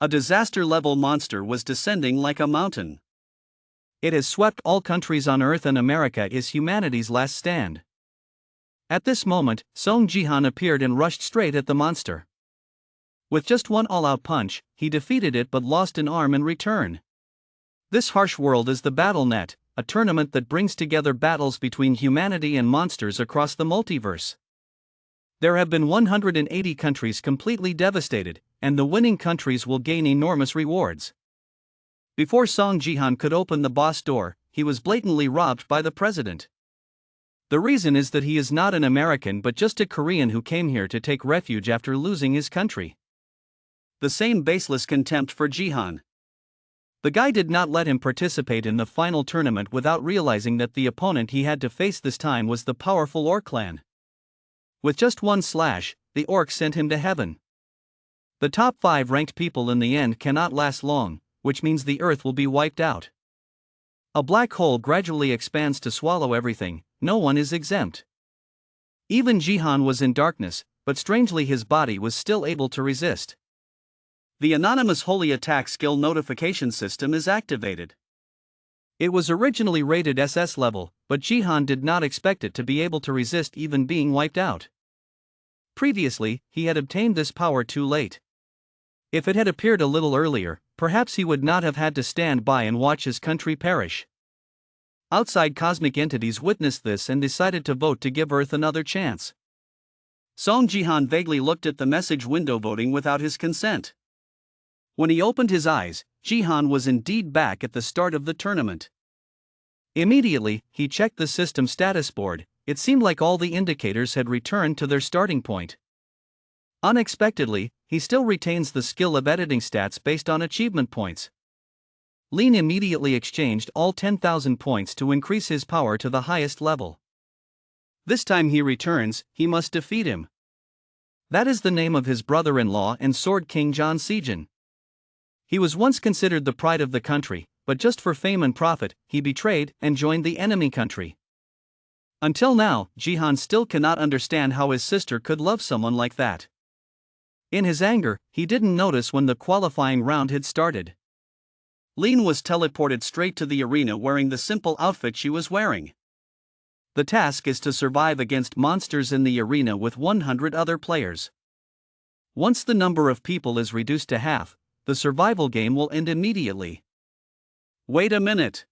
A disaster-level monster was descending like a mountain. It has swept all countries on Earth, and America is humanity's last stand. At this moment, Seong Jihan appeared and rushed straight at the monster. With just one all-out punch, he defeated it but lost an arm in return. This harsh world is the BattleNet, a tournament that brings together battles between humanity and monsters across the multiverse. There have been 180 countries completely devastated, and the winning countries will gain enormous rewards. Before Seong Jihan could open the boss door, he was blatantly robbed by the president. The reason is that he is not an American but just a Korean who came here to take refuge after losing his country. The same baseless contempt for Jihan. The guy did not let him participate in the final tournament without realizing that the opponent he had to face this time was the powerful Orc clan. With just one slash, the Orc sent him to heaven. The top 5 ranked people in the end cannot last long, which means the Earth will be wiped out. A black hole gradually expands to swallow everything, no one is exempt. Even Jihan was in darkness, but strangely his body was still able to resist. The anonymous holy attack skill notification system is activated. It was originally rated SS level, but Jihan did not expect it to be able to resist even being wiped out. Previously, he had obtained this power too late. If it had appeared a little earlier, perhaps he would not have had to stand by and watch his country perish. Outside cosmic entities witnessed this and decided to vote to give Earth another chance. Seong Jihan vaguely looked at the message window, voting without his consent. When he opened his eyes, Jihan was indeed back at the start of the tournament. Immediately, he checked the system status board. It seemed like all the indicators had returned to their starting point. Unexpectedly, he still retains the skill of editing stats based on achievement points. Lin immediately exchanged all 10,000 points to increase his power to the highest level. This time he returns, he must defeat him. That is the name of his brother-in-law and Sword King John Sejin. He was once considered the pride of the country, but just for fame and profit, he betrayed and joined the enemy country. Until now, Jihan still cannot understand how his sister could love someone like that. In his anger, he didn't notice when the qualifying round had started. Lin was teleported straight to the arena wearing the simple outfit she was wearing. The task is to survive against monsters in the arena with 100 other players. Once the number of people is reduced to half, the survival game will end immediately. Wait a minute.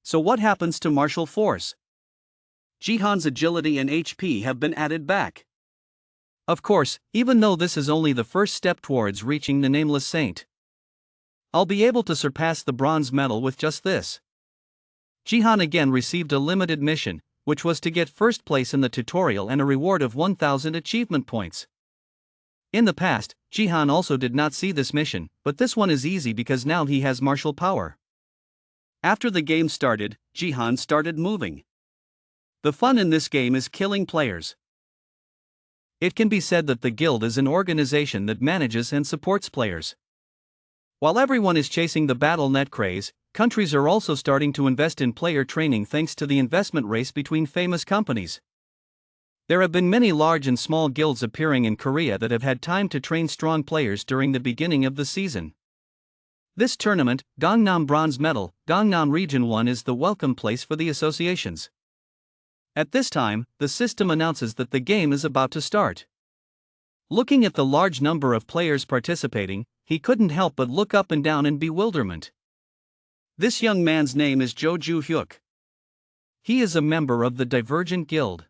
So what happens to martial force? Jihan's agility and HP have been added back. Of course, even though this is only the first step towards reaching the Nameless Saint. I'll be able to surpass the bronze medal with just this. Jihan again received a limited mission, which was to get first place in the tutorial and a reward of 1,000 achievement points. In the past, Jihan also did not see this mission, but this one is easy because now he has martial power. After the game started, Jihan started moving. The fun in this game is killing players. It can be said that the guild is an organization that manages and supports players. While everyone is chasing the BattleNet craze, countries are also starting to invest in player training thanks to the investment race between famous companies. There have been many large and small guilds appearing in Korea that have had time to train strong players during the beginning of the season. This tournament, Gangnam Bronze Medal, Gangnam Region 1, is the welcome place for the associations. At this time, the system announces that the game is about to start. Looking at the large number of players participating, he couldn't help but look up and down in bewilderment. This young man's name is Jo Ju-hyuk. He is a member of the Divergent Guild.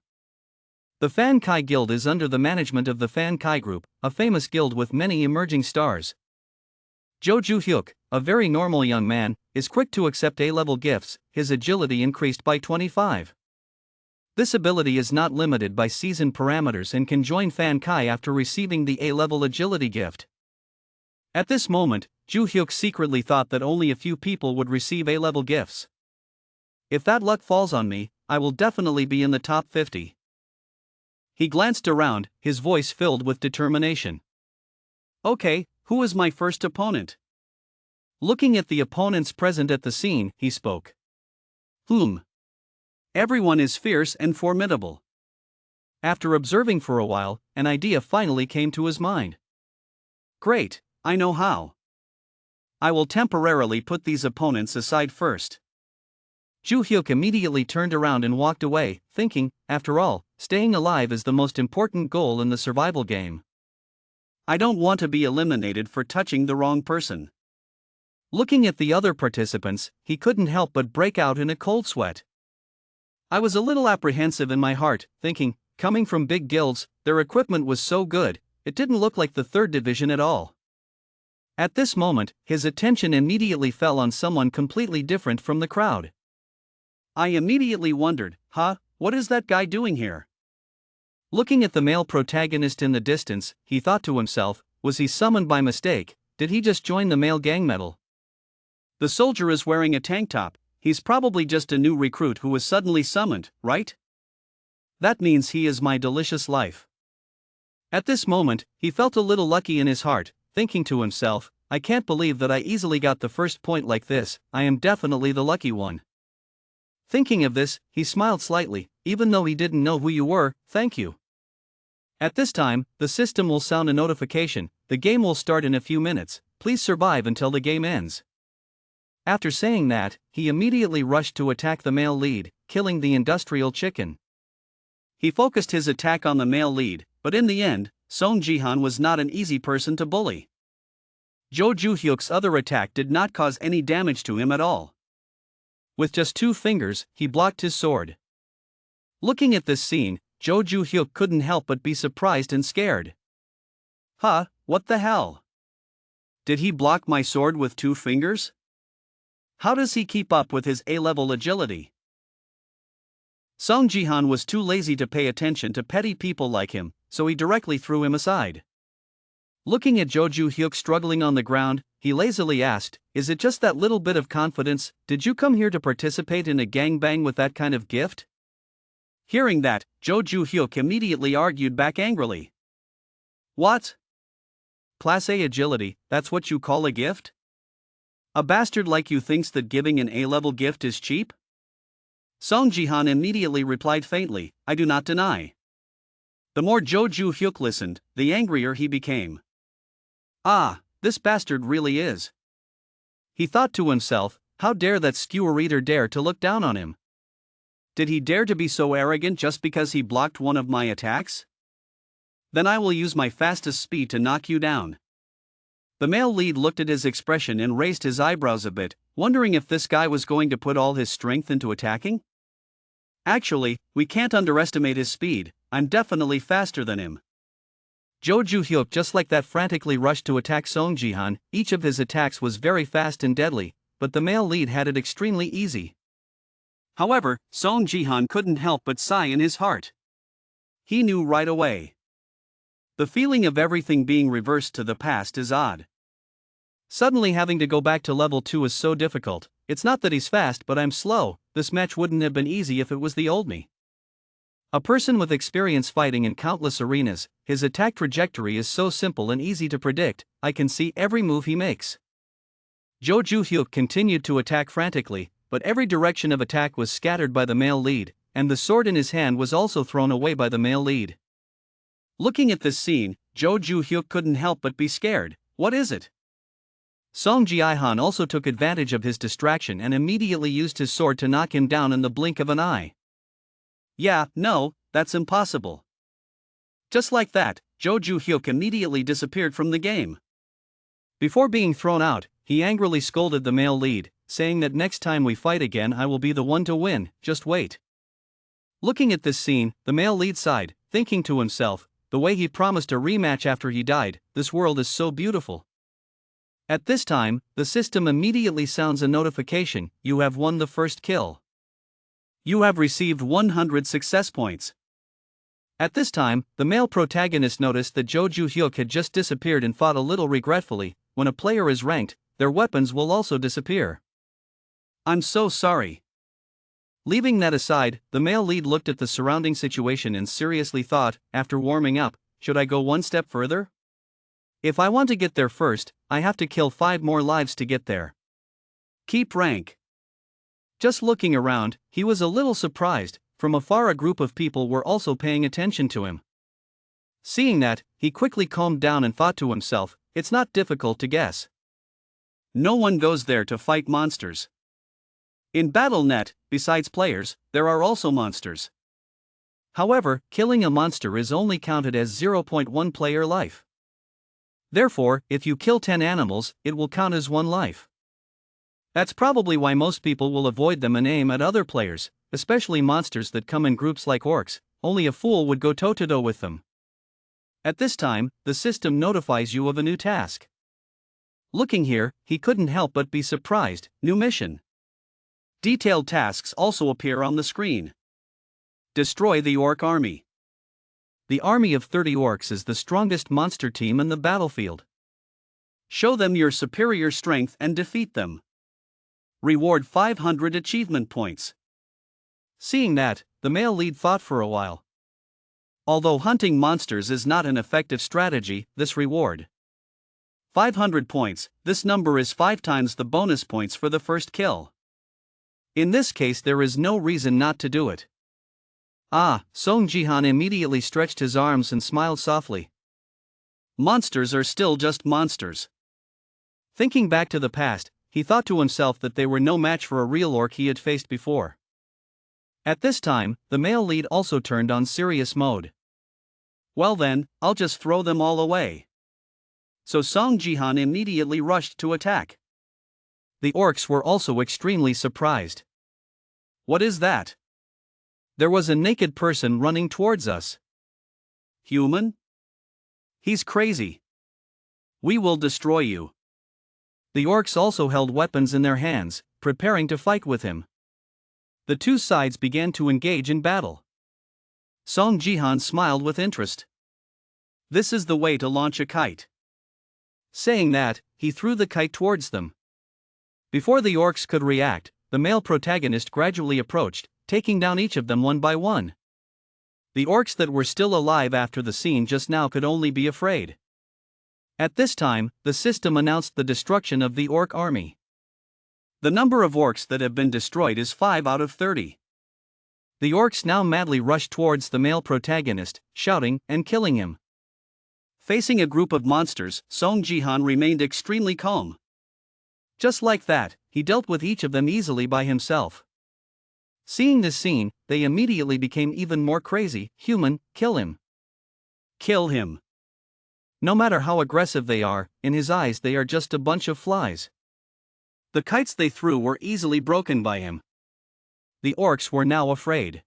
The Fan Kai Guild is under the management of the Fan Kai Group, a famous guild with many emerging stars. Jo Ju-hyuk, a very normal young man, is quick to accept A-level gifts. His agility increased by 25. This ability is not limited by season parameters and can join Fan Kai after receiving the A-level agility gift. At this moment, Ju-hyuk secretly thought that only a few people would receive A-level gifts. If that luck falls on me, I will definitely be in the top 50. He glanced around, his voice filled with determination. Okay, who is my first opponent? Looking at the opponents present at the scene, he spoke. Everyone is fierce and formidable. After observing for a while, an idea finally came to his mind. Great, I know how. I will temporarily put these opponents aside first. Ju Hyuk immediately turned around and walked away, thinking, after all, staying alive is the most important goal in the survival game. I don't want to be eliminated for touching the wrong person. Looking at the other participants, he couldn't help but break out in a cold sweat. I was a little apprehensive in my heart, thinking, coming from big guilds, their equipment was so good, it didn't look like the third division at all. At this moment, his attention immediately fell on someone completely different from the crowd. I immediately wondered, what is that guy doing here? Looking at the male protagonist in the distance, he thought to himself, was he summoned by mistake? Did he just join the male gang medal? The soldier is wearing a tank top, he's probably just a new recruit who was suddenly summoned, right? That means he is my delicious life. At this moment, he felt a little lucky in his heart, thinking to himself, I can't believe that I easily got the first point like this, I am definitely the lucky one. Thinking of this, he smiled slightly, even though he didn't know who you were, thank you. At this time, the system will sound a notification, the game will start in a few minutes, please survive until the game ends. After saying that, he immediately rushed to attack the male lead, killing the industrial chicken. He focused his attack on the male lead, but in the end, Seong Jihan was not an easy person to bully. Ju Hyuk's other attack did not cause any damage to him at all. With just 2 fingers, he blocked his sword. Looking at this scene, Ju Hyuk couldn't help but be surprised and scared. What the hell? Did he block my sword with 2 fingers? How does he keep up with his A-level agility? Seong Jihan was too lazy to pay attention to petty people like him, so he directly threw him aside. Looking at Ju Hyuk struggling on the ground, he lazily asked, is it just that little bit of confidence? Did you come here to participate in a gangbang with that kind of gift? Hearing that, Ju Hyuk immediately argued back angrily. What? Class A agility, that's what you call a gift? A bastard like you thinks that giving an A-level gift is cheap? Seong Jihan immediately replied faintly, I do not deny. The more Ju Hyuk listened, the angrier he became. This bastard really is. He thought to himself, how dare that skewer-eater dare to look down on him? Did he dare to be so arrogant just because he blocked one of my attacks? Then I will use my fastest speed to knock you down. The male lead looked at his expression and raised his eyebrows a bit, wondering if this guy was going to put all his strength into attacking. Actually, we can't underestimate his speed, I'm definitely faster than him. Ju Hyuk just like that frantically rushed to attack Seong Jihan, each of his attacks was very fast and deadly, but the male lead had it extremely easy. However, Seong Jihan couldn't help but sigh in his heart. He knew right away. The feeling of everything being reversed to the past is odd. Suddenly having to go back to level 2 is so difficult, it's not that he's fast but I'm slow, this match wouldn't have been easy if it was the old me. A person with experience fighting in countless arenas, his attack trajectory is so simple and easy to predict, I can see every move he makes. Ju Hyuk continued to attack frantically, but every direction of attack was scattered by the male lead, and the sword in his hand was also thrown away by the male lead. Looking at this scene, Ju Hyuk couldn't help but be scared. What is it? Seong Jihan also took advantage of his distraction and immediately used his sword to knock him down in the blink of an eye. No, that's impossible. Just like that, Ju Hyuk immediately disappeared from the game. Before being thrown out, he angrily scolded the male lead, saying that next time we fight again I will be the one to win, just wait. Looking at this scene, the male lead sighed, thinking to himself, the way he promised a rematch after he died, this world is so beautiful. At this time, the system immediately sounds a notification, you have won the first kill. You have received 100 success points. At this time, the male protagonist noticed that Ju Hyuk had just disappeared and thought a little regretfully, when a player is ranked, their weapons will also disappear. I'm so sorry. Leaving that aside, the male lead looked at the surrounding situation and seriously thought, after warming up, should I go one step further? If I want to get there first, I have to kill 5 more lives to get there. Keep rank. Just looking around, he was a little surprised, from afar a group of people were also paying attention to him. Seeing that, he quickly calmed down and thought to himself, it's not difficult to guess. No one goes there to fight monsters. In Battle.net, besides players, there are also monsters. However, killing a monster is only counted as 0.1 player life. Therefore, if you kill 10 animals, it will count as 1 life. That's probably why most people will avoid them and aim at other players, especially monsters that come in groups like orcs. Only a fool would go toe-to-toe with them. At this time, the system notifies you of a new task. Looking here, he couldn't help but be surprised. New mission. Detailed tasks also appear on the screen. Destroy the orc army. The army of 30 orcs is the strongest monster team in the battlefield. Show them your superior strength and defeat them. Reward 500 achievement points. Seeing that, the male lead thought for a while. Although hunting monsters is not an effective strategy, this reward 500 points, this number is 5 times the bonus points for the first kill. In this case there is no reason not to do it. Seong Jihan immediately stretched his arms and smiled softly. Monsters are still just monsters. Thinking back to the past, he thought to himself that they were no match for a real orc he had faced before. At this time, the male lead also turned on serious mode. Well then, I'll just throw them all away. So Seong Jihan immediately rushed to attack. The orcs were also extremely surprised. What is that? There was a naked person running towards us. Human? He's crazy. We will destroy you. The orcs also held weapons in their hands, preparing to fight with him. The two sides began to engage in battle. Seong Jihan smiled with interest. This is the way to launch a kite. Saying that, he threw the kite towards them. Before the orcs could react, the male protagonist gradually approached, taking down each of them one by one. The orcs that were still alive after the scene just now could only be afraid. At this time, the system announced the destruction of the orc army. The number of orcs that have been destroyed is 5 out of 30. The orcs now madly rushed towards the male protagonist, shouting and killing him. Facing a group of monsters, Seong Jihan remained extremely calm. Just like that, he dealt with each of them easily by himself. Seeing this scene, they immediately became even more crazy. Human, kill him. Kill him. No matter how aggressive they are, in his eyes they are just a bunch of flies. The kites they threw were easily broken by him. The orcs were now afraid.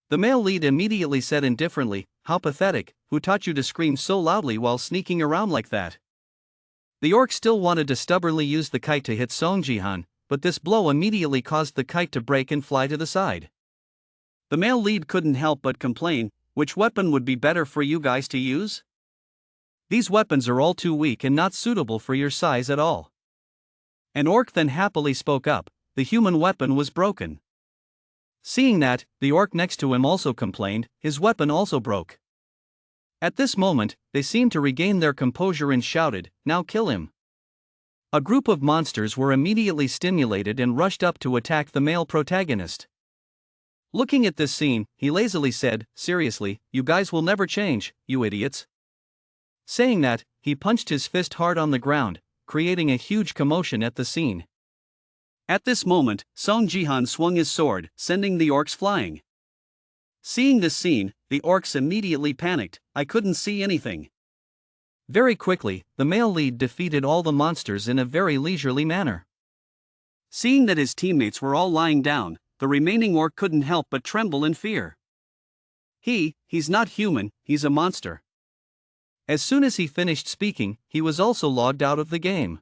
The male lead immediately said indifferently, "How pathetic, who taught you to scream so loudly while sneaking around like that?" The orc still wanted to stubbornly use the kite to hit Seong Jihan, but this blow immediately caused the kite to break and fly to the side. The male lead couldn't help but complain, "Which weapon would be better for you guys to use? These weapons are all too weak and not suitable for your size at all." An orc then happily spoke up, "The human weapon was broken." Seeing that, the orc next to him also complained, his weapon also broke. At this moment, they seemed to regain their composure and shouted, "Now kill him." A group of monsters were immediately stimulated and rushed up to attack the male protagonist. Looking at this scene, he lazily said, "Seriously, you guys will never change, you idiots." Saying that, he punched his fist hard on the ground, creating a huge commotion at the scene. At this moment, Seong Jihan swung his sword, sending the orcs flying. Seeing this scene, the orcs immediately panicked. "I couldn't see anything." Very quickly, the male lead defeated all the monsters in a very leisurely manner. Seeing that his teammates were all lying down, the remaining orc couldn't help but tremble in fear. He's not human, he's a monster. As soon as he finished speaking, he was also logged out of the game.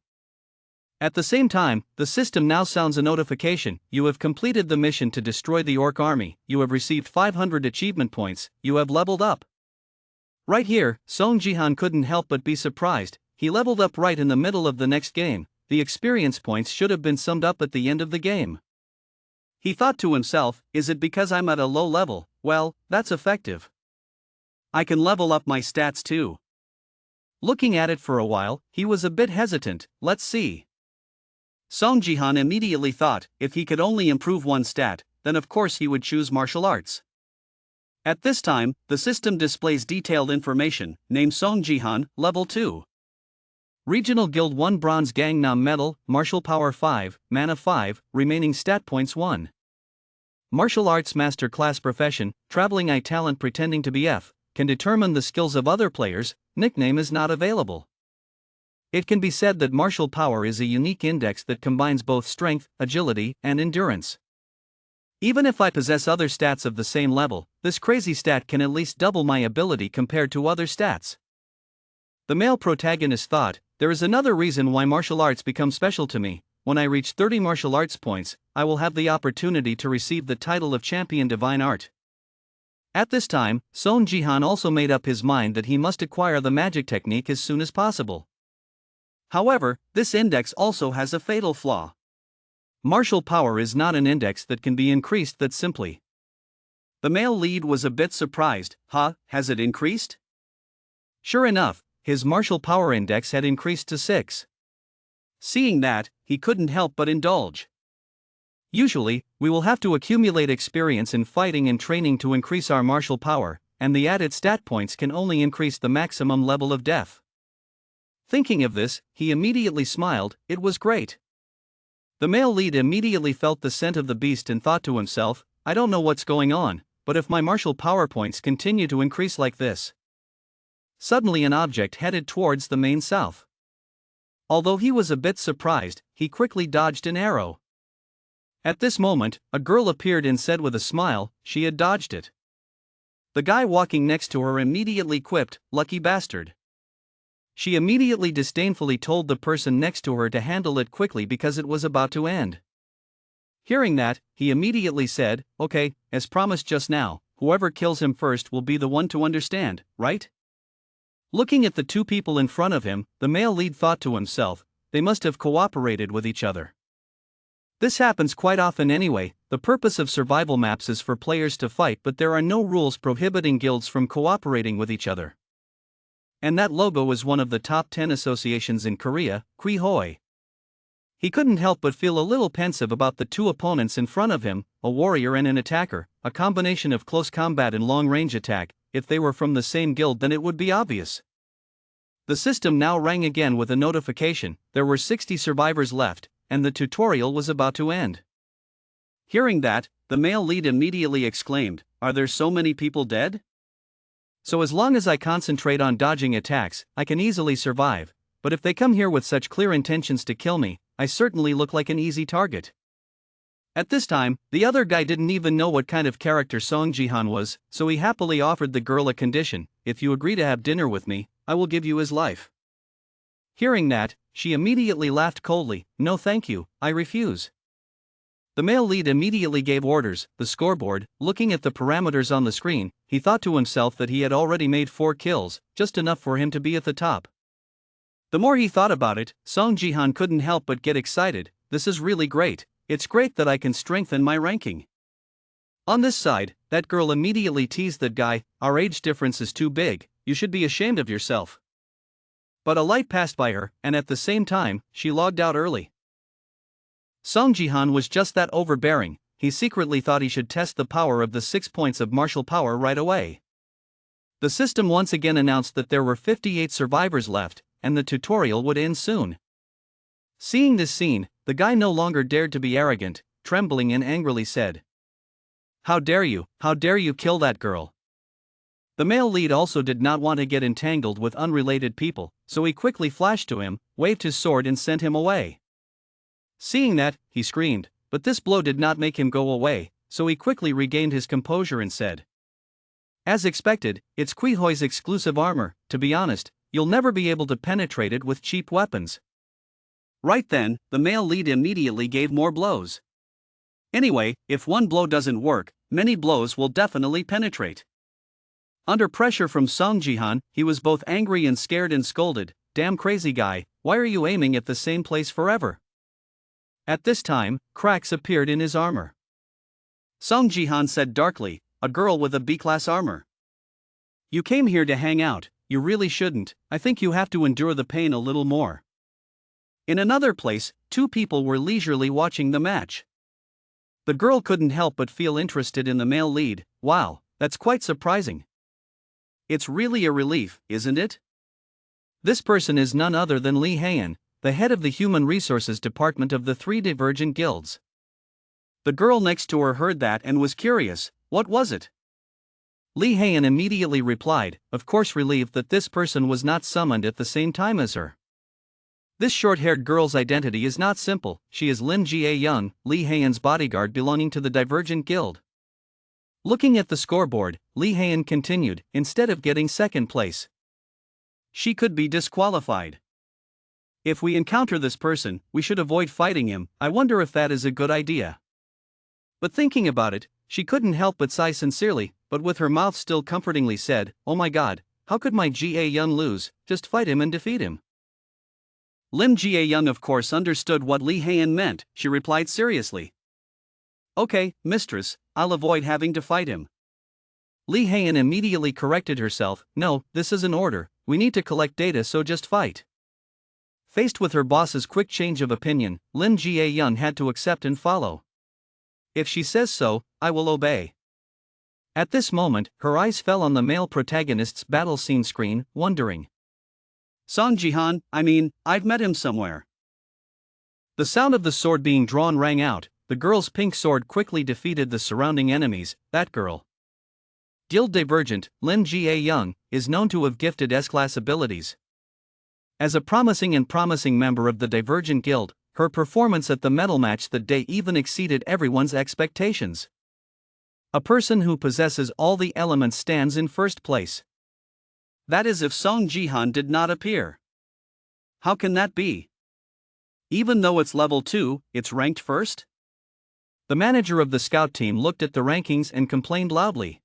At the same time, the system now sounds a notification: "You have completed the mission to destroy the orc army, you have received 500 achievement points, you have leveled up." Right here, Seong Jihan couldn't help but be surprised. He leveled up right in the middle of the next game. The experience points should have been summed up at the end of the game. He thought to himself, "Is it because I'm at a low level? Well, that's effective. I can level up my stats too." Looking at it for a while, he was a bit hesitant. Let's see. Seong Jihan immediately thought, if he could only improve one stat, then of course he would choose martial arts. At this time, the system displays detailed information. Name Seong Jihan, level 2. Regional Guild 1 Bronze Gangnam Medal, Martial Power 5, Mana 5, remaining stat points 1. Martial Arts Master Class Profession, Traveling I Talent pretending to be F, can determine the skills of other players, nickname is not available. It can be said that martial power is a unique index that combines both strength, agility, and endurance. Even if I possess other stats of the same level, this crazy stat can at least double my ability compared to other stats. The male protagonist thought, there is another reason why martial arts become special to me. When I reach 30 martial arts points, I will have the opportunity to receive the title of Champion Divine Art. At this time, Seong Jihan also made up his mind that he must acquire the magic technique as soon as possible. However, this index also has a fatal flaw. Martial power is not an index that can be increased that simply. The male lead was a bit surprised. Has it increased? Sure enough, his martial power index had increased to 6. Seeing that, he couldn't help but indulge. Usually, we will have to accumulate experience in fighting and training to increase our martial power, and the added stat points can only increase the maximum level of death. Thinking of this, he immediately smiled. It was great. The male lead immediately felt the scent of the beast and thought to himself, I don't know what's going on, but if my martial power points continue to increase like this. Suddenly an object headed towards the main south. Although he was a bit surprised, he quickly dodged an arrow. At this moment, a girl appeared and said with a smile, she had dodged it. The guy walking next to her immediately quipped, lucky bastard. She immediately disdainfully told the person next to her to handle it quickly because it was about to end. Hearing that, he immediately said, okay, as promised just now, whoever kills him first will be the one to understand, right? Looking at the two people in front of him, the male lead thought to himself, they must have cooperated with each other. This happens quite often anyway. The purpose of survival maps is for players to fight, but there are no rules prohibiting guilds from cooperating with each other. And that logo is one of the top 10 associations in Korea, Kwihoi. He couldn't help but feel a little pensive about the two opponents in front of him, a warrior and an attacker, a combination of close combat and long-range attack. If they were from the same guild then it would be obvious. The system now rang again with a notification, there were 60 survivors left, and the tutorial was about to end. Hearing that, the male lead immediately exclaimed, are there so many people dead? So as long as I concentrate on dodging attacks, I can easily survive, but if they come here with such clear intentions to kill me, I certainly look like an easy target. At this time, the other guy didn't even know what kind of character Seong Jihan was, so he happily offered the girl a condition, if you agree to have dinner with me, I will give you his life. Hearing that, she immediately laughed coldly, no thank you, I refuse. The male lead immediately gave orders. The scoreboard, looking at the parameters on the screen, he thought to himself that he had already made 4 kills, just enough for him to be at the top. The more he thought about it, Seong Jihan couldn't help but get excited, this is really great. It's great that I can strengthen my ranking. On this side, that girl immediately teased that guy, our age difference is too big, you should be ashamed of yourself. But a light passed by her, and at the same time, she logged out early. Seong Jihan was just that overbearing, he secretly thought he should test the power of the 6 points of martial power right away. The system once again announced that there were 58 survivors left, and the tutorial would end soon. Seeing this scene, the guy no longer dared to be arrogant, trembling and angrily said, how dare you kill that girl? The male lead also did not want to get entangled with unrelated people, so he quickly flashed to him, waved his sword and sent him away. Seeing that, he screamed, but this blow did not make him go away, so he quickly regained his composure and said, as expected, it's Kwihoi's exclusive armor, to be honest, you'll never be able to penetrate it with cheap weapons. Right then, the male lead immediately gave more blows. Anyway, if one blow doesn't work, many blows will definitely penetrate. Under pressure from Seong Jihan, he was both angry and scared and scolded, damn crazy guy, why are you aiming at the same place forever? At this time, cracks appeared in his armor. Seong Jihan said darkly, a girl with a B-class armor. You came here to hang out, you really shouldn't, I think you have to endure the pain a little more. In another place, 2 people were leisurely watching the match. The girl couldn't help but feel interested in the male lead, wow, that's quite surprising. It's really a relief, isn't it? This person is none other than Lee Hayan, the head of the Human Resources Department of the three divergent guilds. The girl next to her heard that and was curious. What was it? Lee Hayan immediately replied, of course relieved that this person was not summoned at the same time as her. This short-haired girl's identity is not simple. She is Lim Jia-young, Lee Hayan's bodyguard belonging to the Divergent Guild. Looking at the scoreboard, Lee Hayan continued, instead of getting second place, she could be disqualified. If we encounter this person, we should avoid fighting him. I wonder if that is a good idea. But thinking about it, she couldn't help but sigh sincerely, but with her mouth still comfortingly said, oh my god, how could my Jia-young lose? Just fight him and defeat him. Lim Jia-young of course understood what Lee Hayan meant. She replied seriously, okay, mistress, I'll avoid having to fight him. Lee Hayan immediately corrected herself, no, this is an order, we need to collect data, so just fight. Faced with her boss's quick change of opinion, Lim Jia-young had to accept and follow. If she says so, I will obey. At this moment, her eyes fell on the male protagonist's battle scene screen, wondering. Seong Jihan, I've met him somewhere. The sound of the sword being drawn rang out. The girl's pink sword quickly defeated the surrounding enemies. That girl, Guild Divergent, Lim Jia-young, is known to have gifted S-class abilities. As a promising member of the Divergent Guild, her performance at the medal match that day even exceeded everyone's expectations. A person who possesses all the elements stands in first place. That is if Seong Jihan did not appear. How can that be? Even though it's level 2, it's ranked first? The manager of the scout team looked at the rankings and complained loudly.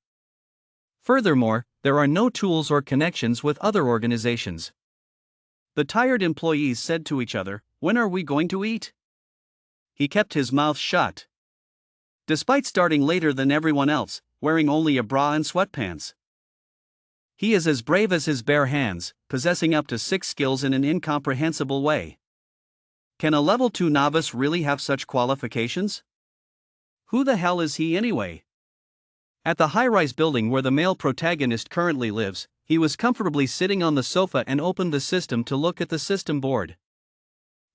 Furthermore, there are no tools or connections with other organizations. The tired employees said to each other, when are we going to eat? He kept his mouth shut. Despite starting later than everyone else, wearing only a bra and sweatpants, he is as brave as his bare hands, possessing up to 6 skills in an incomprehensible way. Can a level 2 novice really have such qualifications? Who the hell is he anyway? At the high-rise building where the male protagonist currently lives, he was comfortably sitting on the sofa and opened the system to look at the system board.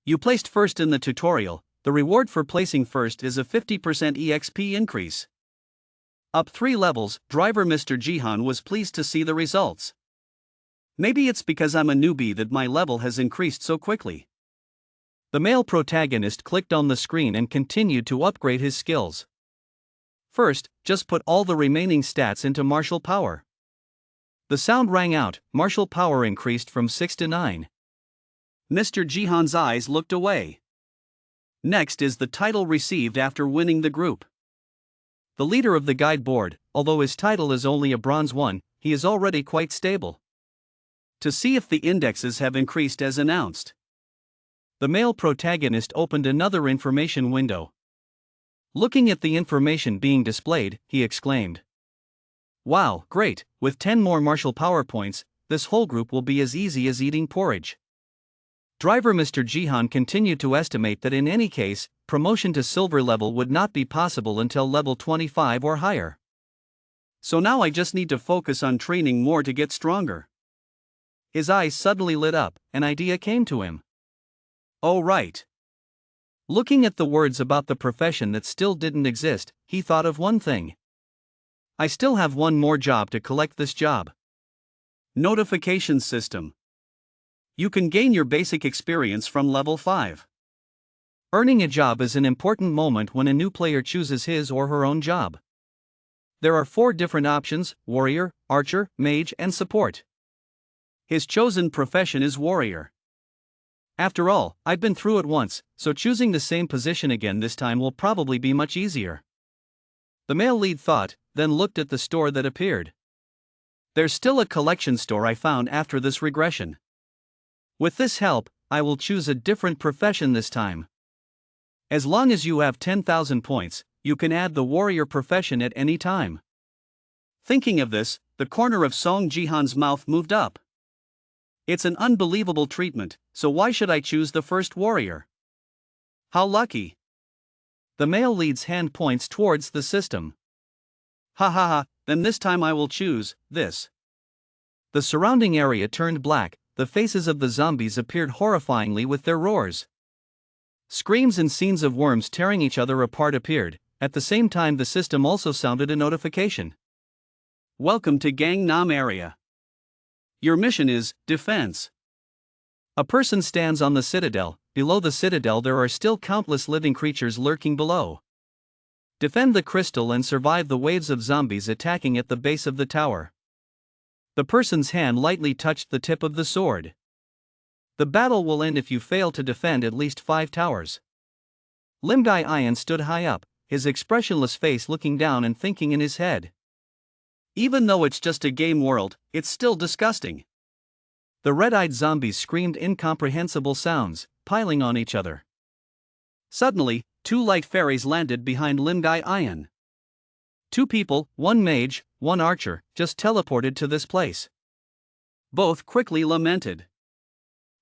You placed first in the tutorial. The reward for placing first is a 50% EXP increase. Up 3 levels, driver Mr. Jihan was pleased to see the results. Maybe it's because I'm a newbie that my level has increased so quickly. The male protagonist clicked on the screen and continued to upgrade his skills. First, just put all the remaining stats into martial power. The sound rang out, martial power increased from 6 to 9. Mr. Jihan's eyes looked away. Next is the title received after winning the group. The leader of the guide board, although his title is only a bronze 1, he is already quite stable. To see if the indexes have increased as announced, the male protagonist opened another information window. Looking at the information being displayed, he exclaimed, wow, great, with 10 more martial power points, this whole group will be as easy as eating porridge. Driver Mr. Jihan continued to estimate that in any case, promotion to silver level would not be possible until level 25 or higher. So now I just need to focus on training more to get stronger. His eyes suddenly lit up, an idea came to him. Oh right. Looking at the words about the profession that still didn't exist, he thought of one thing. I still have one more job to collect this job. Notification system. You can gain your basic experience from level 5. Earning a job is an important moment when a new player chooses his or her own job. There are 4 different options: warrior, archer, mage, and support. His chosen profession is warrior. After all, I've been through it once, so choosing the same position again this time will probably be much easier. The male lead thought, then looked at the store that appeared. There's still a collection store I found after this regression. With this help, I will choose a different profession this time. As long as you have 10,000 points, you can add the warrior profession at any time. Thinking of this, the corner of Seong Jihan's mouth moved up. It's an unbelievable treatment, so why should I choose the first warrior? How lucky. The male lead's hand points towards the system. Ha ha ha, then this time I will choose this. The surrounding area turned black, the faces of the zombies appeared horrifyingly with their roars. Screams and scenes of worms tearing each other apart appeared. At the same time, the system also sounded a notification. Welcome to Gangnam area. Your mission is defense. A person stands on the citadel. Below the citadel there are still countless living creatures lurking below. Defend the crystal and survive the waves of zombies attacking at the base of the tower. The person's hand lightly touched the tip of the sword. The battle will end if you fail to defend at least 5 towers. Lim Gai Ian stood high up, his expressionless face looking down and thinking in his head. Even though it's just a game world, it's still disgusting. The red-eyed zombies screamed incomprehensible sounds, piling on each other. Suddenly, 2 light fairies landed behind Lim Gai Ian. 2 people, 1 mage, 1 archer, just teleported to this place. Both quickly lamented.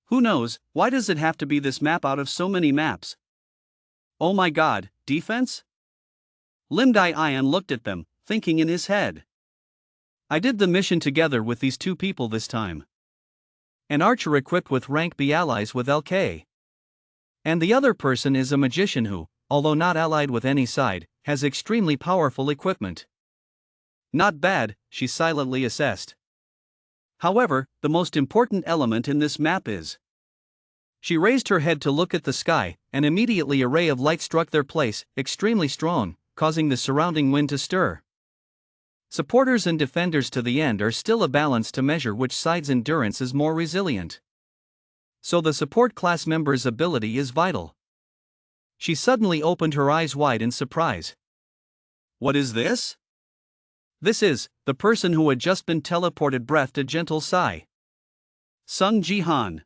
Who knows, why does it have to be this map out of so many maps? Oh my god, defense? Lim Gai Ian looked at them, thinking in his head. I did the mission together with these 2 people this time. An archer equipped with rank B allies with LK. And the other person is a magician who, although not allied with any side, has extremely powerful equipment. Not bad, she silently assessed. However, the most important element in this map is. She raised her head to look at the sky, and immediately a ray of light struck their place, extremely strong, causing the surrounding wind to stir. Supporters and defenders to the end are still a balance to measure which side's endurance is more resilient. So the support class member's ability is vital. She suddenly opened her eyes wide in surprise. What is this? This is, the person who had just been teleported, breathed a gentle sigh. Seong Jihan.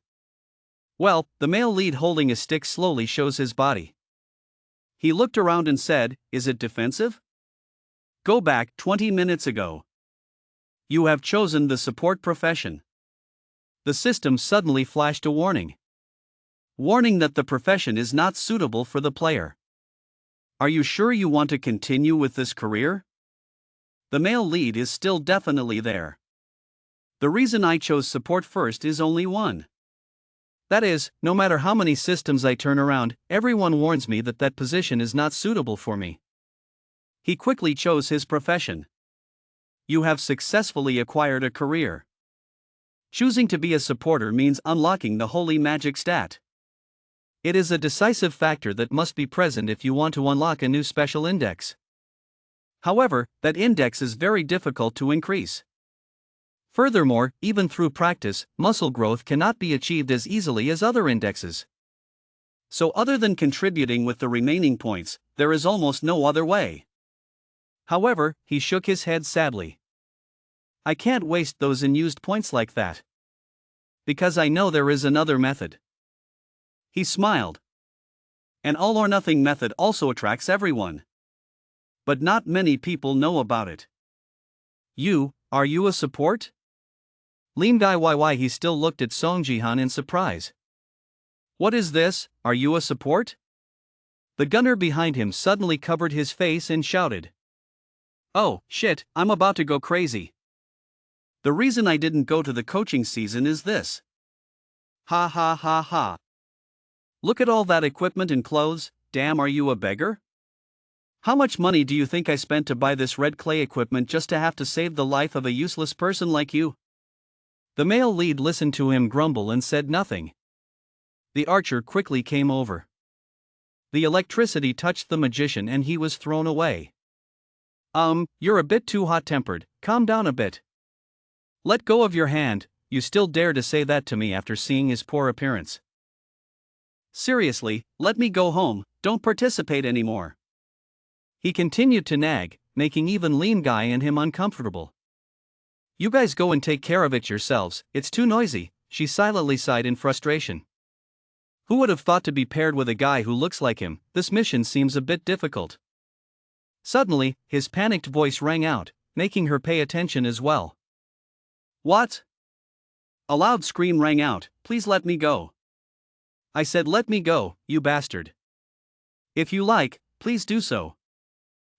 Well, the male lead holding a stick slowly shows his body. He looked around and said, is it defensive? Go back 20 minutes ago. You have chosen the support profession. The system suddenly flashed a warning. Warning that the profession is not suitable for the player. Are you sure you want to continue with this career? The male lead is still definitely there. The reason I chose support first is only one. That is, no matter how many systems I turn around, everyone warns me that that position is not suitable for me. He quickly chose his profession. You have successfully acquired a career. Choosing to be a supporter means unlocking the holy magic stat. It is a decisive factor that must be present if you want to unlock a new special index. However, that index is very difficult to increase. Furthermore, even through practice, muscle growth cannot be achieved as easily as other indexes. So other than contributing with the remaining points, there is almost no other way. However, he shook his head sadly. I can't waste those unused points like that. Because I know there is another method. He smiled. An all-or-nothing method also attracts everyone. But not many people know about it. Are you a support? Lim Gai YY he still looked at Seong Jihan in surprise. What is this, are you a support? The gunner behind him suddenly covered his face and shouted. Oh, shit, I'm about to go crazy. The reason I didn't go to the coaching season is this. Ha ha ha ha. Look at all that equipment and clothes, damn, are you a beggar? How much money do you think I spent to buy this red clay equipment just to have to save the life of a useless person like you? The male lead listened to him grumble and said nothing. The archer quickly came over. The electricity touched the magician and he was thrown away. You're a bit too hot-tempered, calm down a bit. Let go of your hand, you still dare to say that to me after seeing his poor appearance. Seriously, let me go home, don't participate anymore. He continued to nag, making even Lim Gai and him uncomfortable. You guys go and take care of it yourselves, it's too noisy, she silently sighed in frustration. Who would have thought to be paired with a guy who looks like him? This mission seems a bit difficult. Suddenly, his panicked voice rang out, making her pay attention as well. What? A loud scream rang out, please let me go. I said let me go, you bastard. If you like, please do so.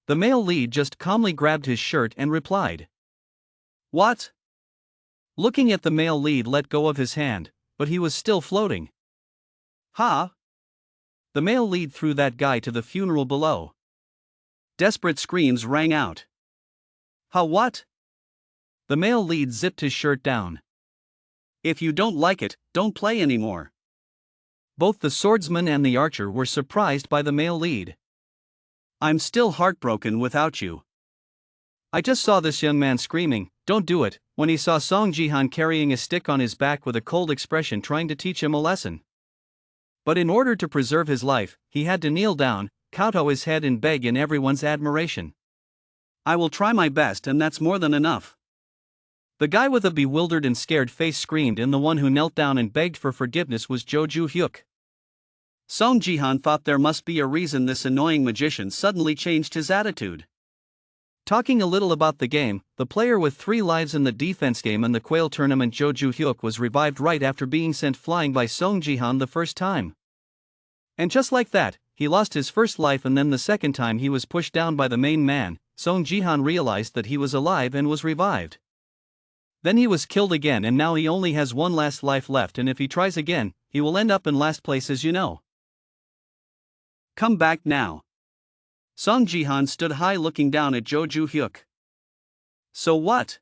The male lead just calmly grabbed his shirt and replied. What? Looking at the male lead let go of his hand, but he was still floating. Ha! The male lead threw that guy to the funeral below. Desperate screams rang out. Ha what? The male lead zipped his shirt down. If you don't like it, don't play anymore. Both the swordsman and the archer were surprised by the male lead. I'm still heartbroken without you. I just saw this young man screaming, "Don't do it," when he saw Song Jihan carrying a stick on his back with a cold expression trying to teach him a lesson. But in order to preserve his life, he had to kneel down, kowtow his head and beg in everyone's admiration. I will try my best and that's more than enough. The guy with a bewildered and scared face screamed, and the one who knelt down and begged for forgiveness was Jo Ju-hyuk. Song Jihan thought there must be a reason this annoying magician suddenly changed his attitude. Talking a little about the game, the player with 3 lives in the defense game and the Quail tournament, Jo Ju-hyuk, was revived right after being sent flying by Song Jihan the first time. And just like that, he lost his first life, and then the second time he was pushed down by the main man, Song Jihan realized that he was alive and was revived. Then he was killed again, and now he only has 1 last life left, and if he tries again, he will end up in last place, as you know. Come back now. Song Jihan stood high looking down at Jo Ju-hyuk. So what?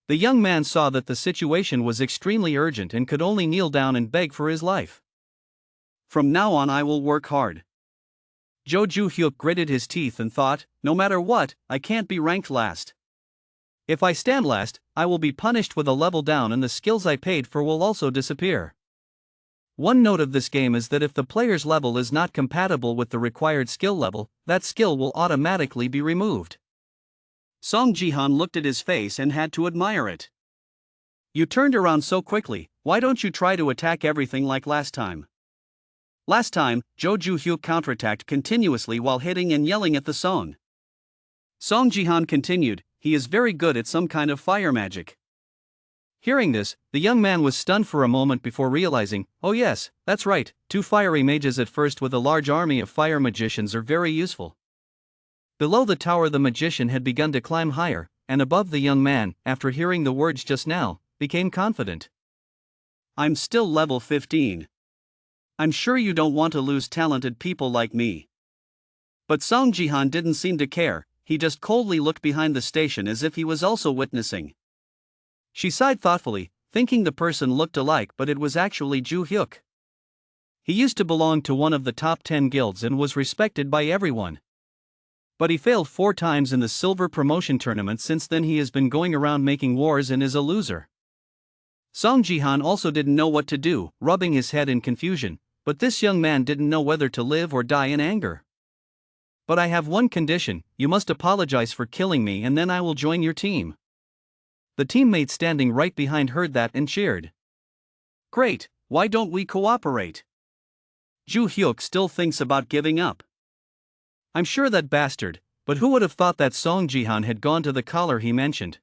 The young man saw that the situation was extremely urgent and could only kneel down and beg for his life. From now on I will work hard. Jo Ju-hyuk gritted his teeth and thought, no matter what, I can't be ranked last. If I stand last, I will be punished with a level down and the skills I paid for will also disappear. One note of this game is that if the player's level is not compatible with the required skill level, that skill will automatically be removed. Song Jihan looked at his face and had to admire it. You turned around so quickly, why don't you try to attack everything like last time? Last time, Jo Ju-hyuk counterattacked continuously while hitting and yelling at the Song. Song Jihan continued, he is very good at some kind of fire magic. Hearing this, the young man was stunned for a moment before realizing, oh yes, that's right, 2 fiery mages at first with a large army of fire magicians are very useful. Below the tower the magician had begun to climb higher, and above the young man, after hearing the words just now, became confident. I'm still level 15. I'm sure you don't want to lose talented people like me. But Song Jihan didn't seem to care, he just coldly looked behind the station as if he was also witnessing. She sighed thoughtfully, thinking the person looked alike, but it was actually Ju-hyuk. He used to belong to one of the top 10 guilds and was respected by everyone. But he failed 4 times in the silver promotion tournament. Since then he has been going around making wars and is a loser. Song Jihan also didn't know what to do, rubbing his head in confusion, but this young man didn't know whether to live or die in anger. But I have one condition, you must apologize for killing me and then I will join your team. The teammate standing right behind heard that and cheered. Great, why don't we cooperate? Ju-hyuk still thinks about giving up. I'm sure that bastard, but who would have thought that Song Jihan had gone to the collar he mentioned?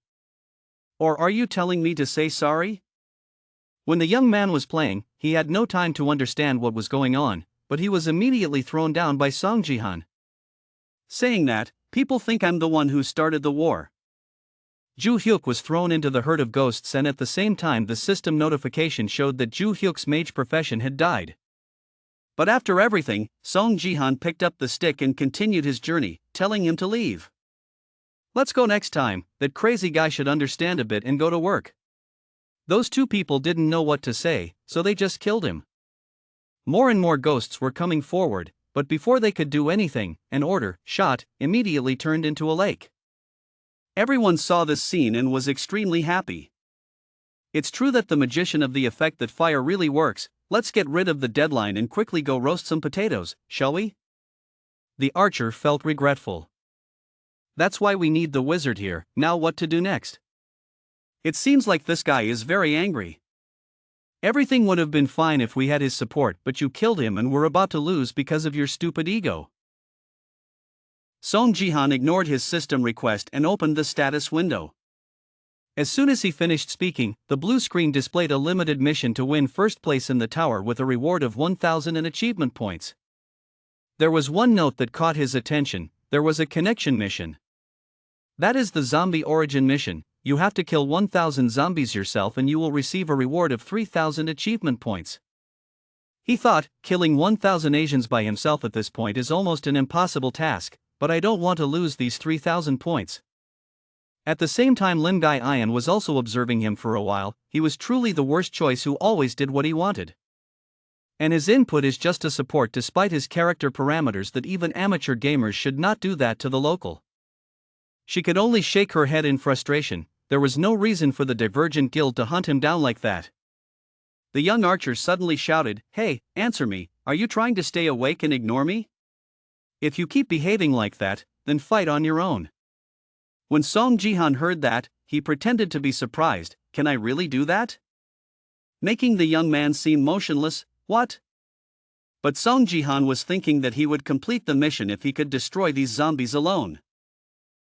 Or are you telling me to say sorry? When the young man was playing, he had no time to understand what was going on, but he was immediately thrown down by Song Jihan. Saying that, people think I'm the one who started the war. Ju-hyuk was thrown into the herd of ghosts, and at the same time the system notification showed that Ju-hyuk's mage profession had died. But after everything, Song Jihan picked up the stick and continued his journey, telling him to leave. Let's go next time, that crazy guy should understand a bit and go to work. Those 2 people didn't know what to say, so they just killed him. More and more ghosts were coming forward, but before they could do anything, an order, shot, immediately turned into a lake. Everyone saw this scene and was extremely happy. It's true that the magician of the effect that fire really works. Let's get rid of the deadline and quickly go roast some potatoes, shall we? The archer felt regretful. That's why we need the wizard here. Now what to do next? It seems like this guy is very angry. Everything would have been fine if we had his support, but you killed him and we're about to lose because of your stupid ego. Song Jihan ignored his system request and opened the status window. As soon as he finished speaking, the blue screen displayed a limited mission to win first place in the tower with a reward of 1,000 in achievement points. There was one note that caught his attention, there was a connection mission. That is the zombie origin mission. you have to kill 1,000 zombies yourself and you will receive a reward of 3,000 achievement points. He thought, killing 1,000 Asians by himself at this point is almost an impossible task, but I don't want to lose these 3,000 points. At the same time Lim Gai Ian was also observing him for a while. He was truly the worst choice who always did what he wanted. And his input is just a support despite his character parameters that even amateur gamers should not do that to the local. She could only shake her head in frustration. There was no reason for the Divergent Guild to hunt him down like that. The young archer suddenly shouted, "Hey, answer me, are you trying to stay awake and ignore me? If you keep behaving like that, then fight on your own." When Seong Jihan heard that, he pretended to be surprised. "Can I really do that?" Making the young man seem motionless. "What?" But Seong Jihan was thinking that he would complete the mission if he could destroy these zombies alone.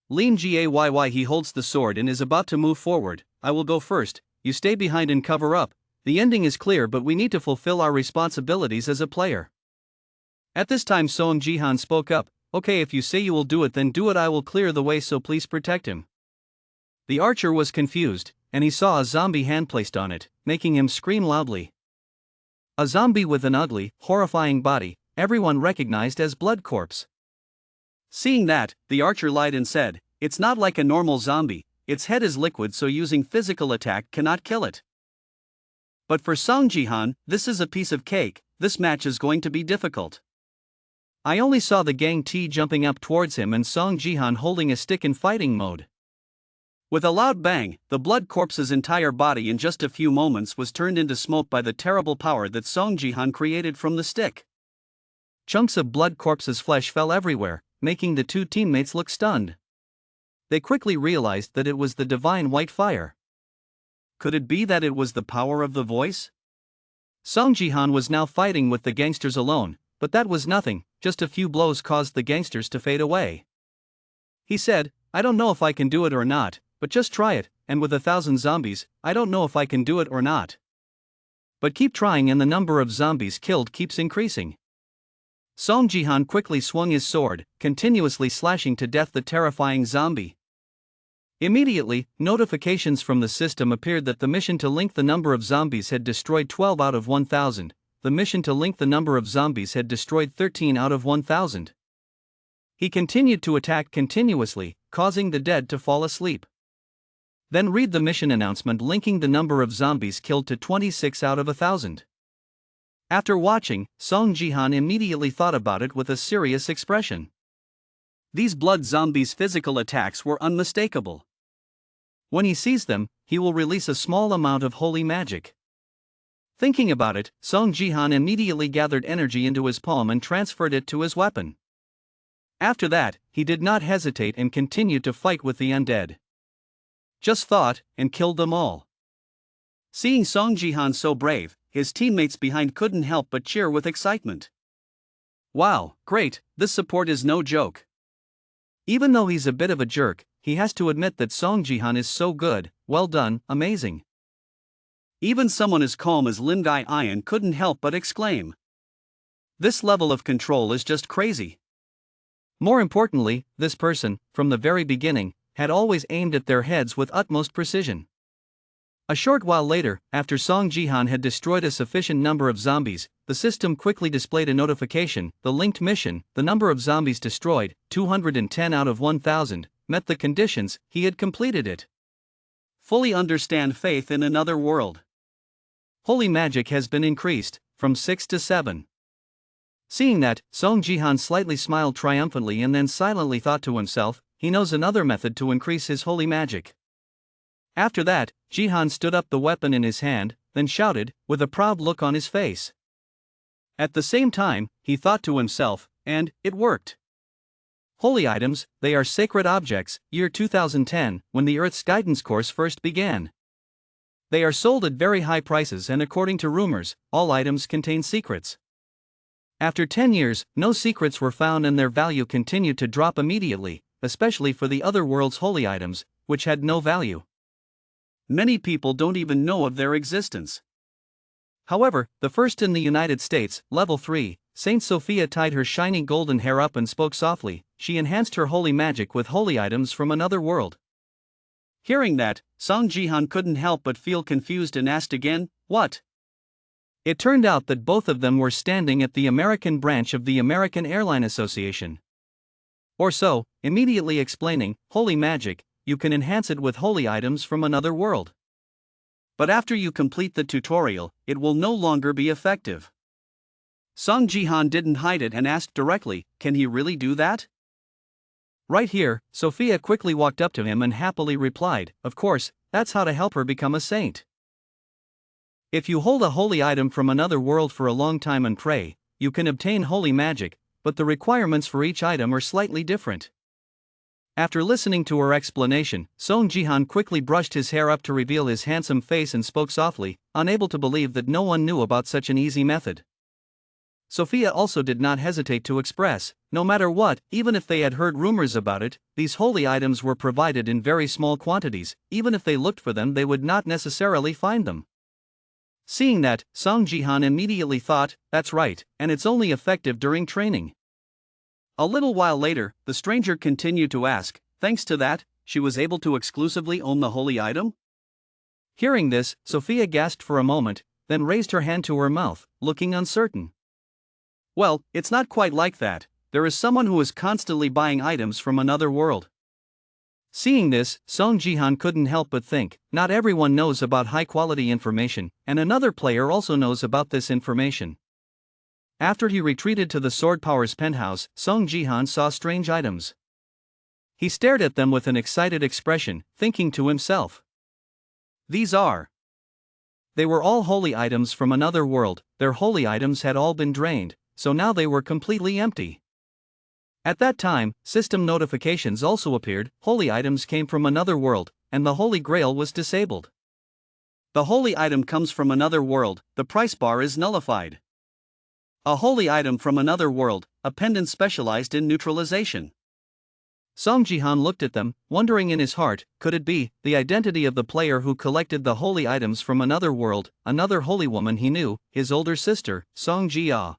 Lean Gayy, he holds the sword and is about to move forward. "I will go first, you stay behind and cover up. The ending is clear but we need to fulfill our responsibilities as a player." At this time Seong Jihan spoke up. "Okay, if you say you will do it then do it, I will clear the way, so please protect him." The archer was confused, and he saw a zombie hand placed on it, making him scream loudly. A zombie with an ugly, horrifying body, everyone recognized as Blood Corpse. Seeing that, the archer lied and said, "It's not like a normal zombie, its head is liquid so using physical attack cannot kill it." But for Seong Jihan, this is a piece of cake. This match is going to be difficult. I only saw the Gang T jumping up towards him and Seong Jihan holding a stick in fighting mode. With a loud bang, the Blood Corpse's entire body in just a few moments was turned into smoke by the terrible power that Seong Jihan created from the stick. Chunks of Blood Corpse's flesh fell everywhere, making the two teammates look stunned. They quickly realized that it was the divine white fire. Could it be that it was the power of the voice? Seong Jihan was now fighting with the gangsters alone, but that was nothing. Just a few blows caused the gangsters to fade away. He said, "I don't know if I can do it or not, but just try it, and with 1,000 zombies, I don't know if I can do it or not. But keep trying and the number of zombies killed keeps increasing." Seong Jihan quickly swung his sword, continuously slashing to death the terrifying zombie. Immediately, notifications from the system appeared that the mission to link the number of zombies had destroyed 12 out of 1,000. The mission to link the number of zombies had destroyed 13 out of 1,000. He continued to attack continuously, causing the dead to fall asleep. Then read the mission announcement linking the number of zombies killed to 26 out of 1,000. After watching, Seong Jihan immediately thought about it with a serious expression. These blood zombies' physical attacks were unmistakable. When he sees them, he will release a small amount of holy magic. Thinking about it, Seong Jihan immediately gathered energy into his palm and transferred it to his weapon. After that, he did not hesitate and continued to fight with the undead. Just thought, and killed them all. Seeing Seong Jihan so brave, his teammates behind couldn't help but cheer with excitement. "Wow, great, this support is no joke." Even though he's a bit of a jerk, he has to admit that Seong Jihan is so good. Well done, amazing. Even someone as calm as Lim Gai Ian couldn't help but exclaim. This level of control is just crazy. More importantly, this person, from the very beginning, had always aimed at their heads with utmost precision. A short while later, after Seong Jihan had destroyed a sufficient number of zombies, the system quickly displayed a notification. The linked mission, the number of zombies destroyed, 210 out of 1,000, met the conditions. He had completed it. Fully understand faith in another world. Holy magic has been increased, from 6 to 7. Seeing that, Seong Jihan slightly smiled triumphantly and then silently thought to himself, he knows another method to increase his holy magic. After that, Jihan stood up the weapon in his hand, then shouted, with a proud look on his face. At the same time, he thought to himself, and it worked. Holy items, they are sacred objects. Year 2010, when the Earth's guidance course first began. They are sold at very high prices and according to rumors, all items contain secrets. After 10 years, no secrets were found and their value continued to drop immediately, especially for the other world's holy items, which had no value. Many people don't even know of their existence. However, the first in the United States, level 3, Saint Sophia tied her shiny golden hair up and spoke softly. She enhanced her holy magic with holy items from another world. Hearing that, Seong Jihan couldn't help but feel confused and asked again, "What?" It turned out that both of them were standing at the American branch of the American Airline Association. Or so, immediately explaining, "Holy magic, you can enhance it with holy items from another world. But after you complete the tutorial, it will no longer be effective." Seong Jihan didn't hide it and asked directly, "Can he really do that?" Right here, Sophia quickly walked up to him and happily replied, "Of course, that's how to help her become a saint. If you hold a holy item from another world for a long time and pray, you can obtain holy magic, but the requirements for each item are slightly different." After listening to her explanation, Seong Jihan quickly brushed his hair up to reveal his handsome face and spoke softly, unable to believe that no one knew about such an easy method. Sophia also did not hesitate to express, no matter what, even if they had heard rumors about it, these holy items were provided in very small quantities, even if they looked for them they would not necessarily find them. Seeing that, Seong Jihan immediately thought, "That's right, and it's only effective during training." A little while later, the stranger continued to ask, "Thanks to that, she was able to exclusively own the holy item?" Hearing this, Sophia gasped for a moment, then raised her hand to her mouth, looking uncertain. "Well, it's not quite like that. There is someone who is constantly buying items from another world." Seeing this, Seong Jihan couldn't help but think, not everyone knows about high-quality information, and another player also knows about this information. After he retreated to the Sword Power's penthouse, Seong Jihan saw strange items. He stared at them with an excited expression, thinking to himself, "These are..." They were all holy items from another world. Their holy items had all been drained, so now they were completely empty. At that time, system notifications also appeared, holy items came from another world, and the Holy Grail was disabled. The holy item comes from another world, the price bar is nullified. A holy item from another world, a pendant specialized in neutralization. Seong Jihan looked at them, wondering in his heart, could it be the identity of the player who collected the holy items from another world, another holy woman he knew, his older sister, Song Ji-ah.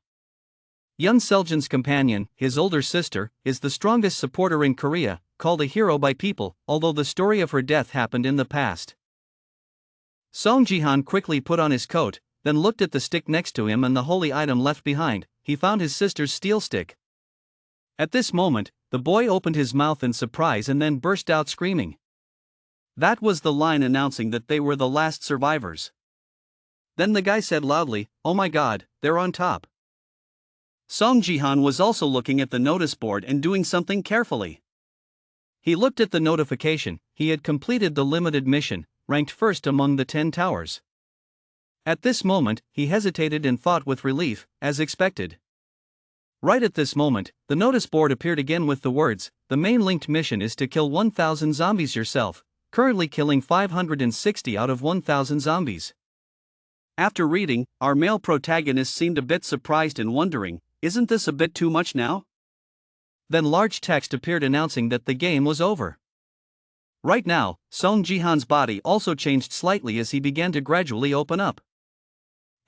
Yun Seljin's companion, his older sister, is the strongest supporter in Korea, called a hero by people, although the story of her death happened in the past. Seong Jihan quickly put on his coat, then looked at the stick next to him and the holy item left behind. He found his sister's steel stick. At this moment, the boy opened his mouth in surprise and then burst out screaming. That was the line announcing that they were the last survivors. Then the guy said loudly, "Oh my god, they're on top." Seong Jihan was also looking at the notice board and doing something carefully. He looked at the notification. He had completed the limited mission, ranked first among the 10 towers. At this moment, he hesitated and thought with relief, as expected. Right at this moment, the notice board appeared again with the words, "The main linked mission is to kill 1,000 zombies yourself, currently killing 560 out of 1,000 zombies." After reading, our male protagonist seemed a bit surprised and wondering, isn't this a bit too much now? Then large text appeared announcing that the game was over. Right now, Seong Jihan's body also changed slightly as he began to gradually open up.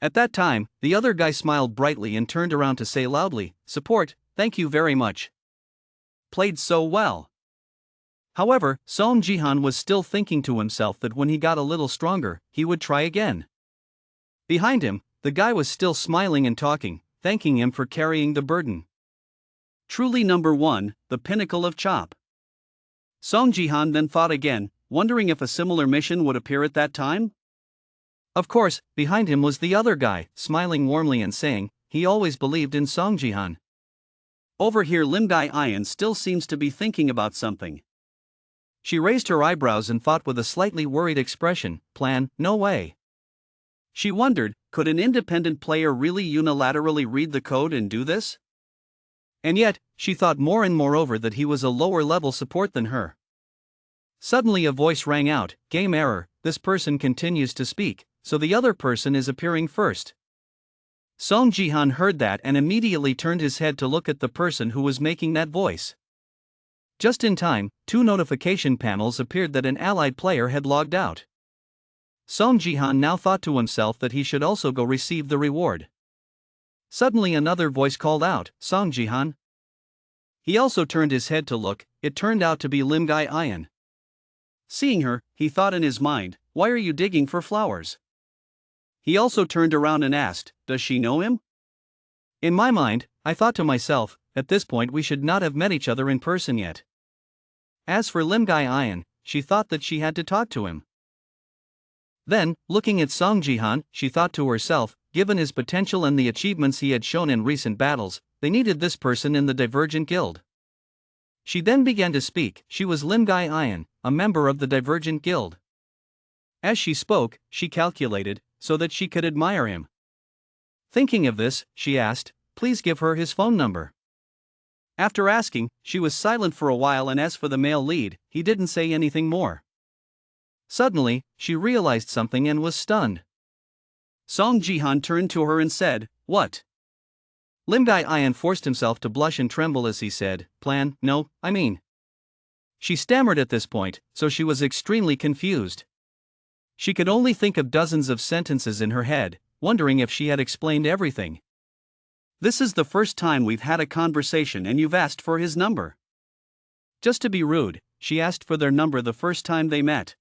At that time, the other guy smiled brightly and turned around to say loudly, "Support, thank you very much. Played so well." However, Seong Jihan was still thinking to himself that when he got a little stronger, he would try again. Behind him, the guy was still smiling and talking, thanking him for carrying the burden. Truly number 1, the pinnacle of chop. Seong Jihan then thought again, wondering if a similar mission would appear at that time. Of course, behind him was the other guy, smiling warmly and saying, he always believed in Seong Jihan. Over here Lim Gai Ian still seems to be thinking about something. She raised her eyebrows and thought with a slightly worried expression, plan, no way. She wondered, could an independent player really unilaterally read the code and do this? And yet, she thought more and moreover that he was a lower level support than her. Suddenly a voice rang out, game error, this person continues to speak, so the other person is appearing first. Seong Jihan heard that and immediately turned his head to look at the person who was making that voice. Just in time, 2 notification panels appeared that an allied player had logged out. Seong Jihan now thought to himself that he should also go receive the reward. Suddenly another voice called out, Seong Jihan. He also turned his head to look. It turned out to be Lim Gai Ian. Seeing her, he thought in his mind, why are you digging for flowers? He also turned around and asked, does she know him? In my mind, I thought to myself, at this point we should not have met each other in person yet. As for Lim Gai Ian, she thought that she had to talk to him. Then, looking at Song Jihan, she thought to herself, given his potential and the achievements he had shown in recent battles, they needed this person in the Divergent Guild. She then began to speak. She was Lim Gai Ian, a member of the Divergent Guild. As she spoke, she calculated, so that she could admire him. Thinking of this, she asked, please give her his phone number. After asking, she was silent for a while, and as for the male lead, he didn't say anything more. Suddenly, she realized something and was stunned. Song Jihan turned to her and said, what? Lim Gai Ian forced himself to blush and tremble as he said, no, I mean. She stammered at this point, so she was extremely confused. She could only think of dozens of sentences in her head, wondering if she had explained everything. This is the first time we've had a conversation and you've asked for his number. Just to be rude, she asked for their number the first time they met.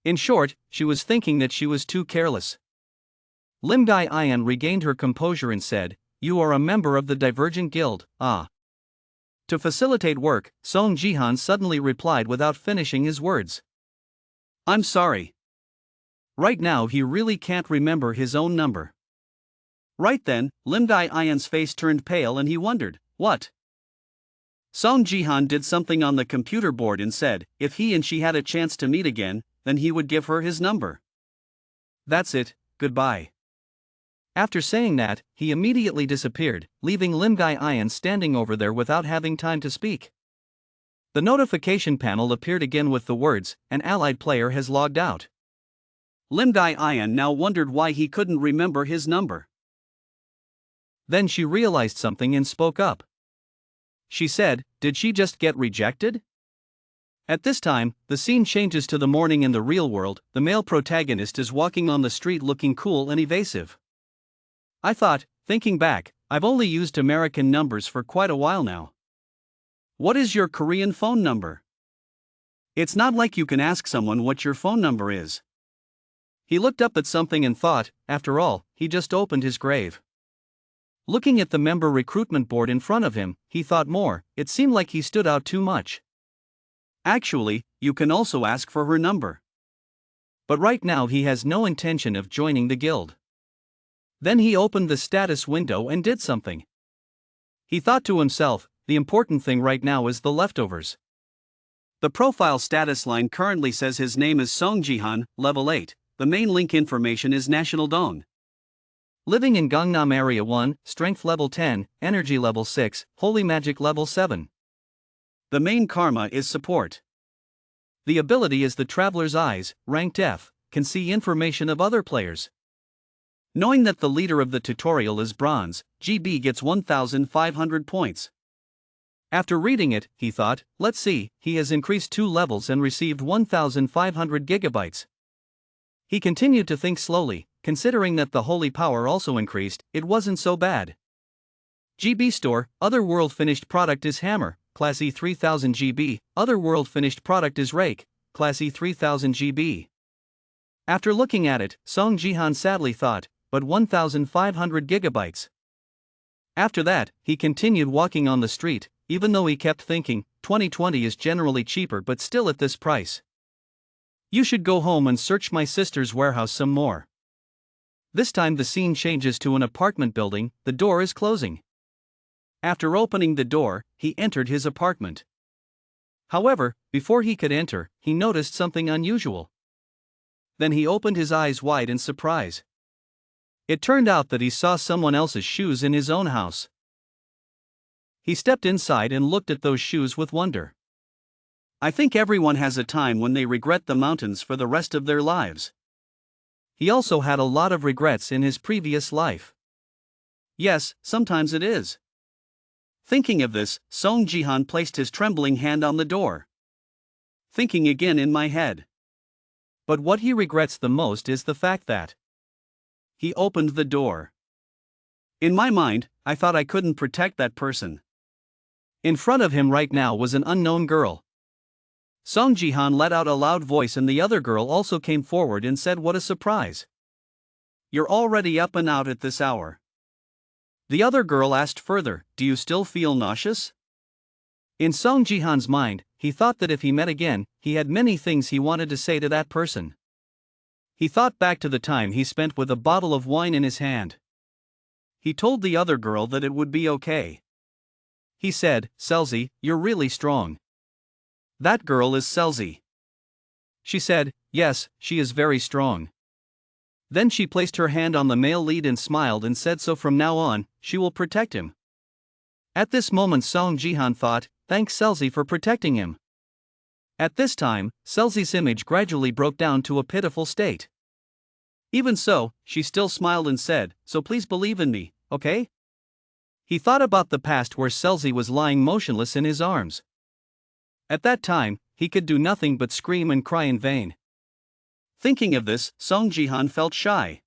In short, she was thinking that she was too careless. Lim Gai Ian regained her composure and said, you are a member of the Divergent Guild, ah. To facilitate work, Song Jihan suddenly replied without finishing his words. I'm sorry. Right now he really can't remember his own number. Right then, Lim Gai Ian's face turned pale and he wondered, what? Song Jihan did something on the computer board and said, if he and she had a chance to meet again, then he would give her his number. That's it, goodbye. After saying that, he immediately disappeared, leaving Lim Gai Ian standing over there without having time to speak. The notification panel appeared again with the words, an allied player has logged out. Lim Gai Ian now wondered why he couldn't remember his number. Then she realized something and spoke up. She said, did she just get rejected? At this time, the scene changes to the morning in the real world. The male protagonist is walking on the street looking cool and evasive. I thought, thinking back, I've only used American numbers for quite a while now. What is your Korean phone number? It's not like you can ask someone what your phone number is. He looked up at something and thought, after all, he just opened his grave. Looking at the member recruitment board in front of him, he thought more. It seemed like he stood out too much. Actually, you can also ask for her number. But right now he has no intention of joining the guild. Then he opened the status window and did something. He thought to himself, the important thing right now is the leftovers. The profile status line currently says his name is Song Jihan, level 8. The main link information is National Dong. Living in Gangnam Area 1, Strength level 10, Energy level 6, Holy Magic level 7. The main karma is support. The ability is the Traveler's Eyes, ranked F, can see information of other players. Knowing that the leader of the tutorial is Bronze, GB gets 1,500 points. After reading it, he thought, let's see, he has increased 2 levels and received 1,500 gigabytes. He continued to think slowly, considering that the holy power also increased, it wasn't so bad. GB Store, other world finished product is Hammer, Class E 3000 GB, other world finished product is Rake, Class E 3000 GB. After looking at it, Song Jihan sadly thought, but 1,500 gigabytes. After that, he continued walking on the street, even though he kept thinking, 2020 is generally cheaper but still at this price. You should go home and search my sister's warehouse some more. This time the scene changes to an apartment building, the door is closing. After opening the door, he entered his apartment. However, before he could enter, he noticed something unusual. Then he opened his eyes wide in surprise. It turned out that he saw someone else's shoes in his own house. He stepped inside and looked at those shoes with wonder. I think everyone has a time when they regret the mountains for the rest of their lives. He also had a lot of regrets in his previous life. Yes, sometimes it is. Thinking of this, Song Jihan placed his trembling hand on the door. Thinking again in my head. But what he regrets the most is the fact that he opened the door. In my mind, I thought I couldn't protect that person. In front of him right now was an unknown girl. Song Jihan let out a loud voice and the other girl also came forward and said, "What a surprise. You're already up and out at this hour." The other girl asked further, "Do you still feel nauseous?" In Song Jihan's mind, he thought that if he met again, he had many things he wanted to say to that person. He thought back to the time he spent with a bottle of wine in his hand. He told the other girl that it would be okay. He said, "Selzi, you're really strong." "That girl is Selzi." She said, "Yes, she is very strong." Then she placed her hand on the male lead and smiled and said, "So from now on, she will protect him." At this moment Song Jihan thought, "Thanks Selzi for protecting him." At this time, Selzi's image gradually broke down to a pitiful state. Even so, she still smiled and said, "So please believe in me, okay?" He thought about the past where Selzi was lying motionless in his arms. At that time, he could do nothing but scream and cry in vain. Thinking of this, Song Jihan felt shy.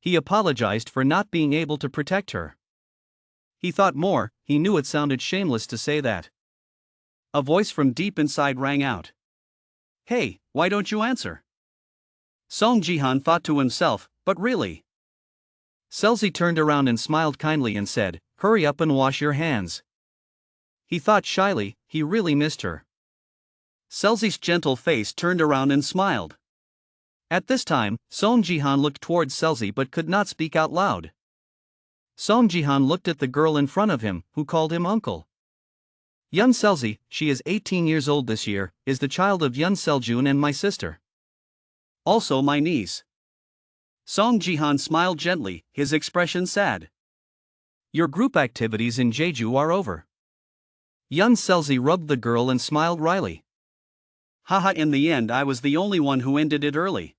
He apologized for not being able to protect her. He thought more, he knew it sounded shameless to say that. A voice from deep inside rang out. "Hey, why don't you answer?" Song Jihan thought to himself, "But really?" Selzi turned around and smiled kindly and said, "Hurry up and wash your hands." He thought shyly, he really missed her. Selzi's gentle face turned around and smiled. At this time, Song Jihan looked towards Selzi but could not speak out loud. Song Jihan looked at the girl in front of him, who called him uncle. Yun Selzi, she is 18 years old this year, is the child of Yun Seljun and my sister. Also my niece. Song Jihan smiled gently, his expression sad. Your group activities in Jeju are over. Yun Selzi rubbed the girl and smiled wryly. Haha, in the end I was the only one who ended it early.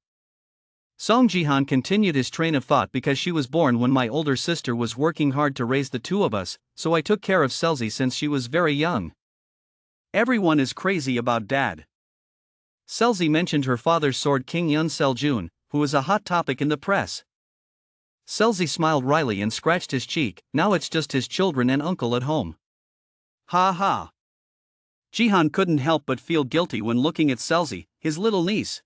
Song Jihan continued his train of thought, because she was born when my older sister was working hard to raise the two of us, so I took care of Selzi since she was very young. Everyone is crazy about dad. Selzi mentioned her father's sword King Yun Seljun, who is a hot topic in the press. Selzi smiled wryly and scratched his cheek. Now it's just his children and uncle at home. Ha ha. Jihan couldn't help but feel guilty when looking at Selzi, his little niece.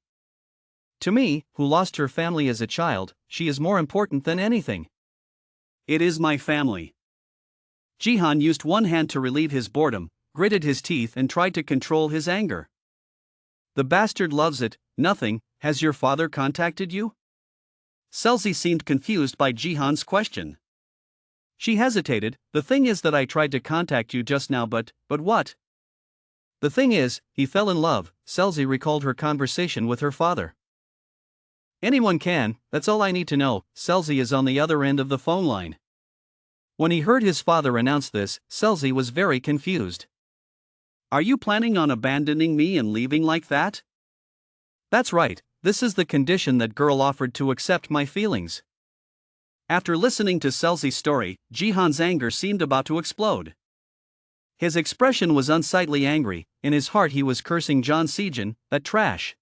To me, who lost her family as a child, she is more important than anything. It is my family. Jihan used one hand to relieve his boredom, gritted his teeth and tried to control his anger. The bastard loves it. Nothing. Has your father contacted you? Selzi seemed confused by Jihan's question. She hesitated. The thing is that I tried to contact you just now, but what? The thing is, he fell in love. Selzi recalled her conversation with her father. Anyone can, that's all I need to know. Selzi is on the other end of the phone line. When he heard his father announce this, Selzi was very confused. Are you planning on abandoning me and leaving like that? That's right, this is the condition that girl offered to accept my feelings. After listening to Selzi's story, Jihan's anger seemed about to explode. His expression was unsightly angry. In his heart he was cursing John Sejin, that trash.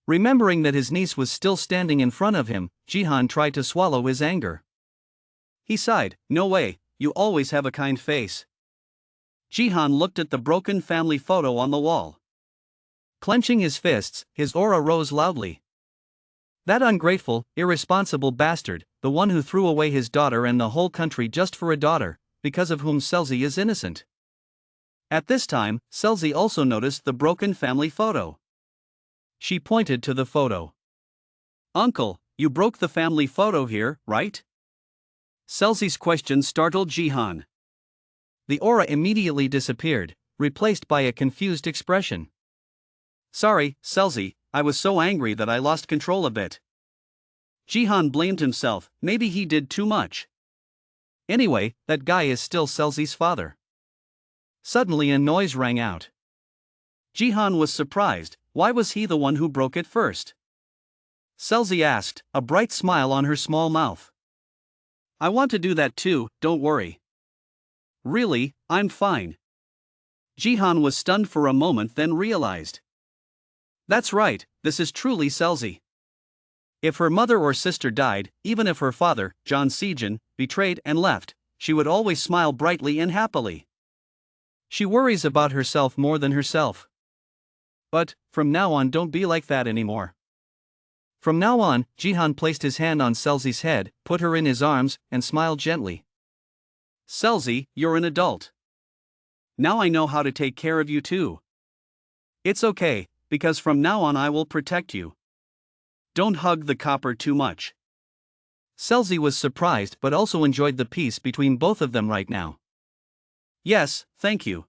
Remembering that his niece was still standing in front of him, Jihan tried to swallow his anger. He sighed, "No way, you always have a kind face." Jihan looked at the broken family photo on the wall. Clenching his fists, his aura rose loudly. That ungrateful, irresponsible bastard, the one who threw away his daughter and the whole country just for a daughter, because of whom Selzi is innocent. At this time, Selzi also noticed the broken family photo. She pointed to the photo. Uncle, you broke the family photo here, right? Selzi's question startled Jihan. The aura immediately disappeared, replaced by a confused expression. Sorry, Selzi, I was so angry that I lost control a bit. Jihan blamed himself, maybe he did too much. Anyway, that guy is still Selzi's father. Suddenly a noise rang out. Jihan was surprised. Why was he the one who broke it first? Selzi asked, a bright smile on her small mouth. I want to do that too, don't worry. Really, I'm fine. Jihan was stunned for a moment, then realized. That's right, this is truly Selzi. If her mother or sister died, even if her father, John Sejin, betrayed and left, she would always smile brightly and happily. She worries about herself more than herself. But, from now on, don't be like that anymore. From now on, Jihan placed his hand on Selzi's head, put her in his arms, and smiled gently. Selzi, you're an adult. Now I know how to take care of you too. It's okay, because from now on I will protect you. Don't hug the copper too much. Selzi was surprised but also enjoyed the peace between both of them right now. Yes, thank you.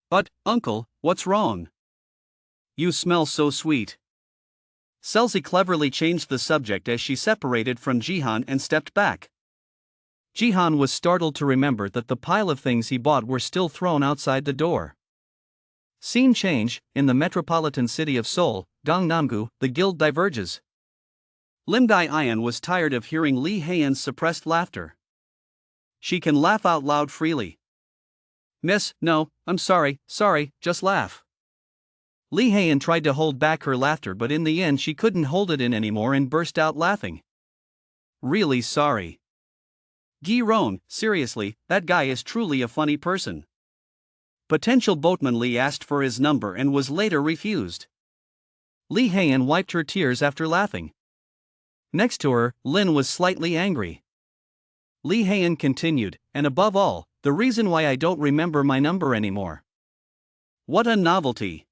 But, uncle, what's wrong? You smell so sweet. Selzi cleverly changed the subject as she separated from Jihan and stepped back. Jihan was startled to remember that the pile of things he bought were still thrown outside the door. Scene change, in the metropolitan city of Seoul, Gangnam-gu, the guild diverges. Lim Dae-ian was tired of hearing Lee Hae-in's suppressed laughter. She can laugh out loud freely. Miss, no, I'm sorry, just laugh. Lee Hae-in tried to hold back her laughter, but in the end she couldn't hold it in anymore and burst out laughing. Really sorry. Gi-ron, seriously, that guy is truly a funny person. Potential boatman Lee asked for his number and was later refused. Lee Hae-in wiped her tears after laughing. Next to her, Lin was slightly angry. Lee Hae-in continued, and above all, the reason why I don't remember my number anymore. What a novelty.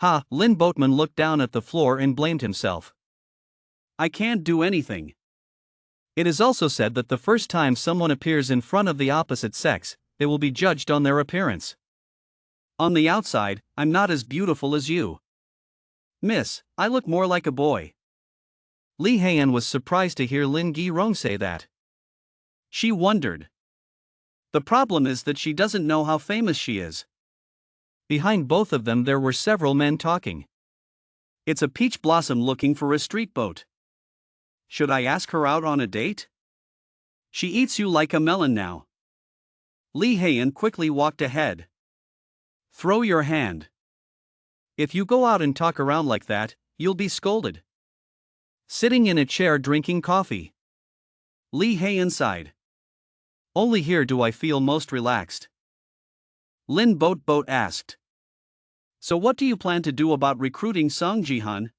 Ha, Lin Boatman looked down at the floor and blamed himself. I can't do anything. It is also said that the first time someone appears in front of the opposite sex, they will be judged on their appearance. On the outside, I'm not as beautiful as you. Miss, I look more like a boy. Lee Hae-in was surprised to hear Lin Gi-rong say that. She wondered. The problem is that she doesn't know how famous she is. Behind both of them there were several men talking. It's a peach blossom looking for a street boat. Should I ask her out on a date? She eats you like a melon now. Lee Hae-in quickly walked ahead. Throw your hand. If you go out and talk around like that, you'll be scolded. Sitting in a chair drinking coffee. Lee Hae-in sighed. Only here do I feel most relaxed. Lin Boat asked. So what do you plan to do about recruiting Seong Jihan?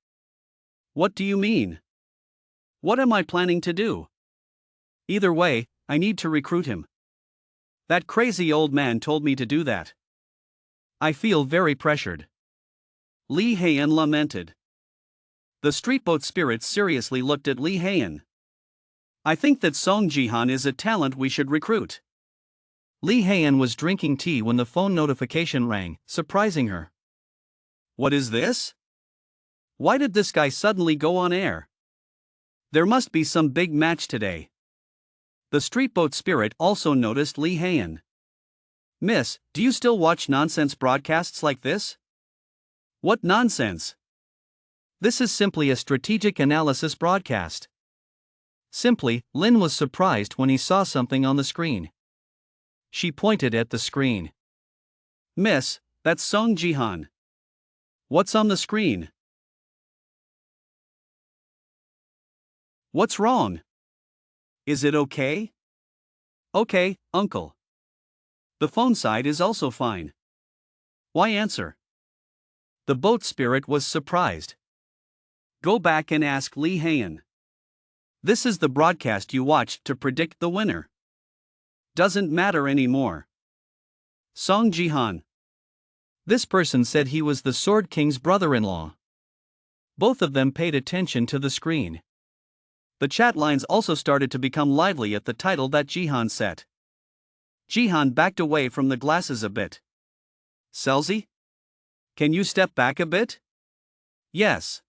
What do you mean? What am I planning to do? Either way, I need to recruit him. That crazy old man told me to do that. I feel very pressured. Lee Hae-in lamented. The streetboat spirits seriously looked at Lee Hae-in. I think that Seong Jihan is a talent we should recruit. Lee Hae-in was drinking tea when the phone notification rang, surprising her. What is this? Why did this guy suddenly go on air? There must be some big match today. The streetboat spirit also noticed Lee Hae-in. Miss, do you still watch nonsense broadcasts like this? What nonsense? This is simply a strategic analysis broadcast. Simply, Lin was surprised when he saw something on the screen. She pointed at the screen. Miss, that's Seong Jihan. What's on the screen? What's wrong? Is it okay? Okay, uncle. The phone side is also fine. Why answer? The boat spirit was surprised. Go back and ask Lee Hae-in. This is the broadcast you watched to predict the winner. Doesn't matter anymore. Seong Jihan. This person said he was the Sword King's brother-in-law. Both of them paid attention to the screen. The chat lines also started to become lively at the title that Jihan set. Jihan backed away from the glasses a bit. Selzi? Can you step back a bit? Yes.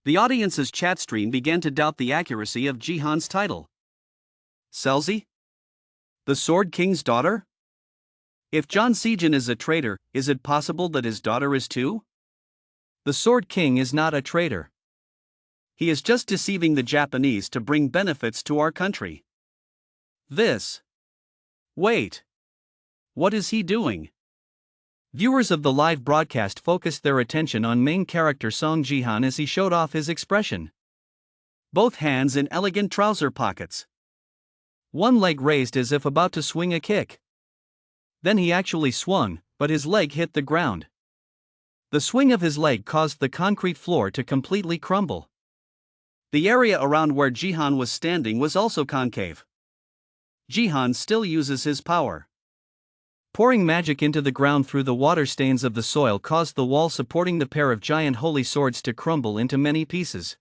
The audience's chat stream began to doubt the accuracy of Jihan's title. Selzi? The Sword King's daughter? If John Sejin is a traitor, is it possible that his daughter is too? The Sword King is not a traitor. He is just deceiving the Japanese to bring benefits to our country. This. Wait. What is he doing? Viewers of the live broadcast focused their attention on main character Seong Jihan as he showed off his expression. Both hands in elegant trouser pockets. One leg raised as if about to swing a kick. Then he actually swung, but his leg hit the ground. The swing of his leg caused the concrete floor to completely crumble. The area around where Jihan was standing was also concave. Jihan still uses his power. Pouring magic into the ground through the water stains of the soil caused the wall supporting the pair of giant holy swords to crumble into many pieces.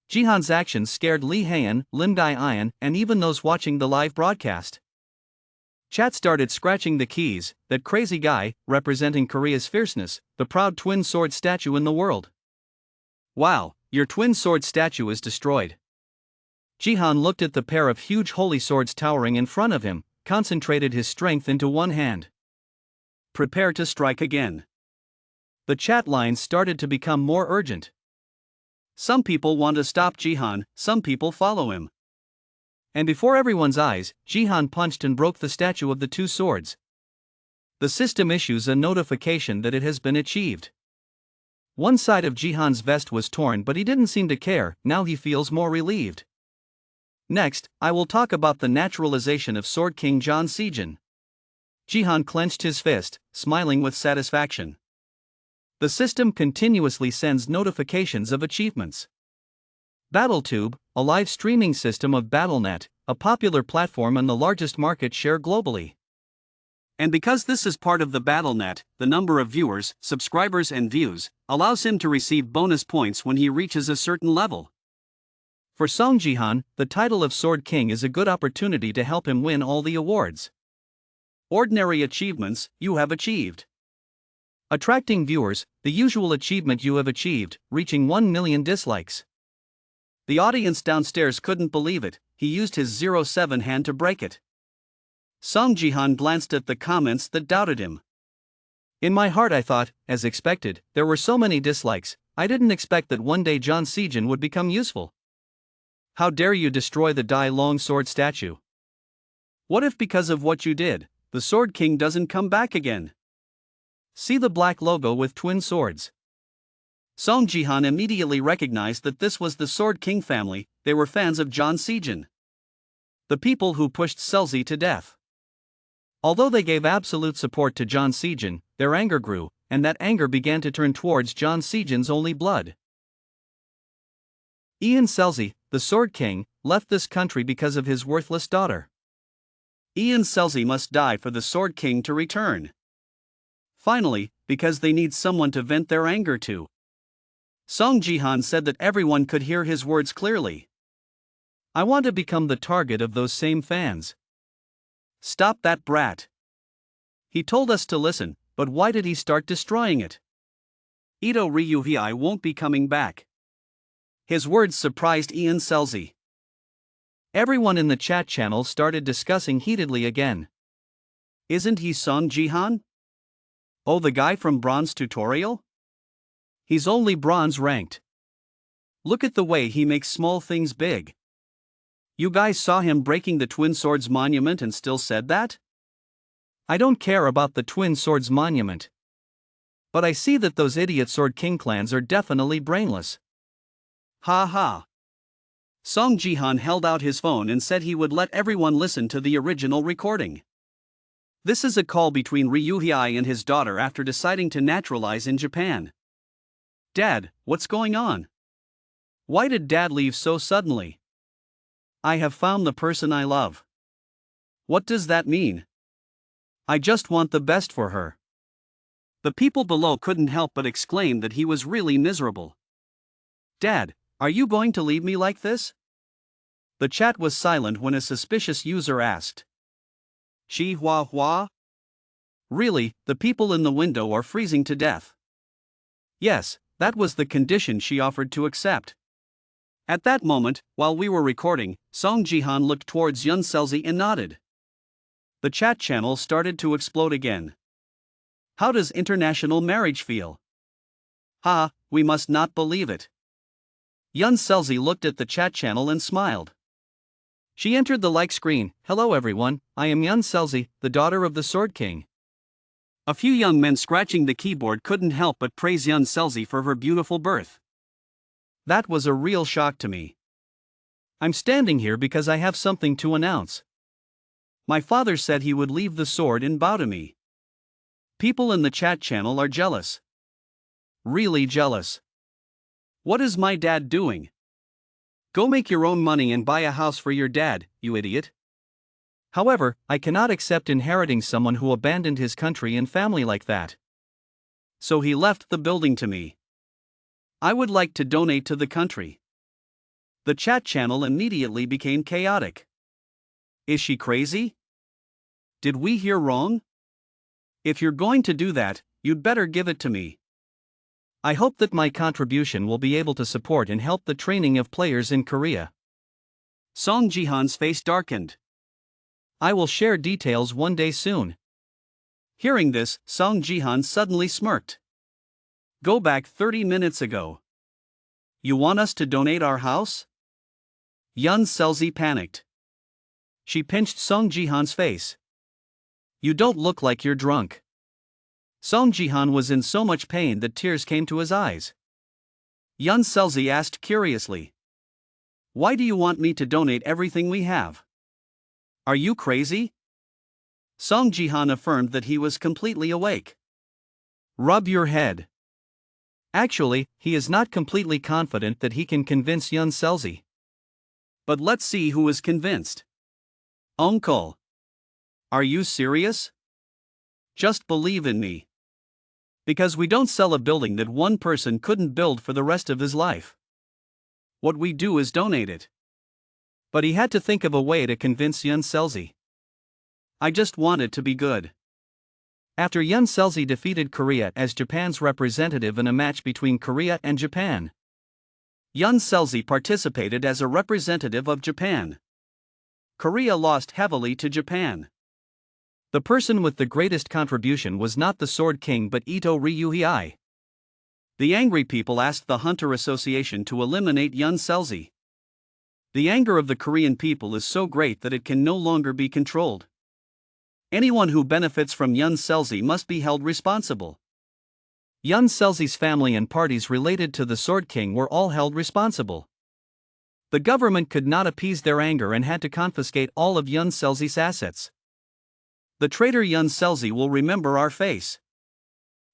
Jihan's actions scared Lee Haeun, Lim Dae-ion, and even those watching the live broadcast. Chat started scratching the keys, that crazy guy, representing Korea's fierceness, the proud twin sword statue in the world. Wow, your twin sword statue is destroyed. Jihan looked at the pair of huge holy swords towering in front of him, concentrated his strength into one hand. Prepare to strike again. The chat lines started to become more urgent. Some people want to stop Jihan, some people follow him. And before everyone's eyes, Jihan punched and broke the statue of the two swords. The system issues a notification that it has been achieved. One side of Jihan's vest was torn, but he didn't seem to care. Now he feels more relieved. Next, I will talk about the naturalization of Sword King John Sejin. Jihan clenched his fist, smiling with satisfaction. The system continuously sends notifications of achievements. BattleTube, a live streaming system of BattleNet, a popular platform and the largest market share globally. And because this is part of the BattleNet, the number of viewers, subscribers and views allows him to receive bonus points when he reaches a certain level. For Seong Jihan, the title of Sword King is a good opportunity to help him win all the awards. Ordinary achievements you have achieved. Attracting viewers, the usual achievement you have achieved, reaching 1 million dislikes. The audience downstairs couldn't believe it, he used his 07 hand to break it. Seong Jihan glanced at the comments that doubted him. In my heart I thought, as expected, there were so many dislikes, I didn't expect that one day John Sejin would become useful. How dare you destroy the Dai Long sword statue? What if because of what you did, the Sword King doesn't come back again? See the black logo with twin swords. Seong Jihan immediately recognized that this was the Sword King family, they were fans of John Sejin. The people who pushed Seli to death. Although they gave absolute support to John Sejin, their anger grew, and that anger began to turn towards John Sejin's only blood. Ian Seli, the Sword King, left this country because of his worthless daughter. Ian Seli must die for the Sword King to return. Finally, because they need someone to vent their anger to. Seong Jihan said that everyone could hear his words clearly. I want to become the target of those same fans. Stop that brat. He told us to listen, but why did he start destroying it? Ito Ryuhei won't be coming back. His words surprised Ian Seli. Everyone in the chat channel started discussing heatedly again. Isn't he Seong Jihan? Oh, the guy from Bronze Tutorial? He's only bronze ranked. Look at the way he makes small things big. You guys saw him breaking the Twin Swords Monument and still said that? I don't care about the Twin Swords Monument. But I see that those idiot Sword King clans are definitely brainless. Ha ha. Seong Jihan held out his phone and said he would let everyone listen to the original recording. This is a call between Ryuhei and his daughter after deciding to naturalize in Japan. Dad, what's going on? Why did Dad leave so suddenly? I have found the person I love. What does that mean? I just want the best for her. The people below couldn't help but exclaim that he was really miserable. Dad, are you going to leave me like this? The chat was silent when a suspicious user asked. Shi Hua Hua? Really, the people in the window are freezing to death. Yes, that was the condition she offered to accept. At that moment, while we were recording, Seong Jihan looked towards Yun Seli and nodded. The chat channel started to explode again. How does international marriage feel? Ha, we must not believe it. Yun Seli looked at the chat channel and smiled. She entered the like screen. Hello everyone, I am Yun Seli, the daughter of the Sword King. A few young men scratching the keyboard couldn't help but praise Yun Seli for her beautiful birth. That was a real shock to me. I'm standing here because I have something to announce. My father said he would leave the sword and bow to me. People in the chat channel are jealous. Really jealous. What is my dad doing? Go make your own money and buy a house for your dad, you idiot. However, I cannot accept inheriting someone who abandoned his country and family like that. So he left the building to me. I would like to donate to the country. The chat channel immediately became chaotic. Is she crazy? Did we hear wrong? If you're going to do that, you'd better give it to me. I hope that my contribution will be able to support and help the training of players in Korea. Seong Jihan's face darkened. I will share details one day soon. Hearing this, Seong Jihan suddenly smirked. Go back 30 minutes ago. You want us to donate our house? Yun Selzi panicked. She pinched Seong Jihan's face. You don't look like you're drunk. Seong Jihan was in so much pain that tears came to his eyes. Yun Selzi asked curiously. Why do you want me to donate everything we have? Are you crazy? Seong Jihan affirmed that he was completely awake. Rub your head. Actually, he is not completely confident that he can convince Yun Selzi. But let's see who is convinced. Uncle. Are you serious? Just believe in me. Because we don't sell a building that one person couldn't build for the rest of his life. What we do is donate it. But he had to think of a way to convince Yun Selzi. I just want it to be good. After Yun Selzi defeated Korea as Japan's representative in a match between Korea and Japan, Yun Selzi participated as a representative of Japan. Korea lost heavily to Japan. The person with the greatest contribution was not the Sword King but Ito Ryuhei. The angry people asked the Hunter Association to eliminate Yun Selzi. The anger of the Korean people is so great that it can no longer be controlled. Anyone who benefits from Yun Selzi must be held responsible. Yun Selzi's family and parties related to the Sword King were all held responsible. The government could not appease their anger and had to confiscate all of Yun Selzi's assets. The traitor Yun Selzi will remember our face.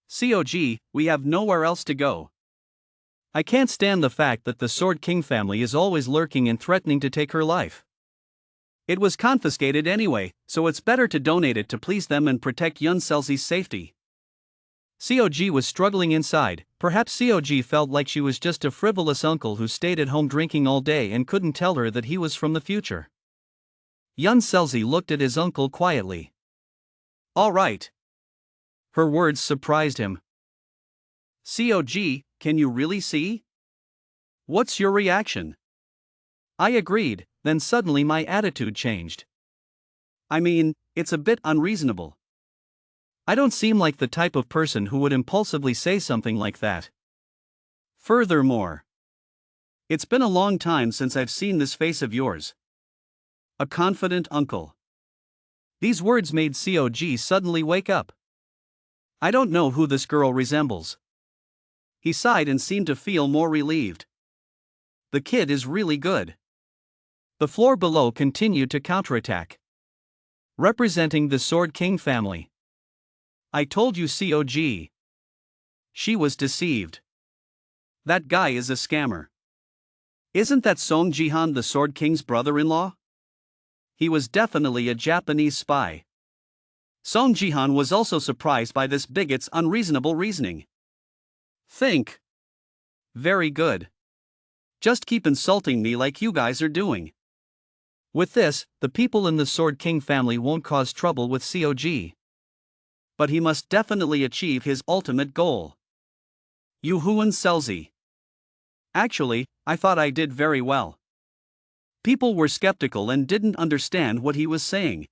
COG, we have nowhere else to go. I can't stand the fact that the Sword King family is always lurking and threatening to take her life. It was confiscated anyway, so it's better to donate it to please them and protect Yun Selzi's safety. COG was struggling inside. Perhaps COG felt like she was just a frivolous uncle who stayed at home drinking all day and couldn't tell her that he was from the future. Yun Selzi looked at his uncle quietly. All right. Her words surprised him. COG, can you really see? What's your reaction? I agreed, then suddenly my attitude changed. I mean, it's a bit unreasonable. I don't seem like the type of person who would impulsively say something like that. Furthermore, it's been a long time since I've seen this face of yours. A confident uncle. These words made COG suddenly wake up. I don't know who this girl resembles. He sighed and seemed to feel more relieved. The kid is really good. The floor below continued to counterattack. Representing the Sword King family. I told you, COG. She was deceived. That guy is a scammer. Isn't that Seong Jihan the Sword King's brother-in-law? He was definitely a Japanese spy. Seong Jihan was also surprised by this bigot's unreasonable reasoning. Think. Very good. Just keep insulting me like you guys are doing. With this, the people in the Sword King family won't cause trouble with COG. But he must definitely achieve his ultimate goal. Yun Selzi. Actually, I thought I did very well. People were skeptical and didn't understand what he was saying.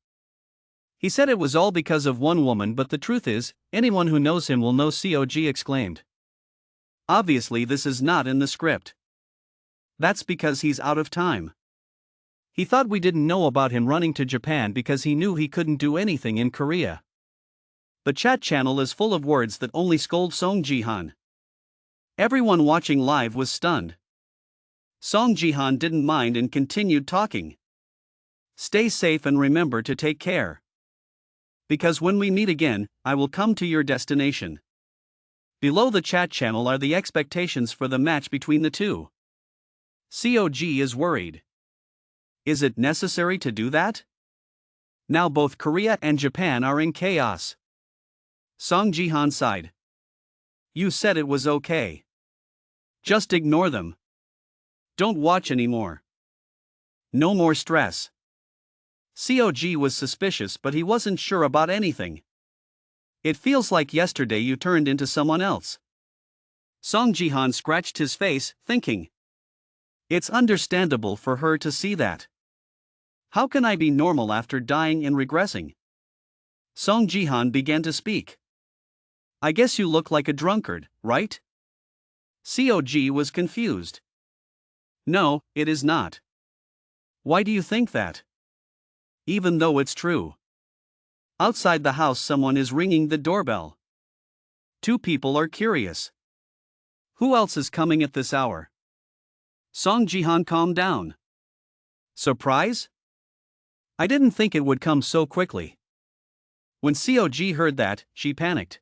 He said it was all because of one woman, but the truth is, anyone who knows him will know, COG exclaimed. Obviously this is not in the script. That's because he's out of time. He thought we didn't know about him running to Japan because he knew he couldn't do anything in Korea. The chat channel is full of words that only scold Seong Jihan. Everyone watching live was stunned. Seong Jihan didn't mind and continued talking. Stay safe and remember to take care. Because when we meet again, I will come to your destination. Below the chat channel are the expectations for the match between the two. COG is worried. Is it necessary to do that? Now both Korea and Japan are in chaos. Seong Jihan sighed. You said it was okay. Just ignore them. Don't watch anymore. No more stress. COG was suspicious, but he wasn't sure about anything. It feels like yesterday you turned into someone else. Seong Jihan scratched his face, thinking. It's understandable for her to see that. How can I be normal after dying and regressing? Seong Jihan began to speak. I guess you look like a drunkard, right? COG was confused. No, it is not. Why do you think that? Even though it's true. Outside the house someone is ringing the doorbell. Two people are curious. Who else is coming at this hour? Seong Jihan calmed down. Surprise? I didn't think it would come so quickly. When COG heard that, she panicked.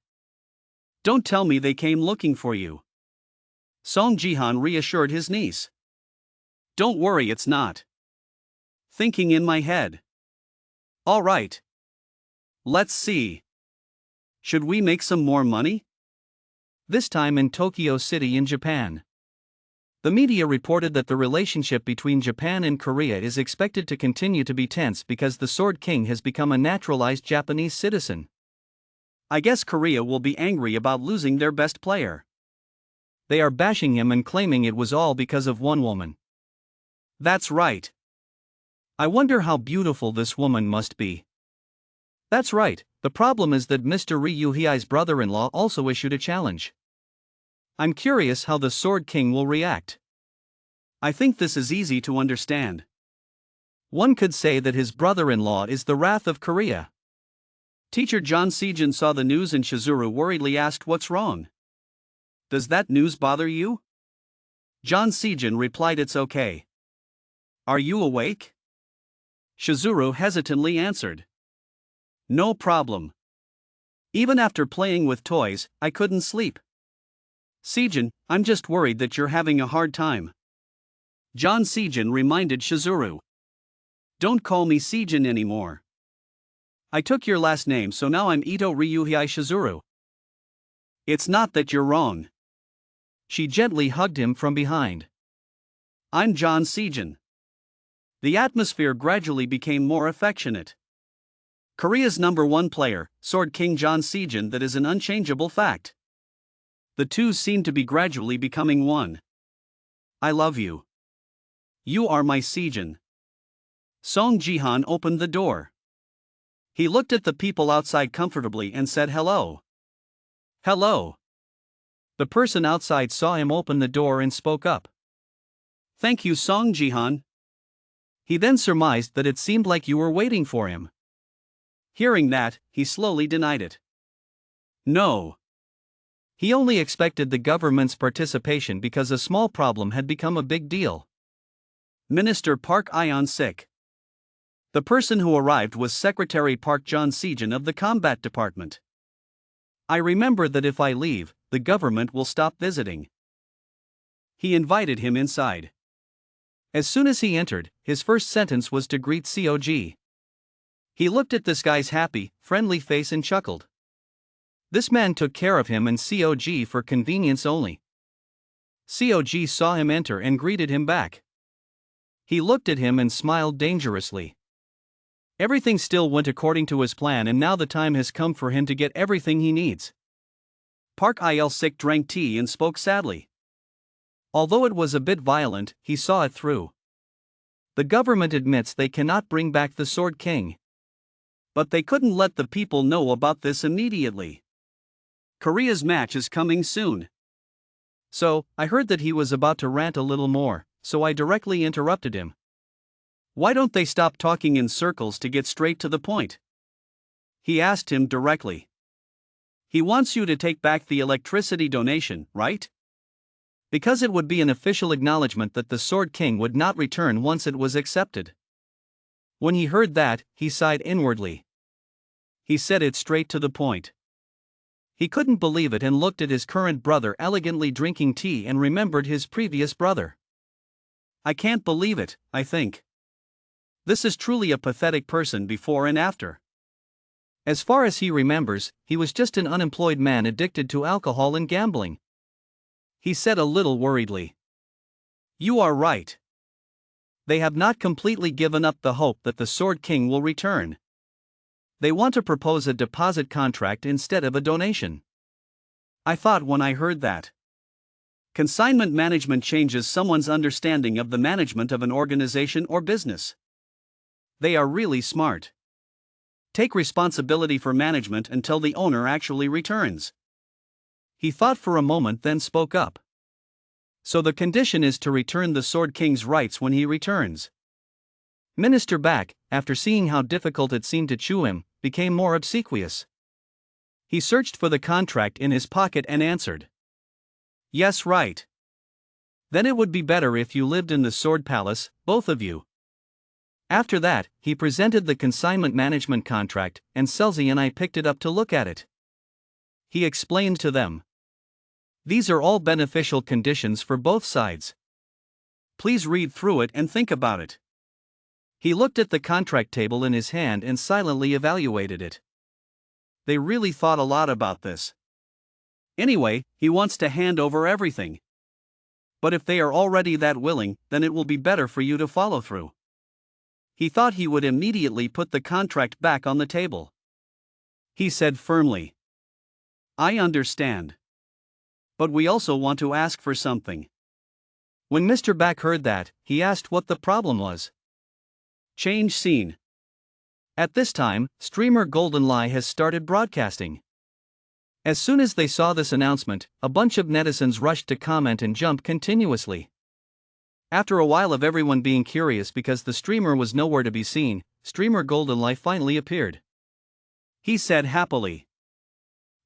Don't tell me they came looking for you. Seong Jihan reassured his niece. Don't worry, it's not. Thinking in my head. All right. Let's see. Should we make some more money? This time in Tokyo City in Japan. The media reported that the relationship between Japan and Korea is expected to continue to be tense because the Sword King has become a naturalized Japanese citizen. I guess Korea will be angry about losing their best player. They are bashing him and claiming it was all because of one woman. That's right. I wonder how beautiful this woman must be. That's right, the problem is that Mr. Ri Yuhei's brother-in-law also issued a challenge. I'm curious how the Sword King will react. I think this is easy to understand. One could say that his brother-in-law is the wrath of Korea. Teacher John Sejin saw the news and Shizuru worriedly asked what's wrong. Does that news bother you? John Sejin replied it's okay. Are you awake? Shizuru hesitantly answered. No problem. Even after playing with toys, I couldn't sleep. Sejin, I'm just worried that you're having a hard time. John Sejin reminded Shizuru. Don't call me Sejin anymore. I took your last name, so now I'm Ito Ryuhei Shizuru. It's not that you're wrong. She gently hugged him from behind. I'm John Sejin. The atmosphere gradually became more affectionate. Korea's #1 player, Sword King John Sejin, that is an unchangeable fact. The two seem to be gradually becoming one. I love you. You are my Sejin. Seong Jihan opened the door. He looked at the people outside comfortably and said hello. Hello. The person outside saw him open the door and spoke up. Thank you, Seong Jihan. He then surmised that it seemed like you were waiting for him. Hearing that, he slowly denied it. No. He only expected the government's participation because a small problem had become a big deal. Minister Park Ayon-sik. The person who arrived was Secretary Park John-sejin of the Combat Department. I remember that if I leave, the government will stop visiting. He invited him inside. As soon as he entered, his first sentence was to greet COG. He looked at this guy's happy, friendly face and chuckled. This man took care of him and COG for convenience only. COG saw him enter and greeted him back. He looked at him and smiled dangerously. Everything still went according to his plan, and now the time has come for him to get everything he needs. Park Il-sik drank tea and spoke sadly. Although it was a bit violent, he saw it through. The government admits they cannot bring back the Sword King. But they couldn't let the people know about this immediately. Korea's match is coming soon. So, I heard that he was about to rant a little more, so I directly interrupted him. Why don't they stop talking in circles to get straight to the point? He asked him directly. He wants you to take back the electricity donation, right? Because it would be an official acknowledgement that the Sword King would not return once it was accepted. When he heard that, he sighed inwardly. He said it straight to the point. He couldn't believe it and looked at his current brother elegantly drinking tea and remembered his previous brother. I can't believe it, I think. This is truly a pathetic person before and after. As far as he remembers, he was just an unemployed man addicted to alcohol and gambling. He said a little worriedly. You are right. They have not completely given up the hope that the Sword King will return. They want to propose a deposit contract instead of a donation. I thought when I heard that. Consignment management changes someone's understanding of the management of an organization or business. They are really smart. Take responsibility for management until the owner actually returns. He thought for a moment, then spoke up. So the condition is to return the Sword King's rights when he returns. Minister Back, after seeing how difficult it seemed to chew him, became more obsequious. He searched for the contract in his pocket and answered. Yes, right. Then it would be better if you lived in the Sword Palace, both of you. After that, he presented the consignment management contract, and Seli and I picked it up to look at it. He explained to them. These are all beneficial conditions for both sides. Please read through it and think about it. He looked at the contract table in his hand and silently evaluated it. They really thought a lot about this. Anyway, he wants to hand over everything. But if they are already that willing, then it will be better for you to follow through. He thought he would immediately put the contract back on the table. He said firmly. I understand. But we also want to ask for something. When Mr. Back heard that, he asked what the problem was. Change scene. At this time, streamer Golden Lie has started broadcasting. As soon as they saw this announcement, a bunch of netizens rushed to comment and jump continuously. After a while of everyone being curious because the streamer was nowhere to be seen, streamer Golden Lie finally appeared. He said happily,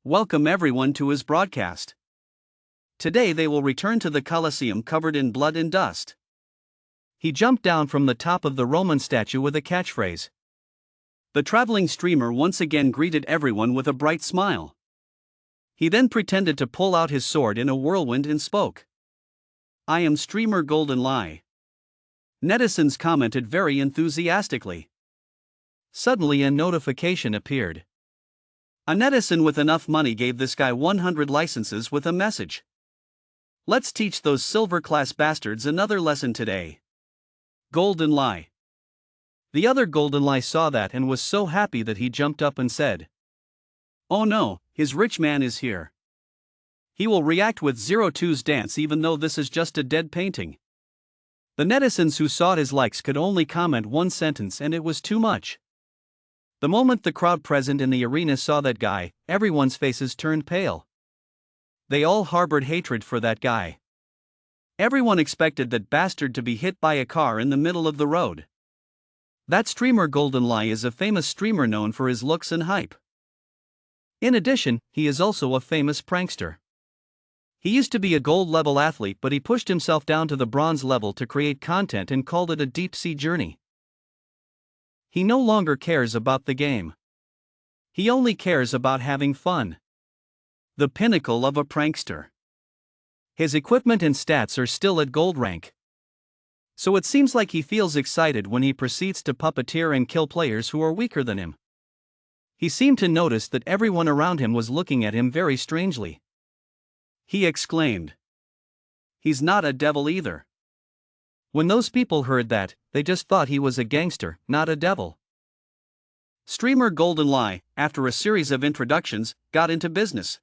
welcome everyone to his broadcast. Today they will return to the Colosseum covered in blood and dust. He jumped down from the top of the Roman statue with a catchphrase. The traveling streamer once again greeted everyone with a bright smile. He then pretended to pull out his sword in a whirlwind and spoke. I am streamer Golden Lie. Netizens commented very enthusiastically. Suddenly a notification appeared. A netizen with enough money gave this guy 100 licenses with a message. Let's teach those silver class bastards another lesson today. Golden Lie. The other Golden Lie saw that and was so happy that he jumped up and said, oh no, his rich man is here. He will react with 02's dance even though this is just a dead painting. The netizens who saw his likes could only comment one sentence and it was too much. The moment the crowd present in the arena saw that guy, everyone's faces turned pale. They all harbored hatred for that guy. Everyone expected that bastard to be hit by a car in the middle of the road. That streamer Golden Lie is a famous streamer known for his looks and hype. In addition, he is also a famous prankster. He used to be a gold-level athlete but he pushed himself down to the bronze level to create content and called it a deep-sea journey. He no longer cares about the game. He only cares about having fun. The pinnacle of a prankster. His equipment and stats are still at gold rank. So it seems like he feels excited when he proceeds to puppeteer and kill players who are weaker than him. He seemed to notice that everyone around him was looking at him very strangely. He exclaimed, he's not a devil either. When those people heard that, they just thought he was a gangster, not a devil. Streamer Golden Lie, after a series of introductions, got into business.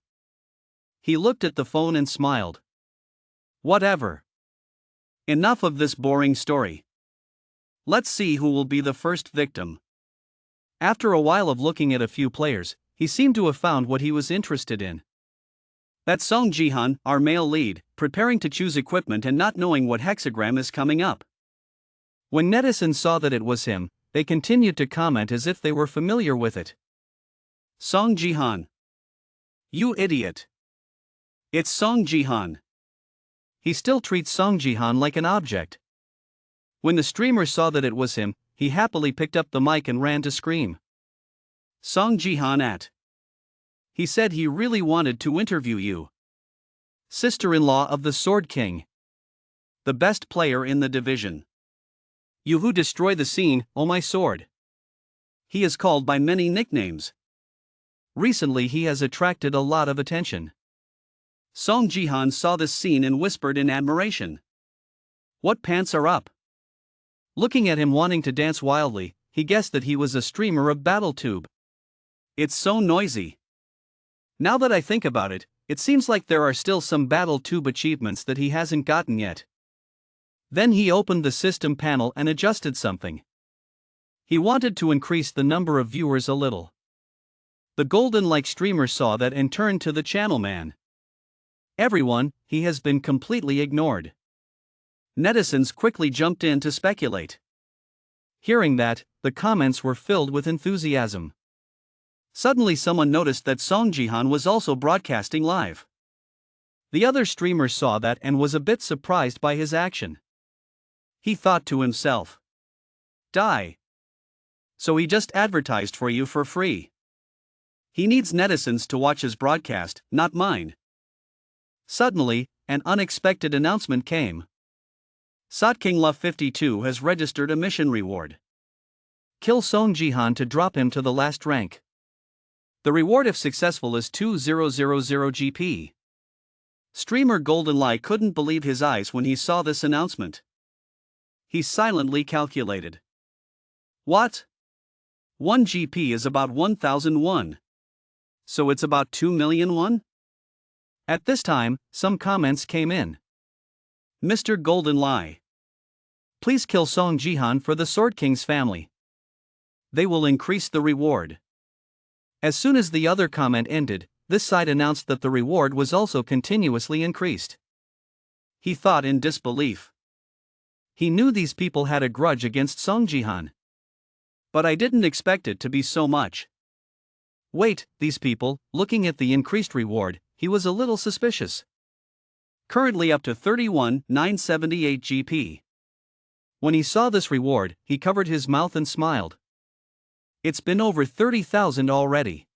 He looked at the phone and smiled. Whatever. Enough of this boring story. Let's see who will be the first victim. After a while of looking at a few players, he seemed to have found what he was interested in. That's Seong Jihan, our male lead, preparing to choose equipment and not knowing what hexagram is coming up. When netizens saw that it was him, they continued to comment as if they were familiar with it. Seong Jihan. You idiot. It's Seong Jihan. He still treats Seong Jihan like an object. When the streamer saw that it was him, he happily picked up the mic and ran to scream. Seong Jihan at. He said he really wanted to interview you. Sister-in-law of the Sword King. The best player in the division. You who destroy the scene, oh my sword. He is called by many nicknames. Recently he has attracted a lot of attention. Seong Jihan saw this scene and whispered in admiration. What pants are up? Looking at him wanting to dance wildly, he guessed that he was a streamer of BattleTube. It's so noisy. Now that I think about it, it seems like there are still some BattleTube achievements that he hasn't gotten yet. Then he opened the system panel and adjusted something. He wanted to increase the number of viewers a little. The Golden Like streamer saw that and turned to the channel man. Everyone, he has been completely ignored. Netizens quickly jumped in to speculate. Hearing that, the comments were filled with enthusiasm. Suddenly someone noticed that Seong Jihan was also broadcasting live. The other streamer saw that and was a bit surprised by his action. He thought to himself. Die. So he just advertised for you for free. He needs netizens to watch his broadcast, not mine. Suddenly, an unexpected announcement came. SotKingLove52 has registered a mission reward. Kill Seong Jihan to drop him to the last rank. The reward if successful is 2000 GP. Streamer GoldenLie couldn't believe his eyes when he saw this announcement. He silently calculated. What? 1 GP is about 1001. So it's about 2 million won? At this time, some comments came in. Mr. GoldenLie. Please kill Seong Jihan for the Sword King's family. They will increase the reward. As soon as the other comment ended, this side announced that the reward was also continuously increased. He thought in disbelief. He knew these people had a grudge against Seong Jihan. But I didn't expect it to be so much. Wait, these people, looking at the increased reward, he was a little suspicious. Currently up to 31,978 GP. When he saw this reward, he covered his mouth and smiled. It's been over 30,000 already.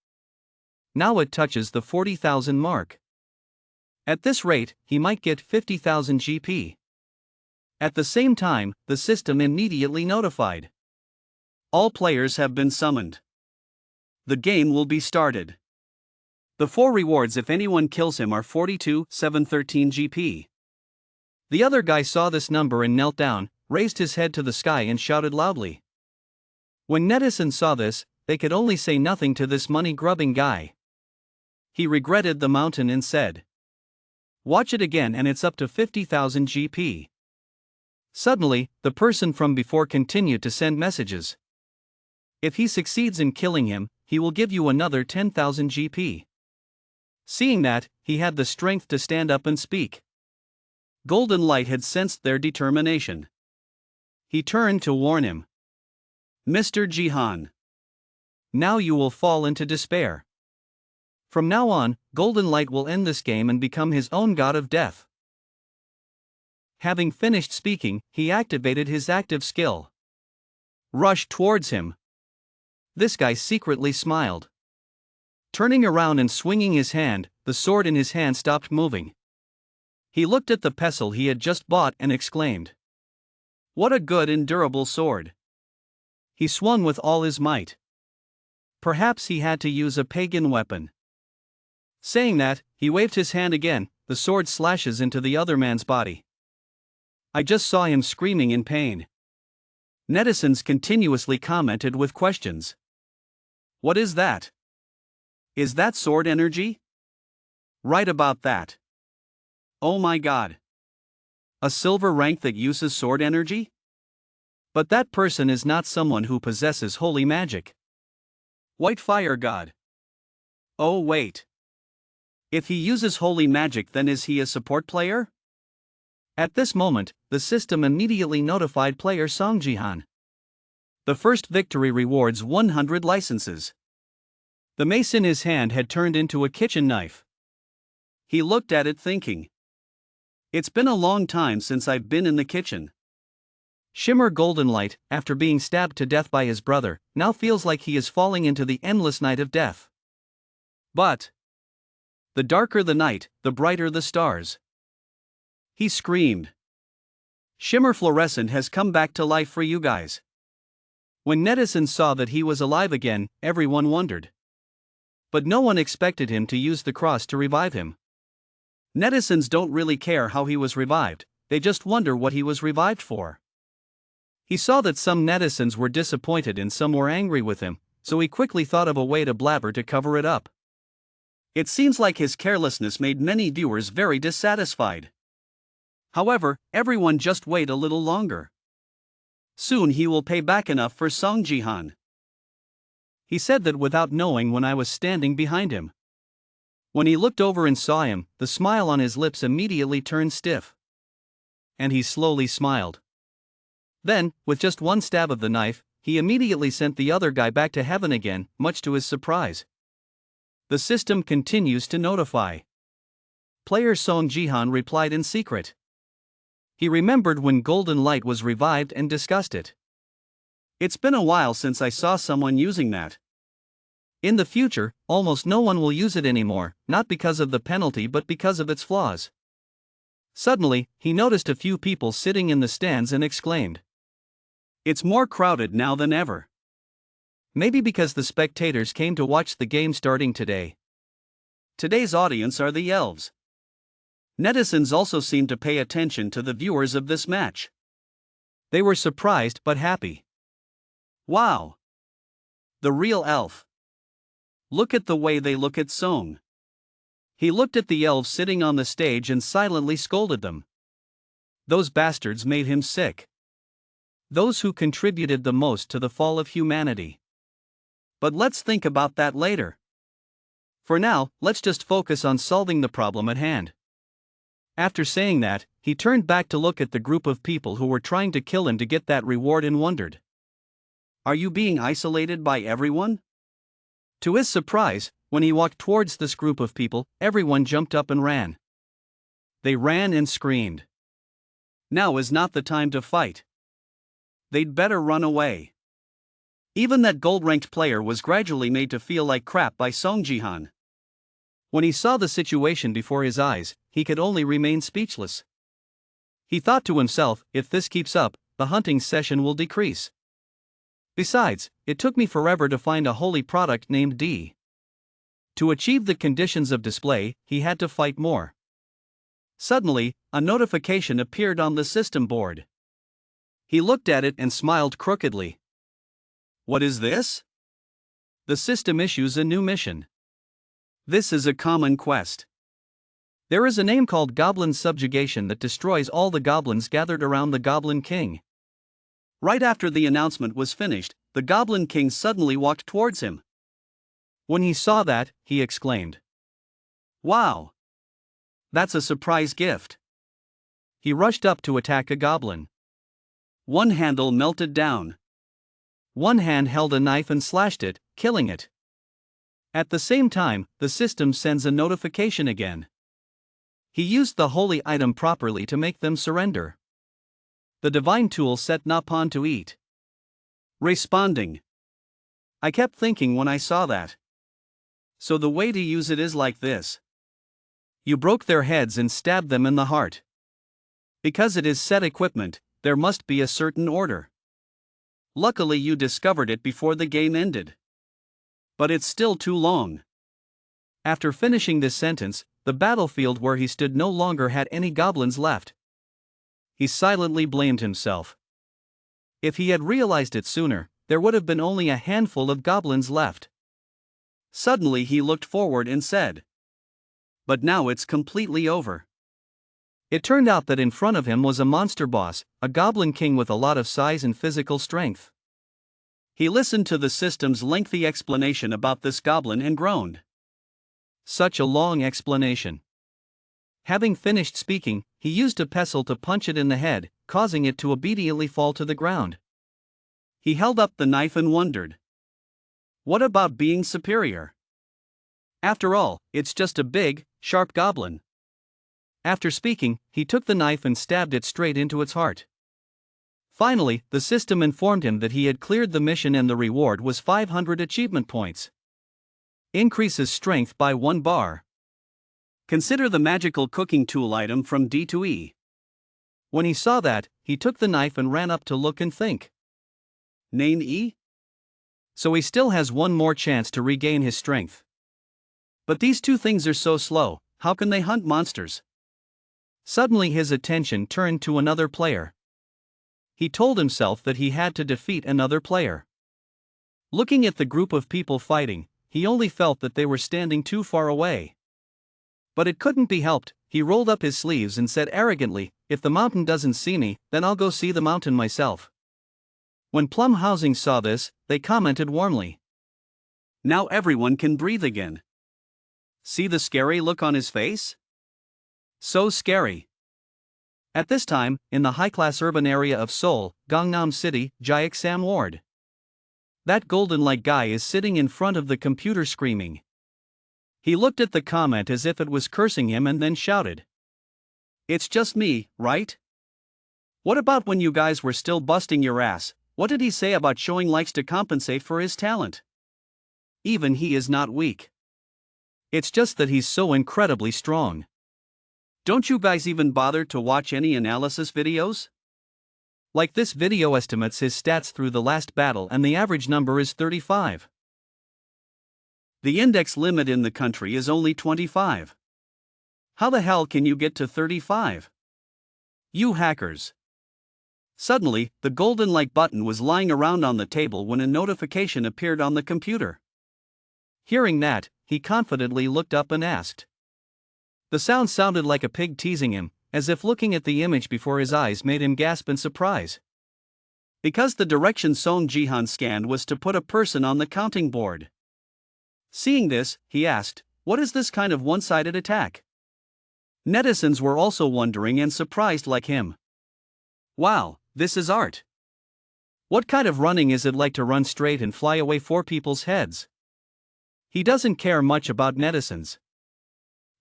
Now it touches the 40,000 mark. At this rate, he might get 50,000 GP. At the same time, the system immediately notified. All players have been summoned. The game will be started. The 4 rewards if anyone kills him are 42,713 GP. The other guy saw this number and knelt down, raised his head to the sky and shouted loudly. When netizens saw this, they could only say nothing to this money-grubbing guy. He regretted the mountain and said, watch it again and it's up to 50,000 GP. Suddenly, the person from before continued to send messages. If he succeeds in killing him, he will give you another 10,000 GP. Seeing that, he had the strength to stand up and speak. Golden Light had sensed their determination. He turned to warn him. Mr. Jihan. Now you will fall into despair. From now on, Golden Light will end this game and become his own god of death. Having finished speaking, he activated his active skill. Rushed towards him. This guy secretly smiled. Turning around and swinging his hand, the sword in his hand stopped moving. He looked at the pestle he had just bought and exclaimed. What a good and durable sword. He swung with all his might. Perhaps he had to use a pagan weapon. Saying that, he waved his hand again, the sword slashes into the other man's body. I just saw him screaming in pain. Netizens continuously commented with questions. What is that? Is that sword energy? Right about that. Oh my god. A silver rank that uses sword energy? But that person is not someone who possesses holy magic. White fire god. Oh wait. If he uses holy magic, then is he a support player? At this moment, the system immediately notified player Seong Jihan. The first victory rewards 100 licenses. The mace in his hand had turned into a kitchen knife. He looked at it thinking. It's been a long time since I've been in the kitchen. Shimmer Golden Light, after being stabbed to death by his brother, now feels like he is falling into the endless night of death. But the darker the night, the brighter the stars. He screamed. Shimmer Fluorescent has come back to life for you guys. When netizens saw that he was alive again, everyone wondered. But no one expected him to use the cross to revive him. Netizens don't really care how he was revived, they just wonder what he was revived for. He saw that some netizens were disappointed and some were angry with him, so he quickly thought of a way to blabber to cover it up. It seems like his carelessness made many viewers very dissatisfied. However, everyone just wait a little longer. Soon he will pay back enough for Seong Jihan. He said that without knowing when I was standing behind him. When he looked over and saw him, the smile on his lips immediately turned stiff. And he slowly smiled. Then, with just one stab of the knife, he immediately sent the other guy back to heaven again, much to his surprise. The system continues to notify. Player Seong Jihan replied in secret. He remembered when Golden Light was revived and discussed it. It's been a while since I saw someone using that. In the future, almost no one will use it anymore, not because of the penalty but because of its flaws. Suddenly, he noticed a few people sitting in the stands and exclaimed. It's more crowded now than ever. Maybe because the spectators came to watch the game starting today. Today's audience are the elves. Netizens also seemed to pay attention to the viewers of this match. They were surprised but happy. Wow! The real elf. Look at the way they look at Seong. He looked at the elves sitting on the stage and silently scolded them. Those bastards made him sick. Those who contributed the most to the fall of humanity. But let's think about that later. For now, let's just focus on solving the problem at hand. After saying that, he turned back to look at the group of people who were trying to kill him to get that reward and wondered. Are you being isolated by everyone? To his surprise, when he walked towards this group of people, everyone jumped up and ran. They ran and screamed. Now is not the time to fight. They'd better run away. Even that gold-ranked player was gradually made to feel like crap by Seong Jihan. When he saw the situation before his eyes, he could only remain speechless. He thought to himself, if this keeps up, the hunting session will decrease. Besides, it took me forever to find a holy product named D. To achieve the conditions of display, he had to fight more. Suddenly, a notification appeared on the system board. He looked at it and smiled crookedly. What is this? The system issues a new mission. This is a common quest. There is a name called Goblin Subjugation that destroys all the goblins gathered around the Goblin King. Right after the announcement was finished, the Goblin King suddenly walked towards him. When he saw that, he exclaimed, "Wow! That's a surprise gift." He rushed up to attack a goblin. One handle melted down. One hand held a knife and slashed it, killing it. At the same time, the system sends a notification again. He used the holy item properly to make them surrender. The divine tool set Napon to eat. Responding. I kept thinking when I saw that. So the way to use it is like this. You broke their heads and stabbed them in the heart. Because it is set equipment, there must be a certain order. Luckily you discovered it before the game ended. But it's still too long. After finishing this sentence, the battlefield where he stood no longer had any goblins left. He silently blamed himself. If he had realized it sooner, there would have been only a handful of goblins left. Suddenly he looked forward and said, "But now it's completely over." It turned out that in front of him was a monster boss, a goblin king with a lot of size and physical strength. He listened to the system's lengthy explanation about this goblin and groaned. Such a long explanation. Having finished speaking, he used a pestle to punch it in the head, causing it to obediently fall to the ground. He held up the knife and wondered. What about being superior? After all, it's just a big, sharp goblin. After speaking, he took the knife and stabbed it straight into its heart. Finally, the system informed him that he had cleared the mission and the reward was 500 achievement points. Increases strength by 1 bar. Consider the magical cooking tool item from D to E. When he saw that, he took the knife and ran up to look and think. Name E? So he still has one more chance to regain his strength. But these two things are so slow, how can they hunt monsters? Suddenly his attention turned to another player. He told himself that he had to defeat another player. Looking at the group of people fighting, he only felt that they were standing too far away. But it couldn't be helped. He rolled up his sleeves and said arrogantly, "If the mountain doesn't see me, then I'll go see the mountain myself." When Plum Housing saw this, they commented warmly. Now everyone can breathe again. See the scary look on his face? So scary. At this time, in the high-class urban area of Seoul, Gangnam City, Gyeongsam Ward. That golden-like guy is sitting in front of the computer screaming. He looked at the comment as if it was cursing him and then shouted. It's just me, right? What about when you guys were still busting your ass? What did he say about showing likes to compensate for his talent? Even he is not weak. It's just that he's so incredibly strong. Don't you guys even bother to watch any analysis videos? Like this video estimates his stats through the last battle and the average number is 35. The index limit in the country is only 25. How the hell can you get to 35? You hackers. Suddenly, the golden like button was lying around on the table when a notification appeared on the computer. Hearing that, he confidently looked up and asked. The sound sounded like a pig teasing him, as if looking at the image before his eyes made him gasp in surprise. Because the direction Seong Jihan scanned was to put a person on the counting board. Seeing this, he asked, "What is this kind of one-sided attack?" Netizens were also wondering and surprised like him. Wow, this is art. What kind of running is it like to run straight and fly away 4 people's heads? He doesn't care much about netizens.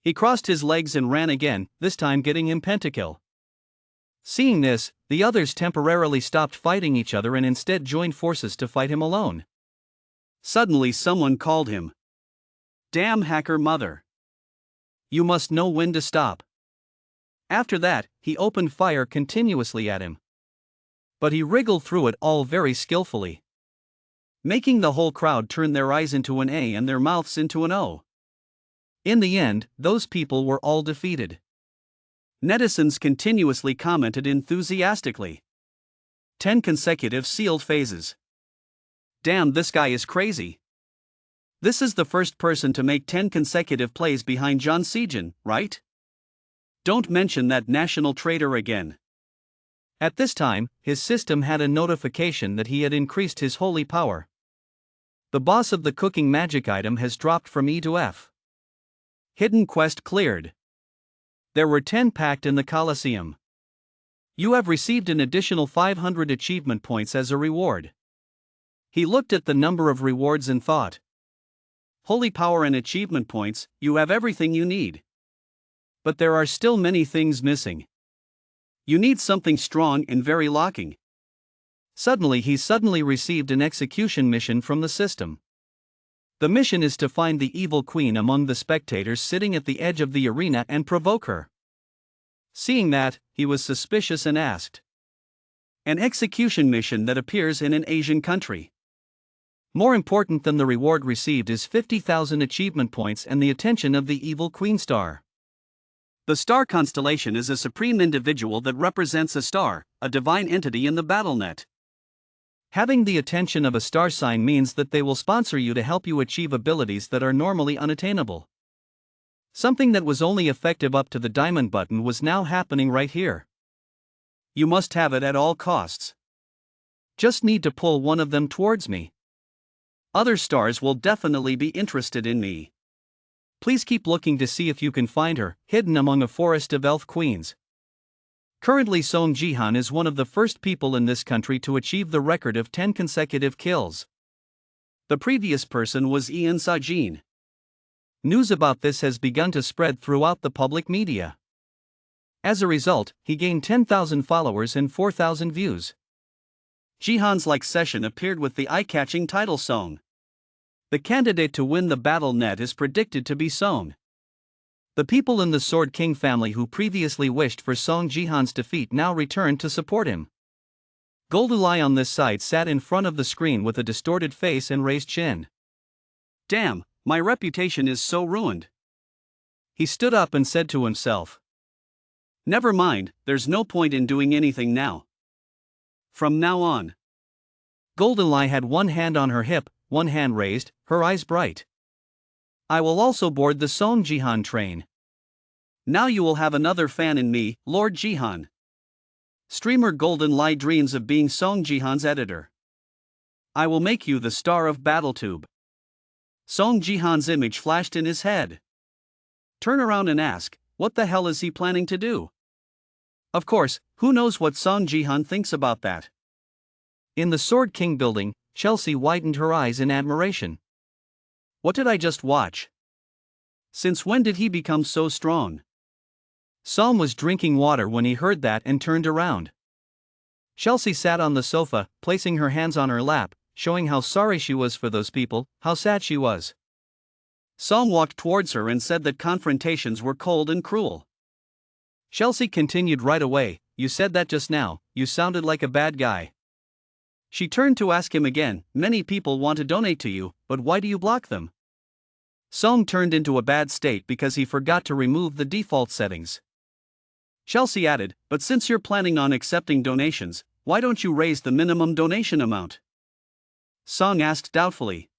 He crossed his legs and ran again, this time getting him pentakill. Seeing this, the others temporarily stopped fighting each other and instead joined forces to fight him alone. Suddenly someone called him. Damn hacker mother. You must know when to stop. After that, he opened fire continuously at him. But he wriggled through it all very skillfully, making the whole crowd turn their eyes into an A and their mouths into an O. In the end, those people were all defeated. Netizens continuously commented enthusiastically. 10 consecutive sealed phases. Damn, this guy is crazy. This is the first person to make 10 consecutive plays behind John Sejan, right? Don't mention that national traitor again. At this time, his system had a notification that he had increased his holy power. The boss of the cooking magic item has dropped from E to F. Hidden quest cleared. There were 10 packed in the Colosseum. You have received an additional 500 achievement points as a reward. He looked at the number of rewards and thought. Holy power and achievement points, you have everything you need. But there are still many things missing. You need something strong and very locking. Suddenly he received an execution mission from the system. The mission is to find the evil queen among the spectators sitting at the edge of the arena and provoke her. Seeing that, he was suspicious and asked. An execution mission that appears in an Asian country. More important than the reward received is 50,000 achievement points and the attention of the evil queen star. The star constellation is a supreme individual that represents a star, a divine entity in the BattleNet. Having the attention of a star sign means that they will sponsor you to help you achieve abilities that are normally unattainable. Something that was only effective up to the diamond button was now happening right here. You must have it at all costs. Just need to pull one of them towards me. Other stars will definitely be interested in me. Please keep looking to see if you can find her, hidden among a forest of elf queens. Currently Seong Jihan is one of the first people in this country to achieve the record of 10 consecutive kills. The previous person was Ian Sajin. News about this has begun to spread throughout the public media. As a result, he gained 10,000 followers and 4,000 views. Jihan's like session appeared with the eye-catching title song. The candidate to win the battle net is predicted to be Song. The people in the Sword King family who previously wished for Seong Jihan's defeat now returned to support him. Goldulai on this side sat in front of the screen with a distorted face and raised chin. Damn, my reputation is so ruined. He stood up and said to himself. Never mind, there's no point in doing anything now. From now on. Goldulai had one hand on her hip, one hand raised, her eyes bright. I will also board the Seong Jihan train. Now you will have another fan in me, Lord Jihan. Streamer Goldulai dreams of being Seong Jihan's editor. I will make you the star of BattleTube. Seong Jihan's image flashed in his head. Turn around and ask, what the hell is he planning to do? Of course, who knows what Seong Jihan thinks about that? In the Sword King building, Chelsea widened her eyes in admiration. What did I just watch? Since when did he become so strong? Seong was drinking water when he heard that and turned around. Chelsea sat on the sofa, placing her hands on her lap, showing how sorry she was for those people, how sad she was. Seong walked towards her and said that confrontations were cold and cruel. Chelsea continued right away, you said that just now, you sounded like a bad guy. She turned to ask him again, many people want to donate to you, but why do you block them? Seong turned into a bad state because he forgot to remove the default settings. Chelsea added, but since you're planning on accepting donations, why don't you raise the minimum donation amount? Seong asked doubtfully.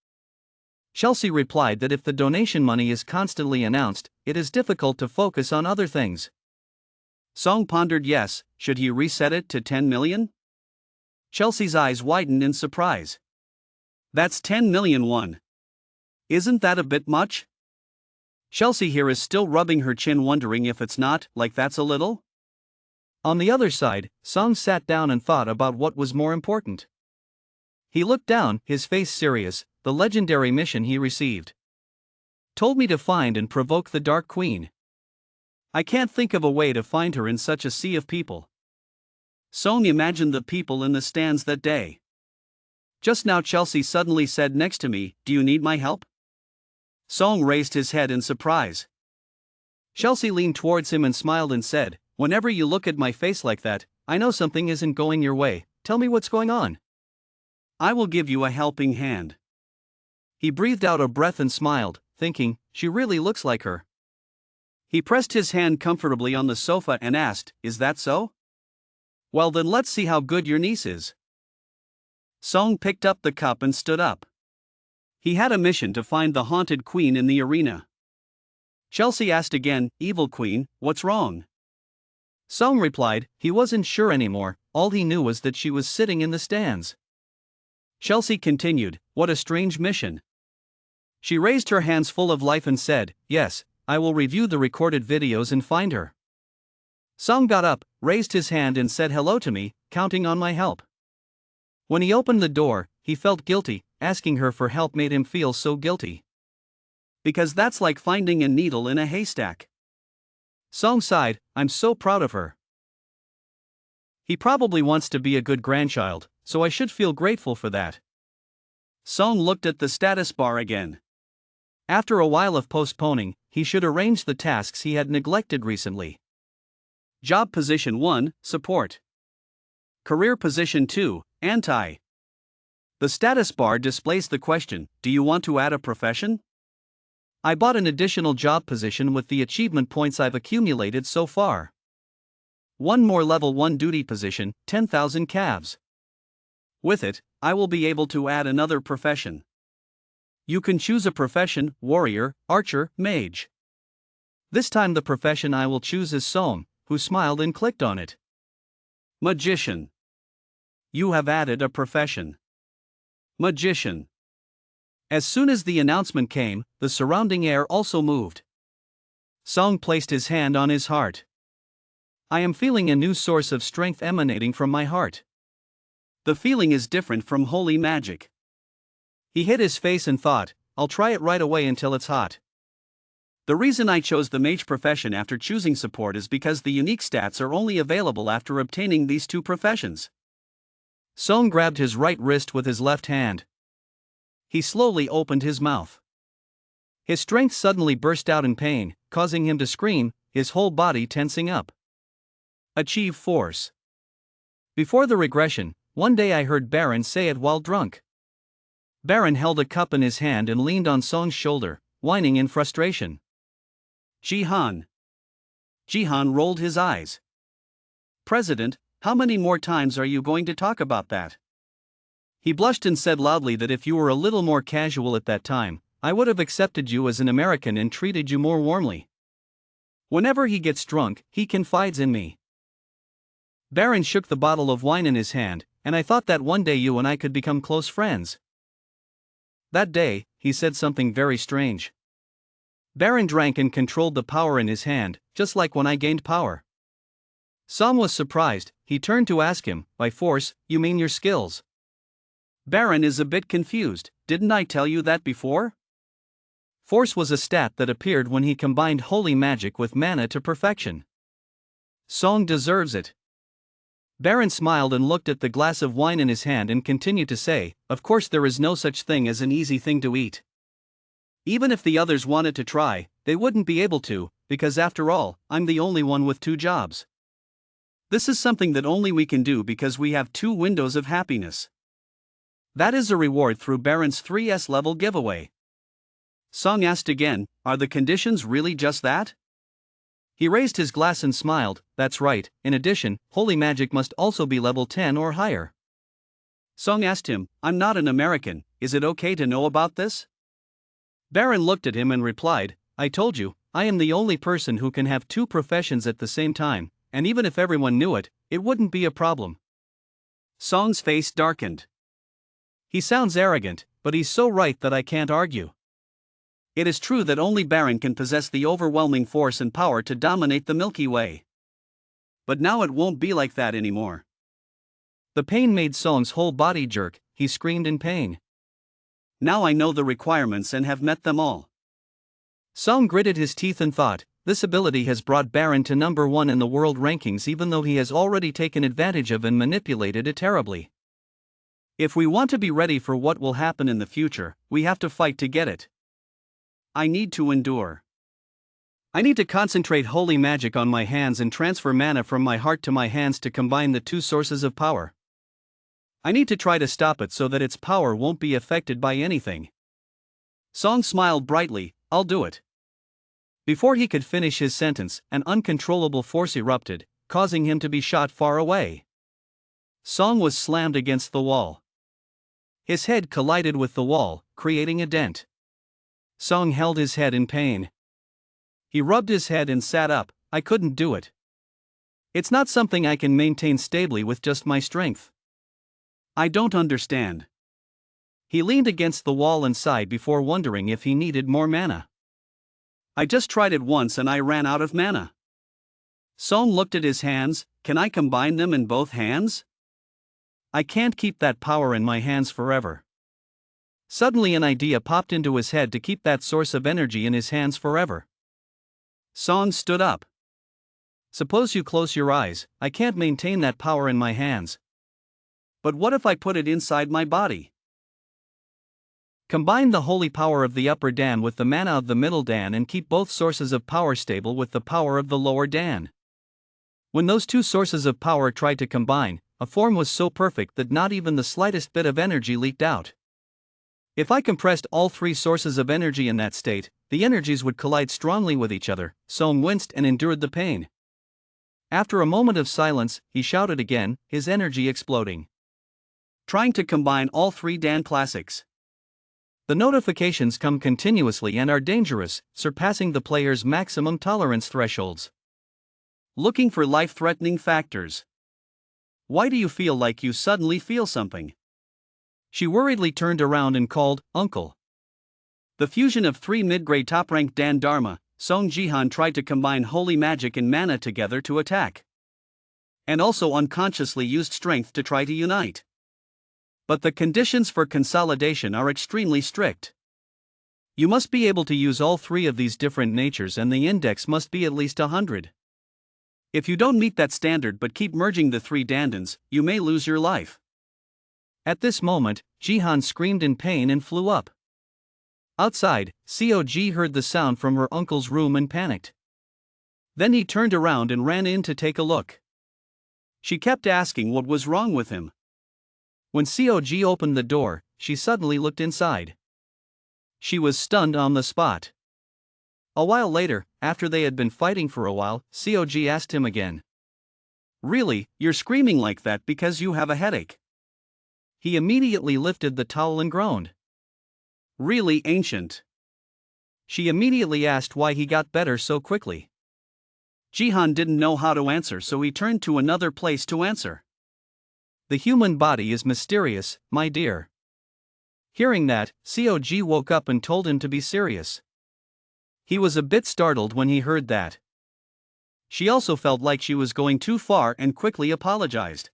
Chelsea replied that if the donation money is constantly announced, it is difficult to focus on other things. Seong pondered yes, should he reset it to 10 million? Chelsea's eyes widened in surprise. That's 10 million won. Isn't that a bit much? Chelsea here is still rubbing her chin wondering if it's not, like that's a little? On the other side, Seong sat down and thought about what was more important. He looked down, his face serious, the legendary mission he received. Told me to find and provoke the Dark Queen. I can't think of a way to find her in such a sea of people. Seong imagined the people in the stands that day. Just now Chelsea suddenly said next to me, do you need my help? Seong raised his head in surprise. Chelsea leaned towards him and smiled and said, whenever you look at my face like that, I know something isn't going your way, tell me what's going on. I will give you a helping hand. He breathed out a breath and smiled, thinking, she really looks like her. He pressed his hand comfortably on the sofa and asked, is that so? Well then let's see how good your niece is. Seong picked up the cup and stood up. He had a mission to find the haunted queen in the arena. Chelsea asked again, evil queen, what's wrong? Seong replied, he wasn't sure anymore, all he knew was that she was sitting in the stands. Chelsea continued, what a strange mission. She raised her hands full of life and said, yes, I will review the recorded videos and find her. Seong got up, raised his hand and said hello to me, counting on my help. When he opened the door, he felt guilty, asking her for help made him feel so guilty. Because that's like finding a needle in a haystack. Seong sighed, I'm so proud of her. He probably wants to be a good grandchild, so I should feel grateful for that. Seong looked at the status bar again. After a while of postponing, he should arrange the tasks he had neglected recently. Job position 1, support. Career position 2, anti. The status bar displays the question, do you want to add a profession? I bought an additional job position with the achievement points I've accumulated so far. One more level 1 duty position, 10,000 calves. With it, I will be able to add another profession. You can choose a profession, warrior, archer, mage. This time the profession I will choose is Seong, who smiled and clicked on it. Magician. You have added a profession. Magician. As soon as the announcement came, the surrounding air also moved. Seong placed his hand on his heart. I am feeling a new source of strength emanating from my heart. The feeling is different from holy magic. He hid his face and thought, I'll try it right away until it's hot. The reason I chose the mage profession after choosing support is because the unique stats are only available after obtaining these two professions. Seong grabbed his right wrist with his left hand. He slowly opened his mouth. His strength suddenly burst out in pain, causing him to scream, his whole body tensing up. Achieve force. Before the regression, one day I heard Baron say it while drunk. Baron held a cup in his hand and leaned on Song's shoulder, whining in frustration. Jihan. Jihan rolled his eyes. President, how many more times are you going to talk about that? He blushed and said loudly that if you were a little more casual at that time, I would have accepted you as an American and treated you more warmly. Whenever he gets drunk, he confides in me. Baron shook the bottle of wine in his hand, and I thought that one day you and I could become close friends. That day, he said something very strange. Baron drank and controlled the power in his hand, just like when I gained power. Song was surprised. He turned to ask him, by force, you mean your skills? Baron is a bit confused, didn't I tell you that before? Force was a stat that appeared when he combined holy magic with mana to perfection. Song deserves it. Baron smiled and looked at the glass of wine in his hand and continued to say, of course there is no such thing as an easy thing to eat. Even if the others wanted to try, they wouldn't be able to, because after all, I'm the only one with 2 jobs. This is something that only we can do because we have 2 windows of happiness. That is a reward through Baron's 3S level giveaway. Song asked again, are the conditions really just that? He raised his glass and smiled, that's right, in addition, holy magic must also be level 10 or higher. Song asked him, I'm not an American, is it okay to know about this? Baron looked at him and replied, I told you, I am the only person who can have 2 professions at the same time, and even if everyone knew it, it wouldn't be a problem. Song's face darkened. He sounds arrogant, but he's so right that I can't argue. It is true that only Baron can possess the overwhelming force and power to dominate the Milky Way. But now it won't be like that anymore. The pain made Song's whole body jerk, he screamed in pain. Now I know the requirements and have met them all. Song gritted his teeth and thought, this ability has brought Baron to number 1 in the world rankings even though he has already taken advantage of and manipulated it terribly. If we want to be ready for what will happen in the future, we have to fight to get it. I need to endure. I need to concentrate holy magic on my hands and transfer mana from my heart to my hands to combine the 2 sources of power. I need to try to stop it so that its power won't be affected by anything. Song smiled brightly, I'll do it. Before he could finish his sentence, an uncontrollable force erupted, causing him to be shot far away. Song was slammed against the wall. His head collided with the wall, creating a dent. Song held his head in pain. He rubbed his head and sat up, I couldn't do it. It's not something I can maintain stably with just my strength. I don't understand. He leaned against the wall and sighed before wondering if he needed more mana. I just tried it once and I ran out of mana. Song looked at his hands, can I combine them in both hands? I can't keep that power in my hands forever. Suddenly an idea popped into his head to keep that source of energy in his hands forever. Song stood up. Suppose you close your eyes, I can't maintain that power in my hands. But what if I put it inside my body? Combine the holy power of the upper Dan with the mana of the middle Dan and keep both sources of power stable with the power of the lower Dan. When those 2 sources of power tried to combine, a form was so perfect that not even the slightest bit of energy leaked out. If I compressed all 3 sources of energy in that state, the energies would collide strongly with each other. Song winced and endured the pain. After a moment of silence, he shouted again, his energy exploding. Trying to combine all 3 Dan classics. The notifications come continuously and are dangerous, surpassing the player's maximum tolerance thresholds. Looking for life-threatening factors. Why do you feel like you suddenly feel something? She worriedly turned around and called, Uncle. The fusion of 3 mid-grade top-ranked Dan Dharma, Seong Jihan tried to combine holy magic and mana together to attack. And also unconsciously used strength to try to unite. But the conditions for consolidation are extremely strict. You must be able to use all 3 of these different natures and the index must be at least 100. If you don't meet that standard but keep merging the 3 dandans, you may lose your life. At this moment, Jihan screamed in pain and flew up. Outside, Seong heard the sound from her uncle's room and panicked. Then he turned around and ran in to take a look. She kept asking what was wrong with him. When Seong opened the door, she suddenly looked inside. She was stunned on the spot. A while later, after they had been fighting for a while, Seong asked him again. "Really, you're screaming like that because you have a headache?" He immediately lifted the towel and groaned. "Really ancient." She immediately asked why he got better so quickly. Jihan didn't know how to answer, so he turned to another place to answer. "The human body is mysterious, my dear." Hearing that, Seong woke up and told him to be serious. He was a bit startled when he heard that. She also felt like she was going too far and quickly apologized.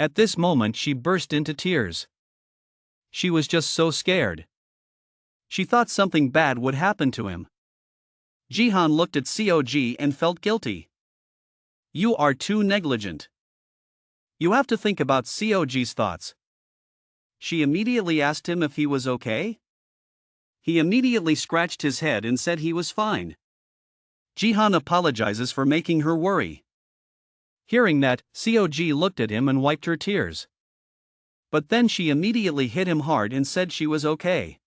At this moment she burst into tears. She was just so scared. She thought something bad would happen to him. Jihan looked at Seong and felt guilty. "You are too negligent. You have to think about Seong's thoughts." She immediately asked him if he was okay. He immediately scratched his head and said he was fine. Jihan apologizes for making her worry. Hearing that, Seong looked at him and wiped her tears. But then she immediately hit him hard and said she was okay.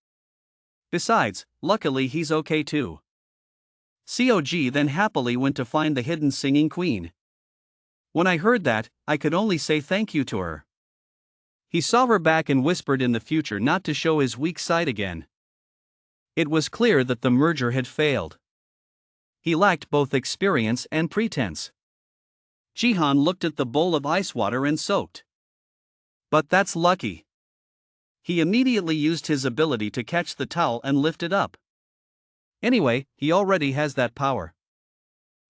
Besides, luckily he's okay too. Seong then happily went to find the hidden singing queen. When I heard that, I could only say thank you to her. He saw her back and whispered in the future not to show his weak side again. It was clear that the merger had failed. He lacked both experience and pretense. Jihan looked at the bowl of ice water and soaked. But that's lucky. He immediately used his ability to catch the towel and lift it up. Anyway, he already has that power.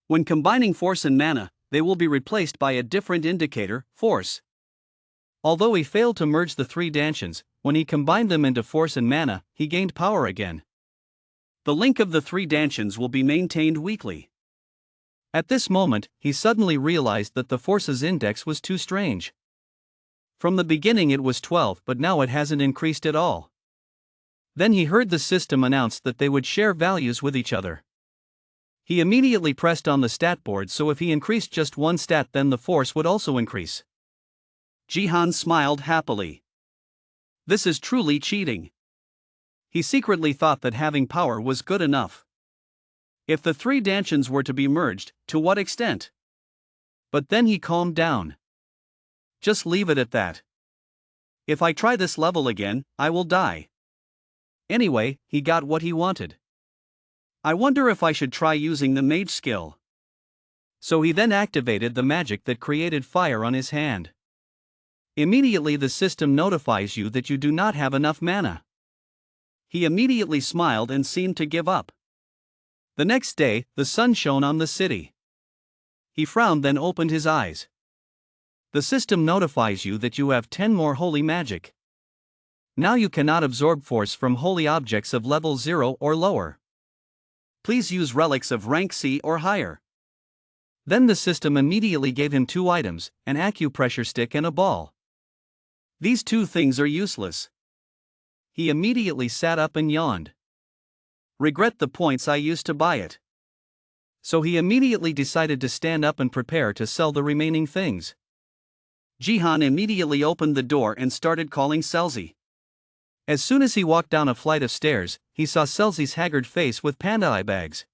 When combining force and mana, they will be replaced by a different indicator, force. Although he failed to merge the three dansons, when he combined them into force and mana, he gained power again. The link of the three dansons will be maintained weekly. At this moment, he suddenly realized that the force's index was too strange. From the beginning it was 12, but now it hasn't increased at all. Then he heard the system announce that they would share values with each other. He immediately pressed on the stat board, so if he increased just one stat, then the force would also increase. Jihan smiled happily. This is truly cheating. He secretly thought that having power was good enough. If the three dansons were to be merged, to what extent? But then he calmed down. Just leave it at that. If I try this level again, I will die. Anyway, he got what he wanted. I wonder if I should try using the mage skill. So he then activated the magic that created fire on his hand. Immediately the system notifies you that you do not have enough mana. He immediately smiled and seemed to give up. The next day, the sun shone on the city. He frowned, then opened his eyes. The system notifies you that you have 10 more holy magic. Now you cannot absorb force from holy objects of level 0 or lower. Please use relics of rank C or higher. Then the system immediately gave him 2 items, an acupressure stick and a ball. These 2 things are useless. He immediately sat up and yawned. Regret the points I used to buy it. So he immediately decided to stand up and prepare to sell the remaining things. Jihan immediately opened the door and started calling Seli. As soon as he walked down a flight of stairs, he saw Seli's haggard face with panda eye bags.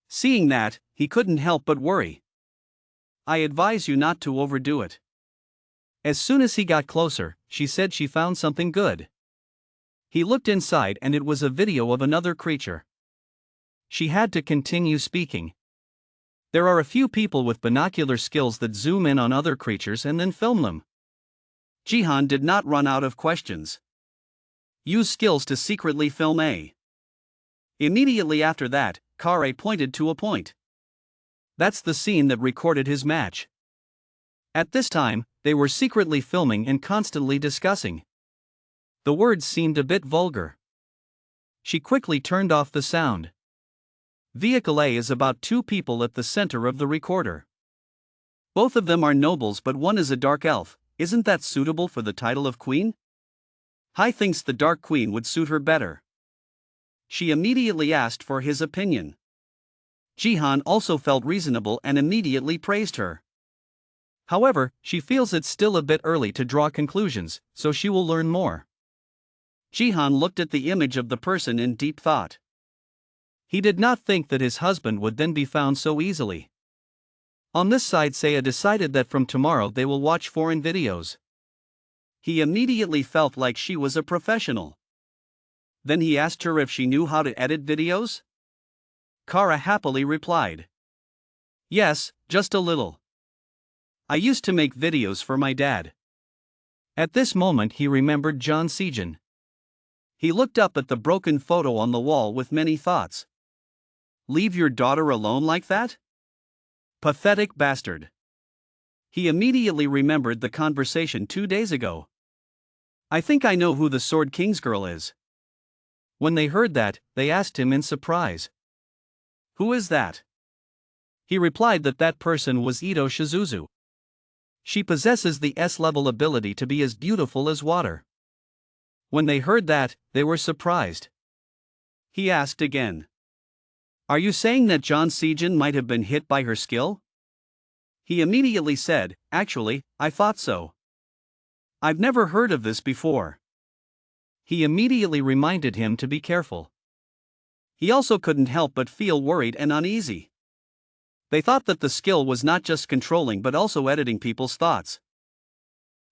Seeing that, he couldn't help but worry. I advise you not to overdo it. As soon as he got closer, she said she found something good. He looked inside and it was a video of another creature. She had to continue speaking. There are a few people with binocular skills that zoom in on other creatures and then film them. Jihan did not run out of questions. Use skills to secretly film A. Immediately after that, Kare pointed to a point. That's the scene that recorded his match. At this time, they were secretly filming and constantly discussing. The words seemed a bit vulgar. She quickly turned off the sound. Vehicle A is about 2 people at the center of the recorder. Both of them are nobles, but one is a dark elf, Isn't that suitable for the title of queen? Hai thinks the Dark Queen would suit her better. She immediately asked for his opinion. Jihan also felt reasonable and immediately praised her. However, she feels it's still a bit early to draw conclusions, so she will learn more. Jihan looked at the image of the person in deep thought. He did not think that his husband would then be found so easily. On this side, Saya decided that from tomorrow they will watch foreign videos. He immediately felt like she was a professional. Then he asked her if she knew how to edit videos. Kara happily replied, "Yes, just a little. I used to make videos for my dad." At this moment he remembered John Sejin. He looked up at the broken photo on the wall with many thoughts. Leave your daughter alone like that? Pathetic bastard. He immediately remembered the conversation 2 days ago. I think I know who the Sword King's girl is. When they heard that, they asked him in surprise. Who is that? He replied that that person was Ito Shizuzu. She possesses the S-level ability to be as beautiful as water. When they heard that, they were surprised. He asked again. Are you saying that John Sejin might have been hit by her skill? He immediately said, actually, I thought so. I've never heard of this before. He immediately reminded him to be careful. He also couldn't help but feel worried and uneasy. They thought that the skill was not just controlling but also editing people's thoughts.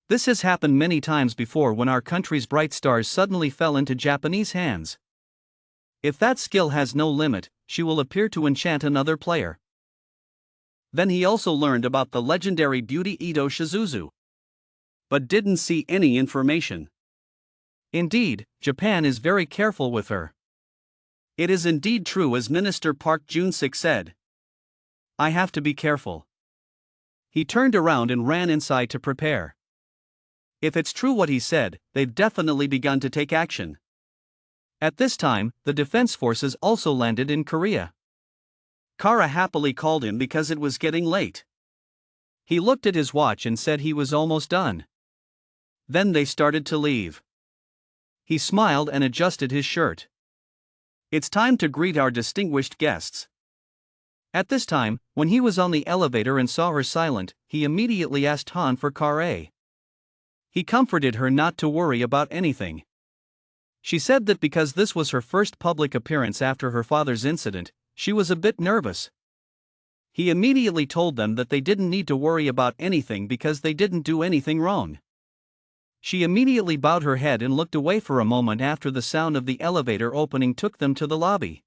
This has happened many times before when our country's bright stars suddenly fell into Japanese hands. If that skill has no limit, she will appear to enchant another player. Then he also learned about the legendary beauty Ito Shizuzu, but didn't see any information. Indeed, Japan is very careful with her. It is indeed true as Minister Park Jun-sik said. I have to be careful. He turned around and ran inside to prepare. If it's true what he said, they've definitely begun to take action. At this time, the defense forces also landed in Korea. Kara happily called him because it was getting late. He looked at his watch and said he was almost done. Then they started to leave. He smiled and adjusted his shirt. It's time to greet our distinguished guests. At this time, when he was on the elevator and saw her silent, he immediately asked Han for Kara. He comforted her not to worry about anything. She said that because this was her first public appearance after her father's incident, she was a bit nervous. He immediately told them that they didn't need to worry about anything because they didn't do anything wrong. She immediately bowed her head and looked away for a moment after the sound of the elevator opening took them to the lobby.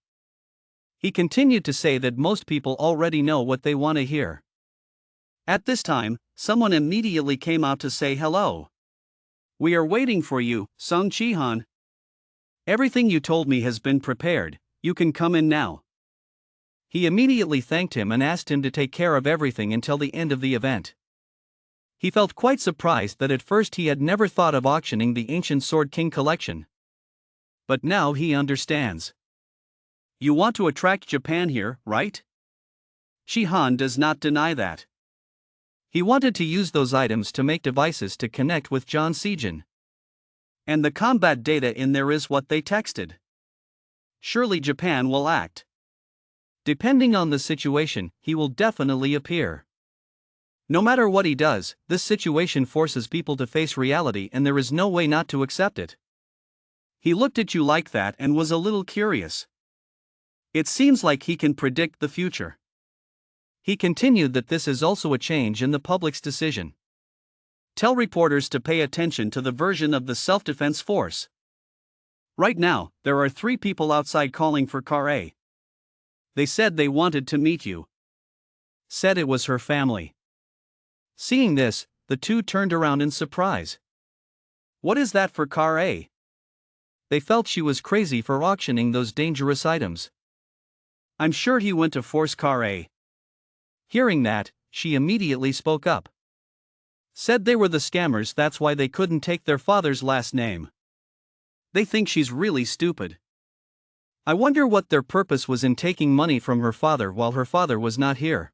He continued to say that most people already know what they want to hear. At this time, someone immediately came out to say hello. We are waiting for you, Seong Jihan. Everything you told me has been prepared, you can come in now. He immediately thanked him and asked him to take care of everything until the end of the event. He felt quite surprised that at first he had never thought of auctioning the Ancient Sword King collection. But now he understands. You want to attract Japan here, right? Jihan does not deny that. He wanted to use those items to make devices to connect with John Sejin. And the combat data in there is what they texted. Surely Japan will act. Depending on the situation, he will definitely appear. No matter what he does, this situation forces people to face reality and there is no way not to accept it. He looked at you like that and was a little curious. It seems like he can predict the future. He continued that this is also a change in the public's decision. Tell reporters to pay attention to the version of the self-defense force. Right now, there are 3 people outside calling for Kara. They said they wanted to meet you. Said it was her family. Seeing this, the two turned around in surprise. What is that for Kara? They felt she was crazy for auctioning those dangerous items. I'm sure he went to force Kara. Hearing that, she immediately spoke up. Said they were the scammers, that's why they couldn't take their father's last name. They think she's really stupid. I wonder what their purpose was in taking money from her father while her father was not here.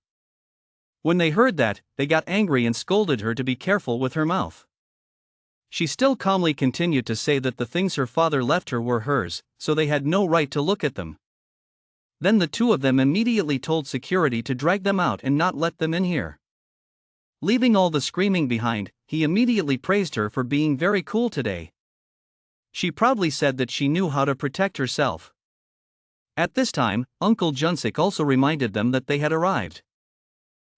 When they heard that, they got angry and scolded her to be careful with her mouth. She still calmly continued to say that the things her father left her were hers, so they had no right to look at them. Then the two of them immediately told security to drag them out and not let them in here. Leaving all the screaming behind, he immediately praised her for being very cool today. She proudly said that she knew how to protect herself. At this time, Uncle Junsik also reminded them that they had arrived.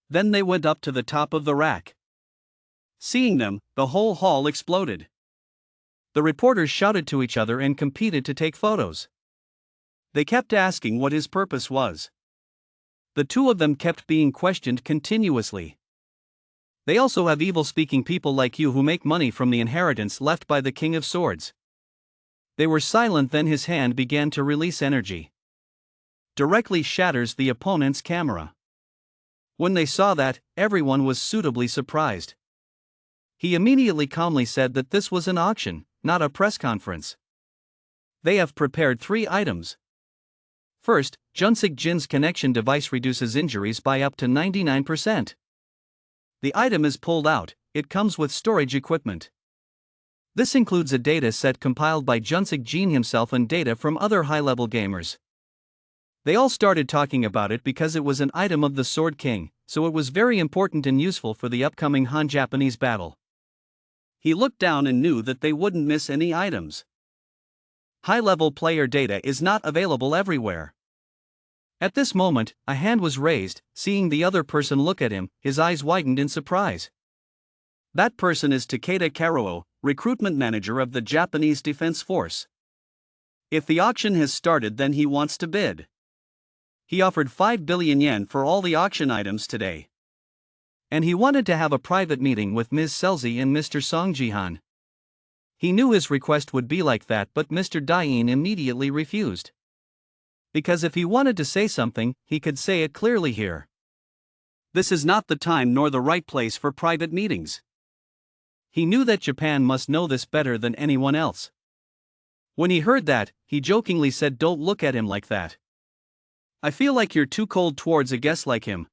Then they went up to the top of the rack. Seeing them, the whole hall exploded. The reporters shouted to each other and competed to take photos. They kept asking what his purpose was. The two of them kept being questioned continuously. They also have evil-speaking people like you who make money from the inheritance left by the King of Swords. They were silent, then his hand began to release energy. Directly shatters the opponent's camera. When they saw that, everyone was suitably surprised. He immediately calmly said that this was an auction, not a press conference. They have prepared 3 items. First, Junsik Jin's connection device reduces injuries by up to 99%. The item is pulled out, it comes with storage equipment. This includes a data set compiled by Junsik Jin himself and data from other high-level gamers. They all started talking about it because it was an item of the Sword King, so it was very important and useful for the upcoming Han-Japanese battle. He looked down and knew that they wouldn't miss any items. High-level player data is not available everywhere. At this moment, a hand was raised. Seeing the other person look at him, his eyes widened in surprise. That person is Takeda Karuo, recruitment manager of the Japanese Defense Force. If the auction has started, then he wants to bid. He offered 5 billion yen for all the auction items today. And he wanted to have a private meeting with Ms. Seli and Mr. Seong Jihan. He knew his request would be like that, but Mr. Dain immediately refused. Because if he wanted to say something, he could say it clearly here. This is not the time nor the right place for private meetings. He knew that Japan must know this better than anyone else. When he heard that, he jokingly said, "Don't look at him like that. I feel like you're too cold towards a guest like him."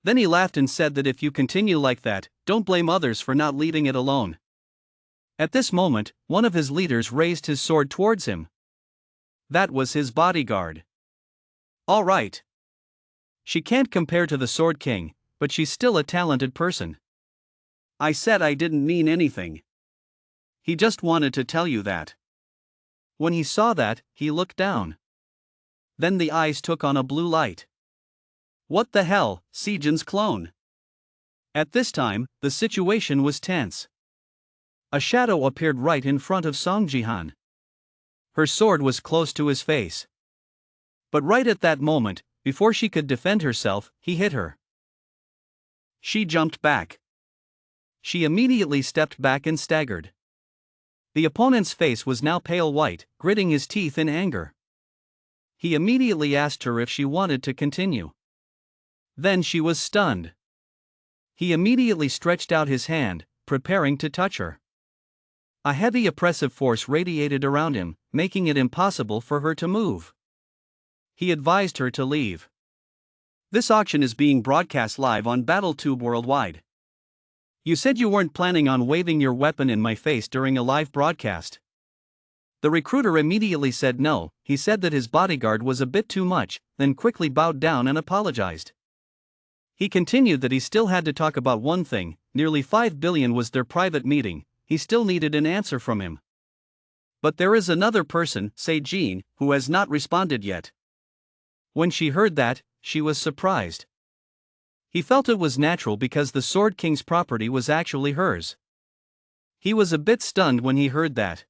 Then he laughed and said that if you continue like that, don't blame others for not leaving it alone. At this moment, one of his leaders raised his sword towards him. That was his bodyguard. All right. She can't compare to the Sword King, but she's still a talented person. I said I didn't mean anything. He just wanted to tell you that. When he saw that, he looked down. Then the eyes took on a blue light. What the hell, Sejin's clone? At this time, the situation was tense. A shadow appeared right in front of Seong Jihan. Her sword was close to his face. But right at that moment, before she could defend herself, he hit her. She jumped back. She immediately stepped back and staggered. The opponent's face was now pale white, gritting his teeth in anger. He immediately asked her if she wanted to continue. Then she was stunned. He immediately stretched out his hand, preparing to touch her. A heavy oppressive force radiated around him, making it impossible for her to move. He advised her to leave. This auction is being broadcast live on BattleTube worldwide. You said you weren't planning on waving your weapon in my face during a live broadcast. The recruiter immediately said no. He said that his bodyguard was a bit too much, then quickly bowed down and apologized. He continued that he still had to talk about one thing. Nearly 5 billion was their private meeting. He still needed an answer from him. But there is another person, Sejin, who has not responded yet. When she heard that, she was surprised. He felt it was natural because the Sword King's property was actually hers. He was a bit stunned when he heard that.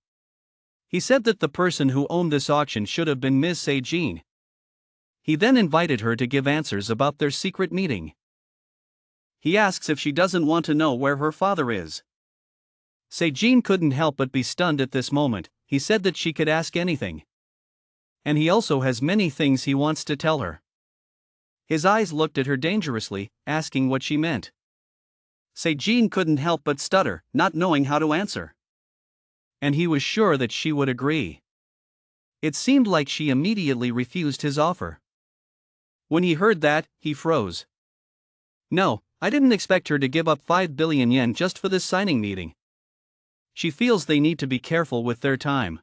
He said that the person who owned this auction should have been Ms. Sejin. He then invited her to give answers about their secret meeting. He asks if she doesn't want to know where her father is. Sejin couldn't help but be stunned at this moment. He said that she could ask anything. And he also has many things he wants to tell her. His eyes looked at her dangerously, asking what she meant. Sejin couldn't help but stutter, not knowing how to answer. And he was sure that she would agree. It seemed like she immediately refused his offer. When he heard that, he froze. No, I didn't expect her to give up 5 billion yen just for this signing meeting. She feels they need to be careful with their time.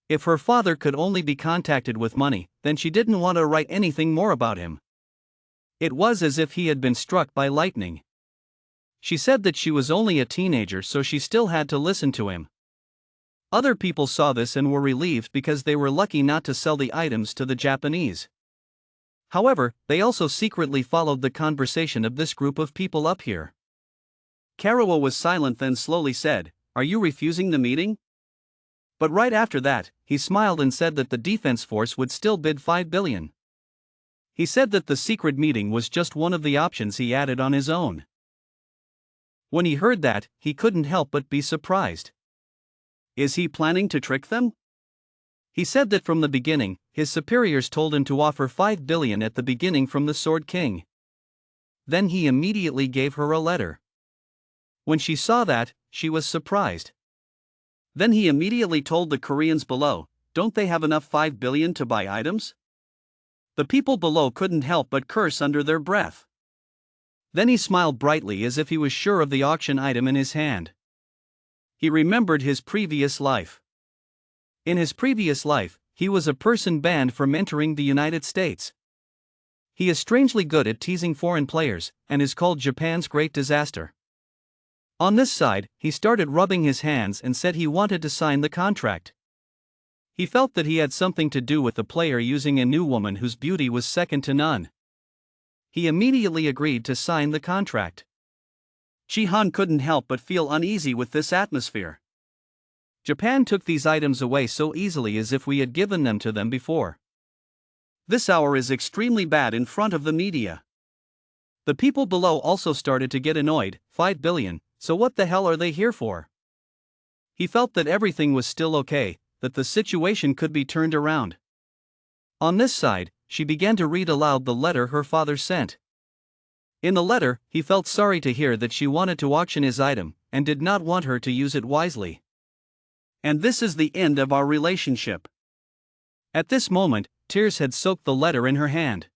If her father could only be contacted with money, then she didn't want to write anything more about him. It was as if he had been struck by lightning. She said that she was only a teenager, so she still had to listen to him. Other people saw this and were relieved because they were lucky not to sell the items to the Japanese. However, they also secretly followed the conversation of this group of people up here. Karuo was silent, then slowly said, "Are you refusing the meeting?" But right after that, he smiled and said that the defense force would still bid 5 billion. He said that the secret meeting was just one of the options he added on his own. When he heard that, he couldn't help but be surprised. Is he planning to trick them? He said that from the beginning, his superiors told him to offer 5 billion at the beginning from the Sword King. Then he immediately gave her a letter. When she saw that, she was surprised. Then he immediately told the Koreans below, "Don't they have enough 5 billion to buy items?" The people below couldn't help but curse under their breath. Then he smiled brightly as if he was sure of the auction item in his hand. He remembered his previous life. In his previous life, he was a person banned from entering the United States. He is strangely good at teasing foreign players, and is called Japan's Great Disaster. On this side, he started rubbing his hands and said he wanted to sign the contract. He felt that he had something to do with the player using a new woman whose beauty was second to none. He immediately agreed to sign the contract. Jihan couldn't help but feel uneasy with this atmosphere. Japan took these items away so easily as if we had given them to them before. This hour is extremely bad in front of the media. The people below also started to get annoyed. 5 billion, so what the hell are they here for? He felt that everything was still okay, that the situation could be turned around. On this side, she began to read aloud the letter her father sent. In the letter, he felt sorry to hear that she wanted to auction his item, and did not want her to use it wisely. And this is the end of our relationship. At this moment, tears had soaked the letter in her hand.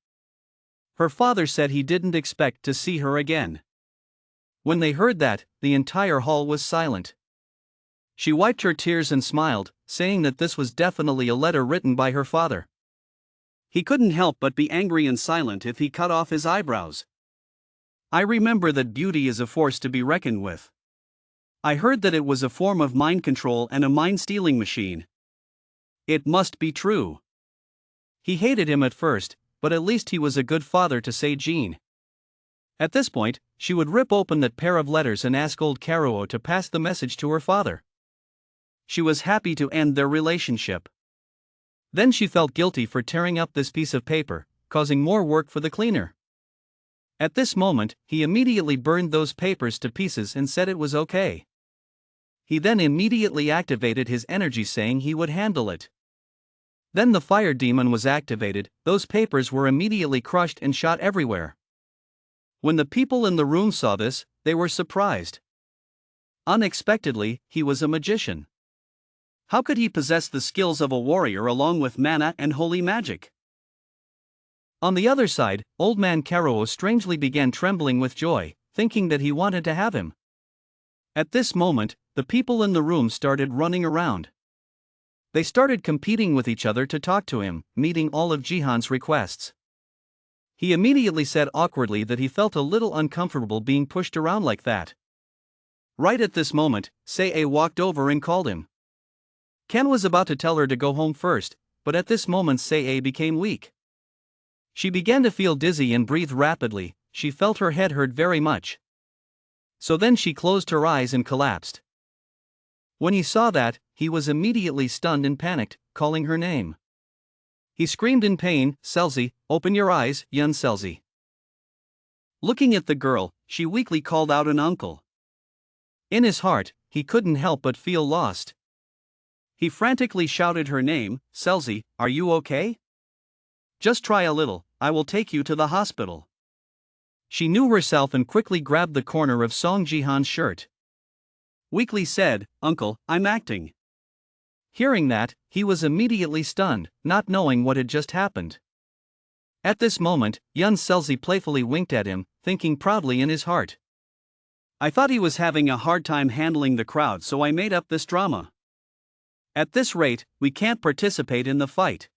Her father said he didn't expect to see her again. When they heard that, the entire hall was silent. She wiped her tears and smiled, saying that this was definitely a letter written by her father. He couldn't help but be angry and silent if he cut off his eyebrows. I remember that beauty is a force to be reckoned with. I heard that it was a form of mind control and a mind-stealing machine. It must be true. He hated him at first, but at least he was a good father to Seijin. At this point, she would rip open that pair of letters and ask old Karuo to pass the message to her father. She was happy to end their relationship. Then she felt guilty for tearing up this piece of paper, causing more work for the cleaner. At this moment, he immediately burned those papers to pieces and said it was okay. He then immediately activated his energy, saying he would handle it. Then the fire demon was activated. Those papers were immediately crushed and shot everywhere. When the people in the room saw this, they were surprised. Unexpectedly, he was a magician. How could he possess the skills of a warrior along with mana and holy magic? On the other side, old man Karuo strangely began trembling with joy, thinking that he wanted to have him. At this moment, the people in the room started running around. They started competing with each other to talk to him, meeting all of Jihan's requests. He immediately said awkwardly that he felt a little uncomfortable being pushed around like that. Right at this moment, Sei walked over and called him. Ken was about to tell her to go home first, but at this moment Sei became weak. She began to feel dizzy and breathe rapidly. She felt her head hurt very much. So then she closed her eyes and collapsed. When he saw that, he was immediately stunned and panicked, calling her name. He screamed in pain, "Selzi, open your eyes, Yun Selzi." Looking at the girl, she weakly called out an uncle. In his heart, he couldn't help but feel lost. He frantically shouted her name, "Selzi, are you okay? Just try a little, I will take you to the hospital." She knew herself and quickly grabbed the corner of Song Jihan's shirt. Weakly said, "Uncle, I'm acting." Hearing that, he was immediately stunned, not knowing what had just happened. At this moment, Yun Selzi playfully winked at him, thinking proudly in his heart. I thought he was having a hard time handling the crowd, so I made up this drama. At this rate, we can't participate in the fight.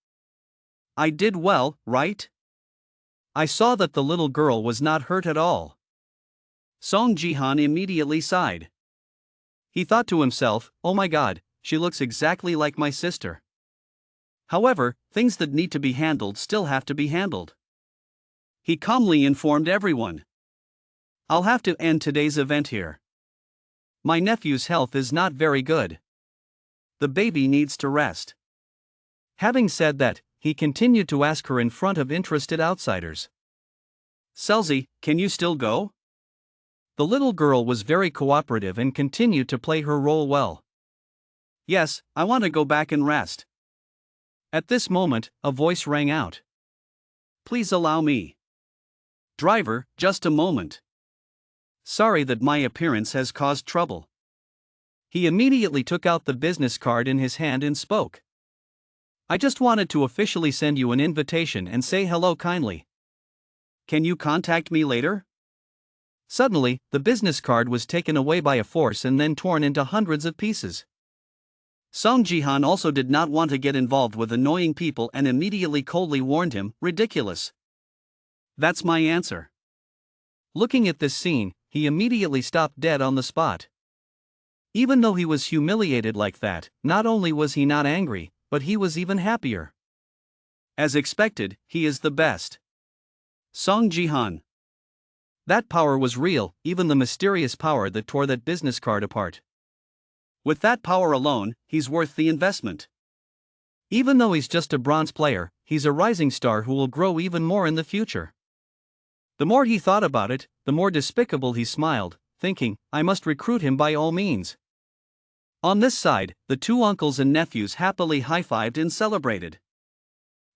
I did well, right? I saw that the little girl was not hurt at all. Seong Jihan immediately sighed. He thought to himself, oh my god, she looks exactly like my sister. However, things that need to be handled still have to be handled. He calmly informed everyone. I'll have to end today's event here. My nephew's health is not very good. The baby needs to rest. Having said that, he continued to ask her in front of interested outsiders. Seli, can you still go? The little girl was very cooperative and continued to play her role well. Yes, I want to go back and rest. At this moment, a voice rang out. Please allow me. Driver, just a moment. Sorry that my appearance has caused trouble. He immediately took out the business card in his hand and spoke. I just wanted to officially send you an invitation and say hello kindly. Can you contact me later? Suddenly, the business card was taken away by a force and then torn into hundreds of pieces. Seong Jihan also did not want to get involved with annoying people and immediately coldly warned him, ridiculous. That's my answer. Looking at this scene, he immediately stopped dead on the spot. Even though he was humiliated like that, not only was he not angry, but he was even happier. As expected, he is the best. Seong Jihan. That power was real, even the mysterious power that tore that business card apart. With that power alone, he's worth the investment. Even though he's just a bronze player, he's a rising star who will grow even more in the future. The more he thought about it, the more despicable he smiled, thinking, I must recruit him by all means. On this side, the two uncles and nephews happily high-fived and celebrated.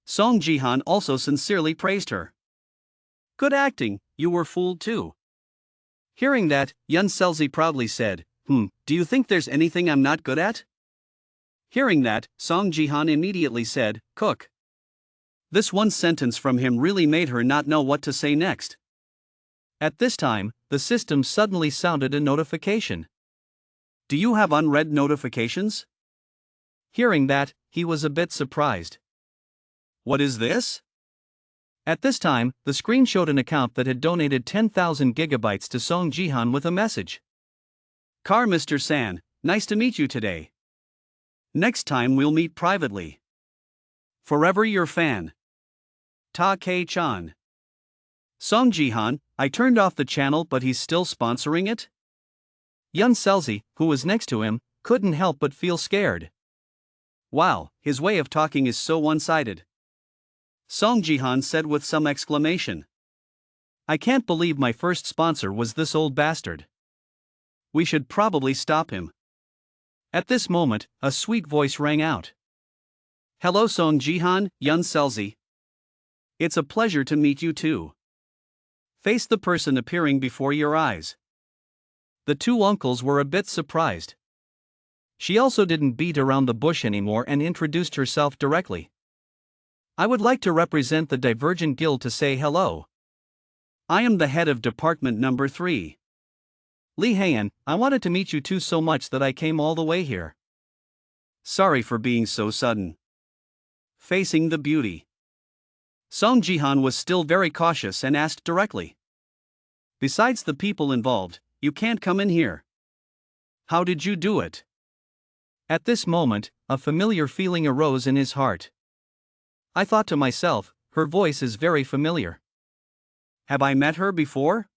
Seong Jihan also sincerely praised her. Good acting, you were fooled too. Hearing that, Seli proudly said, do you think there's anything I'm not good at? Hearing that, Seong Jihan immediately said, cook. This one sentence from him really made her not know what to say next. At this time, the system suddenly sounded a notification. Do you have unread notifications? Hearing that, he was a bit surprised. What is this? At this time, the screen showed an account that had donated 10,000 gigabytes to Seong Jihan with a message. Car Mr. San, nice to meet you today. Next time we'll meet privately. Forever your fan. Ta K-chan. Seong Jihan, I turned off the channel but he's still sponsoring it? Seli, who was next to him, couldn't help but feel scared. Wow, his way of talking is so one-sided. Seong Jihan said with some exclamation. I can't believe my first sponsor was this old bastard. We should probably stop him. At this moment, a sweet voice rang out. Hello Seong Jihan, Seli. It's a pleasure to meet you too. Face the person appearing before your eyes. The two uncles were a bit surprised. She also didn't beat around the bush anymore and introduced herself directly. I would like to represent the Divergent Guild to say hello. I am the head of Department Number 3. Lee Hayan, I wanted to meet you too so much that I came all the way here. Sorry for being so sudden. Facing the beauty. Seong Jihan was still very cautious and asked directly. Besides the people involved, you can't come in here. How did you do it? At this moment, a familiar feeling arose in his heart. I thought to myself, her voice is very familiar. Have I met her before?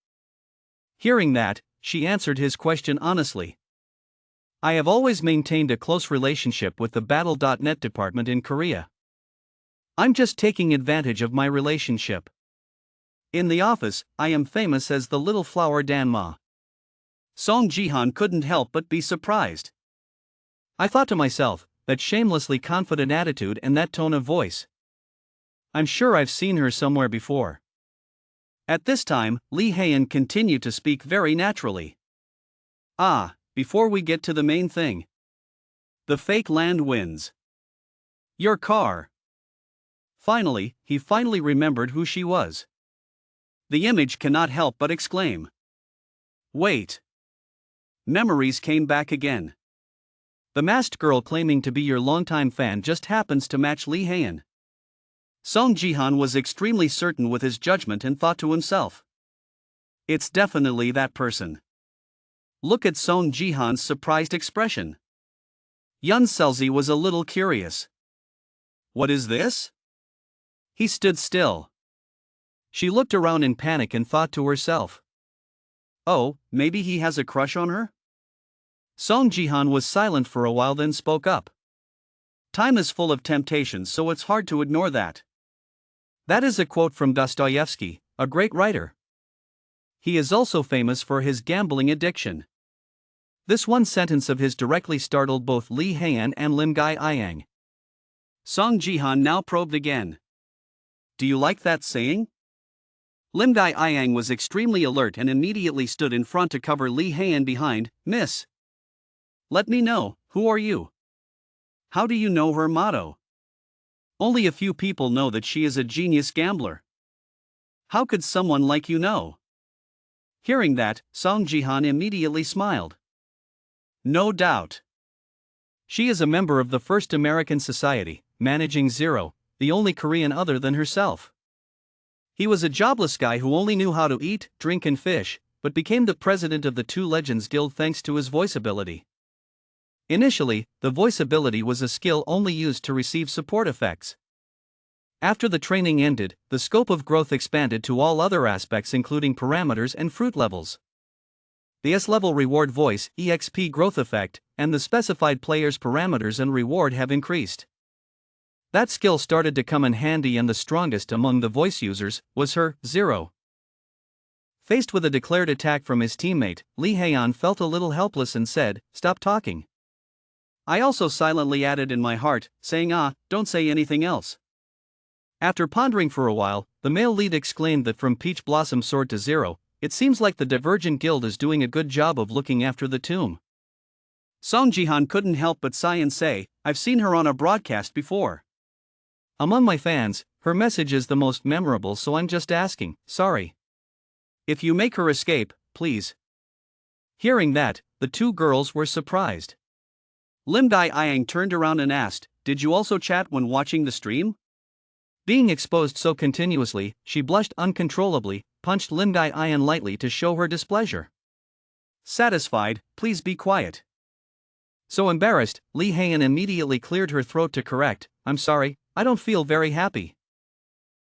Hearing that, she answered his question honestly. I have always maintained a close relationship with the Battle.net department in Korea. I'm just taking advantage of my relationship. In the office, I am famous as the Little Flower Danma. Seong Jihan couldn't help but be surprised. I thought to myself, that shamelessly confident attitude and that tone of voice. I'm sure I've seen her somewhere before. At this time, Lee Hayan continued to speak very naturally. Before we get to the main thing. The fake land wins. Your car. Finally, he remembered who she was. The image cannot help but exclaim. Wait. Memories came back again. The masked girl claiming to be your longtime fan just happens to match Lee Hae-in. Seong Jihan was extremely certain with his judgment and thought to himself. It's definitely that person. Look at Seong Jihan's surprised expression. Yun Selzi was a little curious. What is this? He stood still. She looked around in panic and thought to herself. Oh, maybe he has a crush on her? Seong Jihan was silent for a while, then spoke up. Time is full of temptations, so it's hard to ignore that. That is a quote from Dostoevsky, a great writer. He is also famous for his gambling addiction. This one sentence of his directly startled both Lee Hae-in and Lim Gai-yang. Seong Jihan now probed again. Do you like that saying? Lim Gai-yang was extremely alert and immediately stood in front to cover Lee Hae-in behind. Miss. Let me know, who are you? How do you know her motto? Only a few people know that she is a genius gambler. How could someone like you know? Hearing that, Seong Jihan immediately smiled. No doubt. She is a member of the First American Society, managing Zero, the only Korean other than herself. He was a jobless guy who only knew how to eat, drink and fish, but became the president of the Two Legends Guild thanks to his voice ability. Initially, the voice ability was a skill only used to receive support effects. After the training ended, the scope of growth expanded to all other aspects including parameters and fruit levels. The S-level reward voice, EXP growth effect, and the specified player's parameters and reward have increased. That skill started to come in handy, and the strongest among the voice users was her, Zero. Faced with a declared attack from his teammate, Lee Hae-in felt a little helpless and said, "Stop talking." I also silently added in my heart, saying, don't say anything else. After pondering for a while, the male lead exclaimed that from Peach Blossom Sword to Zero, it seems like the Divergent Guild is doing a good job of looking after the tomb. Seong Jihan couldn't help but sigh and say, I've seen her on a broadcast before. Among my fans, her message is the most memorable, so I'm just asking, sorry. If you make her escape, please. Hearing that, the two girls were surprised. Lim Gai-yang turned around and asked, did you also chat when watching the stream? Being exposed so continuously, she blushed uncontrollably, punched Lim Gai-yang lightly to show her displeasure. Satisfied, please be quiet. So embarrassed, Lee Hae-in immediately cleared her throat to correct, I'm sorry, I don't feel very happy.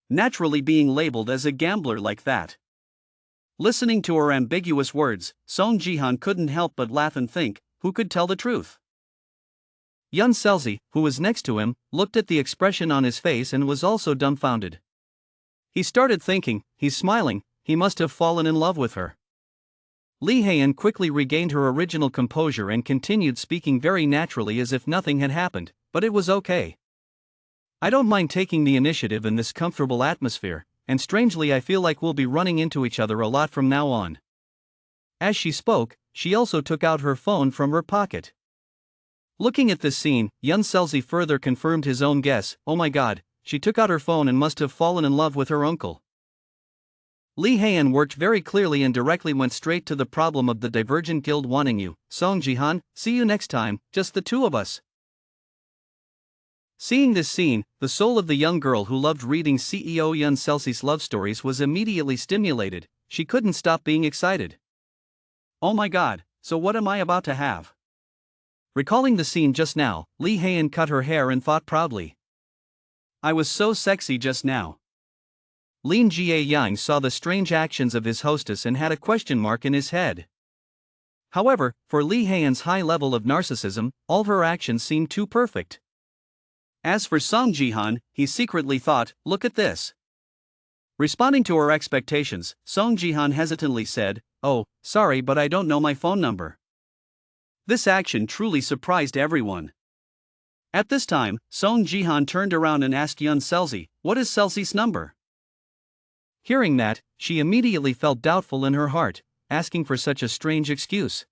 Naturally being labeled as a gambler like that. Listening to her ambiguous words, Seong Jihan couldn't help but laugh and think, who could tell the truth? Yun Selzi, who was next to him, looked at the expression on his face and was also dumbfounded. He started thinking, he's smiling, he must have fallen in love with her. Lee Hae-in quickly regained her original composure and continued speaking very naturally as if nothing had happened, but it was okay. I don't mind taking the initiative in this comfortable atmosphere, and strangely I feel like we'll be running into each other a lot from now on. As she spoke, she also took out her phone from her pocket. Looking at this scene, Yun Selzi further confirmed his own guess, oh my god, she took out her phone and must have fallen in love with her uncle. Lee Hae-in worked very clearly and directly went straight to the problem of the Divergent Guild wanting you. Seong Jihan, see you next time, just the two of us. Seeing this scene, the soul of the young girl who loved reading CEO Yun Selzi's love stories was immediately stimulated. She couldn't stop being excited. Oh my god, so what am I about to have? Recalling the scene just now, Lee Hae-in cut her hair and thought proudly. I was so sexy just now. Lin Jie-yang saw the strange actions of his hostess and had a question mark in his head. However, for Lee Hae-in's high level of narcissism, all her actions seemed too perfect. As for Seong Jihan, he secretly thought, look at this. Responding to her expectations, Seong Jihan hesitantly said, oh, sorry but I don't know my phone number. This action truly surprised everyone. At this time, Seong Jihan turned around and asked Yun Selzi, what is Selzi's number? Hearing that, she immediately felt doubtful in her heart, asking for such a strange excuse.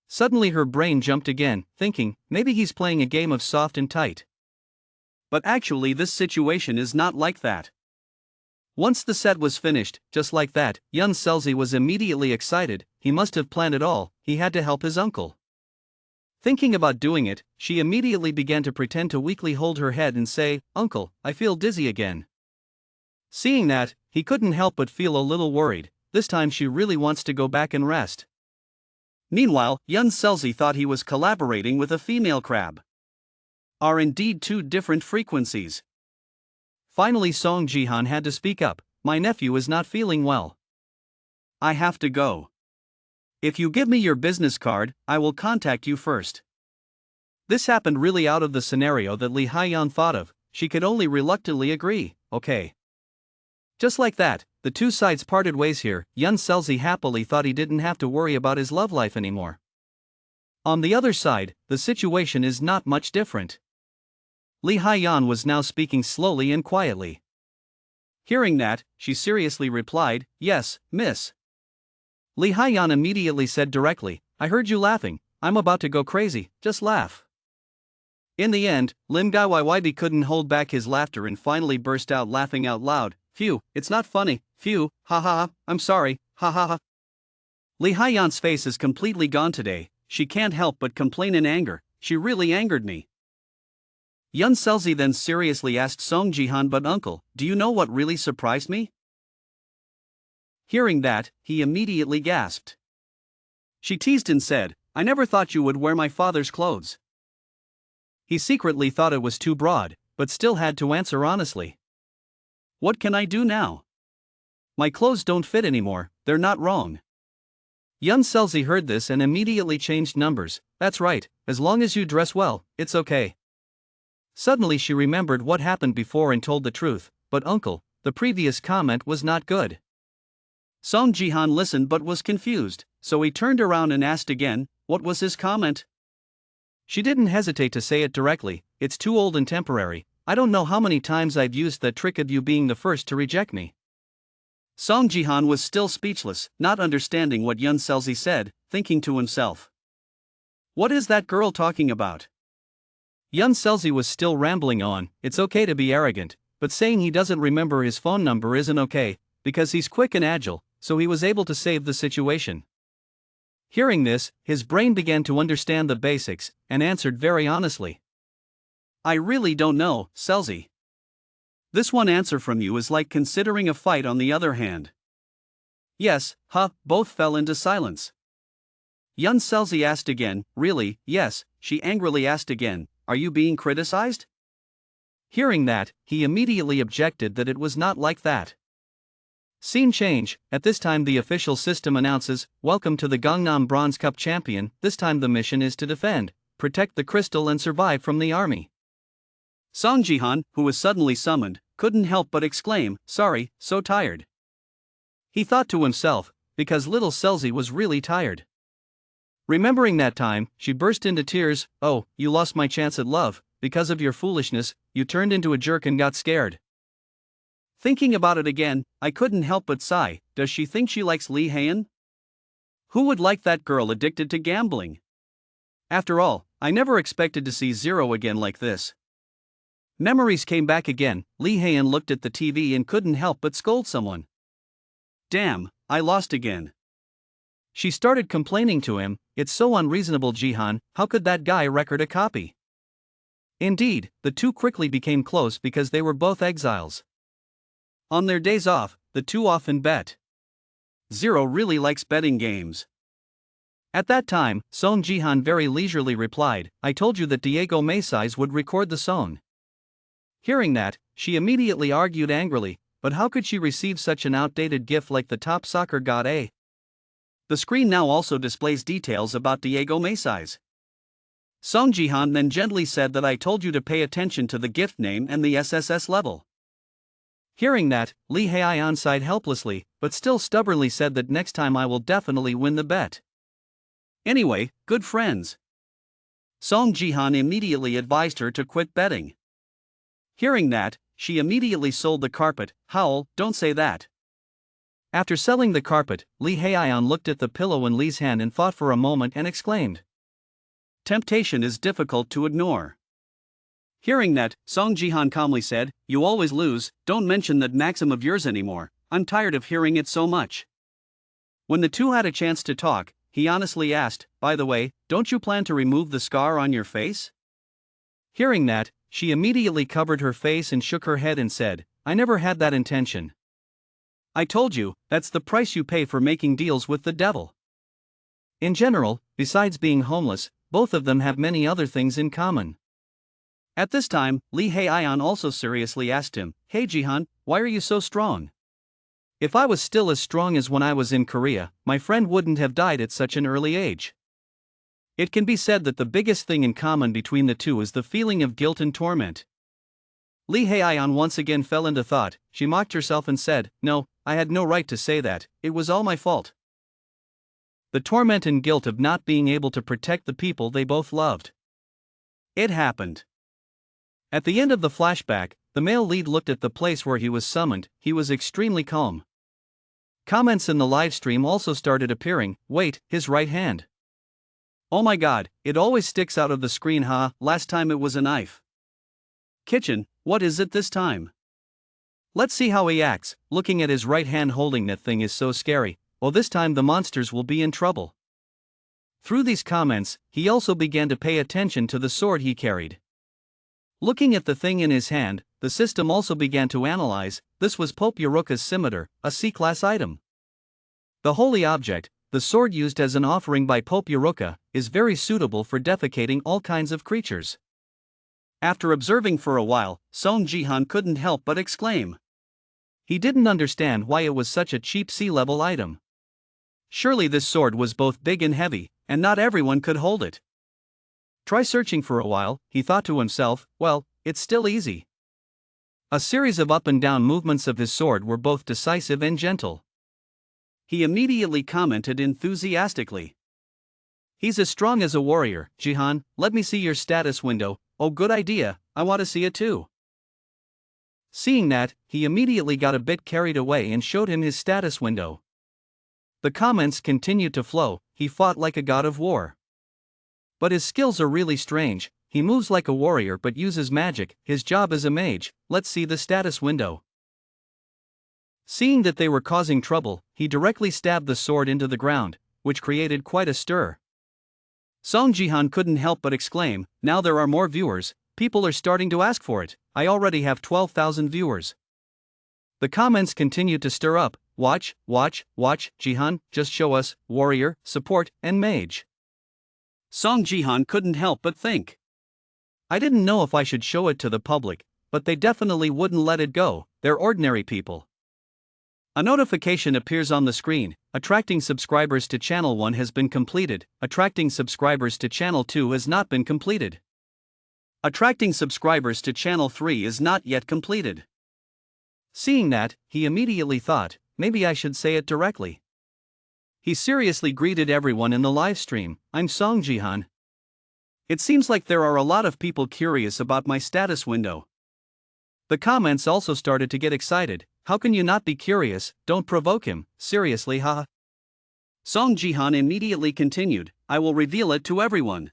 Suddenly her brain jumped again, thinking, maybe he's playing a game of soft and tight. But actually this situation is not like that. Once the set was finished, just like that, young Seli was immediately excited. He must have planned it all, he had to help his uncle. Thinking about doing it, she immediately began to pretend to weakly hold her head and say, "Uncle, I feel dizzy again." Seeing that, he couldn't help but feel a little worried. This time she really wants to go back and rest. Meanwhile, young Seli thought he was collaborating with a female crab. Are indeed two different frequencies. Finally Seong Jihan had to speak up. "My nephew is not feeling well. I have to go. If you give me your business card, I will contact you first." This happened really out of the scenario that Lee Hye-yeon thought of. She could only reluctantly agree, "Okay." Just like that, the two sides parted ways here. Young Seli happily thought he didn't have to worry about his love life anymore. On the other side, the situation is not much different. Lee Hye-yeon was now speaking slowly and quietly. Hearing that, she seriously replied, "Yes, miss." Lee Hye-yeon immediately said directly, "I heard you laughing, I'm about to go crazy, just laugh." In the end, Lim Gywyd couldn't hold back his laughter and finally burst out laughing out loud. "Phew, it's not funny, phew, ha ha ha, I'm sorry, ha ha ha." Lee Hye-yeon's face is completely gone today. She can't help but complain in anger, "She really angered me." Young Seli then seriously asked Seong Jihan, "But uncle, do you know what really surprised me?" Hearing that, he immediately gasped. She teased and said, "I never thought you would wear my father's clothes." He secretly thought it was too broad, but still had to answer honestly. "What can I do now? My clothes don't fit anymore, they're not wrong." Young Seli heard this and immediately changed numbers. "That's right, as long as you dress well, it's okay." Suddenly she remembered what happened before and told the truth. "But uncle, the previous comment was not good." Seong Jihan listened but was confused, so he turned around and asked again, "What was his comment?" She didn't hesitate to say it directly, "It's too old and temporary. I don't know how many times I've used that trick of you being the first to reject me." Seong Jihan was still speechless, not understanding what young Seli said, thinking to himself, "What is that girl talking about?" Young Seli was still rambling on. "It's okay to be arrogant, but saying he doesn't remember his phone number isn't okay, because he's quick and agile, so he was able to save the situation." Hearing this, his brain began to understand the basics, and answered very honestly, "I really don't know, Seli. This one answer from you is like considering a fight on the other hand." "Yes, huh," both fell into silence. Young Seli asked again, "Really, yes," she angrily asked again, "Are you being criticized?" Hearing that, he immediately objected that it was not like that. Scene change. At this time the official system announces, "Welcome to the Gangnam Bronze Cup champion. This time the mission is to defend, protect the crystal and survive from the army." Seong Jihan, who was suddenly summoned, couldn't help but exclaim, "Sorry, so tired." He thought to himself, because little Seli was really tired. Remembering that time, she burst into tears. "Oh, you lost my chance at love, because of your foolishness, you turned into a jerk and got scared." Thinking about it again, I couldn't help but sigh. Does she think she likes Lee Hye-yeon? Who would like that girl addicted to gambling? After all, I never expected to see Zero again like this. Memories came back again. Lee Hye-yeon looked at the TV and couldn't help but scold someone. "Damn, I lost again." She started complaining to him, "It's so unreasonable, Jihan, how could that guy record a copy?" Indeed, the two quickly became close because they were both exiles. On their days off, the two often bet. Zero really likes betting games. At that time, Seong Jihan very leisurely replied, "I told you that Diego Maysais would record the song." Hearing that, she immediately argued angrily, but how could she receive such an outdated gift like the top soccer god A? The screen now also displays details about Diego Maysais. Seong Jihan then gently said that I told you to pay attention to the gift name and the SSS level. Hearing that, Lee Hye-yeon sighed helplessly, but still stubbornly said that next time I will definitely win the bet. Anyway, good friends. Seong Jihan immediately advised her to quit betting. Hearing that, she immediately sold the carpet. "Howl, don't say that." After selling the carpet, Lee Hye-yeon looked at the pillow in Lee's hand and thought for a moment and exclaimed, "Temptation is difficult to ignore." Hearing that, Song Jihan calmly said, "You always lose, don't mention that maxim of yours anymore, I'm tired of hearing it so much." When the two had a chance to talk, he honestly asked, "By the way, don't you plan to remove the scar on your face?" Hearing that, she immediately covered her face and shook her head and said, "I never had that intention. I told you, that's the price you pay for making deals with the devil." In general, besides being homeless, both of them have many other things in common. At this time, Lee Hae-yeon also seriously asked him, "Hey Jihan, why are you so strong? If I was still as strong as when I was in Korea, my friend wouldn't have died at such an early age." It can be said that the biggest thing in common between the two is the feeling of guilt and torment. Lee Hae-yeon once again fell into thought. She mocked herself and said, "No, I had no right to say that, it was all my fault." The torment and guilt of not being able to protect the people they both loved. It happened. At the end of the flashback, the male lead looked at the place where he was summoned. He was extremely calm. Comments in the livestream also started appearing. "Wait, his right hand. Oh my god, it always sticks out of the screen, huh? Last time it was a knife. Kitchen, what is it this time? Let's see how he acts. Looking at his right hand holding that thing is so scary. Oh, this time the monsters will be in trouble." Through these comments, he also began to pay attention to the sword he carried. Looking at the thing in his hand, the system also began to analyze. This was Pope Yoruka's scimitar, a C-class item. The holy object, the sword used as an offering by Pope Yoruka, is very suitable for defecating all kinds of creatures. After observing for a while, Song Jihan couldn't help but exclaim. He didn't understand why it was such a cheap C-level item. Surely this sword was both big and heavy, and not everyone could hold it. Try searching for a while, he thought to himself. Well, it's still easy. A series of up and down movements of his sword were both decisive and gentle. He immediately commented enthusiastically, "He's as strong as a warrior, Jihan. Let me see your status window." "Oh, good idea, I want to see it too." Seeing that, he immediately got a bit carried away and showed him his status window. The comments continued to flow. He fought like a god of war. But his skills are really strange. He moves like a warrior but uses magic. His job is a mage. Let's see the status window. Seeing that they were causing trouble, he directly stabbed the sword into the ground, which created quite a stir. Song Jihan couldn't help but exclaim, "Now there are more viewers, people are starting to ask for it. I already have 12,000 viewers." The comments continued to stir up. "Watch, watch, watch, Jihan, just show us, warrior, support, and mage." Song Jihan couldn't help but think, "I didn't know if I should show it to the public, but they definitely wouldn't let it go, they're ordinary people." A notification appears on the screen. Attracting subscribers to Channel 1 has been completed. Attracting subscribers to Channel 2 has not been completed. Attracting subscribers to Channel 3 is not yet completed. Seeing that, he immediately thought, maybe I should say it directly. He seriously greeted everyone in the live stream. "I'm Song Jihan. It seems like there are a lot of people curious about my status window." The comments also started to get excited. "How can you not be curious? Don't provoke him, seriously, haha." Song Jihan immediately continued, "I will reveal it to everyone."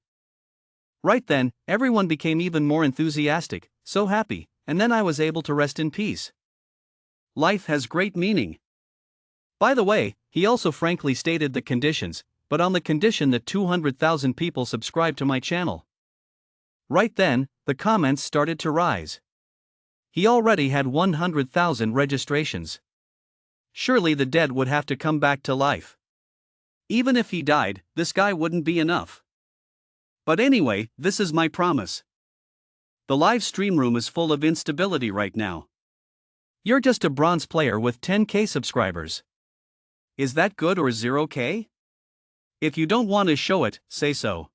Right then, everyone became even more enthusiastic, so happy, and then I was able to rest in peace. Life has great meaning. By the way, he also frankly stated the conditions, but on the condition that 200,000 people subscribe to my channel. Right then, the comments started to rise. He already had 100,000 registrations. Surely the dead would have to come back to life. Even if he died, this guy wouldn't be enough. But anyway, this is my promise. The live stream room is full of instability right now. You're just a bronze player with 10k subscribers. Is that good or 0k? If you don't want to show it, say so.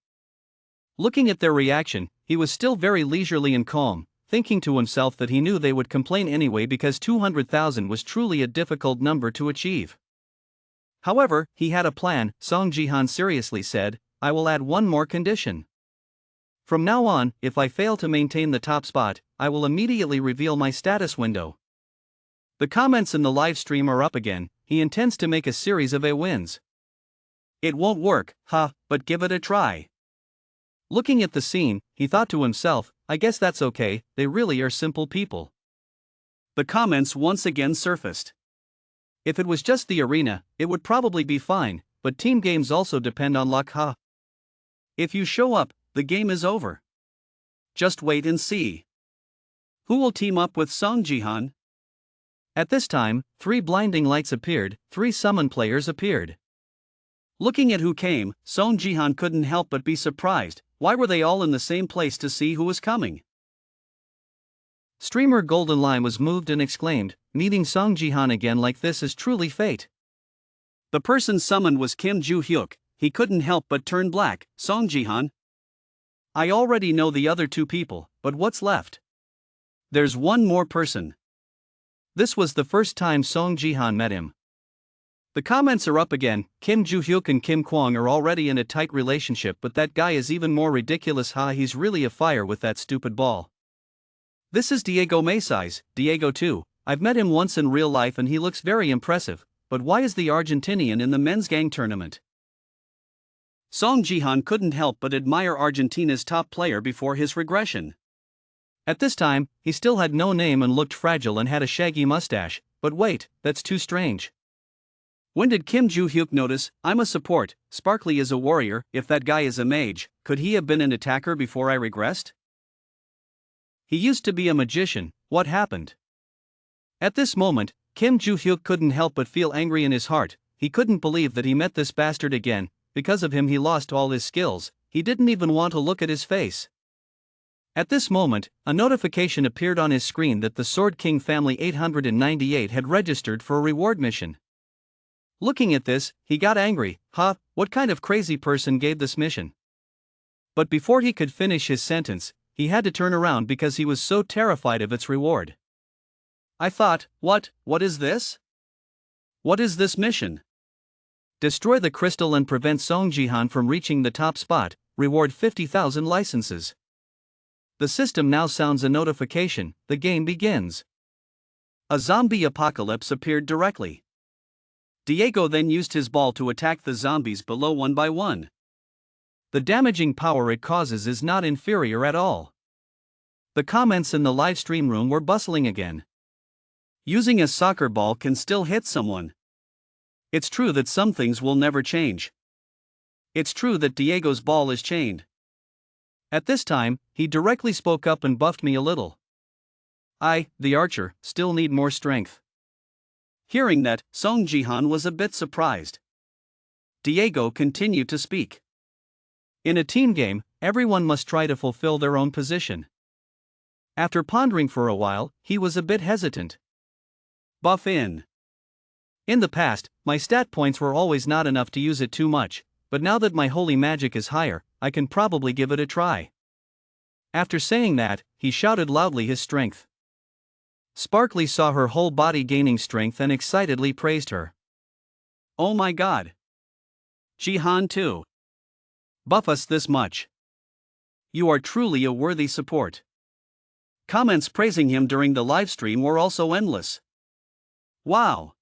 Looking at their reaction, he was still very leisurely and calm, thinking to himself that he knew they would complain anyway because 200,000 was truly a difficult number to achieve. However, he had a plan. Song Jihan seriously said, "I will add one more condition. From now on, if I fail to maintain the top spot, I will immediately reveal my status window." The comments in the live stream are up again. He intends to make a series of wins. It won't work, but give it a try. Looking at the scene, he thought to himself, I guess that's okay, they really are simple people. The comments once again surfaced. If it was just the arena, it would probably be fine, but team games also depend on luck, huh? If you show up, the game is over. Just wait and see. Who will team up with Seong Jihan? At this time, 3 blinding lights appeared, 3 summon players appeared. Looking at who came, Seong Jihan couldn't help but be surprised. Why were they all in the same place to see who was coming? Streamer Golden Line was moved and exclaimed, meeting Seong Jihan again like this is truly fate. The person summoned was Kim Joo-hyuk. He couldn't help but turn black. Seong Jihan? I already know the other 2 people, but what's left? There's one more person. This was the first time Seong Jihan met him. The comments are up again. Kim Joo-hyuk and Kim Kwang are already in a tight relationship, but that guy is even more ridiculous. He's really a fire with that stupid ball. This is Diego Maysai's, Diego too. I've met him once in real life and he looks very impressive, but why is the Argentinian in the men's gang tournament? Seong Jihan couldn't help but admire Argentina's top player before his regression. At this time, he still had no name and looked fragile and had a shaggy mustache, but wait, that's too strange. When did Kim Joo-hyuk notice, I'm a support, Sparkly is a warrior, if that guy is a mage, could he have been an attacker before I regressed? He used to be a magician, what happened? At this moment, Kim Joo-hyuk couldn't help but feel angry in his heart. He couldn't believe that he met this bastard again. Because of him he lost all his skills, he didn't even want to look at his face. At this moment, a notification appeared on his screen that the Sword King Family 898 had registered for a reward mission. Looking at this, he got angry. What kind of crazy person gave this mission? But before he could finish his sentence, he had to turn around because he was so terrified of its reward. I thought, what is this? What is this mission? Destroy the crystal and prevent Seong Jihan from reaching the top spot, reward 50,000 licenses. The system now sounds a notification, the game begins. A zombie apocalypse appeared directly. Diego then used his ball to attack the zombies below one by one. The damaging power it causes is not inferior at all. The comments in the live stream room were bustling again. Using a soccer ball can still hit someone. It's true that some things will never change. It's true that Diego's ball is chained. At this time, he directly spoke up and buffed me a little. I, the archer, still need more strength. Hearing that, Seong Jihan was a bit surprised. Diego continued to speak. In a team game, everyone must try to fulfill their own position. After pondering for a while, he was a bit hesitant. Buff in. In the past, my stat points were always not enough to use it too much, but now that my holy magic is higher, I can probably give it a try. After saying that, he shouted loudly his strength. Sparkly saw her whole body gaining strength and excitedly praised her. Oh my god! Jihan too. Buff us this much. You are truly a worthy support. Comments praising him during the livestream were also endless. Wow!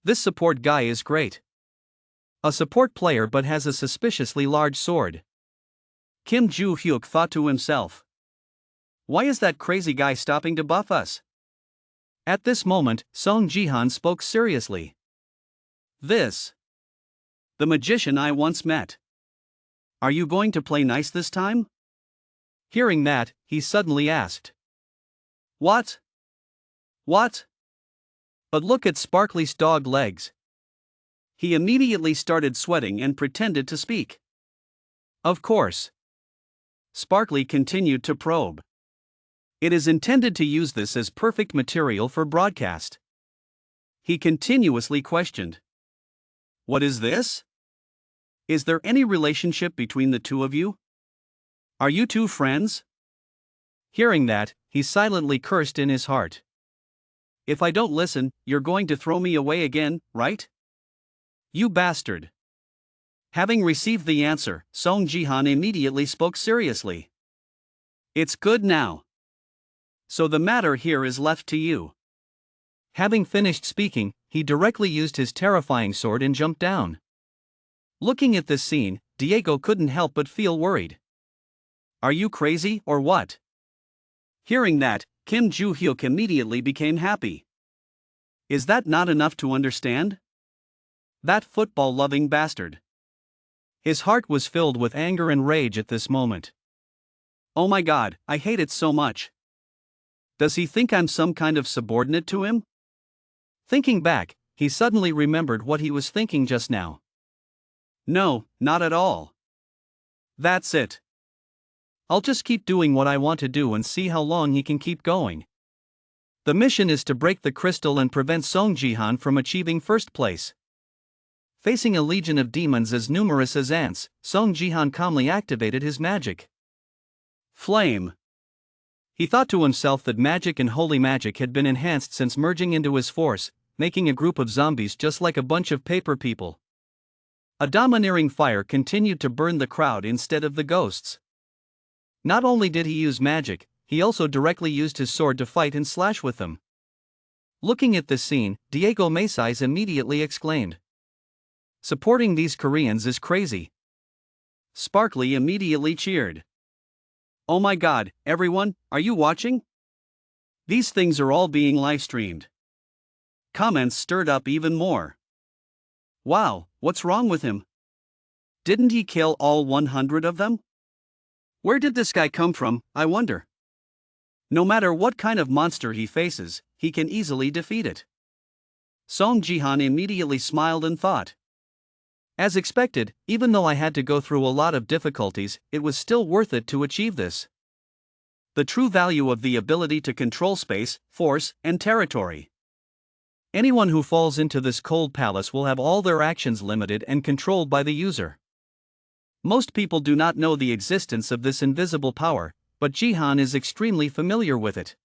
This support guy is great. A support player but has a suspiciously large sword. Kim Joo-hyuk thought to himself. Why is that crazy guy stopping to buff us? At this moment, Seong Jihan spoke seriously. The magician I once met. Are you going to play nice this time? Hearing that, he suddenly asked. What? What? But look at Sparkly's dog legs. He immediately started sweating and pretended to speak. Of course. Sparkly continued to probe. It is intended to use this as perfect material for broadcast. He continuously questioned. What is this? Is there any relationship between the two of you? Are you two friends? Hearing that, he silently cursed in his heart. If I don't listen, you're going to throw me away again, right? You bastard. Having received the answer, Seong Jihan immediately spoke seriously. It's good now. So the matter here is left to you. Having finished speaking, he directly used his terrifying sword and jumped down. Looking at this scene, Diego couldn't help but feel worried. Are you crazy or what? Hearing that, Kim Joo-hyuk immediately became happy. Is that not enough to understand? That football-loving bastard. His heart was filled with anger and rage at this moment. Oh my god, I hate it so much. Does he think I'm some kind of subordinate to him? Thinking back, he suddenly remembered what he was thinking just now. No, not at all. That's it. I'll just keep doing what I want to do and see how long he can keep going. The mission is to break the crystal and prevent Seong Jihan from achieving first place. Facing a legion of demons as numerous as ants, Seong Jihan calmly activated his magic. Flame. He thought to himself that magic and holy magic had been enhanced since merging into his force, making a group of zombies just like a bunch of paper people. A domineering fire continued to burn the crowd instead of the ghosts. Not only did he use magic, he also directly used his sword to fight and slash with them. Looking at this scene, Diego Maysais immediately exclaimed, "Supporting these Koreans is crazy." Sparkly immediately cheered. Oh my god, everyone, are you watching? These things are all being live-streamed. Comments stirred up even more. Wow, what's wrong with him? Didn't he kill all 100 of them? Where did this guy come from, I wonder? No matter what kind of monster he faces, he can easily defeat it. Seong Jihan immediately smiled and thought. As expected, even though I had to go through a lot of difficulties, it was still worth it to achieve this. The true value of the ability to control space, force, and territory. Anyone who falls into this cold palace will have all their actions limited and controlled by the user. Most people do not know the existence of this invisible power, but Jihan is extremely familiar with it.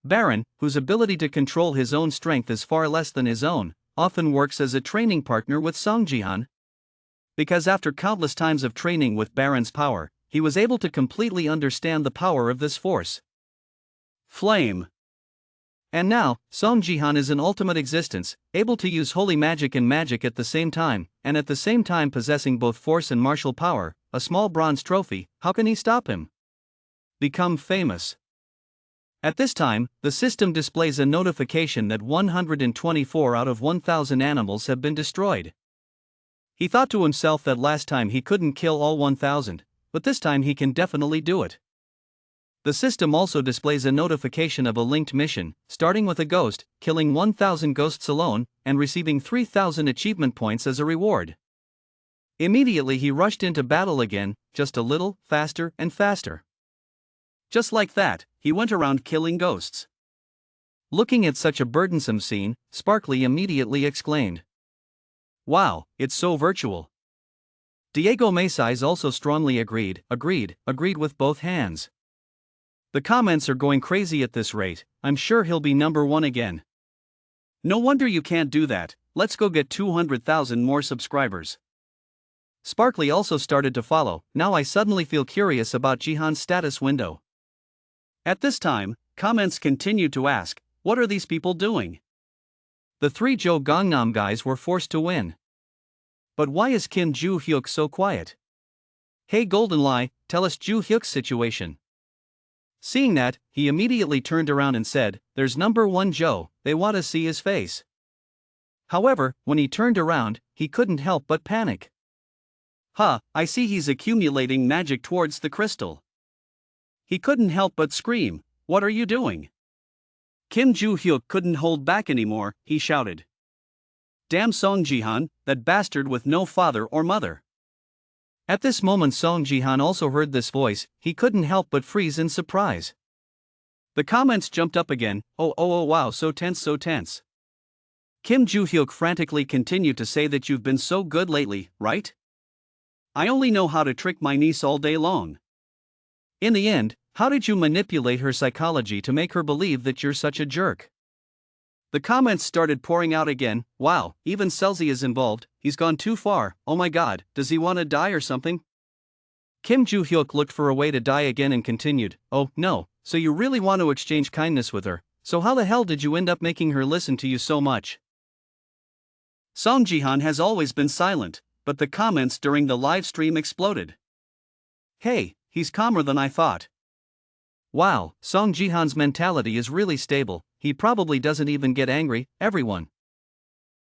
Baron, whose ability to control his own strength is far less than his own, often works as a training partner with Seong Jihan. Because after countless times of training with Baron's power, he was able to completely understand the power of this force. Flame. And now, Seong Jihan is in ultimate existence, able to use holy magic and magic at the same time, and at the same time possessing both force and martial power, a small bronze trophy. How can he stop him? Become famous. At this time, the system displays a notification that 124 out of 1,000 animals have been destroyed. He thought to himself that last time he couldn't kill all 1,000, but this time he can definitely do it. The system also displays a notification of a linked mission, starting with a ghost, killing 1,000 ghosts alone, and receiving 3,000 achievement points as a reward. Immediately he rushed into battle again, just a little, faster and faster. Just like that, he went around killing ghosts. Looking at such a burdensome scene, Sparkly immediately exclaimed, "Wow, it's so virtual." Diego Maysais also strongly agreed with both hands. The comments are going crazy at this rate, I'm sure he'll be number one again. No wonder you can't do that, let's go get 200,000 more subscribers. Sparkly also started to follow, now I suddenly feel curious about Jihan's status window. At this time, comments continued to ask, what are these people doing? The three Jo Gangnam guys were forced to win. But why is Kim Joo-hyuk so quiet? Hey Goldenlie, tell us Joo-hyuk's situation. Seeing that, he immediately turned around and said, there's number one Joe, they want to see his face. However, when he turned around, he couldn't help but panic. I see he's accumulating magic towards the crystal. He couldn't help but scream, what are you doing? Kim Joo-hyuk couldn't hold back anymore, he shouted. Damn Seong Jihan, that bastard with no father or mother. At this moment Seong Jihan also heard this voice, he couldn't help but freeze in surprise. The comments jumped up again, oh wow, so tense. Kim Joo-hyuk frantically continued to say that you've been so good lately, right? I only know how to trick my niece all day long. In the end, how did you manipulate her psychology to make her believe that you're such a jerk? The comments started pouring out again, wow, even Seli is involved, he's gone too far, oh my god, does he want to die or something? Kim Joo-hyuk looked for a way to die again and continued, oh no, so you really want to exchange kindness with her, so how the hell did you end up making her listen to you so much? Seong Jihan has always been silent, but the comments during the live stream exploded. Hey, he's calmer than I thought. Wow, Song Jihan's mentality is really stable, he probably doesn't even get angry, everyone.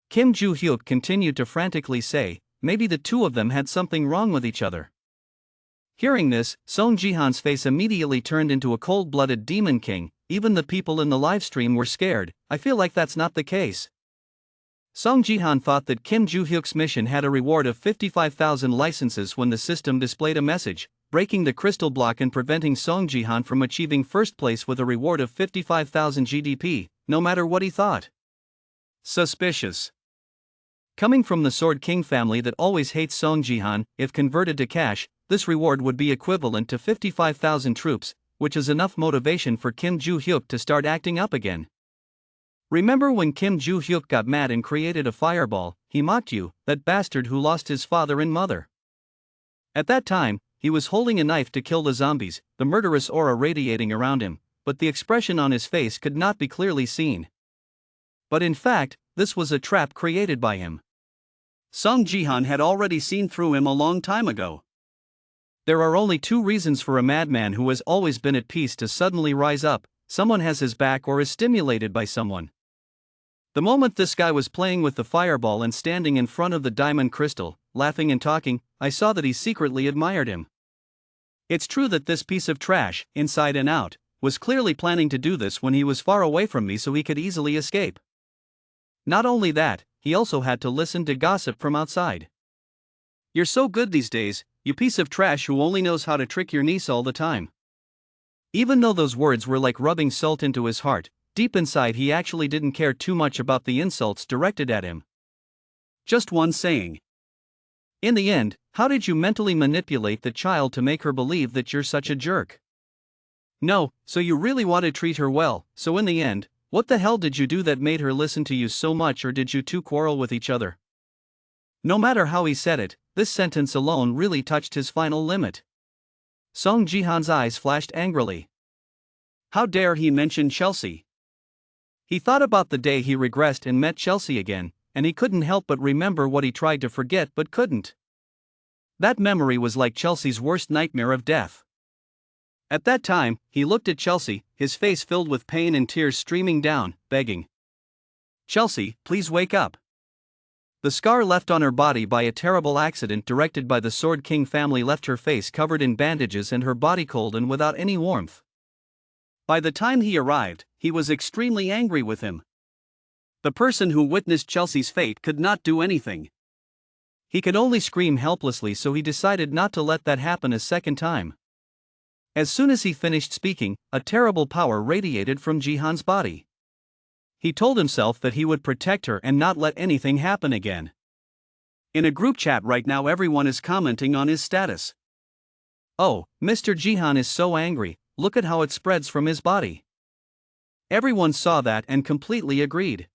Kim Joo-hyuk continued to frantically say, maybe the two of them had something wrong with each other. Hearing this, Song Jihan's face immediately turned into a cold-blooded demon king. Even the people in the livestream were scared. I feel like that's not the case. Song Jihan thought that Kim Joo-hyuk's mission had a reward of 55,000 licenses when the system displayed a message, breaking the crystal block and preventing Song Jihan from achieving first place with a reward of 55,000 GDP, no matter what he thought. Suspicious. Coming from the Sword King family that always hates Song Jihan, if converted to cash, this reward would be equivalent to 55,000 troops, which is enough motivation for Kim Joo-hyuk to start acting up again. Remember when Kim Joo-hyuk got mad and created a fireball? He mocked you, that bastard who lost his father and mother. At that time, he was holding a knife to kill the zombies, the murderous aura radiating around him, but the expression on his face could not be clearly seen. But in fact, this was a trap created by him. Song Jihan had already seen through him a long time ago. There are only two reasons for a madman who has always been at peace to suddenly rise up: someone has his back or is stimulated by someone. The moment this guy was playing with the fireball and standing in front of the diamond crystal, laughing and talking, I saw that he secretly admired him. It's true that this piece of trash, inside and out, was clearly planning to do this when he was far away from me so he could easily escape. Not only that, he also had to listen to gossip from outside. You're so good these days, you piece of trash who only knows how to trick your niece all the time. Even though those words were like rubbing salt into his heart, deep inside he actually didn't care too much about the insults directed at him. Just one saying. In the end, how did you mentally manipulate the child to make her believe that you're such a jerk? No, so you really want to treat her well, so in the end, what the hell did you do that made her listen to you so much, or did you two quarrel with each other? No matter how he said it, this sentence alone really touched his final limit. Song Jihan's eyes flashed angrily. How dare he mention Chelsea? He thought about the day he regressed and met Chelsea again, and he couldn't help but remember what he tried to forget but couldn't. That memory was like Chelsea's worst nightmare of death. At that time, he looked at Chelsea, his face filled with pain and tears streaming down, begging, "Chelsea, please wake up." The scar left on her body by a terrible accident directed by the Sword King family left her face covered in bandages and her body cold and without any warmth. By the time he arrived, he was extremely angry with him. The person who witnessed Chelsea's fate could not do anything. He could only scream helplessly, so he decided not to let that happen a second time. As soon as he finished speaking, a terrible power radiated from Jihan's body. He told himself that he would protect her and not let anything happen again. In a group chat right now, everyone is commenting on his status. Oh, Mr. Jihan is so angry, look at how it spreads from his body. Everyone saw that and completely agreed.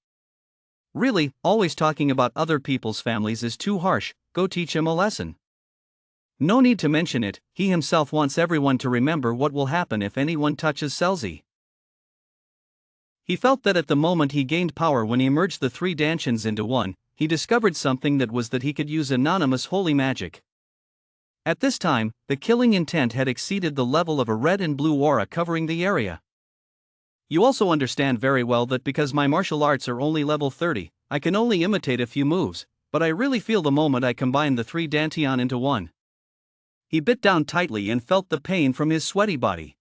Really, always talking about other people's families is too harsh, go teach him a lesson. No need to mention it, he himself wants everyone to remember what will happen if anyone touches Selzy. He felt that at the moment he gained power when he merged the three Danshans into one, he discovered something, that was that he could use anonymous holy magic. At this time, the killing intent had exceeded the level of a red and blue aura covering the area. You also understand very well that because my martial arts are only level 30, I can only imitate a few moves, but I really feel the moment I combine the three Dantian into one. He bit down tightly and felt the pain from his sweaty body.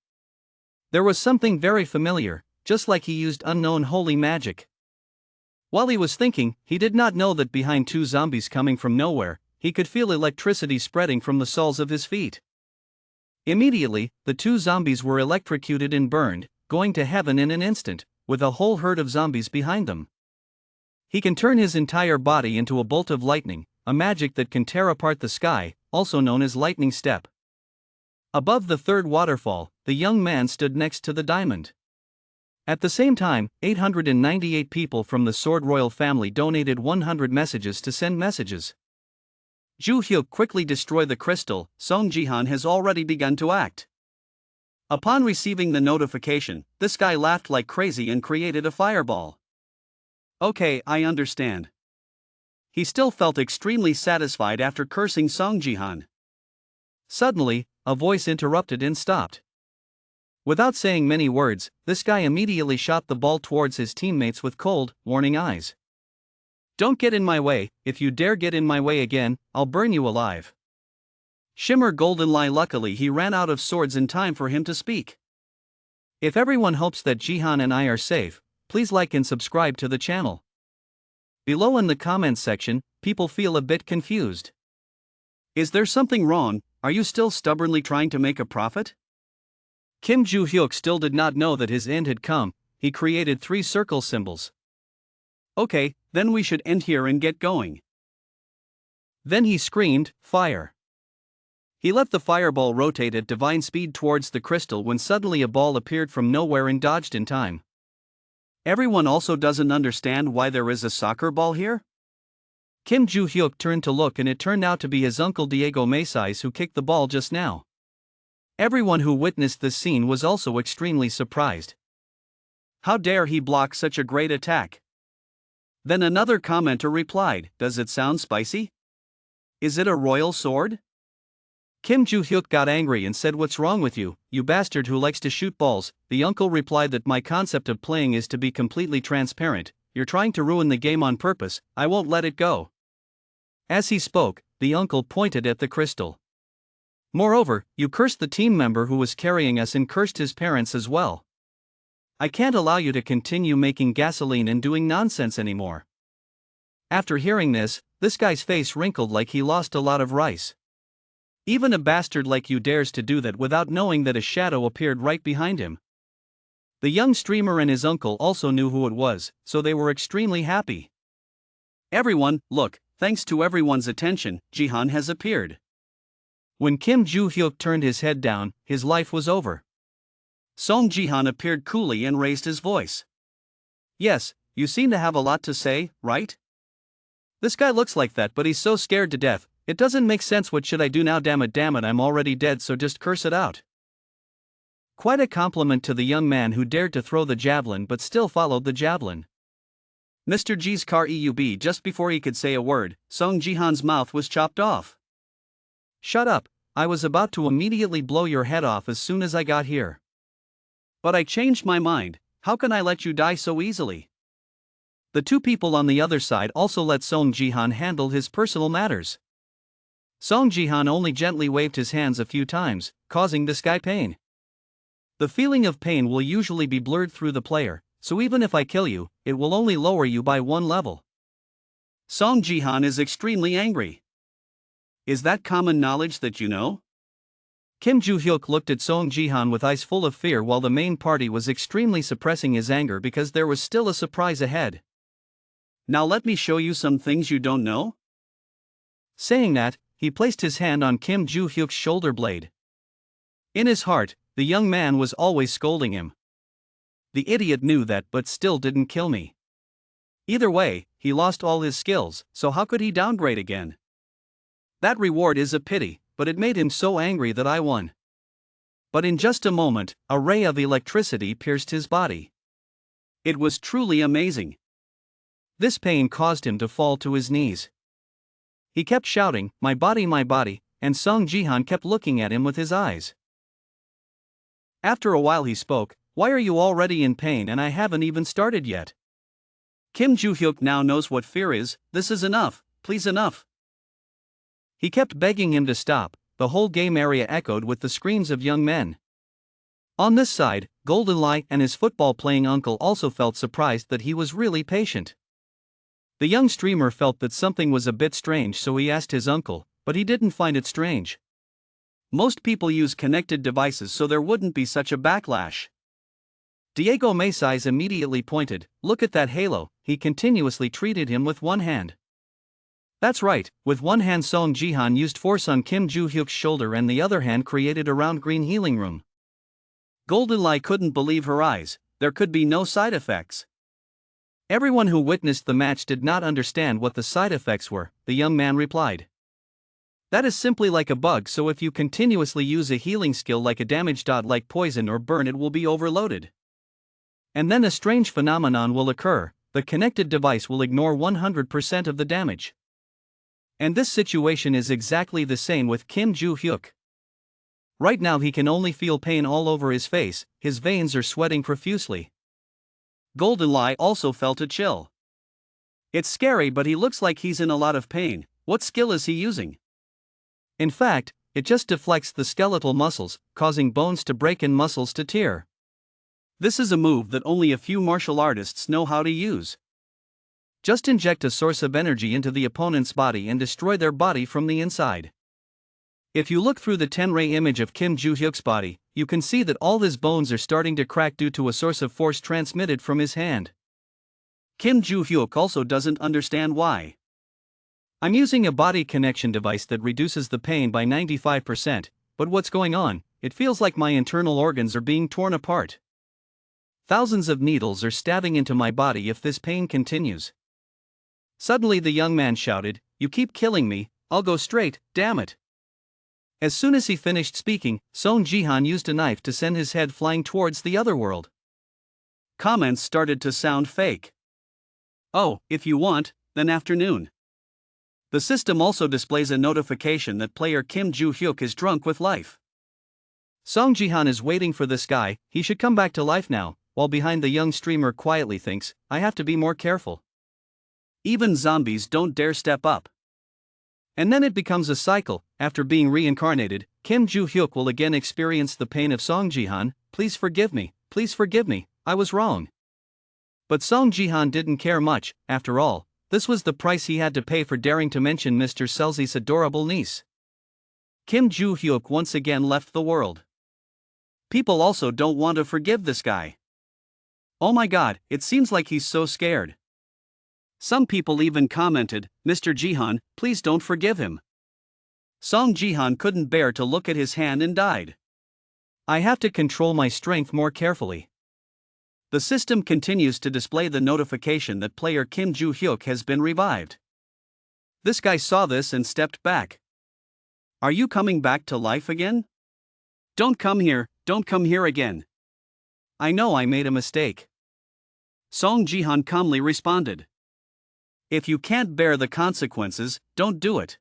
There was something very familiar, just like he used unknown holy magic. While he was thinking, he did not know that behind two zombies coming from nowhere, he could feel electricity spreading from the soles of his feet. Immediately, the two zombies were electrocuted and burned, going to heaven in an instant, with a whole herd of zombies behind them. He can turn his entire body into a bolt of lightning, a magic that can tear apart the sky, also known as lightning step. Above the third waterfall, the young man stood next to the diamond. At the same time, 898 people from the Sword Royal family donated 100 messages to send messages. Joo-hyuk quickly destroy the crystal, Song Jihan has already begun to act. Upon receiving the notification, this guy laughed like crazy and created a fireball. Okay, I understand. He still felt extremely satisfied after cursing Song Jihan. Suddenly, a voice interrupted and stopped. Without saying many words, this guy immediately shot the ball towards his teammates with cold, warning eyes. "Don't get in my way. If you dare get in my way again, I'll burn you alive." Shimmer Golden Lie. Luckily he ran out of swords in time for him to speak. If everyone hopes that Jihan and I are safe, please like and subscribe to the channel. Below in the comments section, people feel a bit confused. Is there something wrong? Are you still stubbornly trying to make a profit? Kim Joo-hyuk still did not know that his end had come. He created 3 circle symbols. "Okay, then we should end here and get going." Then he screamed, "Fire!" He let the fireball rotate at divine speed towards the crystal when suddenly a ball appeared from nowhere and dodged in time. Everyone also doesn't understand why there is a soccer ball here? Kim Joo-hyuk turned to look and it turned out to be his uncle Diego Macias who kicked the ball just now. Everyone who witnessed this scene was also extremely surprised. How dare he block such a great attack? Then another commenter replied, "Does it sound spicy? Is it a royal sword?" Kim Joo-hyuk got angry and said, "What's wrong with you, you bastard who likes to shoot balls?" The uncle replied that my concept of playing is to be completely transparent. "You're trying to ruin the game on purpose, I won't let it go." As he spoke, the uncle pointed at the crystal. "Moreover, you cursed the team member who was carrying us and cursed his parents as well. I can't allow you to continue making gasoline and doing nonsense anymore." After hearing this guy's face wrinkled like he lost a lot of rice. Even a bastard like you dares to do that without knowing that a shadow appeared right behind him. The young streamer and his uncle also knew who it was, so they were extremely happy. "Everyone, look, thanks to everyone's attention, Jihan has appeared." When Kim Joo-hyuk turned his head down, his life was over. Seong Jihan appeared coolly and raised his voice. "Yes, you seem to have a lot to say, right? This guy looks like that but he's so scared to death, it doesn't make sense. What should I do now? Damn it, I'm already dead, so just curse it out." Quite a compliment to the young man who dared to throw the javelin but still followed the javelin. Mr. G's car EUB. Just before he could say a word, Seong Jihan's mouth was chopped off. "Shut up, I was about to immediately blow your head off as soon as I got here. But I changed my mind. How can I let you die so easily?" The 2 people on the other side also let Seong Jihan handle his personal matters. Seong Jihan only gently waved his hands a few times, causing this guy pain. The feeling of pain will usually be blurred through the player, so even if I kill you, it will only lower you by 1 level. Seong Jihan is extremely angry. Is that common knowledge that you know? Kim Joo-hyuk looked at Seong Jihan with eyes full of fear while the main party was extremely suppressing his anger because there was still a surprise ahead. "Now let me show you some things you don't know." Saying that, he placed his hand on Kim Joo-hyuk's shoulder blade. In his heart, the young man was always scolding him. The idiot knew that but still didn't kill me. Either way, he lost all his skills, so how could he downgrade again? That reward is a pity, but it made him so angry that I won. But in just a moment, a ray of electricity pierced his body. It was truly amazing. This pain caused him to fall to his knees. He kept shouting, my body, and Seong Jihan kept looking at him with his eyes. After a while he spoke, "Why are you already in pain and I haven't even started yet?" Kim Joo-hyuk now knows what fear is. "This is enough, please enough." He kept begging him to stop. The whole game area echoed with the screams of young men. On this side, Golden Lie and his football-playing uncle also felt surprised that he was really patient. The young streamer felt that something was a bit strange, so he asked his uncle, but he didn't find it strange. Most people use connected devices, so there wouldn't be such a backlash. Diego Macias immediately pointed, "Look at that halo." He continuously treated him with one hand. That's right, with one hand Seong Jihan used force on Kim Joo-hyuk's shoulder and the other hand created a round green healing room. Golden Lie couldn't believe her eyes. There could be no side effects. Everyone who witnessed the match did not understand what the side effects were. The young man replied, "That is simply like a bug, so if you continuously use a healing skill like a damage dot like poison or burn, it will be overloaded. And then a strange phenomenon will occur, the connected device will ignore 100% of the damage. And this situation is exactly the same with Kim Joo-hyuk. Right now he can only feel pain all over his face, his veins are sweating profusely. Goldeneye also felt a chill. It's scary, but he looks like he's in a lot of pain. What skill is he using? In fact, it just deflects the skeletal muscles, causing bones to break and muscles to tear. This is a move that only a few martial artists know how to use. Just inject a source of energy into the opponent's body and destroy their body from the inside. If you look through the Tenrei image of Kim Joo-hyuk's body, you can see that all his bones are starting to crack due to a source of force transmitted from his hand. Kim Joo-hyuk also doesn't understand why. I'm using a body connection device that reduces the pain by 95%, but what's going on? It feels like my internal organs are being torn apart. Thousands of needles are stabbing into my body if this pain continues. Suddenly the young man shouted, "You keep killing me, I'll go straight, damn it." As soon as he finished speaking, Seong Jihan used a knife to send his head flying towards the other world. Comments started to sound fake. Oh, if you want, then afternoon. The system also displays a notification that player Kim Joo-hyuk is drunk with life. Seong Jihan is waiting for this guy, he should come back to life now, while behind the young streamer quietly thinks, I have to be more careful. Even zombies don't dare step up. And then it becomes a cycle. After being reincarnated, Kim Joo-hyuk will again experience the pain of Seong Jihan. Please forgive me, I was wrong. But Seong Jihan didn't care much. After all, this was the price he had to pay for daring to mention Mr. Seli's adorable niece. Kim Joo-hyuk once again left the world. People also don't want to forgive this guy. Oh my god, it seems like he's so scared. Some people even commented, Mr. Jihan, please don't forgive him. Seong Jihan couldn't bear to look at his hand and died. I have to control my strength more carefully. The system continues to display the notification that player Kim Joo-hyuk has been revived. This guy saw this and stepped back. Are you coming back to life again? Don't come here again. I know I made a mistake. Seong Jihan calmly responded. If you can't bear the consequences, don't do it.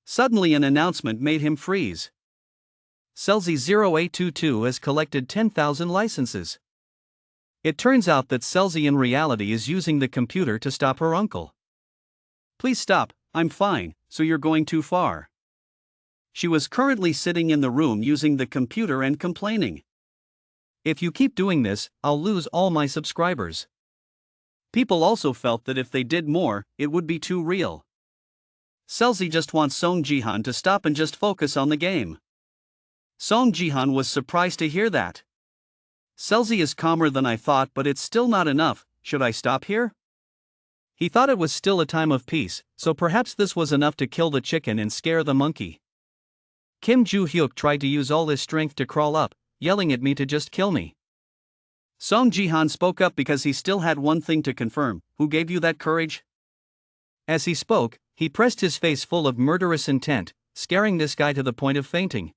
Suddenly an announcement made him freeze. Seli 0822 has collected 10,000 licenses. It turns out that Seli in reality is using the computer to stop her uncle. Please stop, I'm fine, so you're going too far. She was currently sitting in the room using the computer and complaining. If you keep doing this, I'll lose all my subscribers. People also felt that if they did more, it would be too real. Seli just wants Seong Jihan to stop and just focus on the game. Seong Jihan was surprised to hear that. Seli is calmer than I thought, but it's still not enough. Should I stop here? He thought it was still a time of peace, so perhaps this was enough to kill the chicken and scare the monkey. Kim Joo-hyuk tried to use all his strength to crawl up, yelling at me to just kill me. Seong Jihan spoke up because he still had one thing to confirm. Who gave you that courage? As he spoke, he pressed his face full of murderous intent, scaring this guy to the point of fainting.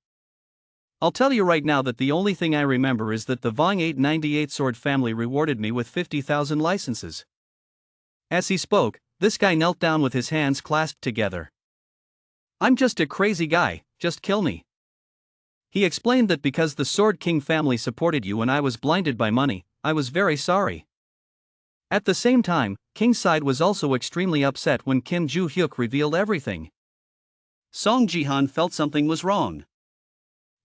I'll tell you right now that the only thing I remember is that the Vong 898 sword family rewarded me with 50,000 licenses. As he spoke, this guy knelt down with his hands clasped together. I'm just a crazy guy, just kill me. He explained that because the Sword King family supported you and I was blinded by money, I was very sorry. At the same time, King's side was also extremely upset when Kim Joo-hyuk revealed everything. Seong Jihan felt something was wrong.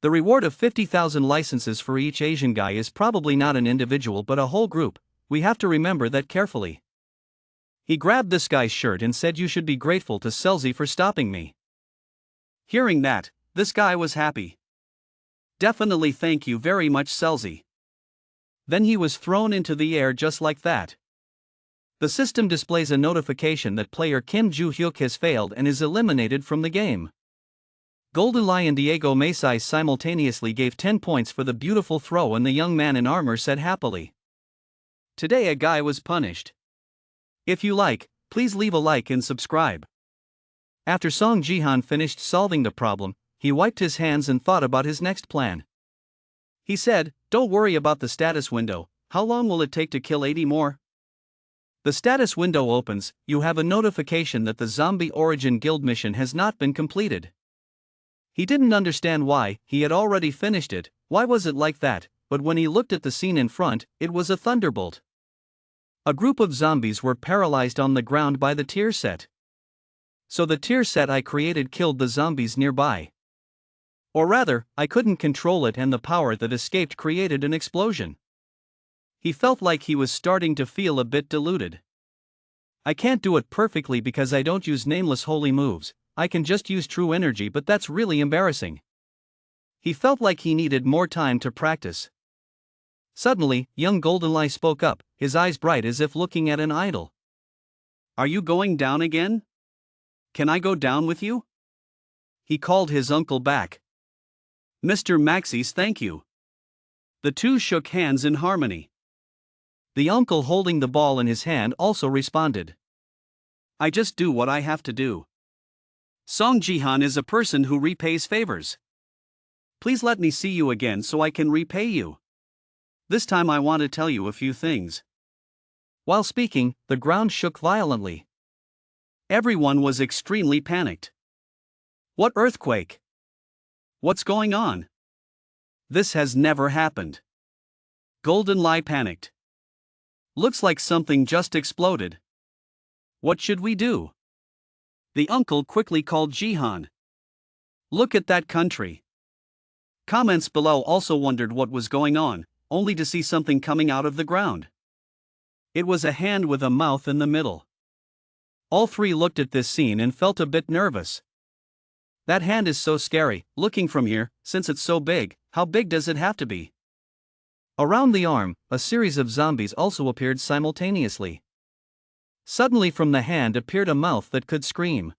The reward of 50,000 licenses for each Asian guy is probably not an individual but a whole group. We have to remember that carefully. He grabbed this guy's shirt and said, you should be grateful to Seli for stopping me. Hearing that, this guy was happy. Definitely thank you very much, Seli. Then he was thrown into the air just like that. The system displays a notification that player Kim Joo-hyuk has failed and is eliminated from the game. Golden Lion Diego Mesai simultaneously gave 10 points for the beautiful throw and the young man in armor said happily. Today a guy was punished. If you like, please leave a like and subscribe. After Seong Jihan finished solving the problem, he wiped his hands and thought about his next plan. He said, don't worry about the status window, how long will it take to kill 80 more? The status window opens, you have a notification that the Zombie Origin Guild mission has not been completed. He didn't understand why, he had already finished it, why was it like that, but when he looked at the scene in front, it was a thunderbolt. A group of zombies were paralyzed on the ground by the tear set. So the tear set I created killed the zombies nearby. Or rather, I couldn't control it and the power that escaped created an explosion. He felt like he was starting to feel a bit deluded. I can't do it perfectly because I don't use nameless holy moves, I can just use true energy, but that's really embarrassing. He felt like he needed more time to practice. Suddenly, young Goldeneye spoke up, his eyes bright as if looking at an idol. Are you going down again? Can I go down with you? He called his uncle back. Mr. Maxis, thank you. The two shook hands in harmony. The uncle holding the ball in his hand also responded. I just do what I have to do. Seong Jihan is a person who repays favors. Please let me see you again so I can repay you. This time I want to tell you a few things. While speaking, the ground shook violently. Everyone was extremely panicked. What earthquake? What's going on? This has never happened. Goldeneye panicked. Looks like something just exploded. What should we do? The uncle quickly called Jihan. Look at that country. Comments below also wondered what was going on, only to see something coming out of the ground. It was a hand with a mouth in the middle. All three looked at this scene and felt a bit nervous. That hand is so scary, looking from here, since it's so big, how big does it have to be? Around the arm, a series of zombies also appeared simultaneously. Suddenly from the hand appeared a mouth that could scream.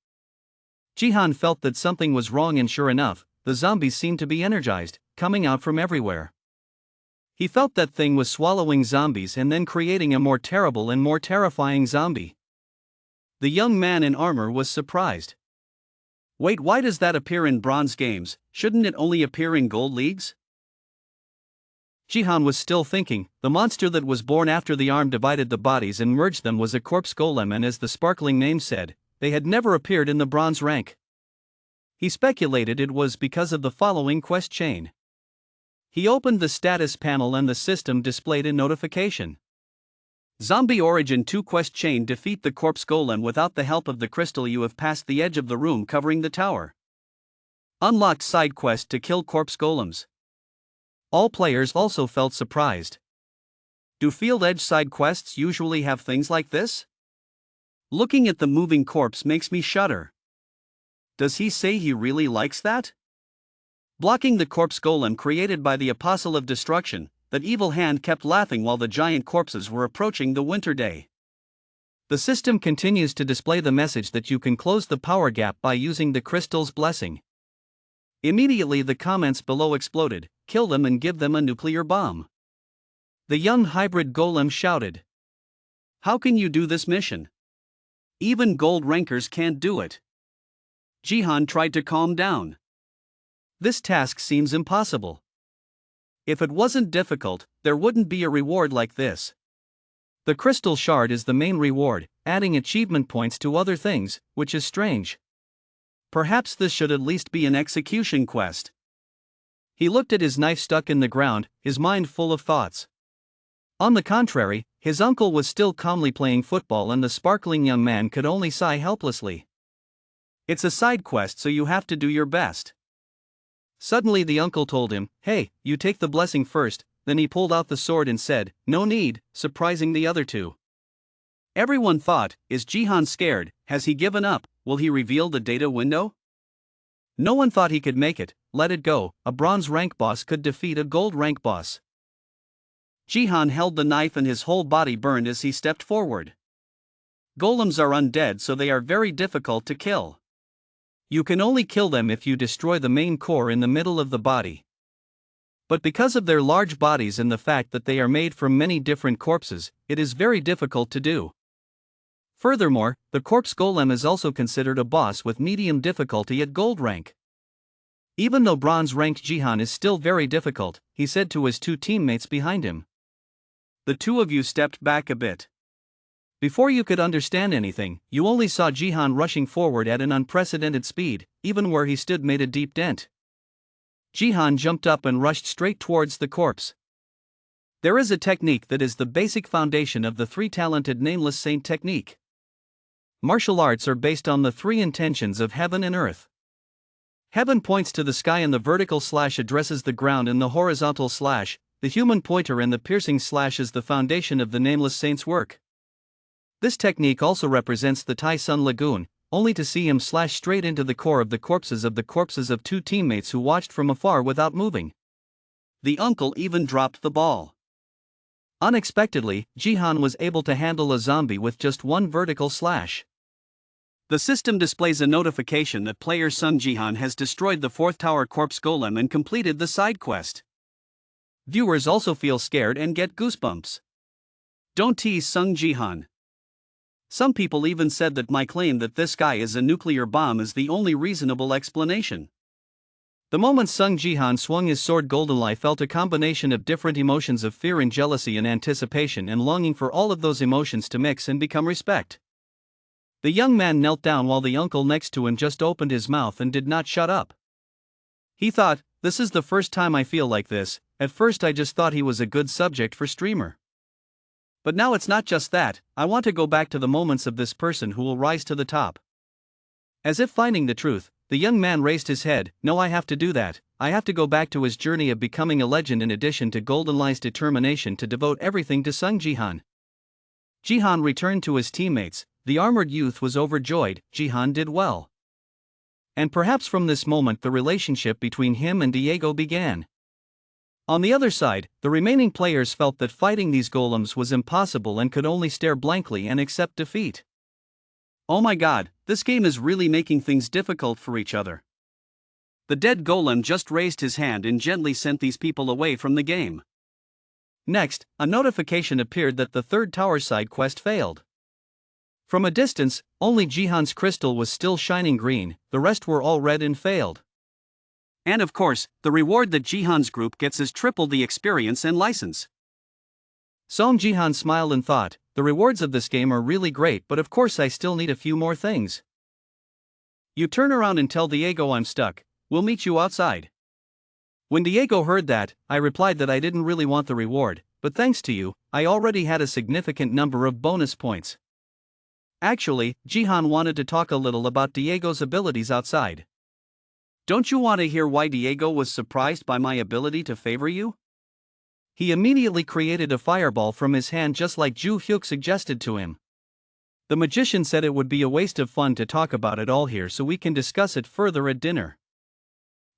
Jihan felt that something was wrong and sure enough, the zombies seemed to be energized, coming out from everywhere. He felt that thing was swallowing zombies and then creating a more terrible and more terrifying zombie. The young man in armor was surprised. Wait, why does that appear in bronze games, shouldn't it only appear in gold leagues? Jihan was still thinking, the monster that was born after the arm divided the bodies and merged them was a corpse golem, and as the sparkling name said, they had never appeared in the bronze rank. He speculated it was because of the following quest chain. He opened the status panel and the system displayed a notification. Zombie Origin 2 quest chain: defeat the corpse golem without the help of the crystal. You have passed the edge of the room covering the tower. Unlocked side quest to kill corpse golems. All players also felt surprised. Do field edge side quests usually have things like this? Looking at the moving corpse makes me shudder. Does he say he really likes that? Blocking the corpse golem created by the Apostle of Destruction, that evil hand kept laughing while the giant corpses were approaching the winter day. The system continues to display the message that you can close the power gap by using the crystal's blessing. Immediately the comments below exploded, kill them and give them a nuclear bomb. The young hybrid golem shouted. How can you do this mission? Even gold rankers can't do it. Jihan tried to calm down. This task seems impossible. If it wasn't difficult, there wouldn't be a reward like this. The crystal shard is the main reward, adding achievement points to other things, which is strange. Perhaps this should at least be an execution quest. He looked at his knife stuck in the ground, his mind full of thoughts. On the contrary, his uncle was still calmly playing football and the sparkling young man could only sigh helplessly. It's a side quest, so you have to do your best. Suddenly the uncle told him, hey, you take the blessing first, then he pulled out the sword and said, no need, surprising the other two. Everyone thought, is Jihan scared, has he given up, will he reveal the data window? No one thought he could make it, let it go, a bronze rank boss could defeat a gold rank boss. Jihan held the knife and his whole body burned as he stepped forward. Golems are undead, so they are very difficult to kill. You can only kill them if you destroy the main core in the middle of the body. But because of their large bodies and the fact that they are made from many different corpses, it is very difficult to do. Furthermore, the corpse golem is also considered a boss with medium difficulty at gold rank. Even though bronze ranked Jihan is still very difficult, he said to his two teammates behind him. The two of you stepped back a bit. Before you could understand anything, you only saw Jihan rushing forward at an unprecedented speed, even where he stood made a deep dent. Jihan jumped up and rushed straight towards the corpse. There is a technique that is the basic foundation of the three-talented Nameless Saint technique. Martial arts are based on the three intentions of heaven and earth. Heaven points to the sky and the vertical slash addresses the ground and the horizontal slash, the human pointer and the piercing slash is the foundation of the Nameless Saint's work. This technique also represents the Tai Sun Lagoon, only to see him slash straight into the core of the corpses of two teammates who watched from afar without moving. The uncle even dropped the ball. Unexpectedly, Jihan was able to handle a zombie with just one vertical slash. The system displays a notification that player Sung Jihan has destroyed the 4th tower corpse golem and completed the side quest. Viewers also feel scared and get goosebumps. Don't tease Sung Jihan. Some people even said that my claim that this guy is a nuclear bomb is the only reasonable explanation. The moment Sung Jihan swung his sword Goldeneye felt a combination of different emotions of fear and jealousy and anticipation and longing for all of those emotions to mix and become respect. The young man knelt down while the uncle next to him just opened his mouth and did not shut up. He thought, this is the first time I feel like this. At first I just thought he was a good subject for streamer. But now it's not just that, I want to go back to the moments of this person who will rise to the top. As if finding the truth, the young man raised his head. No, I have to do that. I have to go back to his journey of becoming a legend in addition to Goldeneye's determination to devote everything to Sung Jihan. Jihan returned to his teammates. The armored youth was overjoyed. Jihan did well. And perhaps from this moment the relationship between him and Diego began. On the other side, the remaining players felt that fighting these golems was impossible and could only stare blankly and accept defeat. Oh my god, this game is really making things difficult for each other. The dead golem just raised his hand and gently sent these people away from the game. Next, a notification appeared that the 3rd tower side quest failed. From a distance, only Jihan's crystal was still shining green, the rest were all red and failed. And of course, the reward that Jihan's group gets is triple the experience and license. Song Jihan smiled and thought, the rewards of this game are really great, but of course I still need a few more things. You turn around and tell Diego I'm stuck, we'll meet you outside. When Diego heard that, I replied that I didn't really want the reward, but thanks to you, I already had a significant number of bonus points. Actually, Jihan wanted to talk a little about Diego's abilities outside. Don't you want to hear why Diego was surprised by my ability to favor you? He immediately created a fireball from his hand just like Ju Hyuk suggested to him. The magician said it would be a waste of fun to talk about it all here, so we can discuss it further at dinner.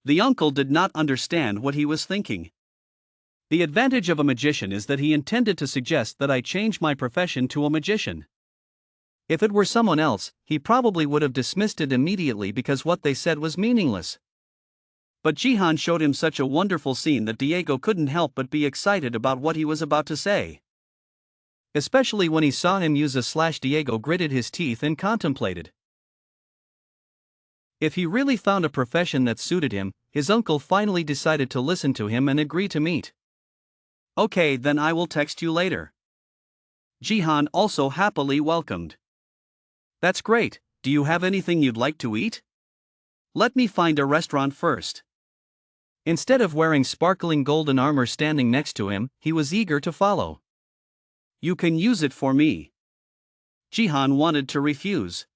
The uncle did not understand what he was thinking. The advantage of a magician is that he intended to suggest that I change my profession to a magician. If it were someone else, he probably would have dismissed it immediately because what they said was meaningless. But Jihan showed him such a wonderful scene that Diego couldn't help but be excited about what he was about to say. Especially when he saw him use a slash. Diego gritted his teeth and contemplated. If he really found a profession that suited him, his uncle finally decided to listen to him and agree to meet. Okay, then I will text you later. Jihan also happily welcomed. That's great, do you have anything you'd like to eat? Let me find a restaurant first. Instead of wearing sparkling golden armor standing next to him, he was eager to follow. You can use it for me. Jihan wanted to refuse.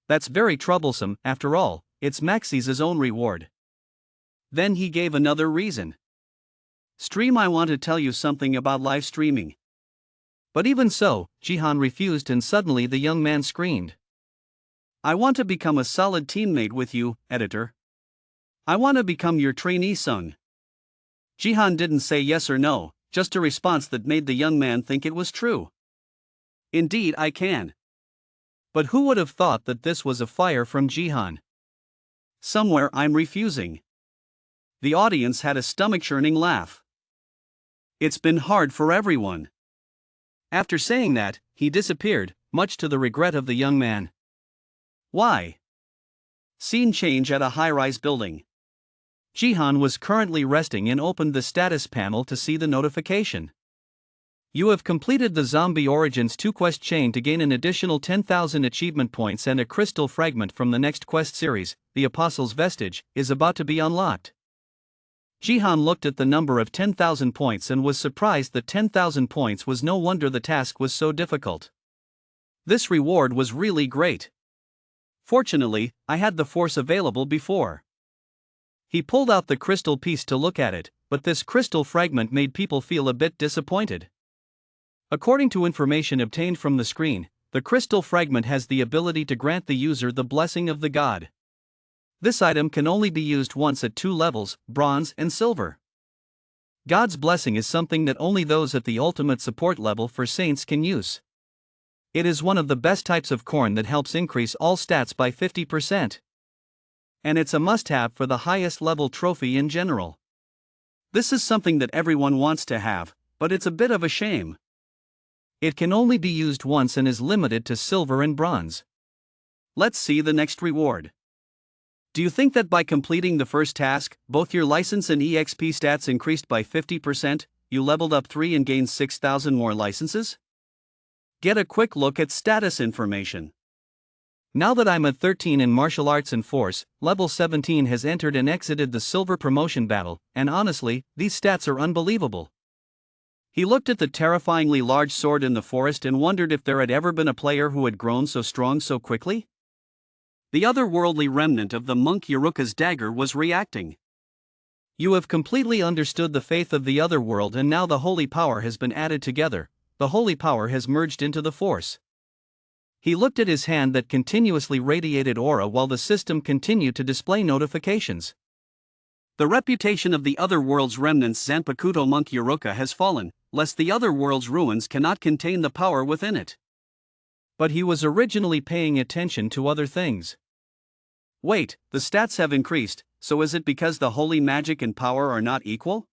That's very troublesome, after all, it's Maxie's own reward. Then he gave another reason. Stream, I want to tell you something about live streaming. But even so, Jihan refused and suddenly the young man screamed. I want to become a solid teammate with you, editor. I want to become your trainee Sung. Jihan didn't say yes or no, just a response that made the young man think it was true. Indeed I can. But who would have thought that this was a fire from Jihan? Somewhere I'm refusing. The audience had a stomach-churning laugh. It's been hard for everyone. After saying that, he disappeared, much to the regret of the young man. Why? Scene change at a high-rise building. Jihan was currently resting and opened the status panel to see the notification. You have completed the Zombie Origins 2 quest chain to gain an additional 10,000 achievement points, and a crystal fragment from the next quest series, The Apostle's Vestige, is about to be unlocked. Jihan looked at the number of 10,000 points and was surprised that 10,000 points was no wonder the task was so difficult. This reward was really great. Fortunately, I had the force available before. He pulled out the crystal piece to look at it, but this crystal fragment made people feel a bit disappointed. According to information obtained from the screen, the crystal fragment has the ability to grant the user the blessing of the god. This item can only be used once at 2 levels, bronze and silver. God's blessing is something that only those at the ultimate support level for saints can use. It is one of the best types of corn that helps increase all stats by 50%. And it's a must-have for the highest level trophy in general. This is something that everyone wants to have, but it's a bit of a shame. It can only be used once and is limited to silver and bronze. Let's see the next reward. Do you think that by completing the first task, both your license and EXP stats increased by 50%, you leveled up 3 and gained 6,000 more licenses? Get a quick look at status information. Now that I'm at 13 in martial arts and force, level 17 has entered and exited the silver promotion battle, and honestly, these stats are unbelievable. He looked at the terrifyingly large sword in the forest and wondered if there had ever been a player who had grown so strong so quickly. The otherworldly remnant of the monk Yaruka's dagger was reacting. You have completely understood the faith of the other world, and now the holy power has been added together. The holy power has merged into the force. He looked at his hand that continuously radiated aura while the system continued to display notifications. The reputation of the other world's remnants Zanpakuto monk Yaruka has fallen, lest the other world's ruins cannot contain the power within it. But he was originally paying attention to other things. Wait, the stats have increased, so is it because the holy magic and power are not equal?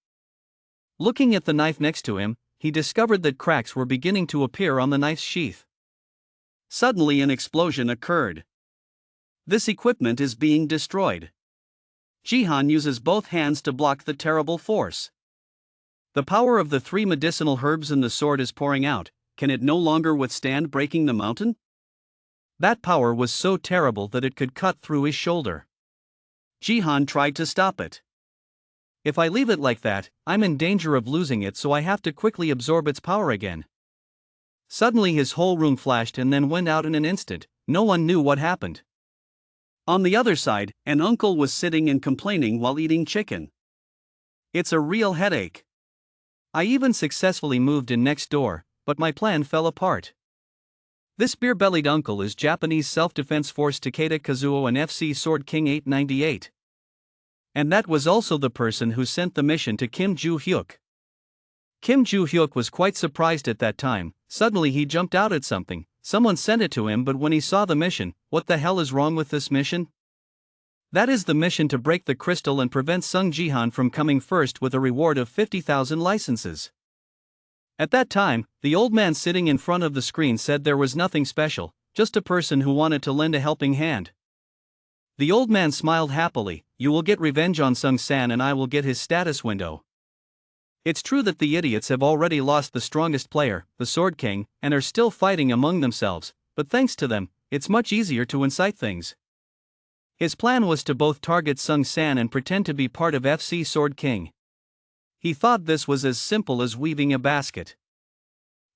Looking at the knife next to him, he discovered that cracks were beginning to appear on the knife's sheath. Suddenly an explosion occurred. This equipment is being destroyed. Jihan uses both hands to block the terrible force. The power of the 3 medicinal herbs in the sword is pouring out. Can it no longer withstand breaking the mountain? That power was so terrible that it could cut through his shoulder. Jihan tried to stop it. If I leave it like that, I'm in danger of losing it, so I have to quickly absorb its power again. Suddenly his whole room flashed and then went out in an instant. No one knew what happened. On the other side, an uncle was sitting and complaining while eating chicken. It's a real headache. I even successfully moved in next door, but my plan fell apart. This beer-bellied uncle is Japanese Self-Defense Force Takeda Kazuo and FC Sword King 898. And that was also the person who sent the mission to Kim Joo-hyuk. Kim Joo-hyuk was quite surprised at that time. Suddenly he jumped out at something. Someone sent it to him, but when he saw the mission, what the hell is wrong with this mission? That is the mission to break the crystal and prevent Seong Jihan from coming first with a reward of 50,000 licenses. At that time, the old man sitting in front of the screen said there was nothing special, just a person who wanted to lend a helping hand. The old man smiled happily. You will get revenge on Seong-san and I will get his status window. It's true that the idiots have already lost the strongest player, the Sword King, and are still fighting among themselves, but thanks to them, it's much easier to incite things. His plan was to both target Seong-san and pretend to be part of FC Sword King. He thought this was as simple as weaving a basket.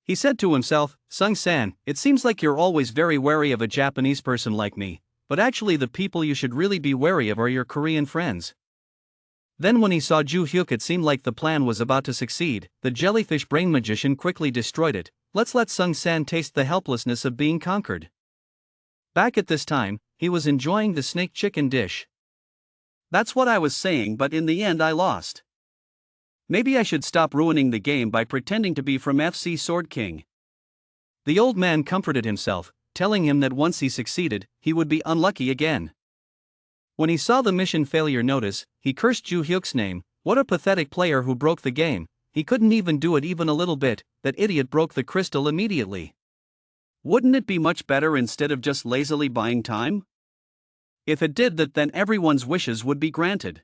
He said to himself, Seong-san, it seems like you're always very wary of a Japanese person like me, but actually the people you should really be wary of are your Korean friends. Then when he saw Joo-hyuk, it seemed like the plan was about to succeed. The jellyfish brain magician quickly destroyed it. Let's let Seong-san taste the helplessness of being conquered. Back at this time, he was enjoying the snake chicken dish. That's what I was saying, but in the end I lost. Maybe I should stop ruining the game by pretending to be from FC Sword King. The old man comforted himself, telling him that once he succeeded, he would be unlucky again. When he saw the mission failure notice, he cursed Joo-hyuk's name. What a pathetic player who broke the game. He couldn't even do it even a little bit. That idiot broke the crystal immediately. Wouldn't it be much better instead of just lazily buying time? If it did that, then everyone's wishes would be granted.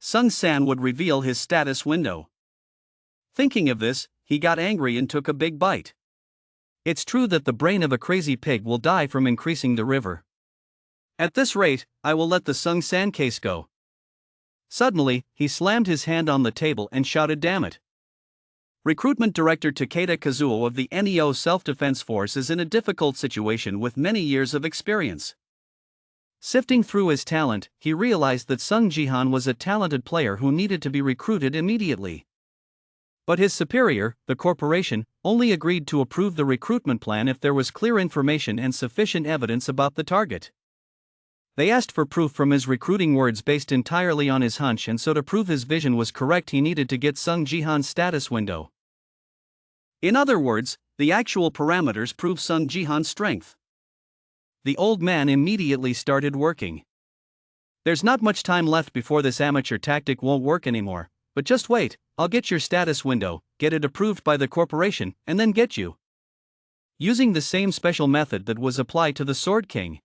Seong-san would reveal his status window. Thinking of this, he got angry and took a big bite. It's true that the brain of a crazy pig will die from increasing the river. At this rate, I will let the Sung-san case go. Suddenly, he slammed his hand on the table and shouted, "Damn it!" Recruitment Director Takeda Kazuo of the NEO Self-Defense Force is in a difficult situation with many years of experience. Sifting through his talent, he realized that Seong Jihan was a talented player who needed to be recruited immediately. But his superior, the corporation, only agreed to approve the recruitment plan if there was clear information and sufficient evidence about the target. They asked for proof from his recruiting words based entirely on his hunch, and so to prove his vision was correct he needed to get Seong Jihan's status window. In other words, the actual parameters prove Seong Jihan's strength. The old man immediately started working. There's not much time left before this amateur tactic won't work anymore, but just wait, I'll get your status window, get it approved by the corporation, and then get you. Using the same special method that was applied to the Sword King.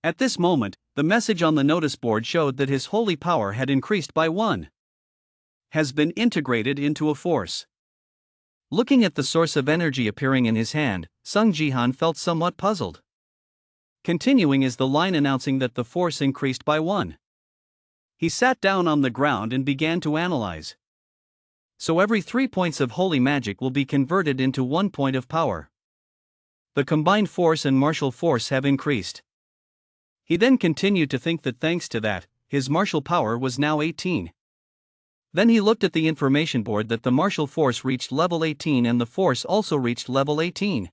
At this moment, the message on the notice board showed that his holy power had increased by 1. Has been integrated into a force. Looking at the source of energy appearing in his hand, Seong Jihan felt somewhat puzzled. Continuing is the line announcing that the force increased by 1. He sat down on the ground and began to analyze. So every 3 points of holy magic will be converted into 1 point of power. The combined force and martial force have increased. He then continued to think that thanks to that, his martial power was now 18. Then he looked at the information board that the martial force reached level 18 and the force also reached level 18.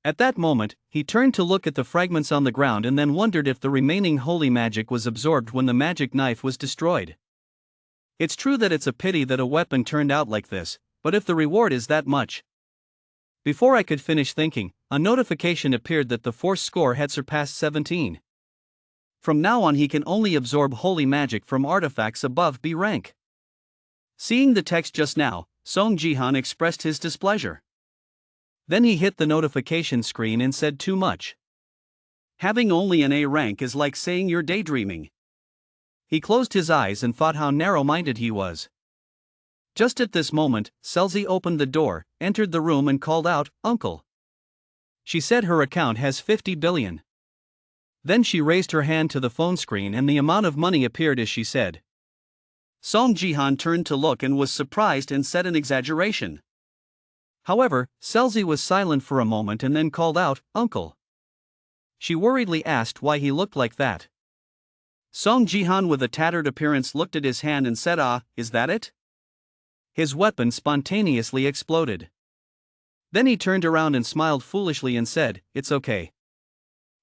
At that moment, he turned to look at the fragments on the ground and then wondered if the remaining holy magic was absorbed when the magic knife was destroyed. It's true that it's a pity that a weapon turned out like this, but if the reward is that much. Before I could finish thinking, a notification appeared that the force score had surpassed 17. From now on he can only absorb holy magic from artifacts above B rank. Seeing the text just now, Seong Jihan expressed his displeasure. Then he hit the notification screen and said, "Too much. Having only an A rank is like saying you're daydreaming." He closed his eyes and thought how narrow-minded he was. Just at this moment, Seli opened the door, entered the room and called out, "Uncle." She said her account has 50 billion. Then she raised her hand to the phone screen and the amount of money appeared as she said. Seong Jihan turned to look and was surprised and said an exaggeration. However, Seli was silent for a moment and then called out, "Uncle." She worriedly asked why he looked like that. Seong Jihan with a tattered appearance looked at his hand and said, "Ah, is that it?" His weapon spontaneously exploded. Then he turned around and smiled foolishly and said, "It's okay."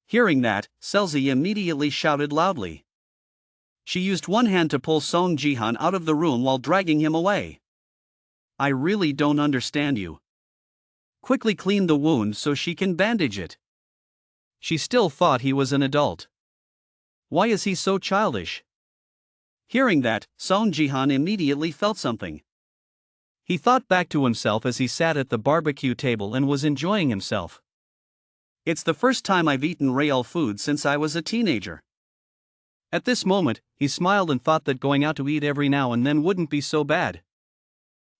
Hearing that, Seli immediately shouted loudly. She used one hand to pull Seong Jihan out of the room while dragging him away. "I really don't understand you. Quickly clean the wound so she can bandage it." She still thought he was an adult. Why is he so childish? Hearing that, Seong Jihan immediately felt something. He thought back to himself as he sat at the barbecue table and was enjoying himself. "It's the first time I've eaten real food since I was a teenager." At this moment, he smiled and thought that going out to eat every now and then wouldn't be so bad.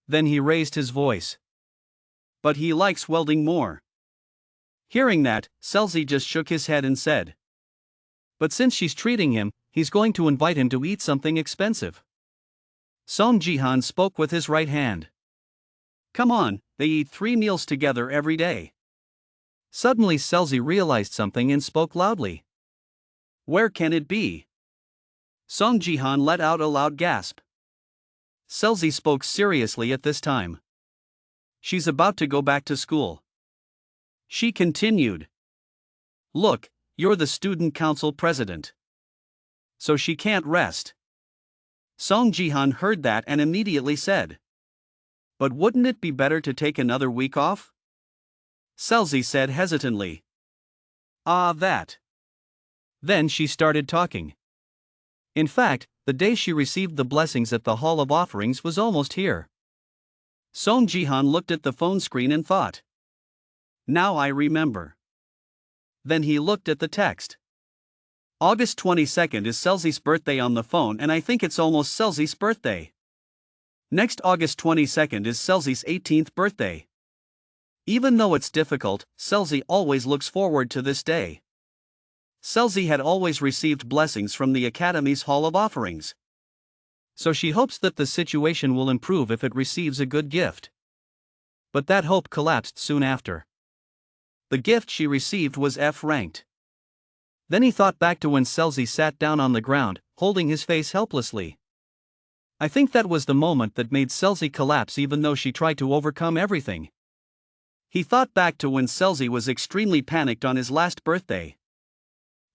Then he raised his voice. "But he likes welding more." Hearing that, Seli just shook his head and said, "But since she's treating him, he's going to invite him to eat something expensive." Seong Jihan spoke with his right hand. "Come on, they eat 3 meals together every day." Suddenly Seli realized something and spoke loudly. "Where can it be?" Seong Jihan let out a loud gasp. Seli spoke seriously at this time. "She's about to go back to school." She continued. "Look, you're the student council president. So she can't rest." Seong Jihan heard that and immediately said, "But wouldn't it be better to take another week off?" Seli said hesitantly, "Ah, that." Then she started talking. In fact, the day she received the blessings at the Hall of Offerings was almost here. Seong Jihan looked at the phone screen and thought, "Now I remember." Then he looked at the text. August 22nd is Seli's birthday on the phone and I think it's almost Seli's birthday. Next August 22nd is Selzi's 18th birthday. Even though it's difficult, Selzi always looks forward to this day. Selzi had always received blessings from the Academy's Hall of Offerings. So she hopes that the situation will improve if it receives a good gift. But that hope collapsed soon after. The gift she received was F-ranked. Then he thought back to when Selzi sat down on the ground, holding his face helplessly. I think that was the moment that made Selzi collapse even though she tried to overcome everything. He thought back to when Selzi was extremely panicked on his last birthday.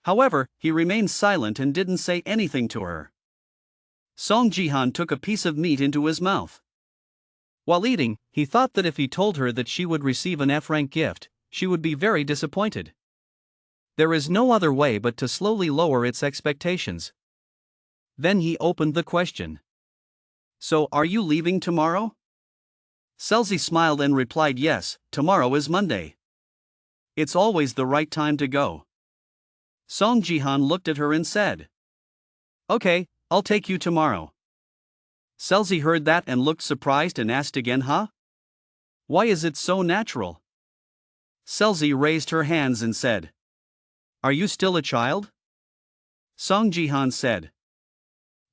However, he remained silent and didn't say anything to her. Seong Jihan took a piece of meat into his mouth. While eating, he thought that if he told her that she would receive an F-rank gift, she would be very disappointed. There is no other way but to slowly lower its expectations. Then he opened the question. So are you leaving tomorrow? Selzi smiled and replied yes, tomorrow is Monday. It's always the right time to go. Seong Jihan looked at her and said. Okay, I'll take you tomorrow. Selzi heard that and looked surprised and asked again, huh? Why is it so natural? Selzi raised her hands and said. Are you still a child? Seong Jihan said.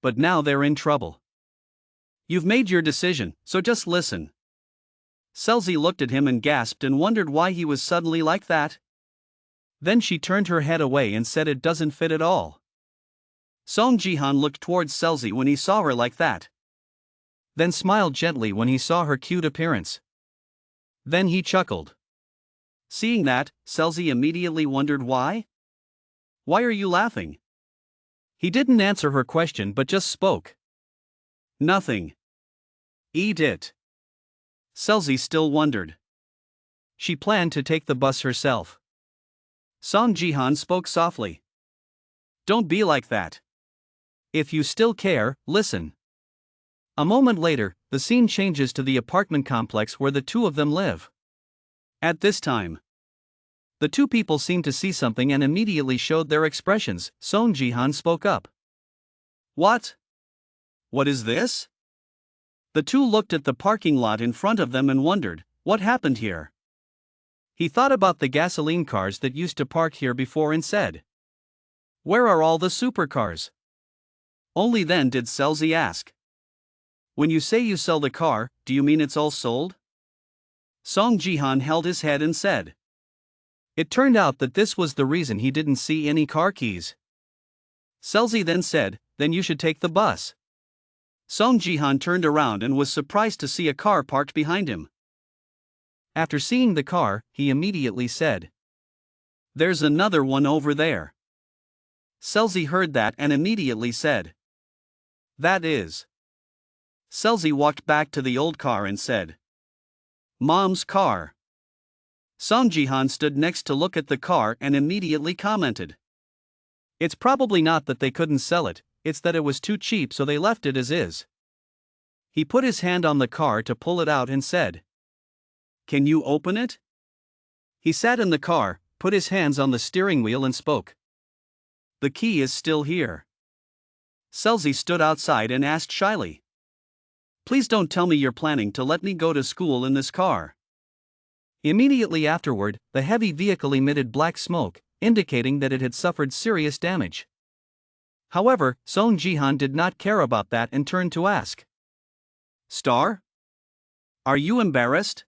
But now they're in trouble. You've made your decision, so just listen. Selzi looked at him and gasped and wondered why he was suddenly like that. Then she turned her head away and said it doesn't fit at all. Seong Jihan looked towards Selzi when he saw her like that. Then smiled gently when he saw her cute appearance. Then he chuckled. Seeing that, Selzi immediately wondered why. Why are you laughing? He didn't answer her question but just spoke. Nothing. Eat it. Selzi still wondered. She planned to take the bus herself. Seong Jihan spoke softly. Don't be like that. If you still care, listen. A moment later, the scene changes to the apartment complex where the two of them live. At this time, the two people seemed to see something and immediately showed their expressions. Seong Jihan spoke up. What? What is this? The two looked at the parking lot in front of them and wondered, what happened here? He thought about the gasoline cars that used to park here before and said, where are all the supercars? Only then did Selzi ask. When you say you sell the car, do you mean it's all sold? Seong Jihan held his head and said. It turned out that this was the reason he didn't see any car keys. Selzi then said, then you should take the bus. Seong Jihan turned around and was surprised to see a car parked behind him. After seeing the car, he immediately said. There's another one over there. Selzi heard that and immediately said. That is. Selzi walked back to the old car and said. Mom's car. Seong Jihan stood next to look at the car and immediately commented. It's probably not that they couldn't sell it, it's that it was too cheap so they left it as is. He put his hand on the car to pull it out and said. Can you open it? He sat in the car, put his hands on the steering wheel and spoke. The key is still here. Selzi stood outside and asked shyly. Please don't tell me you're planning to let me go to school in this car. Immediately afterward, the heavy vehicle emitted black smoke, indicating that it had suffered serious damage. However, Seong Jihan did not care about that and turned to ask. Star? Are you embarrassed?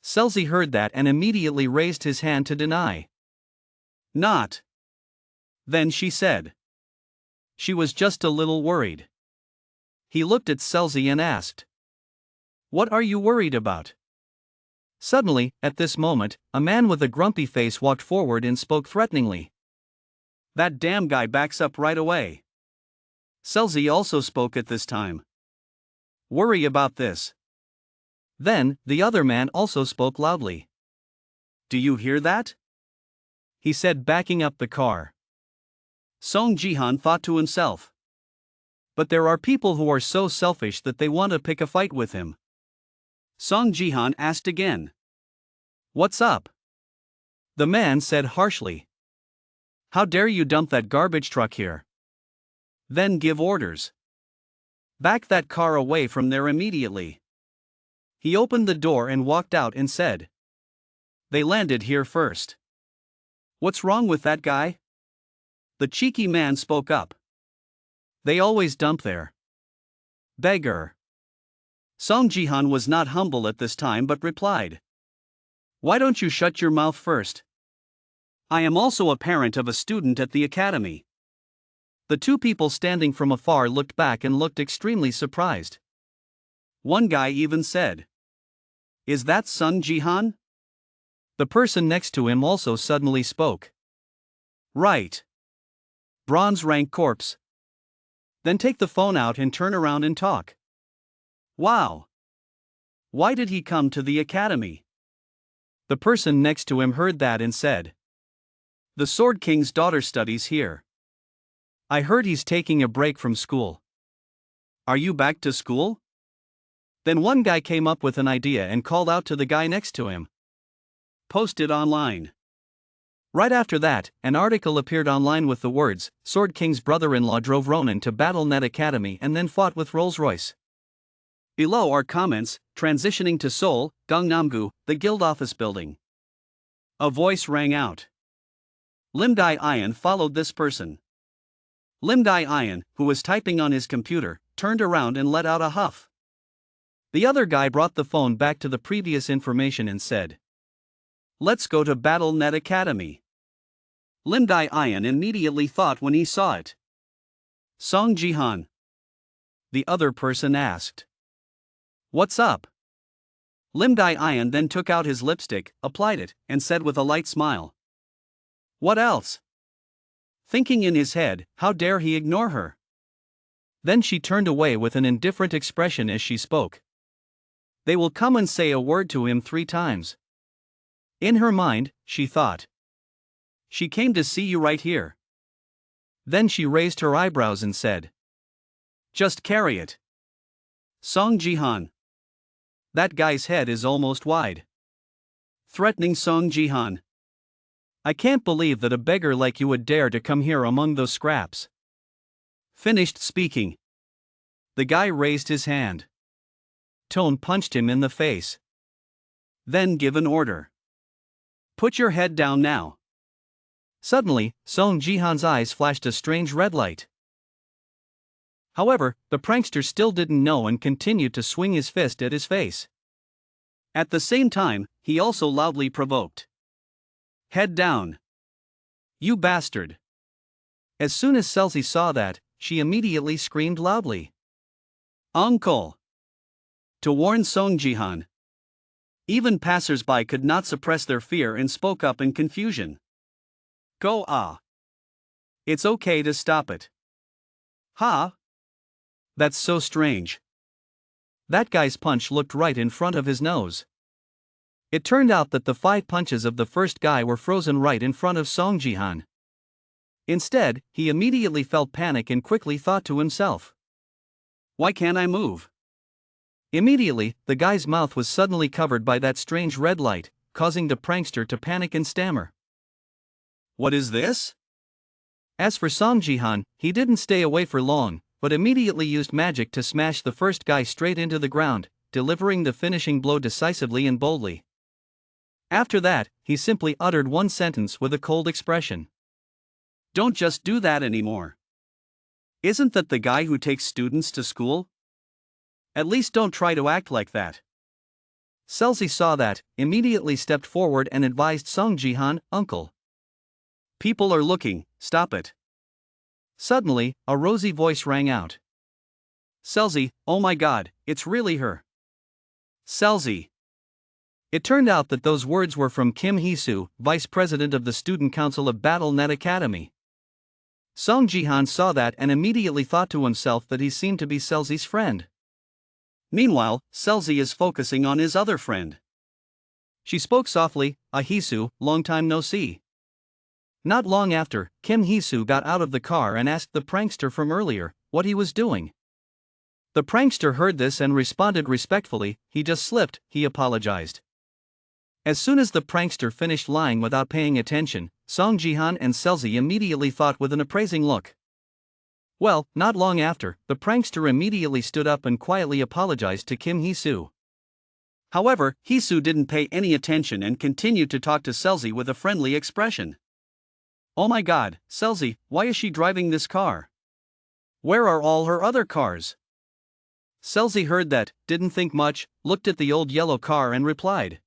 Selzi heard that and immediately raised his hand to deny. Not. Then she said. She was just a little worried. He looked at Selzi and asked. What are you worried about? Suddenly, at this moment, a man with a grumpy face walked forward and spoke threateningly. That damn guy backs up right away. Selzi also spoke at this time. Worry about this. Then, the other man also spoke loudly. Do you hear that? He said, backing up the car. Seong Jihan thought to himself. But there are people who are so selfish that they want to pick a fight with him. Seong Jihan asked again. What's up? The man said harshly. How dare you dump that garbage truck here? Then give orders. Back that car away from there immediately. He opened the door and walked out and said, "They landed here first. What's wrong with that guy?" The cheeky man spoke up. "They always dump there. Beggar." Song Jihan was not humble at this time but replied, "Why don't you shut your mouth first? I am also a parent of a student at the academy." The two people standing from afar looked back and looked extremely surprised. One guy even said, "Is that Sung Jihan?" The person next to him also suddenly spoke. "Right. Bronze rank corpse. Then take the phone out and turn around and talk." "Wow. Why did he come to the academy?" The person next to him heard that and said, "The Sword King's daughter studies here. I heard he's taking a break from school." "Are you back to school?" Then one guy came up with an idea and called out to the guy next to him, "Post it online." Right after that, an article appeared online with the words, "Sword King's brother-in-law drove Ronin to BattleNet Academy and then fought with Rolls-Royce." Below are comments, transitioning to Seoul, Gangnam-gu, the guild office building. A voice rang out. Lim Dae-ian followed this person. Lim Dae-ian, who was typing on his computer, turned around and let out a huff. The other guy brought the phone back to the previous information and said, "Let's go to BattleNet Academy." Lim Dae-ian immediately thought when he saw it. "Song Jihan?" The other person asked. "What's up?" Lim Dae-ian then took out his lipstick, applied it, and said with a light smile, "What else?" Thinking in his head, how dare he ignore her? Then she turned away with an indifferent expression as she spoke. They will come and say a word to him 3 times. In her mind, she thought. She came to see you right here. Then she raised her eyebrows and said, "Just carry it." Song Jihan. That guy's head is almost wide. Threatening Song Jihan. I can't believe that a beggar like you would dare to come here among those scraps. Finished speaking. The guy raised his hand. Tone punched him in the face. Then give an order. Put your head down now. Suddenly, Song Jihan's eyes flashed a strange red light. However, the prankster still didn't know and continued to swing his fist at his face. At the same time, he also loudly provoked. Head down. You bastard. As soon as Seli saw that, she immediately screamed loudly. Uncle! To warn Song Jihan. Even passers-by could not suppress their fear and spoke up in confusion. Go ah. It's okay to stop it. Huh? That's so strange. That guy's punch looked right in front of his nose. It turned out that the 5 punches of the first guy were frozen right in front of Song Jihan. Instead, he immediately felt panic and quickly thought to himself, "Why can't I move?" Immediately, the guy's mouth was suddenly covered by that strange red light, causing the prankster to panic and stammer. What is this? As for Song Jihan, he didn't stay away for long, but immediately used magic to smash the first guy straight into the ground, delivering the finishing blow decisively and boldly. After that, he simply uttered one sentence with a cold expression. Don't just do that anymore. Isn't that the guy who takes students to school? At least don't try to act like that. Seli saw that, immediately stepped forward and advised Song Jihan, "Uncle. People are looking, stop it." Suddenly, a rosy voice rang out. Seli, oh my god, it's really her. Seli. It turned out that those words were from Kim Hee-soo, vice president of the student council of BattleNet Academy. Song Jihan saw that and immediately thought to himself that he seemed to be Seli's friend. Meanwhile, Seli is focusing on his other friend. She spoke softly, Hee-soo, long time no see. Not long after, Kim Hee-soo got out of the car and asked the prankster from earlier what he was doing. The prankster heard this and responded respectfully, he just slipped, he apologized. As soon as the prankster finished lying without paying attention, Song Jihan and Seli immediately thought with an appraising look. Well, not long after, the prankster immediately stood up and quietly apologized to Kim Hee-soo. However, Hee-soo didn't pay any attention and continued to talk to Seli with a friendly expression. Oh my god, Seli, why is she driving this car? Where are all her other cars? Seli heard that, didn't think much, looked at the old yellow car and replied.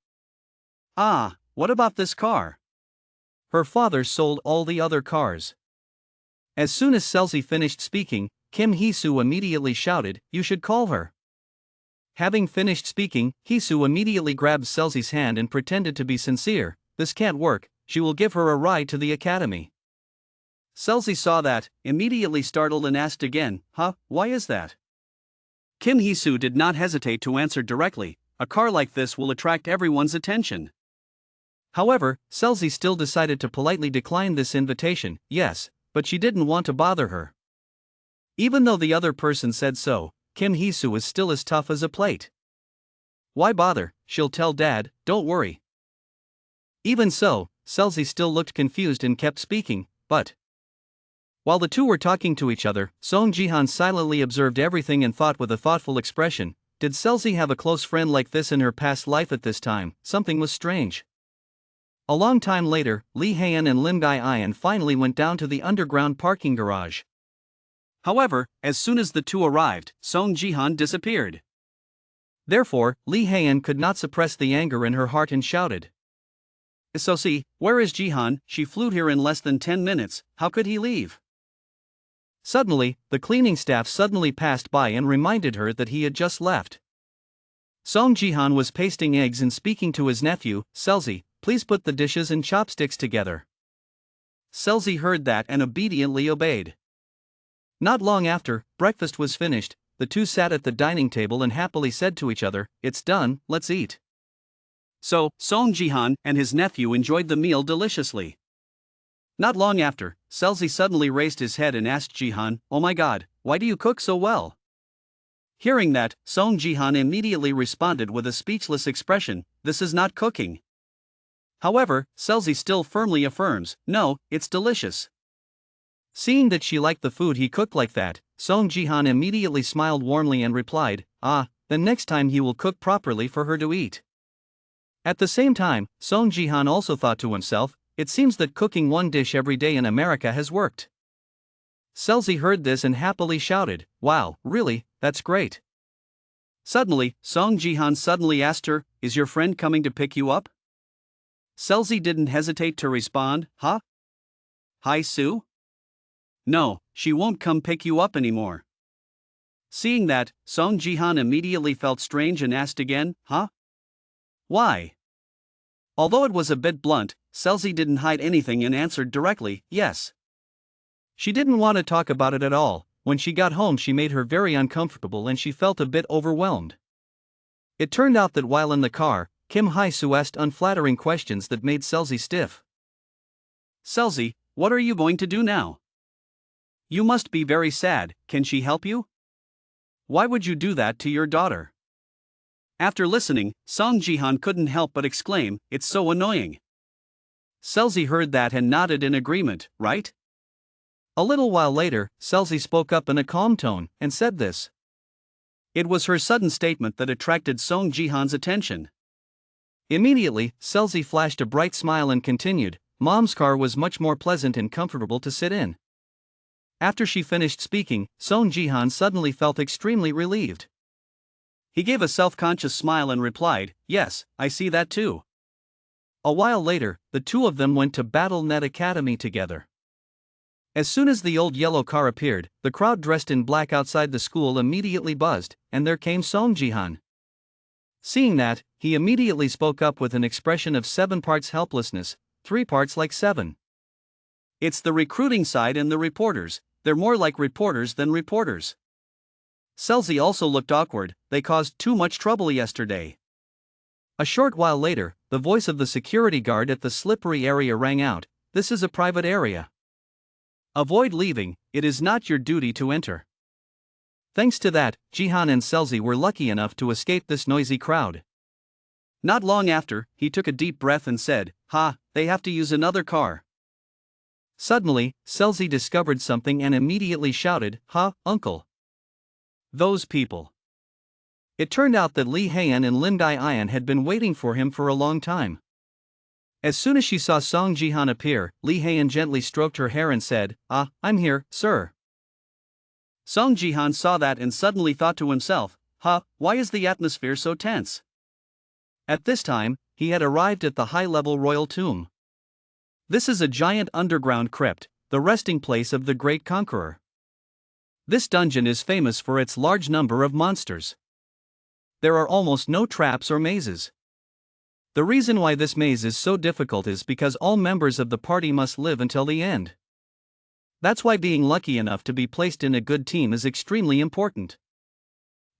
Ah, what about this car? Her father sold all the other cars. As soon as Seli finished speaking, Kim Hee-soo immediately shouted, you should call her. Having finished speaking, Hee-soo immediately grabbed Seli's hand and pretended to be sincere. This can't work, she will give her a ride to the academy. Seli saw that, immediately startled and asked again, huh, why is that? Kim Hee-soo did not hesitate to answer directly, a car like this will attract everyone's attention. However, Seli still decided to politely decline this invitation, yes, but she didn't want to bother her. Even though the other person said so, Kim Hee-soo is still as tough as a plate. Why bother, she'll tell dad, don't worry. Even so, Seli still looked confused and kept speaking, but... While the two were talking to each other, Seong Jihan silently observed everything and thought with a thoughtful expression, did Seli have a close friend like this in her past life at this time? Something was strange. A long time later, Lee Hae-in and Lim Gai-ian finally went down to the underground parking garage. However, as soon as the two arrived, Seong Jihan disappeared. Therefore, Lee Hae-in could not suppress the anger in her heart and shouted. "Sosi, where is Jihan? She flew here in less than 10 minutes, how could he leave?" Suddenly, the cleaning staff suddenly passed by and reminded her that he had just left. Seong Jihan was pasting eggs and speaking to his nephew, Seli, please put the dishes and chopsticks together. Seli heard that and obediently obeyed. Not long after, breakfast was finished, the two sat at the dining table and happily said to each other, it's done, let's eat. So, Seong Jihan and his nephew enjoyed the meal deliciously. Not long after, Seli suddenly raised his head and asked Jihan, oh my god, why do you cook so well? Hearing that, Seong Jihan immediately responded with a speechless expression, this is not cooking. However, Seli still firmly affirms, no, it's delicious. Seeing that she liked the food he cooked like that, Seong Jihan immediately smiled warmly and replied, then next time he will cook properly for her to eat. At the same time, Seong Jihan also thought to himself, it seems that cooking one dish every day in America has worked. Seli heard this and happily shouted, wow, really, that's great. Suddenly, Seong Jihan suddenly asked her, is your friend coming to pick you up? Seli didn't hesitate to respond, huh? Hi Sue? No, she won't come pick you up anymore. Seeing that, Seong Jihan immediately felt strange and asked again, huh? Why? Although it was a bit blunt, Seli didn't hide anything and answered directly, yes. She didn't want to talk about it at all. When she got home she made her very uncomfortable and she felt a bit overwhelmed. It turned out that while in the car, Kim Hee-soo asked unflattering questions that made Seli stiff. Seli, what are you going to do now? You must be very sad, can she help you? Why would you do that to your daughter? After listening, Seong Jihan couldn't help but exclaim, it's so annoying. Seli heard that and nodded in agreement, right? A little while later, Seli spoke up in a calm tone and said this. It was her sudden statement that attracted Seong Jihan's attention. Immediately, Seli flashed a bright smile and continued, Mom's car was much more pleasant and comfortable to sit in. After she finished speaking, Seong Jihan suddenly felt extremely relieved. He gave a self-conscious smile and replied, yes, I see that too. A while later, the two of them went to Battle.net Academy together. As soon as the old yellow car appeared, the crowd dressed in black outside the school immediately buzzed, and there came Seong Jihan. Seeing that, he immediately spoke up with an expression of 7 parts helplessness, 3 parts like 7. It's the recruiting side and the reporters, they're more like reporters than reporters. Seli also looked awkward, they caused too much trouble yesterday. A short while later, the voice of the security guard at the slippery area rang out, this is a private area. Avoid leaving, it is not your duty to enter. Thanks to that, Jihan and Seli were lucky enough to escape this noisy crowd. Not long after, he took a deep breath and said, they have to use another car. Suddenly, Seli discovered something and immediately shouted, "Ha, uncle! Those people!" It turned out that Lee Hayan and Lim Dai-Ayan had been waiting for him for a long time. As soon as she saw Song Jihan appear, Lee Hayan gently stroked her hair and said, "Ah, I'm here, sir." Song Jihan saw that and suddenly thought to himself, why is the atmosphere so tense? At this time, he had arrived at the high-level royal tomb. This is a giant underground crypt, the resting place of the great conqueror. This dungeon is famous for its large number of monsters. There are almost no traps or mazes. The reason why this maze is so difficult is because all members of the party must live until the end. That's why being lucky enough to be placed in a good team is extremely important.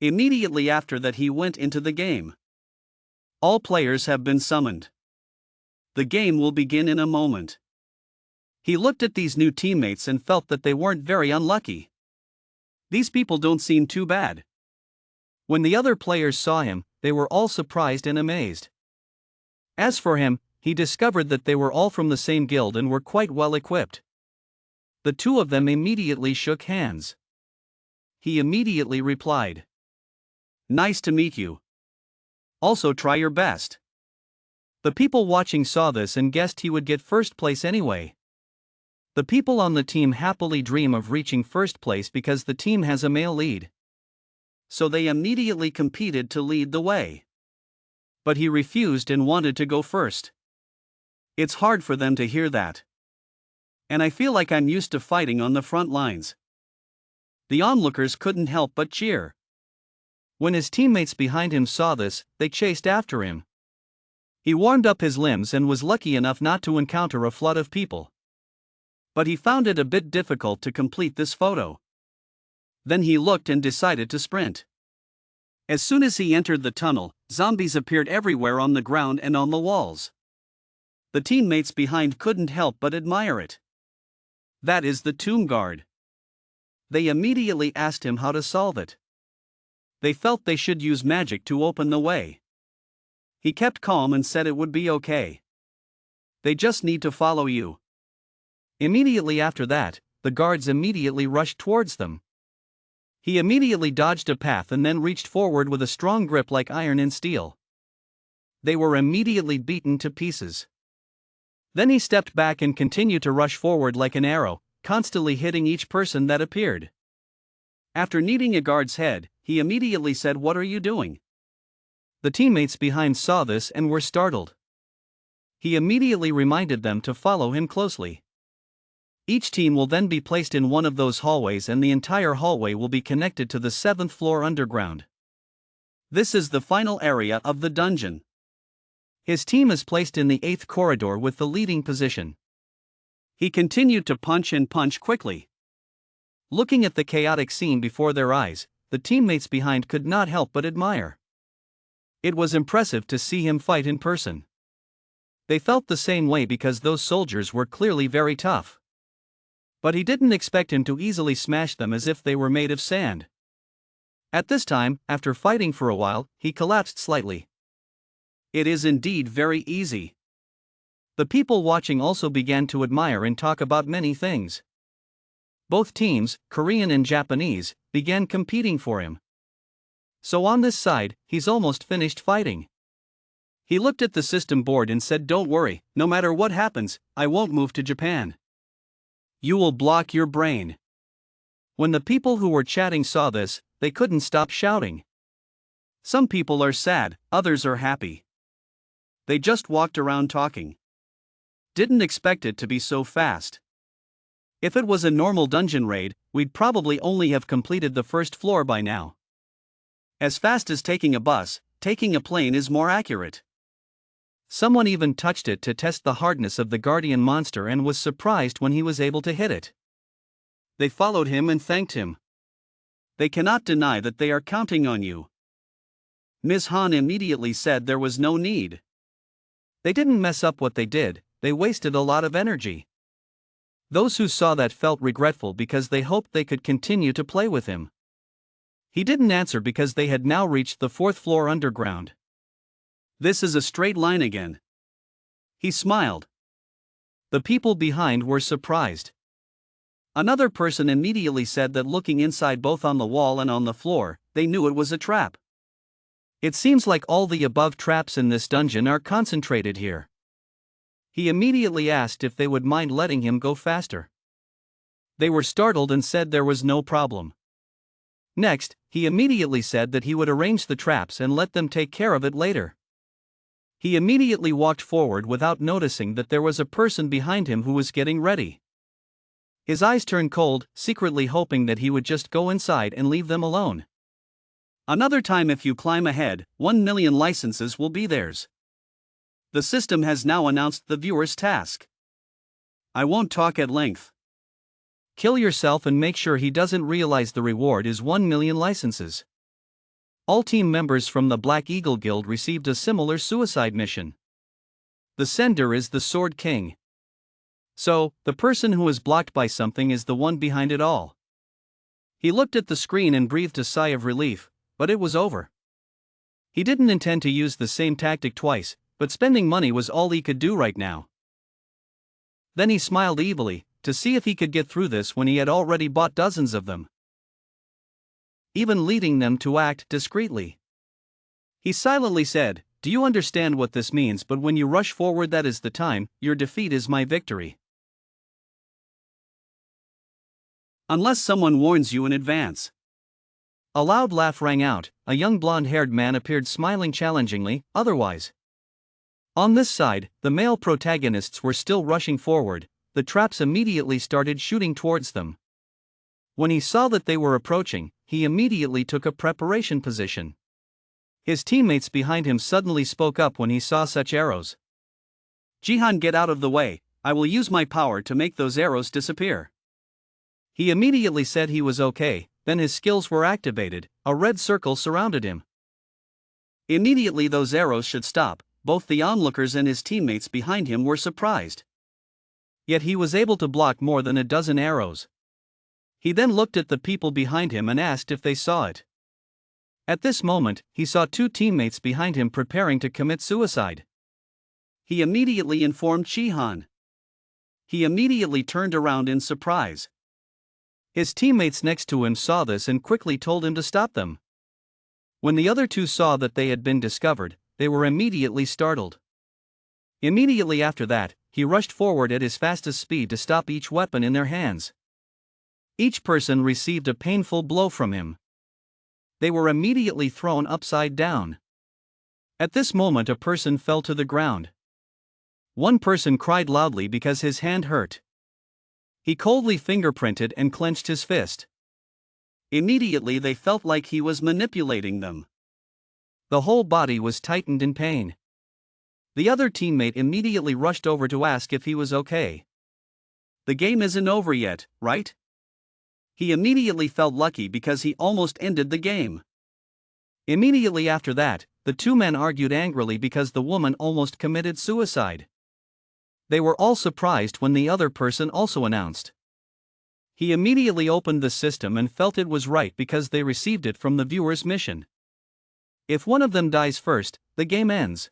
Immediately after that, he went into the game. All players have been summoned. The game will begin in a moment. He looked at these new teammates and felt that they weren't very unlucky. These people don't seem too bad. When the other players saw him, they were all surprised and amazed. As for him, he discovered that they were all from the same guild and were quite well equipped. The two of them immediately shook hands. He immediately replied, "Nice to meet you. Also try your best." The people watching saw this and guessed he would get first place anyway. The people on the team happily dream of reaching first place because the team has a male lead. So they immediately competed to lead the way. But he refused and wanted to go first. It's hard for them to hear that. And I feel like I'm used to fighting on the front lines. The onlookers couldn't help but cheer. When his teammates behind him saw this, they chased after him. He warmed up his limbs and was lucky enough not to encounter a flood of people. But he found it a bit difficult to complete this photo. Then he looked and decided to sprint. As soon as he entered the tunnel, zombies appeared everywhere on the ground and on the walls. The teammates behind couldn't help but admire it. That is the tomb guard. They immediately asked him how to solve it. They felt they should use magic to open the way. He kept calm and said it would be okay. They just need to follow you. Immediately after that, the guards immediately rushed towards them. He immediately dodged a path and then reached forward with a strong grip like iron and steel. They were immediately beaten to pieces. Then he stepped back and continued to rush forward like an arrow, constantly hitting each person that appeared. After kneading a guard's head, he immediately said, "What are you doing?" The teammates behind saw this and were startled. He immediately reminded them to follow him closely. Each team will then be placed in one of those hallways and the entire hallway will be connected to the 7th floor underground. This is the final area of the dungeon. His team is placed in the 8th corridor with the leading position. He continued to punch and punch quickly. Looking at the chaotic scene before their eyes, the teammates behind could not help but admire. It was impressive to see him fight in person. They felt the same way because those soldiers were clearly very tough. But he didn't expect him to easily smash them as if they were made of sand. At this time, after fighting for a while, he collapsed slightly. It is indeed very easy. The people watching also began to admire and talk about many things. Both teams, Korean and Japanese, began competing for him. So on this side, he's almost finished fighting. He looked at the system board and said, "Don't worry, no matter what happens, I won't move to Japan. You will block your brain." When the people who were chatting saw this, they couldn't stop shouting. Some people are sad, others are happy. They just walked around talking. Didn't expect it to be so fast. If it was a normal dungeon raid, we'd probably only have completed the first floor by now. As fast as taking a bus, taking a plane is more accurate. Someone even touched it to test the hardness of the guardian monster and was surprised when he was able to hit it. They followed him and thanked him. They cannot deny that they are counting on you. Ms. Han immediately said there was no need. They didn't mess up what they did, they wasted a lot of energy. Those who saw that felt regretful because they hoped they could continue to play with him. He didn't answer because they had now reached the 4th floor underground. This is a straight line again. He smiled. The people behind were surprised. Another person immediately said that looking inside both on the wall and on the floor, they knew it was a trap. It seems like all the above traps in this dungeon are concentrated here. He immediately asked if they would mind letting him go faster. They were startled and said there was no problem. Next, he immediately said that he would arrange the traps and let them take care of it later. He immediately walked forward without noticing that there was a person behind him who was getting ready. His eyes turned cold, secretly hoping that he would just go inside and leave them alone. Another time, if you climb ahead, 1 million licenses will be theirs. The system has now announced the viewer's task. I won't talk at length. Kill yourself and make sure he doesn't realize the reward is 1 million licenses. All team members from the Black Eagle Guild received a similar suicide mission. The sender is the Sword King. So, the person who is blocked by something is the one behind it all. He looked at the screen and breathed a sigh of relief, but it was over. He didn't intend to use the same tactic twice, but spending money was all he could do right now. Then he smiled evilly, to see if he could get through this when he had already bought dozens of them, even leading them to act discreetly. He silently said, "Do you understand what this means? But when you rush forward, that is the time, your defeat is my victory. Unless someone warns you in advance." A loud laugh rang out. A young blonde-haired man appeared, smiling challengingly. Otherwise, on this side, the male protagonists were still rushing forward. The traps immediately started shooting towards them. When he saw that they were approaching, he immediately took a preparation position. His teammates behind him suddenly spoke up when he saw such arrows. "Jihan, get out of the way, I will use my power to make those arrows disappear." He immediately said he was okay, then his skills were activated, a red circle surrounded him. Immediately those arrows should stop. Both the onlookers and his teammates behind him were surprised. Yet he was able to block more than a dozen arrows. He then looked at the people behind him and asked if they saw it. At this moment, he saw two teammates behind him preparing to commit suicide. He immediately informed Jihan. He immediately turned around in surprise. His teammates next to him saw this and quickly told him to stop them. When the other two saw that they had been discovered, they were immediately startled. Immediately after that, he rushed forward at his fastest speed to stop each weapon in their hands. Each person received a painful blow from him. They were immediately thrown upside down. At this moment, a person fell to the ground. One person cried loudly because his hand hurt. He coldly fingerprinted and clenched his fist. Immediately they felt like he was manipulating them. The whole body was tightened in pain. The other teammate immediately rushed over to ask if he was okay. "The game isn't over yet, right?" He immediately felt lucky because he almost ended the game. Immediately after that, the two men argued angrily because the woman almost committed suicide. They were all surprised when the other person also announced. He immediately opened the system and felt it was right because they received it from the viewer's mission. If one of them dies first, the game ends.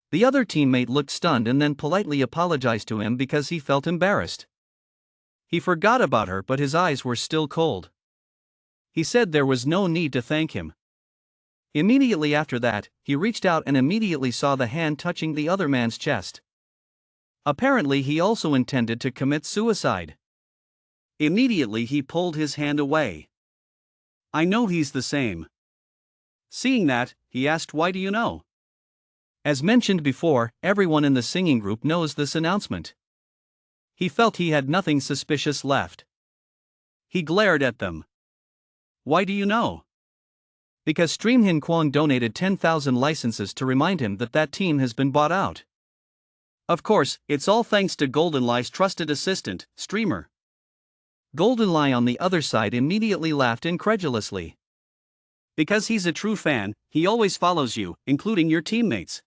The other teammate looked stunned and then politely apologized to him because he felt embarrassed. He forgot about her, but his eyes were still cold. He said there was no need to thank him. Immediately after that, he reached out and immediately saw the hand touching the other man's chest. Apparently he also intended to commit suicide. Immediately he pulled his hand away. "I know he's the same." Seeing that, he asked, "Why do you know?" As mentioned before, everyone in the singing group knows this announcement. He felt he had nothing suspicious left. He glared at them. "Why do you know?" "Because Stream Hin Kwang donated 10,000 licenses to remind him that that team has been bought out." Of course, it's all thanks to GoldenLie's trusted assistant, Streamer. GoldenLie on the other side immediately laughed incredulously. "Because he's a true fan, he always follows you, including your teammates.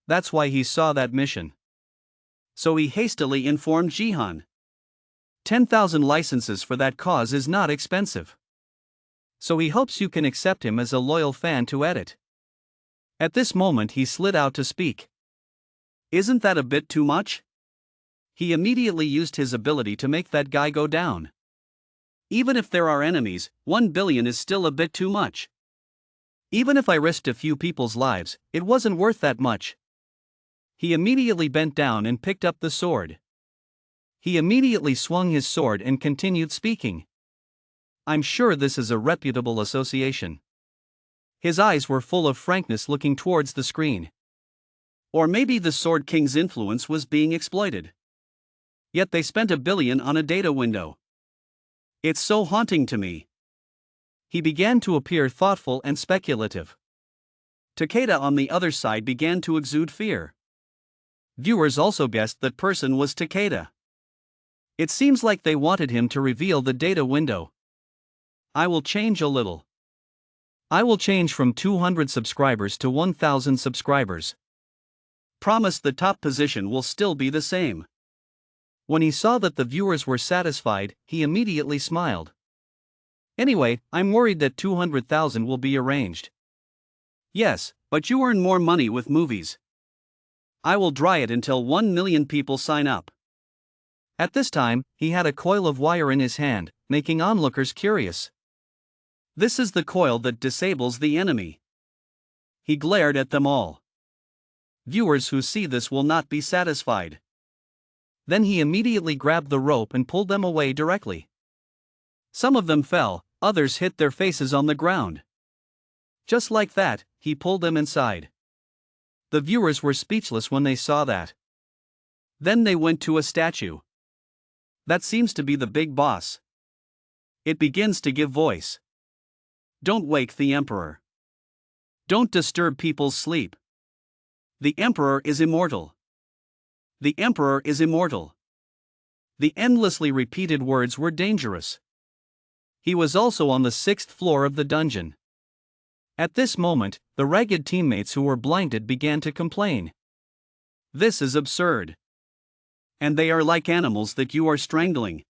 That's why he saw that mission." So he hastily informed Jihan. 10,000 licenses for that cause is not expensive. So he hopes you can accept him as a loyal fan to edit. At this moment he slid out to speak. "Isn't that a bit too much?" He immediately used his ability to make that guy go down. Even if there are enemies, 1 billion is still a bit too much. Even if I risked a few people's lives, it wasn't worth that much. He immediately bent down and picked up the sword. He immediately swung his sword and continued speaking. I'm sure this is a reputable association. His eyes were full of frankness, looking towards the screen. Or maybe the Sword King's influence was being exploited. Yet they spent 1 billion on a data window. It's so haunting to me. He began to appear thoughtful and speculative. Takeda on the other side began to exude fear. Viewers also guessed that person was Takeda. It seems like they wanted him to reveal the data window. I will change a little. I will change from 200 subscribers to 1,000 subscribers. Promise the top position will still be the same. When he saw that the viewers were satisfied, he immediately smiled. Anyway, I'm worried that 200,000 will be arranged. Yes, but you earn more money with movies. I will dry it until 1 million people sign up. At this time, he had a coil of wire in his hand, making onlookers curious. This is the coil that disables the enemy. He glared at them all. Viewers who see this will not be satisfied. Then he immediately grabbed the rope and pulled them away directly. Some of them fell, others hit their faces on the ground. Just like that, he pulled them inside. The viewers were speechless when they saw that. Then they went to a statue. That seems to be the big boss. It begins to give voice. Don't wake the emperor. Don't disturb people's sleep. The emperor is immortal. The emperor is immortal. The endlessly repeated words were dangerous. He was also on the 6th floor of the dungeon. At this moment, the ragged teammates who were blinded began to complain. This is absurd. And they are like animals that you are strangling.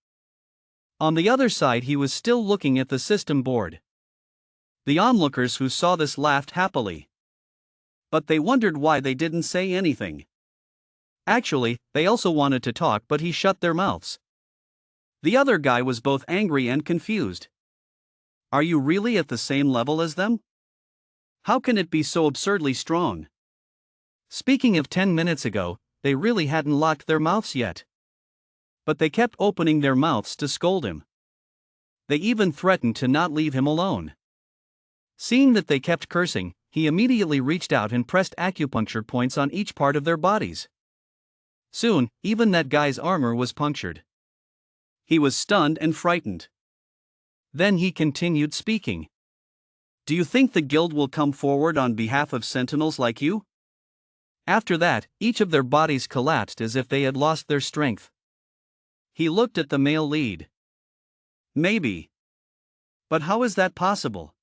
On the other side, he was still looking at the system board. The onlookers who saw this laughed happily. But they wondered why they didn't say anything. Actually, they also wanted to talk, but he shut their mouths. The other guy was both angry and confused. Are you really at the same level as them? How can it be so absurdly strong? Speaking of 10 minutes ago, they really hadn't locked their mouths yet. But they kept opening their mouths to scold him. They even threatened to not leave him alone. Seeing that they kept cursing, he immediately reached out and pressed acupuncture points on each part of their bodies. Soon, even that guy's armor was punctured. He was stunned and frightened. Then he continued speaking. Do you think the guild will come forward on behalf of sentinels like you? After that, each of their bodies collapsed as if they had lost their strength. He looked at the male lead. Maybe. But how is that possible?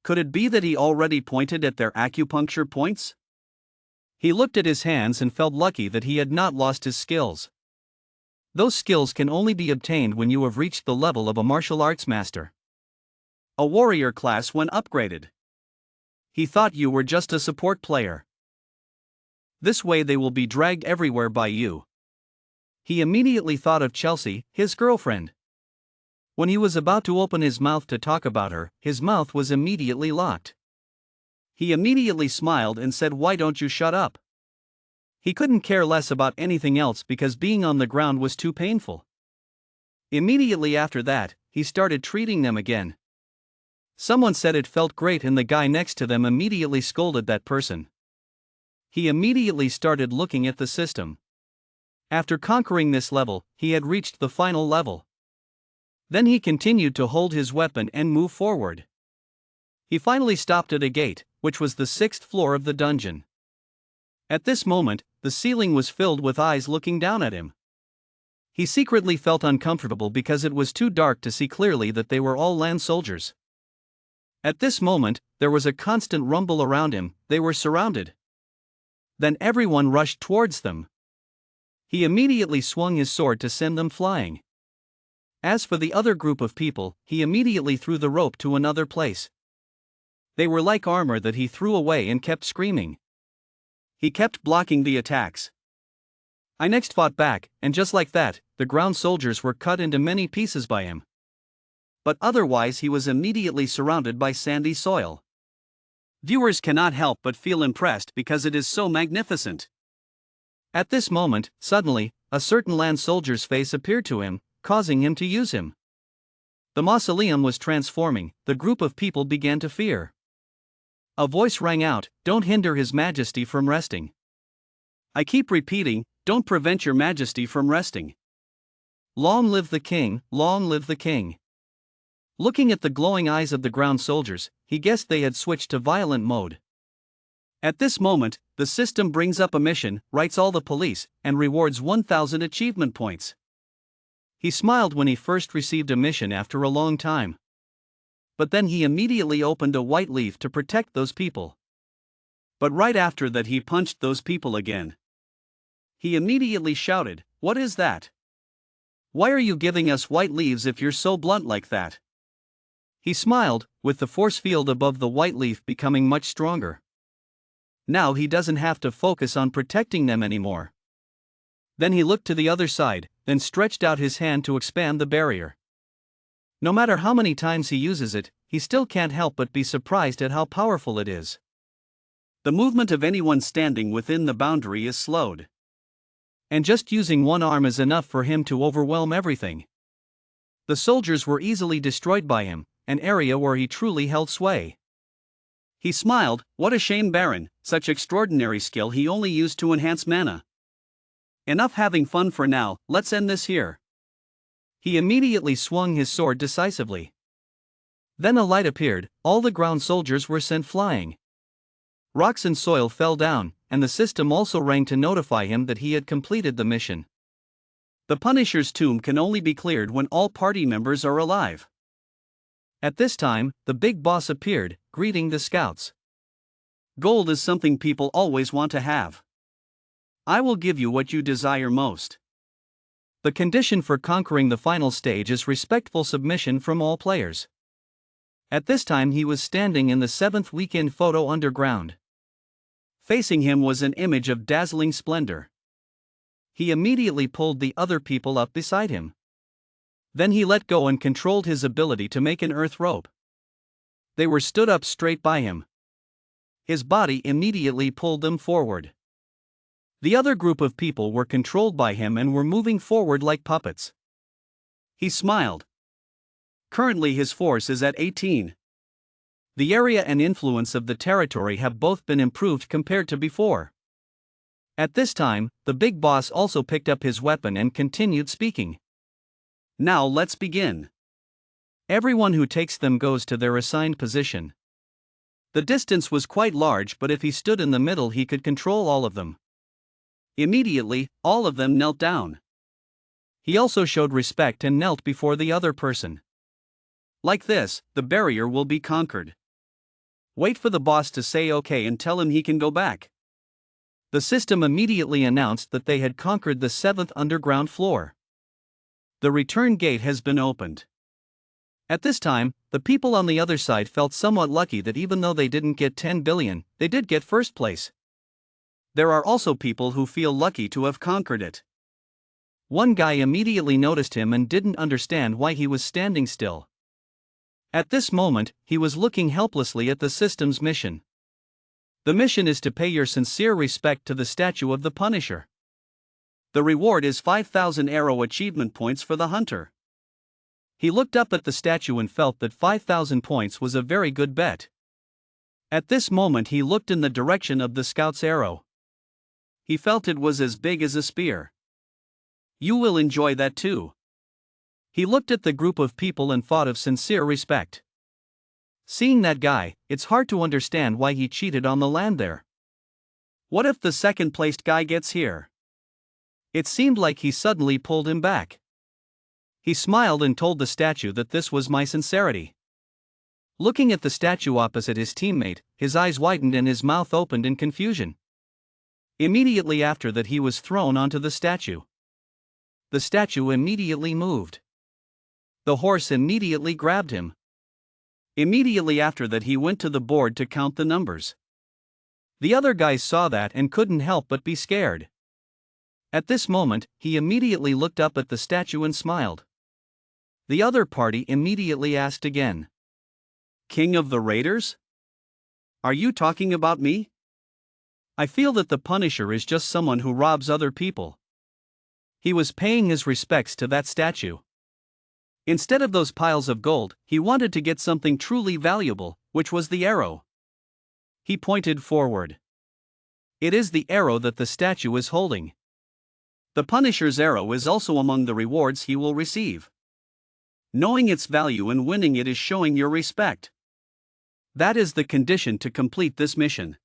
Could it be that he already pointed at their acupuncture points? He looked at his hands and felt lucky that he had not lost his skills. Those skills can only be obtained when you have reached the level of a martial arts master. A warrior class when upgraded. He thought you were just a support player. This way they will be dragged everywhere by you. He immediately thought of Chelsea, his girlfriend. When he was about to open his mouth to talk about her, his mouth was immediately locked. He immediately smiled and said, "Why don't you shut up?" He couldn't care less about anything else because being on the ground was too painful. Immediately after that, he started treating them again. Someone said it felt great and the guy next to them immediately scolded that person. He immediately started looking at the system. After conquering this level, he had reached the final level. Then he continued to hold his weapon and move forward. He finally stopped at a gate, which was the 6th floor of the dungeon. At this moment, the ceiling was filled with eyes looking down at him. He secretly felt uncomfortable because it was too dark to see clearly that they were all land soldiers. At this moment, there was a constant rumble around him. They were surrounded. Then everyone rushed towards them. He immediately swung his sword to send them flying. As for the other group of people, he immediately threw the rope to another place. They were like armor that he threw away and kept screaming. He kept blocking the attacks. I next fought back, and just like that, the ground soldiers were cut into many pieces by him. But otherwise he was immediately surrounded by sandy soil. Viewers cannot help but feel impressed because it is so magnificent. At this moment, suddenly, a certain land soldier's face appeared to him, causing him to use him. The mausoleum was transforming, the group of people began to fear. A voice rang out, "Don't hinder His Majesty from resting." I keep repeating, don't prevent your Majesty from resting. Long live the king, long live the king. Looking at the glowing eyes of the ground soldiers, he guessed they had switched to violent mode. At this moment, the system brings up a mission, writes all the police, and rewards 1,000 achievement points. He smiled when he first received a mission after a long time. But then he immediately opened a white leaf to protect those people. But right after that he punched those people again. He immediately shouted, "What is that? Why are you giving us white leaves if you're so blunt like that?" He smiled, with the force field above the white leaf becoming much stronger. Now he doesn't have to focus on protecting them anymore. Then he looked to the other side, then stretched out his hand to expand the barrier. No matter how many times he uses it, he still can't help but be surprised at how powerful it is. The movement of anyone standing within the boundary is slowed. And just using one arm is enough for him to overwhelm everything. The soldiers were easily destroyed by him, an area where he truly held sway. He smiled, "What a shame, Baron, such extraordinary skill he only used to enhance mana. Enough having fun for now, let's end this here." He immediately swung his sword decisively. Then a light appeared, all the ground soldiers were sent flying. Rocks and soil fell down, and the system also rang to notify him that he had completed the mission. The Punisher's tomb can only be cleared when all party members are alive. At this time, the big boss appeared, greeting the scouts. "Gold is something people always want to have. I will give you what you desire most. The condition for conquering the final stage is respectful submission from all players." At this time he was standing in the 7th weekend photo underground. Facing him was an image of dazzling splendor. He immediately pulled the other people up beside him. Then he let go and controlled his ability to make an earth rope. They were stood up straight by him. His body immediately pulled them forward. The other group of people were controlled by him and were moving forward like puppets. He smiled. Currently his force is at 18. The area and influence of the territory have both been improved compared to before. At this time, the big boss also picked up his weapon and continued speaking. "Now let's begin. Everyone who takes them goes to their assigned position." The distance was quite large, but if he stood in the middle he could control all of them. Immediately, all of them knelt down. He also showed respect and knelt before the other person. Like this, the barrier will be conquered. Wait for the boss to say okay and tell him he can go back. The system immediately announced that they had conquered the 7th underground floor. The return gate has been opened. At this time, the people on the other side felt somewhat lucky that even though they didn't get 10 billion, they did get first place. There are also people who feel lucky to have conquered it. One guy immediately noticed him and didn't understand why he was standing still. At this moment, he was looking helplessly at the system's mission. The mission is to pay your sincere respect to the statue of the Punisher. The reward is 5,000 arrow achievement points for the hunter. He looked up at the statue and felt that 5,000 points was a very good bet. At this moment he looked in the direction of the scout's arrow. He felt it was as big as a spear. You will enjoy that too. He looked at the group of people and thought of sincere respect. Seeing that guy, it's hard to understand why he cheated on the land there. What if the second-placed guy gets here? It seemed like he suddenly pulled him back. He smiled and told the statue that this was my sincerity. Looking at the statue opposite his teammate, his eyes widened and his mouth opened in confusion. Immediately after that he was thrown onto the statue. The statue immediately moved. The horse immediately grabbed him. Immediately after that he went to the board to count the numbers. The other guys saw that and couldn't help but be scared. At this moment, he immediately looked up at the statue and smiled. The other party immediately asked again. King of the Raiders? Are you talking about me? I feel that the Punisher is just someone who robs other people. He was paying his respects to that statue. Instead of those piles of gold, he wanted to get something truly valuable, which was the arrow. He pointed forward. It is the arrow that the statue is holding. The Punisher's arrow is also among the rewards he will receive. Knowing its value and winning it is showing your respect. That is the condition to complete this mission.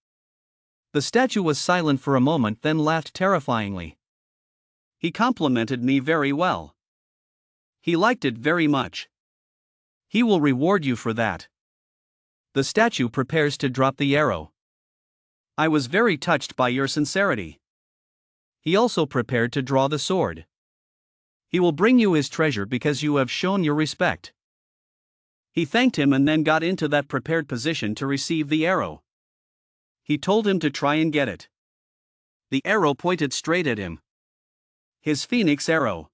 The statue was silent for a moment, then laughed terrifyingly. He complimented me very well. He liked it very much. He will reward you for that. The statue prepares to drop the arrow. I was very touched by your sincerity. He also prepared to draw the sword. He will bring you his treasure because you have shown your respect. He thanked him and then got into that prepared position to receive the arrow. He told him to try and get it. The arrow pointed straight at him. His phoenix arrow.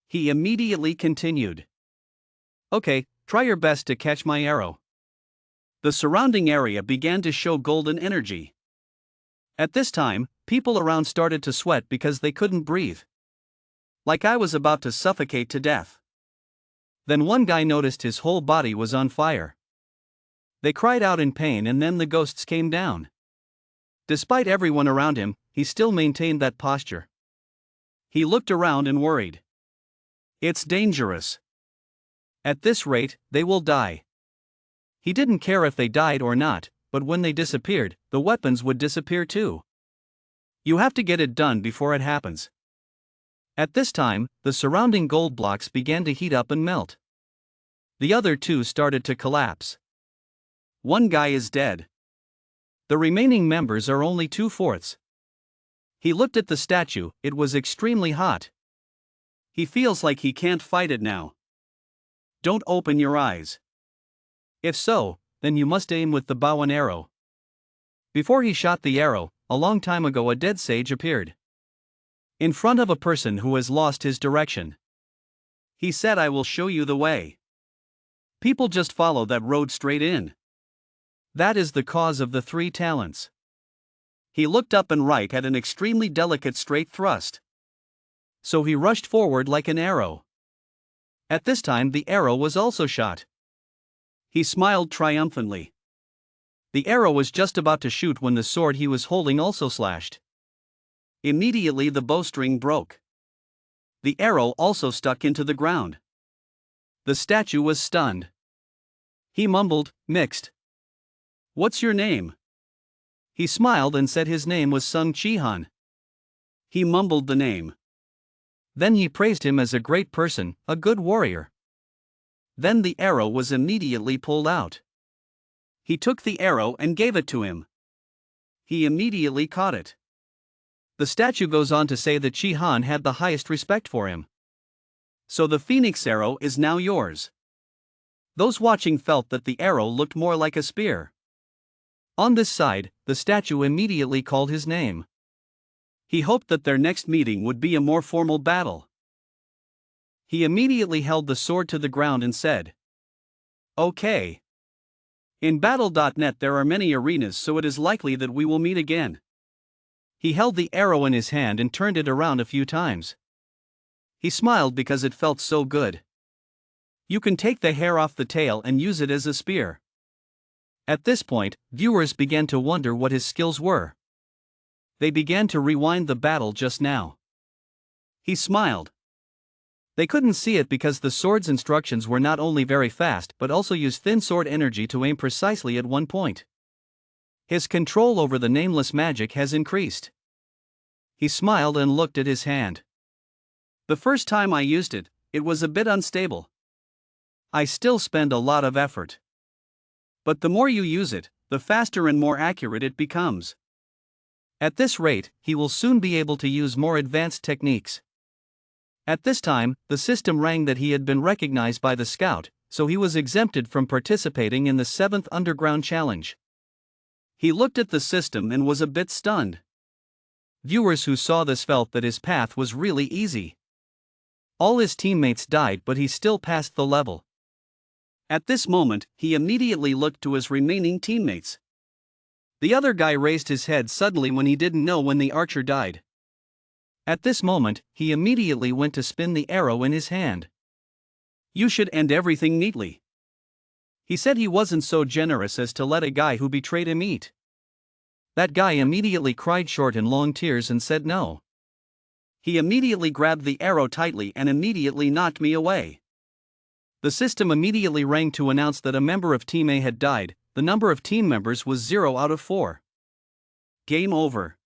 He immediately continued. Okay, try your best to catch my arrow. The surrounding area began to show golden energy. At this time, people around started to sweat because they couldn't breathe. Like I was about to suffocate to death. Then one guy noticed his whole body was on fire. They cried out in pain and then the ghosts came down. Despite everyone around him, he still maintained that posture. He looked around and worried. It's dangerous. At this rate, they will die. He didn't care if they died or not, but when they disappeared, the weapons would disappear too. You have to get it done before it happens. At this time, the surrounding gold blocks began to heat up and melt. The other two started to collapse. One guy is dead. The remaining members are only 2/4. He looked at the statue, it was extremely hot. He feels like he can't fight it now. Don't open your eyes. If so, then you must aim with the bow and arrow. Before he shot the arrow, a long time ago a dead sage appeared. In front of a person who has lost his direction. He said, I will show you the way. People just follow that road straight in. That is the cause of the 3 talents. He looked up and right had an extremely delicate straight thrust. So he rushed forward like an arrow. At this time the arrow was also shot. He smiled triumphantly. The arrow was just about to shoot when the sword he was holding also slashed. Immediately the bowstring broke. The arrow also stuck into the ground. The statue was stunned. He mumbled, mixed. What's your name? He smiled and said his name was Seong Jihan. He mumbled the name. Then he praised him as a great person, a good warrior. Then the arrow was immediately pulled out. He took the arrow and gave it to him. He immediately caught it. The statue goes on to say that Jihan had the highest respect for him. So the phoenix arrow is now yours. Those watching felt that the arrow looked more like a spear. On this side, the statue immediately called his name. He hoped that their next meeting would be a more formal battle. He immediately held the sword to the ground and said, Okay. In Battle.net there are many arenas, so it is likely that we will meet again. He held the arrow in his hand and turned it around a few times. He smiled because it felt so good. You can take the hair off the tail and use it as a spear. At this point, viewers began to wonder what his skills were. They began to rewind the battle just now. He smiled. They couldn't see it because the sword's instructions were not only very fast but also used thin sword energy to aim precisely at one point. His control over the nameless magic has increased. He smiled and looked at his hand. The first time I used it, it was a bit unstable. I still spend a lot of effort. But the more you use it, the faster and more accurate it becomes. At this rate, he will soon be able to use more advanced techniques. At this time, the system rang that he had been recognized by the scout, so he was exempted from participating in the 7th Underground Challenge. He looked at the system and was a bit stunned. Viewers who saw this felt that his path was really easy. All his teammates died, but he still passed the level. At this moment, he immediately looked to his remaining teammates. The other guy raised his head suddenly when he didn't know when the archer died. At this moment, he immediately went to spin the arrow in his hand. You should end everything neatly. He said he wasn't so generous as to let a guy who betrayed him eat. That guy immediately cried short and long tears and said no. He immediately grabbed the arrow tightly and immediately knocked me away. The system immediately rang to announce that a member of Team A had died. The number of team members was 0 out of 4. Game over.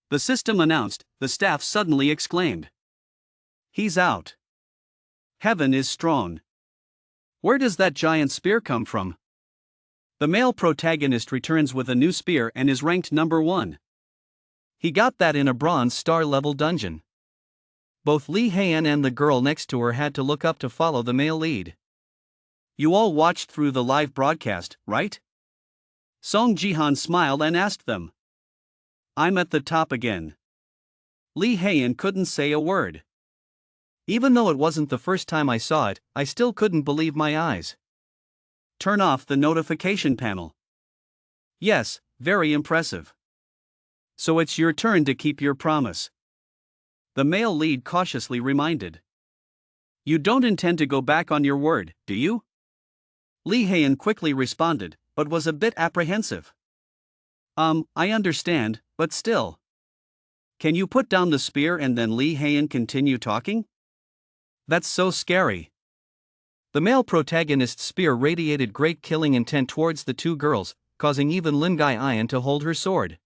The system announced, the staff suddenly exclaimed. He's out. Heaven is strong. Where does that giant spear come from? The male protagonist returns with a new spear and is ranked number 1. He got that in a bronze star level dungeon. Both Lee Hae-in and the girl next to her had to look up to follow the male lead. You all watched through the live broadcast, right? Seong Jihan smiled and asked them. I'm at the top again. Lee Hae-in couldn't say a word. Even though it wasn't the first time I saw it, I still couldn't believe my eyes. Turn off the notification panel. Yes, very impressive. So it's your turn to keep your promise. The male lead cautiously reminded. You don't intend to go back on your word, do you? Lee Hae-in quickly responded, but was a bit apprehensive. I understand, but still. Can you put down the spear and then Lee Hae-in continue talking? That's so scary. The male protagonist's spear radiated great killing intent towards the two girls, causing even Lim Gai-ian to hold her sword.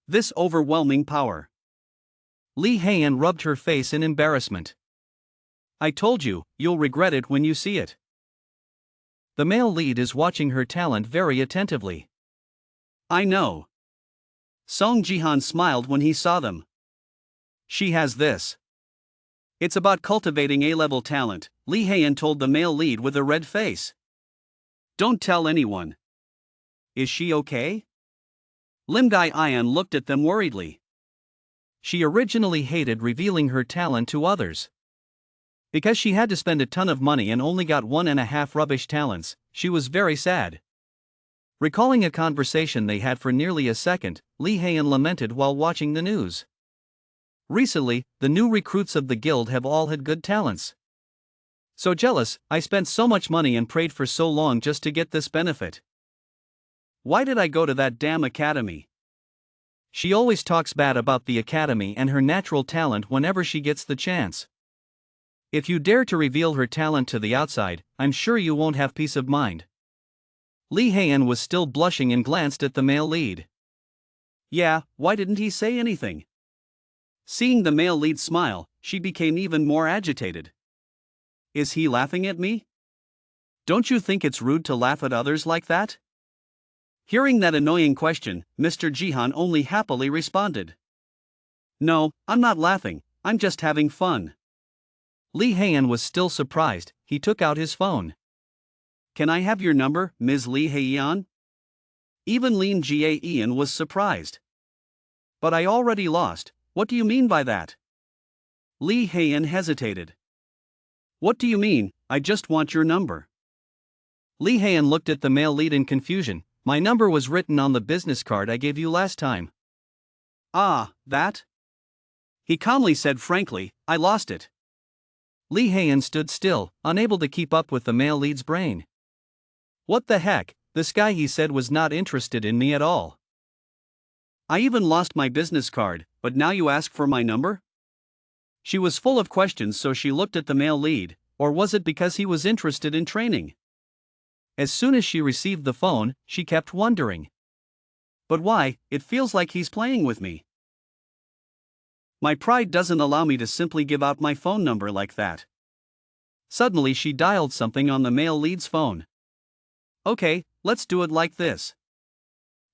This overwhelming power. Lee Hae-in rubbed her face in embarrassment. I told you, you'll regret it when you see it. The male lead is watching her talent very attentively. I know. Seong Jihan smiled when he saw them. She has this. It's about cultivating A-level talent, Lee Hae-in told the male lead with a red face. Don't tell anyone. Is she okay? Lim Gai-ian looked at them worriedly. She originally hated revealing her talent to others. Because she had to spend a ton of money and only got 1.5 rubbish talents, she was very sad. Recalling a conversation they had for nearly a second, Lee Hae-in lamented while watching the news. Recently, the new recruits of the guild have all had good talents. So jealous, I spent so much money and prayed for so long just to get this benefit. Why did I go to that damn academy? She always talks bad about the academy and her natural talent whenever she gets the chance. If you dare to reveal her talent to the outside, I'm sure you won't have peace of mind. Lee Hae-in was still blushing and glanced at the male lead. Yeah, why didn't he say anything? Seeing the male lead smile, she became even more agitated. Is he laughing at me? Don't you think it's rude to laugh at others like that? Hearing that annoying question, Mr. Jihan only happily responded. No, I'm not laughing, I'm just having fun. Lee Hae-in was still surprised. He took out his phone. Can I have your number, Ms. Lee Hae-in? Even Lee Jae-in was surprised. But I already lost, what do you mean by that? Lee Hae-in hesitated. What do you mean, I just want your number? Lee Hae-in looked at the male lead in confusion. My number was written on the business card I gave you last time. Ah, that? He calmly said frankly, I lost it. Lee Hae-in stood still, unable to keep up with the male lead's brain. What the heck, this guy he said was not interested in me at all. I even lost my business card, but now you ask for my number? She was full of questions, so she looked at the male lead, or was it because he was interested in training? As soon as she received the phone, she kept wondering. But why, it feels like he's playing with me. My pride doesn't allow me to simply give out my phone number like that. Suddenly she dialed something on the male lead's phone. Okay, let's do it like this.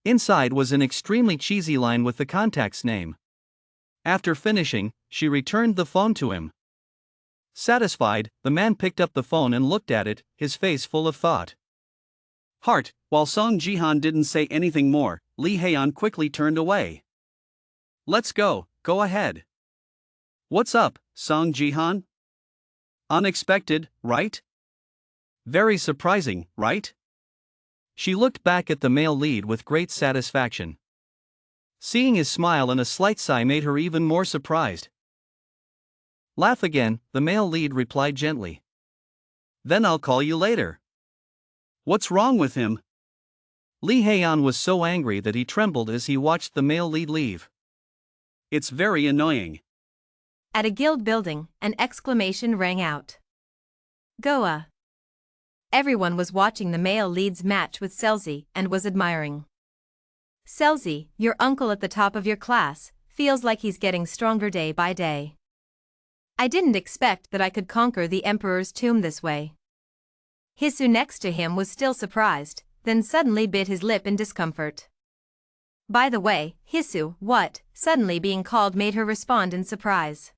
Inside was an extremely cheesy line with the contact's name. After finishing, she returned the phone to him. Satisfied, the man picked up the phone and looked at it, his face full of thought. Heart, while Seong Jihan didn't say anything more, Lee Hae-in quickly turned away. Let's go, go ahead. What's up, Song Jihan? Unexpected, right? Very surprising, right? She looked back at the male lead with great satisfaction. Seeing his smile and a slight sigh made her even more surprised. Laugh again, the male lead replied gently. Then I'll call you later. What's wrong with him? Lee Haeyeon was so angry that he trembled as he watched the male lead leave. It's very annoying. At a guild building, an exclamation rang out. Goa. Everyone was watching the male lead's match with Seli and was admiring. Seli, your uncle at the top of your class, feels like he's getting stronger day by day. I didn't expect that I could conquer the emperor's tomb this way. Hisu next to him was still surprised, then suddenly bit his lip in discomfort. By the way, Hisu, what, suddenly being called made her respond in surprise.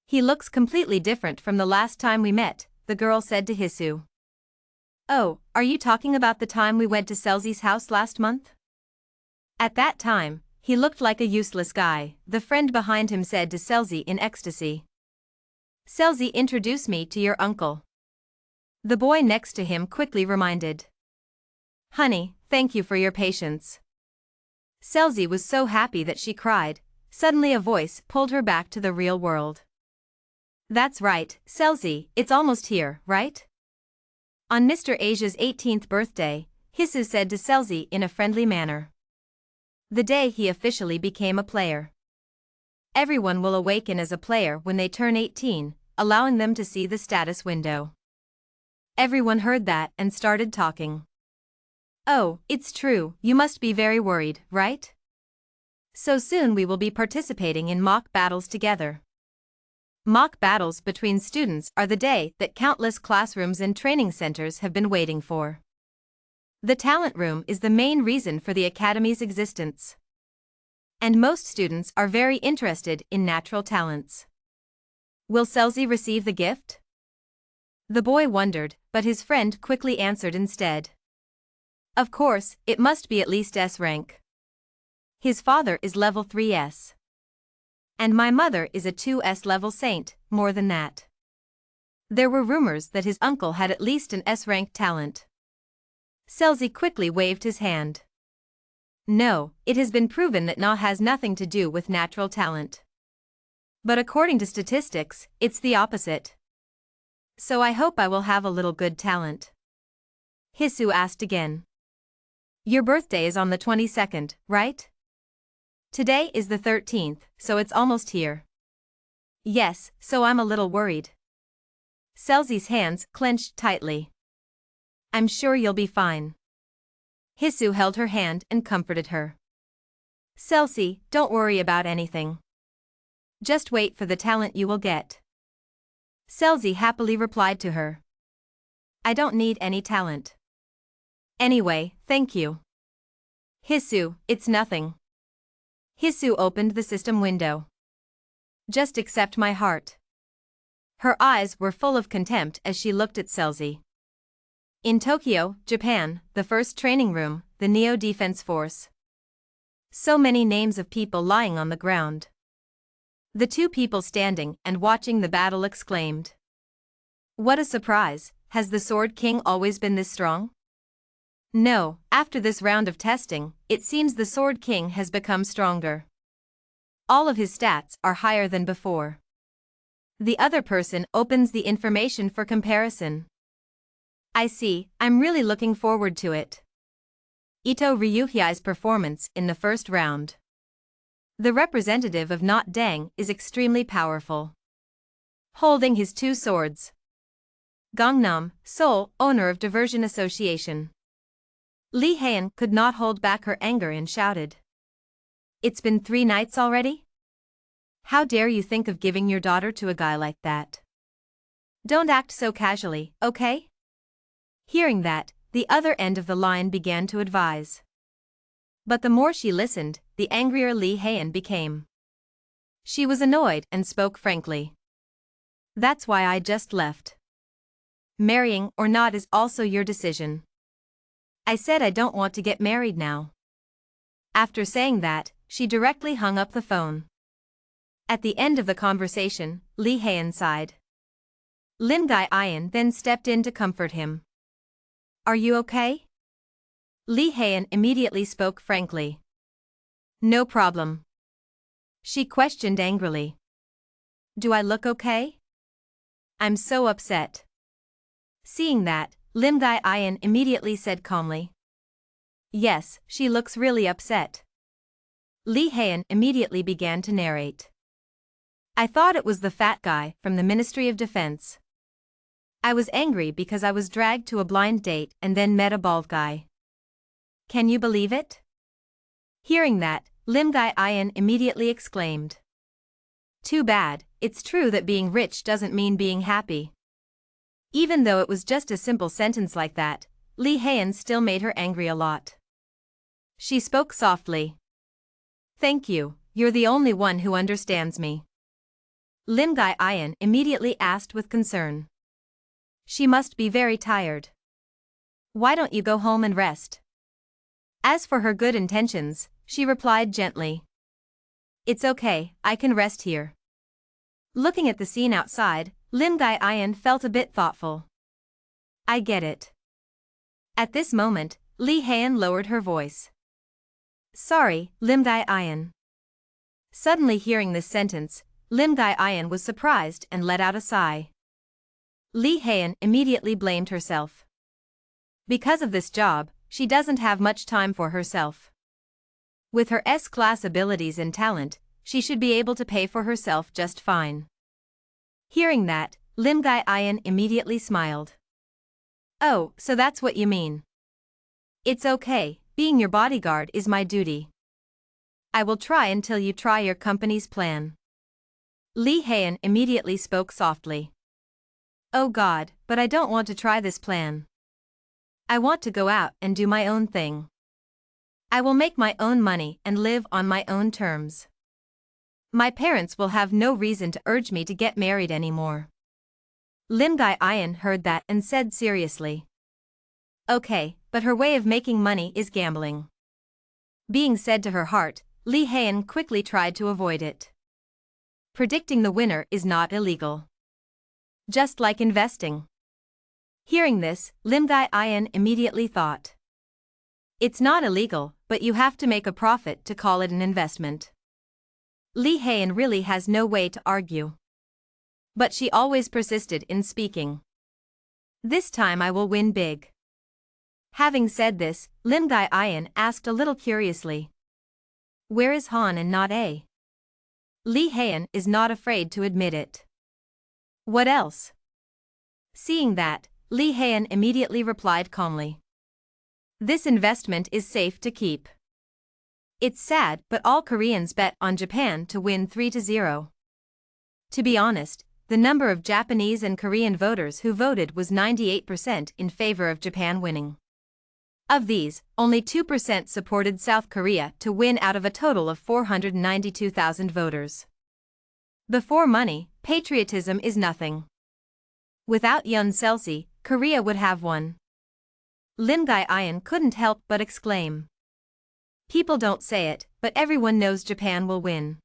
He looks completely different from the last time we met, the girl said to Hisu. Oh, are you talking about the time we went to Seli's house last month? At that time, he looked like a useless guy, the friend behind him said to Seli in ecstasy. Seli introduced me to your uncle. The boy next to him quickly reminded. Honey, thank you for your patience. Seli was so happy that she cried. Suddenly a voice pulled her back to the real world. That's right, Seli, it's almost here, right? On Mr. Asia's 18th birthday, Hisu said to Seli in a friendly manner. The day he officially became a player. Everyone will awaken as a player when they turn 18, allowing them to see the status window. Everyone heard that and started talking. Oh, it's true, you must be very worried, right? So soon we will be participating in mock battles together. Mock battles between students are the day that countless classrooms and training centers have been waiting for. The talent room is the main reason for the academy's existence. And most students are very interested in natural talents. Will Seli receive the gift? The boy wondered, but his friend quickly answered instead. Of course, it must be at least S rank. His father is level 3S. And my mother is a 2S level saint, more than that. There were rumors that his uncle had at least an S-rank talent. Seli quickly waved his hand. No, it has been proven that Na has nothing to do with natural talent. But according to statistics, it's the opposite. So I hope I will have a little good talent. Hisu asked again. Your birthday is on the 22nd, right? Today is the 13th, so it's almost here. Yes, so I'm a little worried. Seli's hands clenched tightly. I'm sure you'll be fine. Hisu held her hand and comforted her. Seli, don't worry about anything. Just wait for the talent you will get. Seli happily replied to her. I don't need any talent. Anyway, thank you. Hisu, it's nothing. Hisu opened the system window. Just accept my heart. Her eyes were full of contempt as she looked at Seli. In Tokyo, Japan, the first training room, the Neo Defense Force. So many names of people lying on the ground. The two people standing and watching the battle exclaimed. What a surprise, has the Sword King always been this strong? No, after this round of testing, it seems the Sword King has become stronger. All of his stats are higher than before. The other person opens the information for comparison. I see, I'm really looking forward to it. Ito Ryuhei's performance in the first round. The representative of Not Dang is extremely powerful. Holding his two swords. Gangnam, Seoul, owner of Diversion Association. Lee Haeyeon could not hold back her anger and shouted. It's been 3 nights already? How dare you think of giving your daughter to a guy like that? Don't act so casually, okay? Hearing that, the other end of the line began to advise. But the more she listened, the angrier Lee Haeyeon became. She was annoyed and spoke frankly. That's why I just left. Marrying or not is also your decision. I said I don't want to get married now. After saying that, she directly hung up the phone. At the end of the conversation, Lee Haen sighed. Lim Gai-ian then stepped in to comfort him. Are you okay? Lee Haen immediately spoke frankly. No problem. She questioned angrily. Do I look okay? I'm so upset. Seeing that, Lim Gai-ian immediately said calmly. Yes, she looks really upset. Lee Haen immediately began to narrate. I thought it was the fat guy from the Ministry of Defense. I was angry because I was dragged to a blind date and then met a bald guy. Can you believe it? Hearing that, Lim Gai-ian immediately exclaimed. Too bad, it's true that being rich doesn't mean being happy. Even though it was just a simple sentence like that, Lee Haen still made her angry a lot. She spoke softly. Thank you, you're the only one who understands me. Lim Gai-ian immediately asked with concern. She must be very tired. Why don't you go home and rest? As for her good intentions, she replied gently. It's okay, I can rest here. Looking at the scene outside, Lim Gai-ian felt a bit thoughtful. I get it. At this moment, Lee Haen lowered her voice. Sorry, Lim Gai-ian. Suddenly hearing this sentence, Lim Gai-ian was surprised and let out a sigh. Lee Haen immediately blamed herself. Because of this job, she doesn't have much time for herself. With her S-class abilities and talent, she should be able to pay for herself just fine. Hearing that, Lim Gai-ian immediately smiled. Oh, so that's what you mean. It's okay, being your bodyguard is my duty. I will try until you try your company's plan. Lee Haen immediately spoke softly. Oh God, but I don't want to try this plan. I want to go out and do my own thing. I will make my own money and live on my own terms. My parents will have no reason to urge me to get married anymore. Lim Gai-ian heard that and said seriously. Okay, but her way of making money is gambling. Being said to her heart, Lee Haen quickly tried to avoid it. Predicting the winner is not illegal. Just like investing. Hearing this, Lim Gai-ian immediately thought. It's not illegal, but you have to make a profit to call it an investment. Lee Haen really has no way to argue. But she always persisted in speaking. This time I will win big. Having said this, Lim Gai-ian asked a little curiously. Where is Han and not A? Lee Haen is not afraid to admit it. What else? Seeing that, Lee Haen immediately replied calmly. This investment is safe to keep. It's sad, but all Koreans bet on Japan to win 3-0. To be honest, the number of Japanese and Korean voters who voted was 98% in favor of Japan winning. Of these, only 2% supported South Korea to win out of a total of 492,000 voters. Before money, patriotism is nothing. Without Yoon Seli, Korea would have won. Lim Gai-ian couldn't help but exclaim. People don't say it, but everyone knows Japan will win.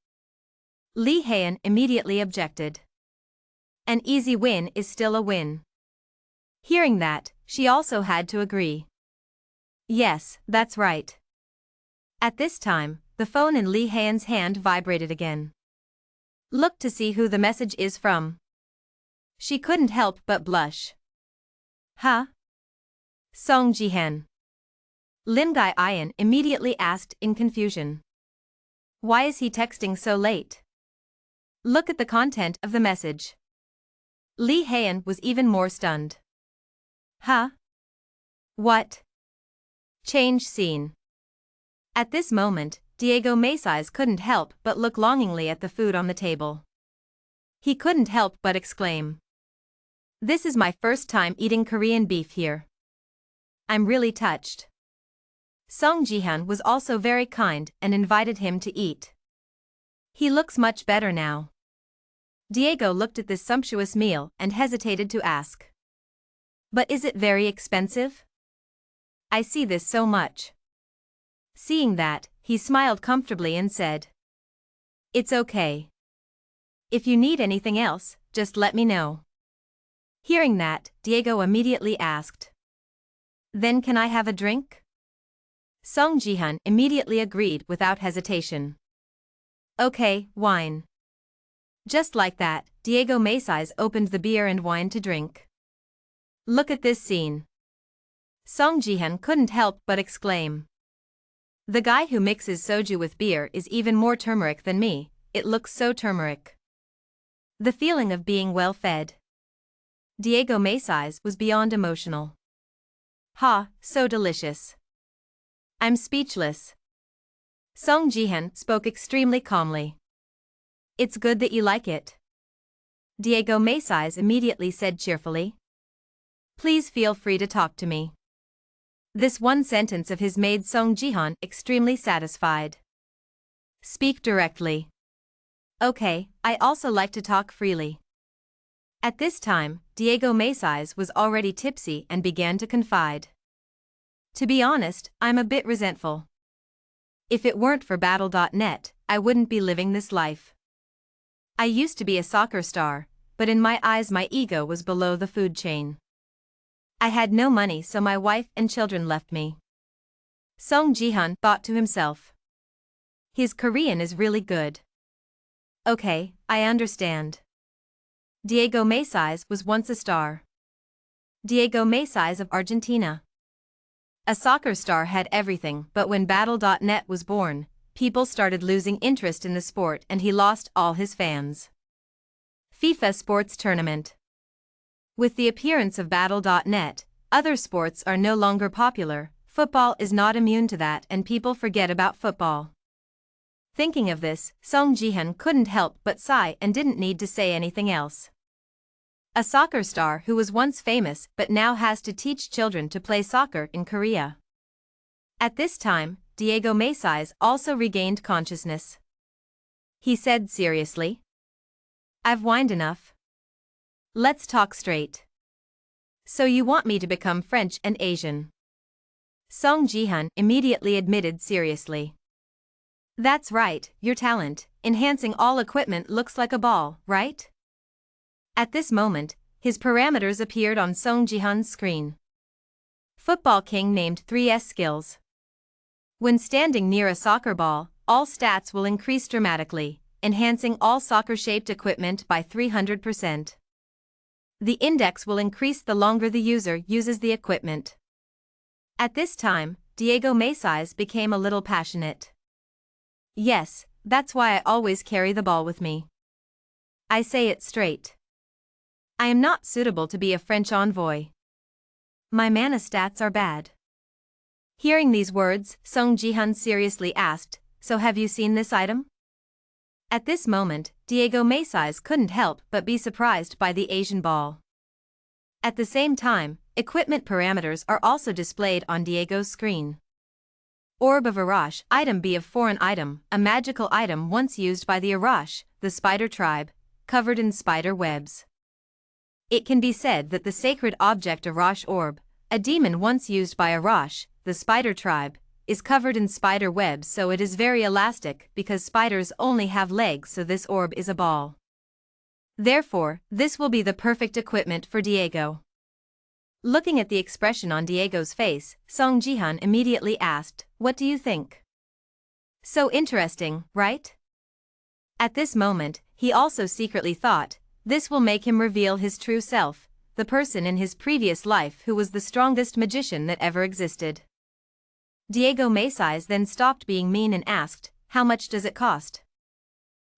Lee Haen immediately objected. An easy win is still a win. Hearing that, she also had to agree. Yes, that's right. At this time, the phone in Lee Haen's hand vibrated again. Look to see who the message is from. She couldn't help but blush. Huh? Seong Jihan. Lim Gai-ian immediately asked in confusion. Why is he texting so late? Look at the content of the message. Lee Haen was even more stunned. Huh? What? Change scene. At this moment, Diego Maysais couldn't help but look longingly at the food on the table. He couldn't help but exclaim. This is my first time eating Korean beef here. I'm really touched. Seong Jihan was also very kind and invited him to eat. He looks much better now. Diego looked at this sumptuous meal and hesitated to ask. But is it very expensive? I see this so much. Seeing that, he smiled comfortably and said, "It's okay. If you need anything else, just let me know." Hearing that, Diego immediately asked, "Then can I have a drink?" Seong Jihan immediately agreed without hesitation. "Okay, wine." Just like that, Diego Mesais opened the beer and wine to drink. "Look at this scene." Seong Jihan couldn't help but exclaim. "The guy who mixes soju with beer is even more turmeric than me, it looks so turmeric." The feeling of being well fed. Diego Mesais was beyond emotional. "Ha, so delicious. I'm speechless." Seong Jihan spoke extremely calmly. "It's good that you like it." Diego Mesais immediately said cheerfully. "Please feel free to talk to me." This one sentence of his made Seong Jihan extremely satisfied. "Speak directly." "Okay, I also like to talk freely." At this time, Diego Mesais was already tipsy and began to confide. "To be honest, I'm a bit resentful. If it weren't for Battle.net, I wouldn't be living this life. I used to be a soccer star, but in my eyes my ego was below the food chain. I had no money, so my wife and children left me." Seong Jihan thought to himself. His Korean is really good. "Okay, I understand." Diego Mesais was once a star. Diego Mesais of Argentina. A soccer star had everything, but when Battle.net was born, people started losing interest in the sport and he lost all his fans. FIFA Sports Tournament. With the appearance of Battle.net, other sports are no longer popular, football is not immune to that and people forget about football. Thinking of this, Seong Jihan couldn't help but sigh and didn't need to say anything else. A soccer star who was once famous but now has to teach children to play soccer in Korea. At this time, Diego Mesais also regained consciousness. He said seriously, "I've whined enough. Let's talk straight. So you want me to become French and Asian?" Seong Jihan immediately admitted seriously. "That's right, your talent, enhancing all equipment looks like a ball, right?" At this moment, his parameters appeared on Seong Jihan's screen. Football King named 3S skills. When standing near a soccer ball, all stats will increase dramatically, enhancing all soccer-shaped equipment by 300%. The index will increase the longer the user uses the equipment. At this time, Diego Mesais became a little passionate. "Yes, that's why I always carry the ball with me. I say it straight. I am not suitable to be a French envoy. My mana stats are bad." Hearing these words, Seong Jihan seriously asked, "So have you seen this item?" At this moment, Diego Mesais couldn't help but be surprised by the Asian ball. At the same time, equipment parameters are also displayed on Diego's screen. Orb of Arash, item B of foreign item, a magical item once used by the Arash, the spider tribe, covered in spider webs. It can be said that the sacred object Arash orb, a demon once used by Arash, the spider tribe, is covered in spider webs, so it is very elastic because spiders only have legs, so this orb is a ball. Therefore, this will be the perfect equipment for Diego. Looking at the expression on Diego's face, Seong Jihan immediately asked, "What do you think? So interesting, right?" At this moment, he also secretly thought, this will make him reveal his true self, the person in his previous life who was the strongest magician that ever existed. Diego Mesais then stopped being mean and asked, "How much does it cost?"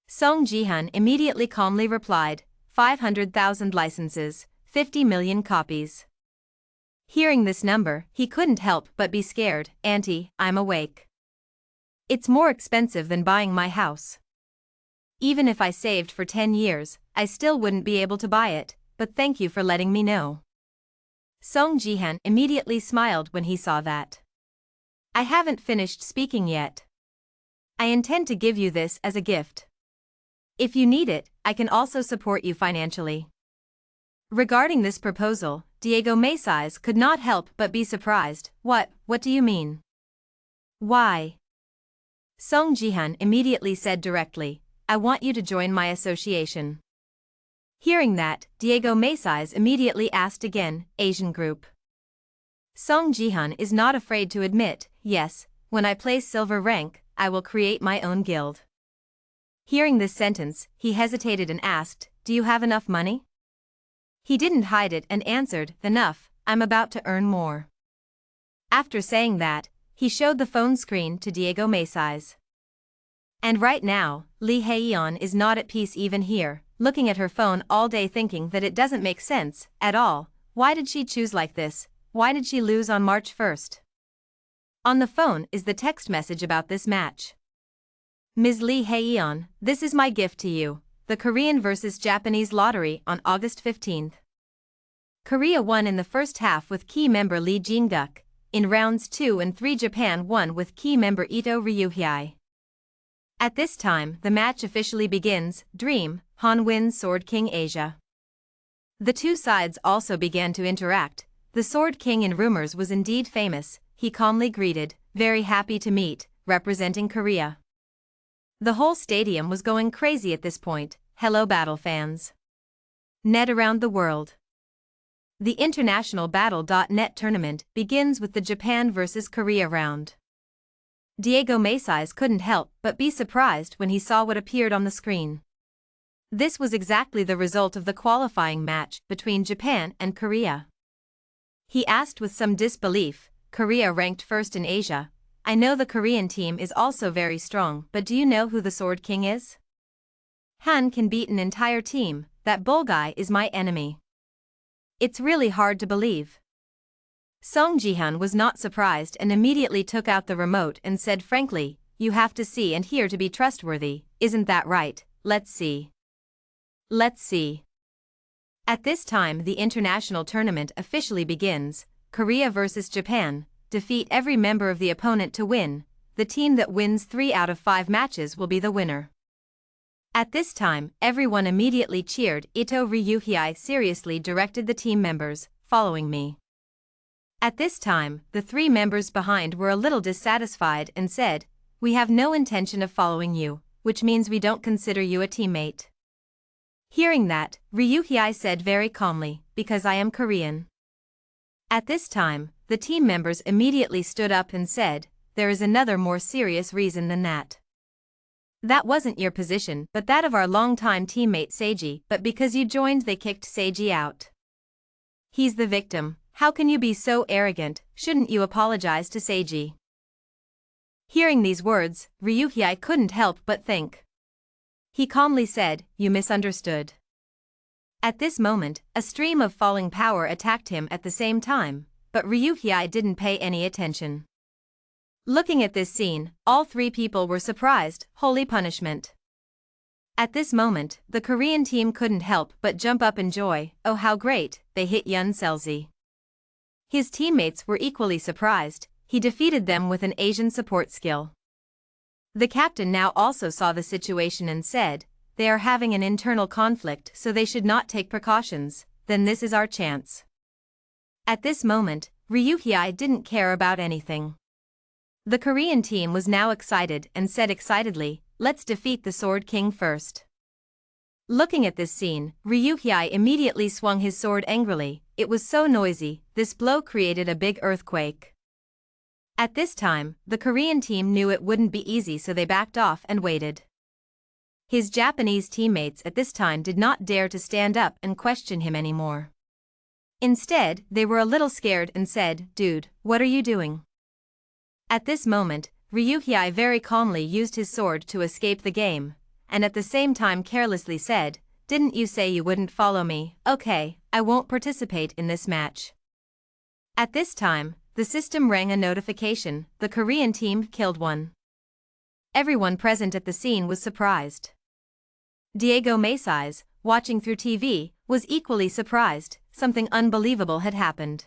Seong Jihan immediately calmly replied, 500,000 licenses, 50 million copies. Hearing this number, he couldn't help but be scared. "Auntie, I'm awake. It's more expensive than buying my house. Even if I saved for 10 years, I still wouldn't be able to buy it, but thank you for letting me know." Seong Jihan immediately smiled when he saw that. "I haven't finished speaking yet. I intend to give you this as a gift. If you need it, I can also support you financially." Regarding this proposal, Diego Mesais could not help but be surprised. What do you mean? Why? Seong Jihan immediately said directly, I want you to join my association. Hearing that, Diego Mesais immediately asked again, Asian group. Seong Jihan is not afraid to admit, yes, when I place silver rank, I will create my own guild. Hearing this sentence, he hesitated and asked, do you have enough money? He didn't hide it and answered, enough, I'm about to earn more. After saying that, he showed the phone screen to Diego Mesais. And right now, Lee Haeyeon is not at peace even here, looking at her phone all day thinking that it doesn't make sense at all. Why did she choose like this? Why did she lose on March 1st? On the phone is the text message about this match. Ms. Lee Haeyeon, this is my gift to you, the Korean vs. Japanese lottery on August 15th. Korea won in the first half with key member Lee Jin-guk. In rounds 2 and 3 Japan won with key member Ito Ryuhei. At this time the match officially begins. Dream, Han wins Sword King Asia. The two sides also began to interact. The Sword King in rumors was indeed famous, he calmly greeted, very happy to meet, representing Korea. The whole stadium was going crazy at this point. Hello battle fans. Net around the world. The International Battle.net tournament begins with the Japan vs. Korea round. Diego Mesais couldn't help but be surprised when he saw what appeared on the screen. This was exactly the result of the qualifying match between Japan and Korea. He asked with some disbelief, Korea ranked first in Asia. I know the Korean team is also very strong, but do you know who the Sword King is? Han can beat an entire team, that bull guy is my enemy. It's really hard to believe. Seong Jihan was not surprised and immediately took out the remote and said frankly, you have to see and hear to be trustworthy, isn't that right? Let's see. Let's see. At this time the international tournament officially begins. Korea vs. Japan, defeat every member of the opponent to win. The team that wins 3 out of 5 matches will be the winner. At this time, everyone immediately cheered. Ito Ryuhei seriously directed the team members, following me. At this time, the 3 members behind were a little dissatisfied and said, we have no intention of following you, which means we don't consider you a teammate. Hearing that, Ryuhei said very calmly, because I am Korean. At this time, the team members immediately stood up and said, there is another more serious reason than that. That wasn't your position but that of our longtime teammate Seiji, but because you joined they kicked Seiji out. He's the victim, how can you be so arrogant, shouldn't you apologize to Seiji? Hearing these words, Ryuhei couldn't help but think. He calmly said, you misunderstood. At this moment, a stream of falling power attacked him at the same time, but Ryuhei didn't pay any attention. Looking at this scene, all 3 people were surprised. Holy punishment. At this moment, the Korean team couldn't help but jump up in joy. Oh how great, they hit Yun Selzi. His teammates were equally surprised, he defeated them with an Asian support skill. The captain now also saw the situation and said, they are having an internal conflict so they should not take precautions, then this is our chance. At this moment, Ryuhei didn't care about anything. The Korean team was now excited and said excitedly, let's defeat the Sword King first. Looking at this scene, Ryuhei immediately swung his sword angrily. It was so noisy, this blow created a big earthquake. At this time, the Korean team knew it wouldn't be easy so they backed off and waited. His Japanese teammates at this time did not dare to stand up and question him anymore. Instead, they were a little scared and said, dude, what are you doing? At this moment, Ryuhei very calmly used his sword to escape the game, and at the same time carelessly said, didn't you say you wouldn't follow me? Okay, I won't participate in this match. At this time, the system rang a notification, the Korean team killed one. Everyone present at the scene was surprised. Diego Mesais, watching through TV, was equally surprised, something unbelievable had happened.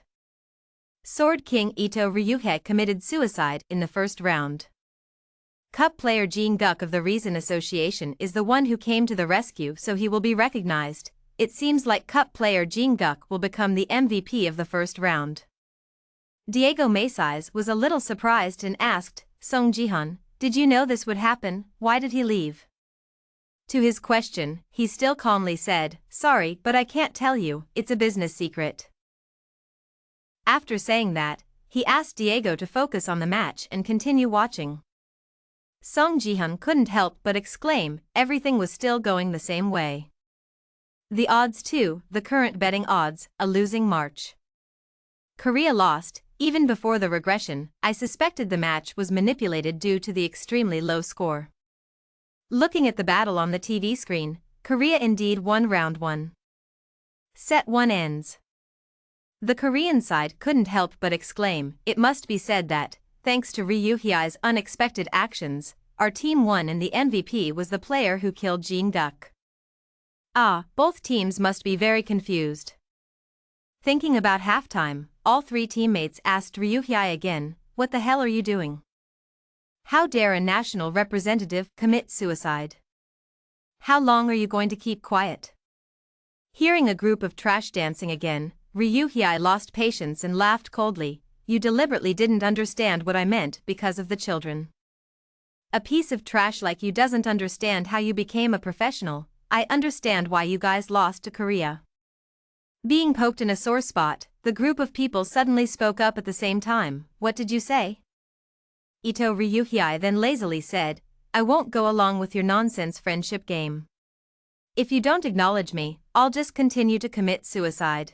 Sword King Ito Ryuhei committed suicide in the first round. Cup player Jin-guk of the Reason Association is the one who came to the rescue so he will be recognized. It seems like Cup player Jin-guk will become the MVP of the first round. Diego Mesais was a little surprised and asked, Seong Jihan, Did you know this would happen? Why did he leave? To his question, he still calmly said, sorry, but I can't tell you, it's a business secret. After saying that, he asked Diego to focus on the match and continue watching. Seong Jihan couldn't help but exclaim, everything was still going the same way. The odds too, the current betting odds, a losing march. Korea lost. Even before the regression, I suspected the match was manipulated due to the extremely low score. Looking at the battle on the TV screen, Korea indeed won round 1. Set 1 ends. The Korean side couldn't help but exclaim, it must be said that, thanks to Ryu Hye's unexpected actions, our team won and the MVP was the player who killed Jin Guk. Ah, both teams must be very confused. Thinking about halftime, all 3 teammates asked Ryu Hye again, what the hell are you doing? How dare a national representative commit suicide? How long are you going to keep quiet? Hearing a group of trash dancing again, Ryu Hye lost patience and laughed coldly, you deliberately didn't understand what I meant because of the children. A piece of trash like you doesn't understand how you became a professional. I understand why you guys lost to Korea. Being poked in a sore spot, the group of people suddenly spoke up at the same time. What did you say? Ito Ryu Hye then lazily said, I won't go along with your nonsense friendship game. If you don't acknowledge me, I'll just continue to commit suicide.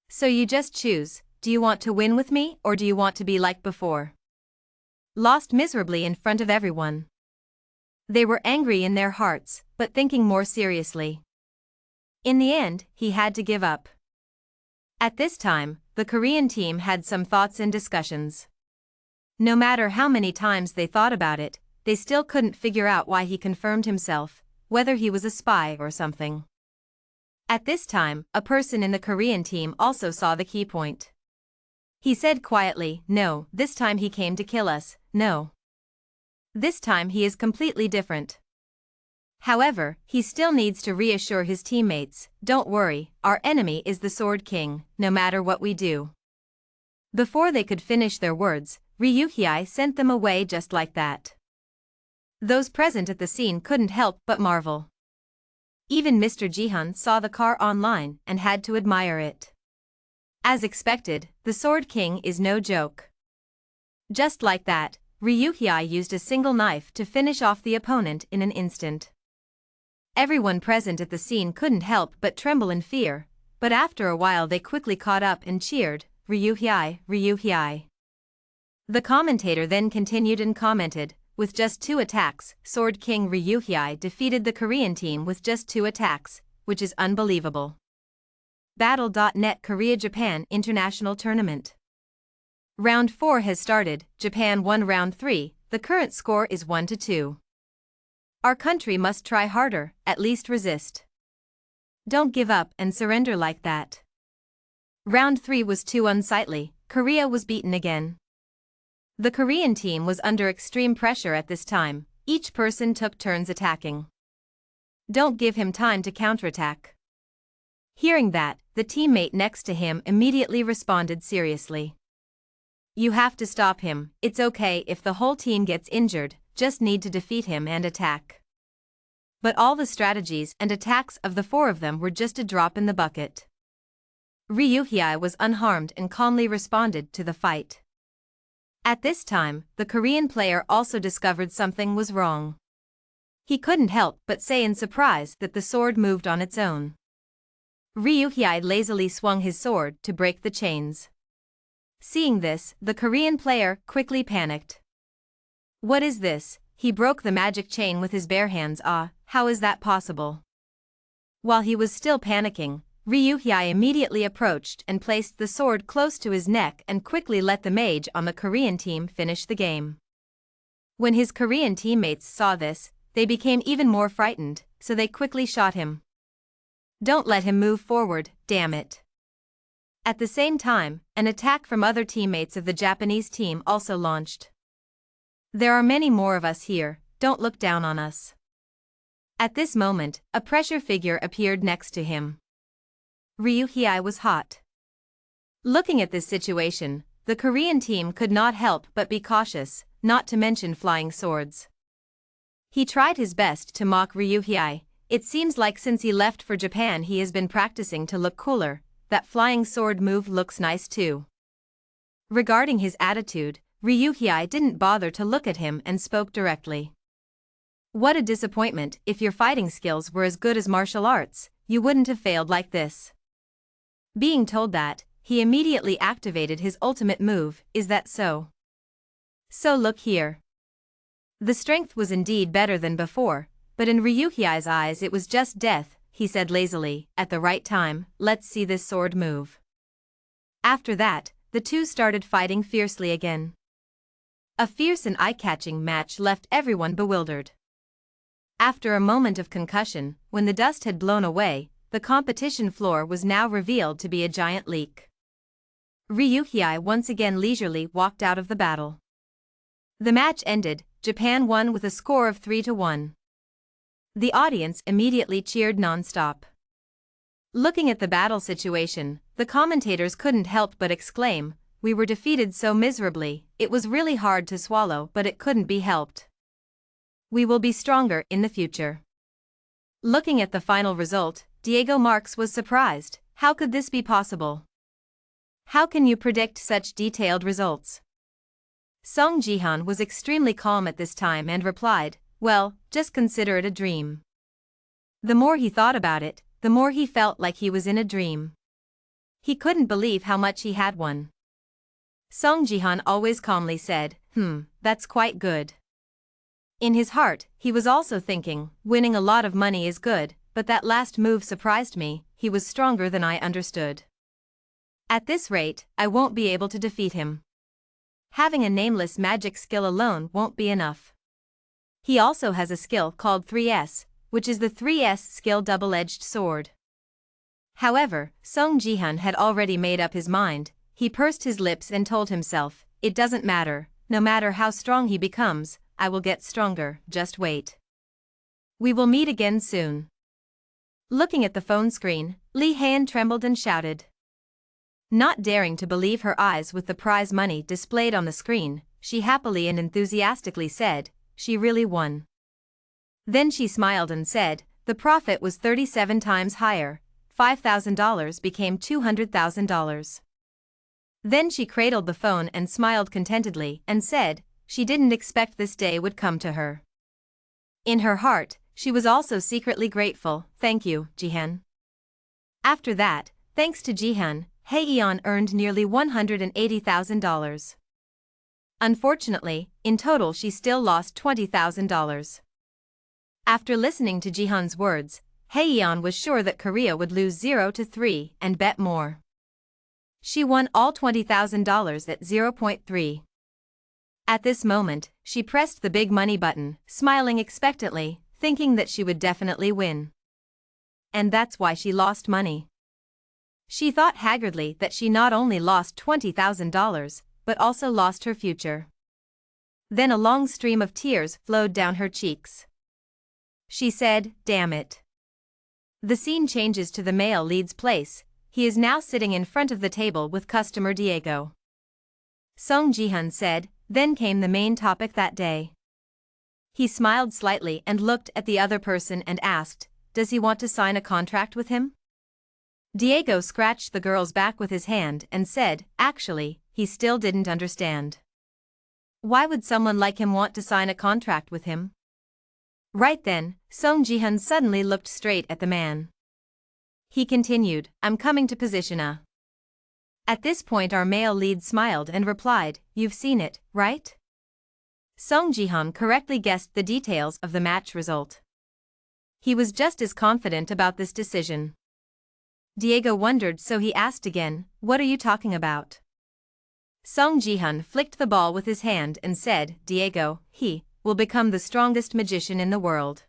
So you just choose, do you want to win with me or do you want to be like before? Lost miserably in front of everyone. They were angry in their hearts, but thinking more seriously. In the end, he had to give up. At this time, the Korean team had some thoughts and discussions. No matter how many times they thought about it, they still couldn't figure out why he confirmed himself, whether he was a spy or something. At this time, a person in the Korean team also saw the key point. He said quietly, no, this time he came to kill us, no. This time he is completely different. However, he still needs to reassure his teammates, don't worry, our enemy is the Sword King, no matter what we do. Before they could finish their words, Ryu Hye sent them away just like that. Those present at the scene couldn't help but marvel. Even Mr. Jihan saw the car online and had to admire it. As expected, the Sword King is no joke. Just like that, Ryu Hye used a single knife to finish off the opponent in an instant. Everyone present at the scene couldn't help but tremble in fear, but after a while they quickly caught up and cheered, Ryu Hye, Ryu Hye. The commentator then continued and commented, with just 2 attacks, Sword King Ryu Hye defeated the Korean team with just 2 attacks, which is unbelievable. Battle.net Korea-Japan International Tournament. Round 4 has started, Japan won round 3, the current score is 1-2. Our country must try harder, at least resist. Don't give up and surrender like that. Round 3 was too unsightly, Korea was beaten again. The Korean team was under extreme pressure at this time, each person took turns attacking. Don't give him time to counterattack. Hearing that, the teammate next to him immediately responded seriously. You have to stop him, it's okay if the whole team gets injured, just need to defeat him and attack. But all the strategies and attacks of the 4 of them were just a drop in the bucket. Ryu Hye was unharmed and calmly responded to the fight. At this time, the Korean player also discovered something was wrong. He couldn't help but say in surprise that the sword moved on its own. Ryu Hye lazily swung his sword to break the chains. Seeing this, the Korean player quickly panicked. What is this? He broke the magic chain with his bare hands. How is that possible? While he was still panicking, Ryu Hye immediately approached and placed the sword close to his neck and quickly let the mage on the Korean team finish the game. When his Korean teammates saw this, they became even more frightened, so they quickly shot him. Don't let him move forward, damn it. At the same time, an attack from other teammates of the Japanese team also launched. There are many more of us here, don't look down on us. At this moment, a pressure figure appeared next to him. Ryu Hye was hot. Looking at this situation, the Korean team could not help but be cautious, not to mention flying swords. He tried his best to mock Ryuhei. It seems like since he left for Japan he has been practicing to look cooler. That flying sword move looks nice too. Regarding his attitude, Ryuhei didn't bother to look at him and spoke directly. What a disappointment! If your fighting skills were as good as martial arts, you wouldn't have failed like this. Being told that, he immediately activated his ultimate move. Is that so? So look here. The strength was indeed better than before, but in Ryuhei's eyes it was just death. He said lazily, at the right time, let's see this sword move. After that, the two started fighting fiercely again. A fierce and eye-catching match left everyone bewildered. After a moment of concussion, when the dust had blown away, the competition floor was now revealed to be a giant leak. Ryuhei once again leisurely walked out of the battle. The match ended, Japan won with a score of 3-1. The audience immediately cheered non-stop. Looking at the battle situation, the commentators couldn't help but exclaim, "We were defeated so miserably, it was really hard to swallow, but it couldn't be helped. We will be stronger in the future." Looking at the final result, Diego Marx was surprised. How could this be possible? How can you predict such detailed results? Seong Jihan was extremely calm at this time and replied, "Well, just consider it a dream." The more he thought about it, the more he felt like he was in a dream. He couldn't believe how much he had won. Seong Jihan always calmly said, that's quite good." In his heart, he was also thinking, winning a lot of money is good, but that last move surprised me. He was stronger than I understood. At this rate, I won't be able to defeat him. Having a nameless magic skill alone won't be enough. He also has a skill called 3S, which is the 3S skill double-edged sword. However, Seong Jihan had already made up his mind. He pursed his lips and told himself, "It doesn't matter, no matter how strong he becomes, I will get stronger, just wait. We will meet again soon." Looking at the phone screen, Lee Han trembled and shouted. Not daring to believe her eyes with the prize money displayed on the screen, she happily and enthusiastically said, "She really won." Then she smiled and said, "The profit was 37 times higher, $5,000 became $200,000. Then she cradled the phone and smiled contentedly and said, she didn't expect this day would come to her. In her heart, she was also secretly grateful. "Thank you, Jihan." After that, thanks to Jihan, Haeyeon earned nearly $180,000. Unfortunately, in total she still lost $20,000. After listening to Jihan's words, Haeyeon was sure that Korea would lose 0-3 and bet more. She won all $20,000 at 0.3. At this moment, she pressed the big money button, smiling expectantly, thinking that she would definitely win. And that's why she lost money. She thought haggardly that she not only lost $20,000, but also lost her future. Then a long stream of tears flowed down her cheeks. She said, "Damn it." The scene changes to the male lead's place. He is now sitting in front of the table with customer Diego. Seong Jihan said, "Then came the main topic that day." He smiled slightly and looked at the other person and asked, "Does he want to sign a contract with him?" Diego scratched the girl's back with his hand and said, actually, he still didn't understand. Why would someone like him want to sign a contract with him? Right then, Seong Jihan suddenly looked straight at the man. He continued, "I'm coming to position A." At this point our male lead smiled and replied, "You've seen it, right?" Seong Jihan correctly guessed the details of the match result. He was just as confident about this decision. Diego wondered, so he asked again, "What are you talking about?" Seong Jihan flicked the ball with his hand and said, "Diego, he will become the strongest magician in the world."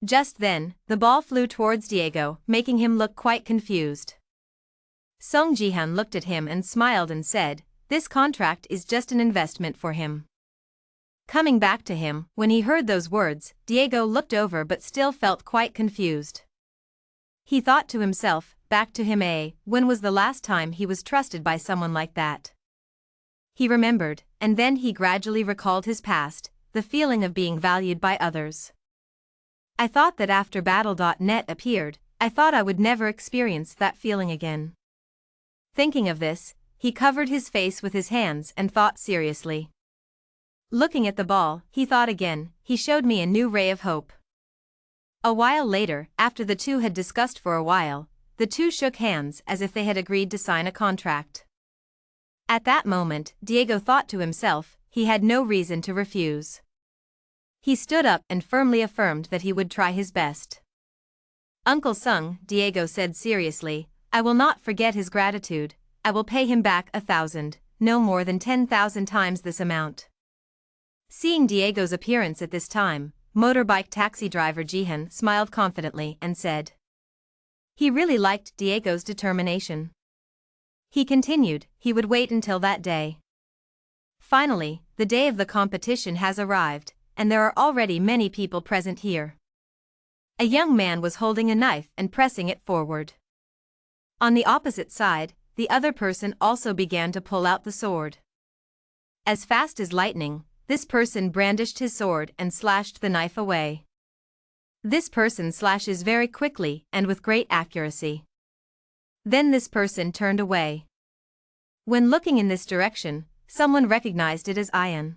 Just then, the ball flew towards Diego, making him look quite confused. Seong Jihan looked at him and smiled and said, "This contract is just an investment for him." Coming back to him, when he heard those words, Diego looked over but still felt quite confused. He thought to himself, back to him when was the last time he was trusted by someone like that? He remembered, and then he gradually recalled his past, the feeling of being valued by others. I thought that after Battle.net appeared, I thought I would never experience that feeling again. Thinking of this, he covered his face with his hands and thought seriously. Looking at the ball, he thought again, he showed me a new ray of hope. A while later, after the two had discussed for a while, the two shook hands as if they had agreed to sign a contract. At that moment, Diego thought to himself, he had no reason to refuse. He stood up and firmly affirmed that he would try his best. Uncle Sung, Diego said seriously, I will not forget his gratitude, I will pay him back 1,000, no more than 10,000 times this amount. Seeing Diego's appearance at this time, motorbike taxi driver Jihan smiled confidently and said. He really liked Diego's determination. He continued, he would wait until that day. Finally, the day of the competition has arrived, and there are already many people present here. A young man was holding a knife and pressing it forward. On the opposite side, the other person also began to pull out the sword. As fast as lightning, this person brandished his sword and slashed the knife away. This person slashes very quickly and with great accuracy. Then this person turned away. When looking in this direction, someone recognized it as Ayan.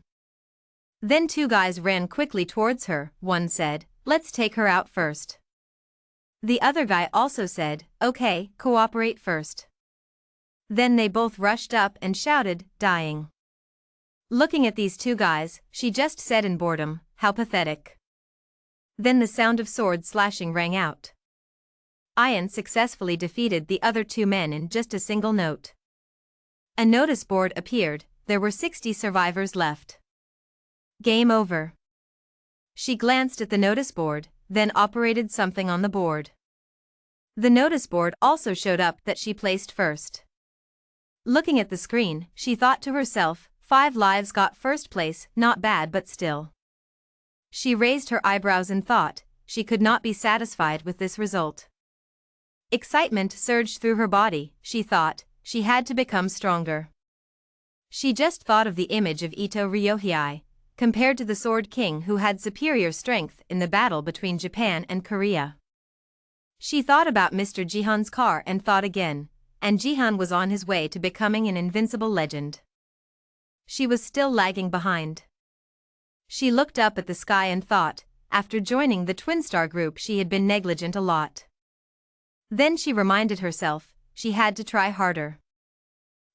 Then two guys ran quickly towards her, one said, let's take her out first. The other guy also said, okay, cooperate first. Then they both rushed up and shouted, dying. Looking at these two guys, she just said in boredom, how pathetic. Then the sound of sword slashing rang out. Ayan successfully defeated the other two men in just a single note. A notice board appeared, there were 60 survivors left. Game over. She glanced at the notice board, then operated something on the board. The notice board also showed up that she placed first. Looking at the screen, she thought to herself, 5 lives got first place, not bad but still. She raised her eyebrows in thought, she could not be satisfied with this result. Excitement surged through her body, she thought, she had to become stronger. She just thought of the image of Ito Ryohei, compared to the Sword King who had superior strength in the battle between Japan and Korea. She thought about Mr. Jihan's car and thought again, and Jihan was on his way to becoming an invincible legend. She was still lagging behind. She looked up at the sky and thought, after joining the Twin Star group she had been negligent a lot. Then she reminded herself, she had to try harder.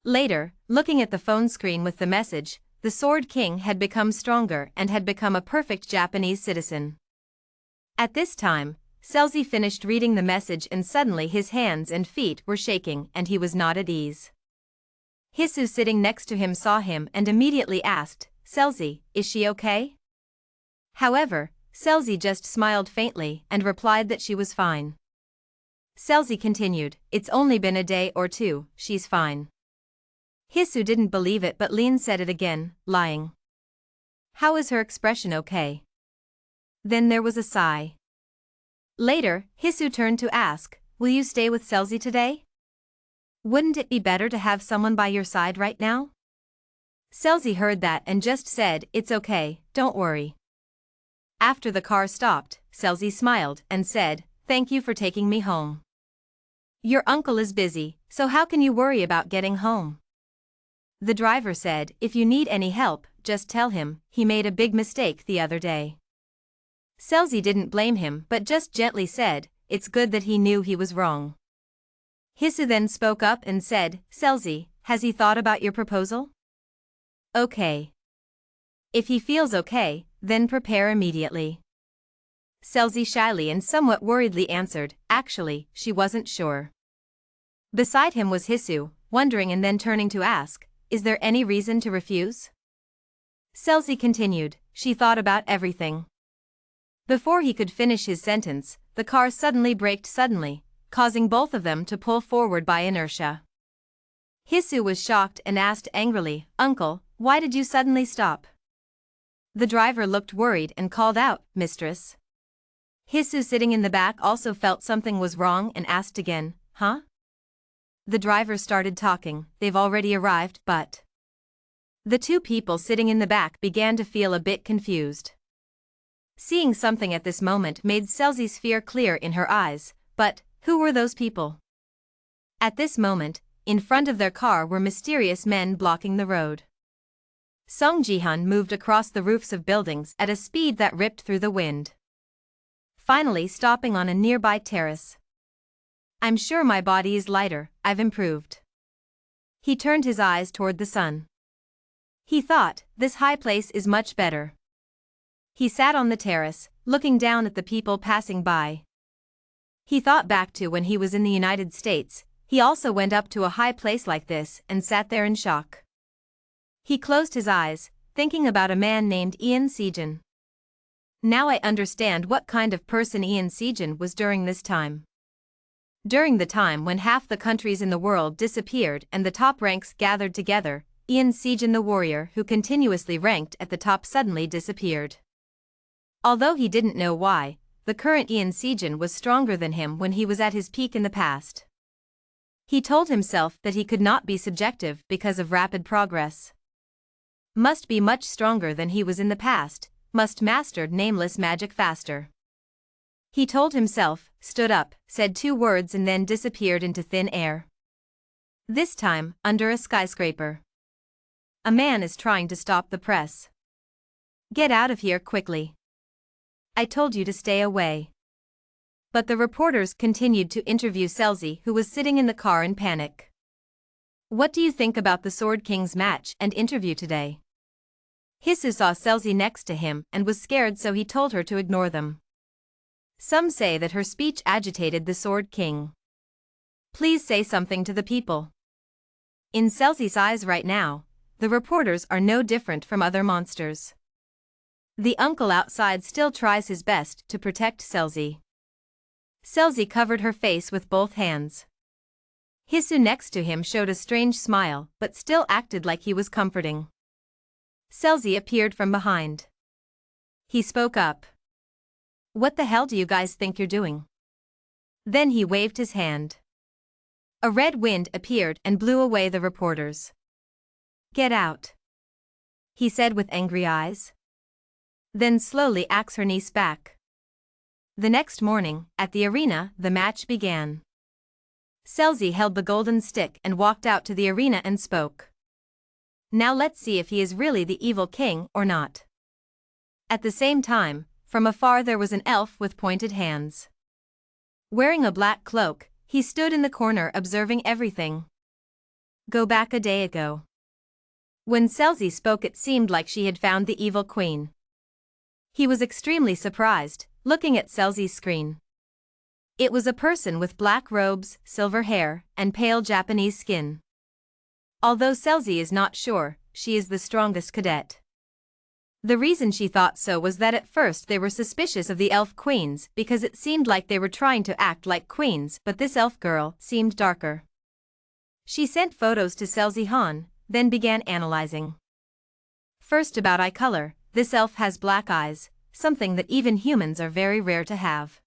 Later, looking at the phone screen with the message, the Sword King had become stronger and had become a perfect Japanese citizen. At this time, Seli finished reading the message and suddenly his hands and feet were shaking and he was not at ease. Hisu sitting next to him saw him and immediately asked, Seli, is she okay? However, Seli just smiled faintly and replied that she was fine. Seli continued, it's only been a day or two, she's fine. Hisu didn't believe it but Lin said it again, lying. How is her expression okay? Then there was a sigh. Later, Hisu turned to ask, will you stay with Seli today? Wouldn't it be better to have someone by your side right now? Seli heard that and just said, it's okay, don't worry. After the car stopped, Seli smiled and said, thank you for taking me home. Your uncle is busy, so how can you worry about getting home? The driver said, if you need any help, just tell him, he made a big mistake the other day. Seli didn't blame him but just gently said, it's good that he knew he was wrong. Hisu then spoke up and said, Seli, has he thought about your proposal? Okay. If he feels okay, then prepare immediately. Seli shyly and somewhat worriedly answered, actually, she wasn't sure. Beside him was Hisu, wondering and then turning to ask, is there any reason to refuse? Seli continued, she thought about everything. Before he could finish his sentence, the car suddenly braked suddenly, causing both of them to pull forward by inertia. Hisu was shocked and asked angrily, Uncle, why did you suddenly stop? The driver looked worried and called out, Mistress. Hisu sitting in the back also felt something was wrong and asked again, huh? The driver started talking, they've already arrived but. The two people sitting in the back began to feel a bit confused. Seeing something at this moment made Selzi's fear clear in her eyes, but who were those people? At this moment, in front of their car were mysterious men blocking the road. Seong Jihan moved across the roofs of buildings at a speed that ripped through the wind, finally stopping on a nearby terrace. I'm sure my body is lighter, I've improved. He turned his eyes toward the sun. He thought, this high place is much better. He sat on the terrace, looking down at the people passing by. He thought back to when he was in the United States. He also went up to a high place like this and sat there in shock. He closed his eyes, thinking about a man named Ian Sejan. Now I understand what kind of person Ian Sejan was during this time. During the time when half the countries in the world disappeared and the top ranks gathered together, Ian Sejan, the warrior who continuously ranked at the top, suddenly disappeared. Although he didn't know why, the current Ian Sejan was stronger than him when he was at his peak in the past. He told himself that he could not be subjective because of rapid progress. Must be much stronger than he was in the past, must mastered nameless magic faster. He told himself, stood up, said two words and then disappeared into thin air. This time, under a skyscraper. A man is trying to stop the press. Get out of here quickly. I told you to stay away. But the reporters continued to interview Selzi, who was sitting in the car in panic. What do you think about the Sword King's match and interview today? Hisu saw Selzi next to him and was scared, so he told her to ignore them. Some say that her speech agitated the Sword King. Please say something to the people. In Selzi's eyes right now, the reporters are no different from other monsters. The uncle outside still tries his best to protect Selzi. Selzi covered her face with both hands. Hisu next to him showed a strange smile but still acted like he was comforting. Selzi appeared from behind. He spoke up. What the hell do you guys think you're doing? Then he waved his hand. A red wind appeared and blew away the reporters. Get out, he said with angry eyes. Then slowly axe her niece back. The next morning, at the arena, the match began. Selzi held the golden stick and walked out to the arena and spoke. Now let's see if he is really the evil king or not. At the same time, from afar there was an elf with pointed hands. Wearing a black cloak, he stood in the corner observing everything. Go back a day ago. When Selzi spoke, it seemed like she had found the evil queen. He was extremely surprised, looking at Selzi's screen. It was a person with black robes, silver hair, and pale Japanese skin. Although Selzi is not sure, she is the strongest cadet. The reason she thought so was that at first they were suspicious of the elf queens because it seemed like they were trying to act like queens, but this elf girl seemed darker. She sent photos to Selzi Han, then began analyzing. First, about eye color. This elf has black eyes, something that even humans are very rare to have.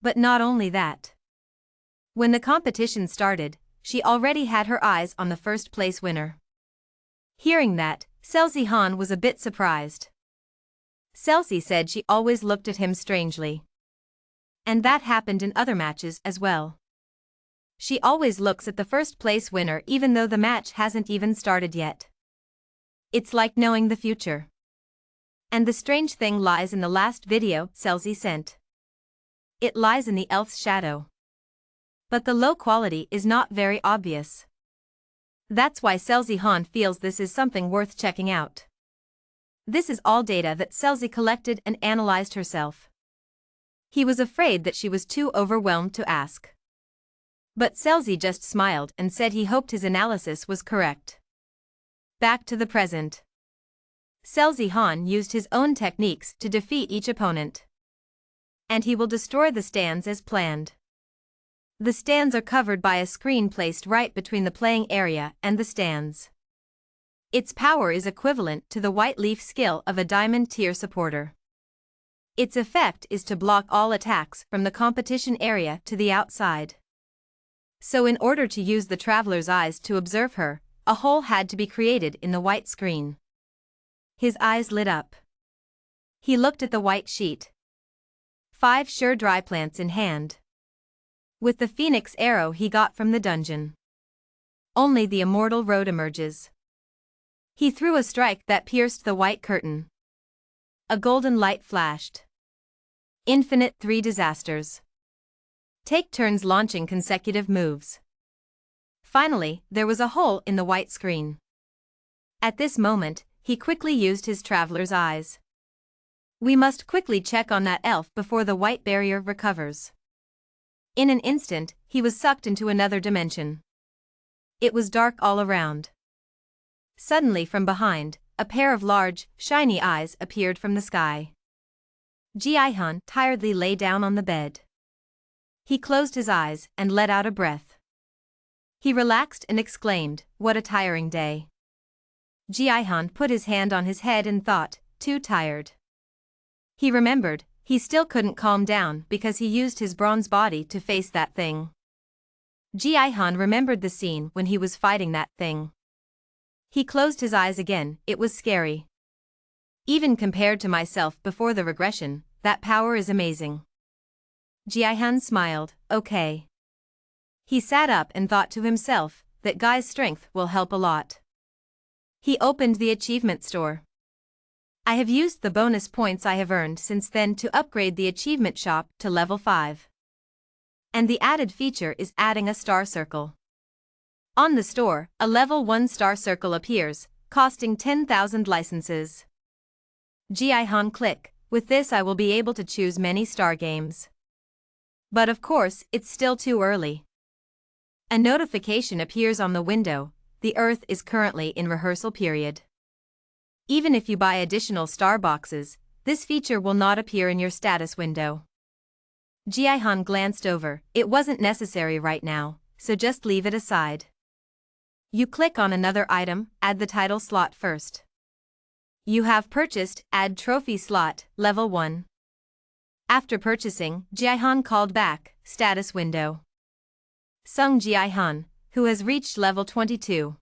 But not only that. When the competition started, she already had her eyes on the first place winner. Hearing that, Selzi Han was a bit surprised. Selzi said she always looked at him strangely. And that happened in other matches as well. She always looks at the first place winner even though the match hasn't even started yet. It's like knowing the future. And the strange thing lies in the last video Selzi sent. It lies in the elf's shadow. But the low quality is not very obvious. That's why Selzi Han feels this is something worth checking out. This is all data that Selzi collected and analyzed herself. He was afraid that she was too overwhelmed to ask. But Selzi just smiled and said he hoped his analysis was correct. Back to the present. Selzi Han used his own techniques to defeat each opponent. And he will destroy the stands as planned. The stands are covered by a screen placed right between the playing area and the stands. Its power is equivalent to the white leaf skill of a diamond tier supporter. Its effect is to block all attacks from the competition area to the outside. So in order to use the traveler's eyes to observe her, a hole had to be created in the white screen. His eyes lit up. He looked at the white sheet. 5 sure dry plants in hand. With the phoenix arrow he got from the dungeon. Only the immortal road emerges. He threw a strike that pierced the white curtain. A golden light flashed. Infinite 3 disasters. Take turns launching consecutive moves. Finally, there was a hole in the white screen. At this moment, he quickly used his traveler's eyes. We must quickly check on that elf before the white barrier recovers. In an instant, he was sucked into another dimension. It was dark all around. Suddenly from behind, a pair of large, shiny eyes appeared from the sky. Jihan tiredly lay down on the bed. He closed his eyes and let out a breath. He relaxed and exclaimed, "What a tiring day." Jihan put his hand on his head and thought, "Too tired." He remembered, he still couldn't calm down because he used his bronze body to face that thing. Jihan remembered the scene when he was fighting that thing. He closed his eyes again. It was scary. Even compared to myself before the regression, that power is amazing. Jihan smiled, "Okay." He sat up and thought to himself, that guy's strength will help a lot. He opened the achievement store. I have used the bonus points I have earned since then to upgrade the achievement shop to level 5. And the added feature is adding a star circle. On the store, a level 1 star circle appears, costing 10,000 licenses. Jihan click, with this I will be able to choose many star games. But of course, it's still too early. A notification appears on the window, the Earth is currently in rehearsal period. Even if you buy additional star boxes, this feature will not appear in your status window. Jihan glanced over, it wasn't necessary right now, so just leave it aside. You click on another item, add the title slot first. You have purchased, add trophy slot, level 1. After purchasing, Jihan called back, status window. Sung Jihan, who has reached level 22.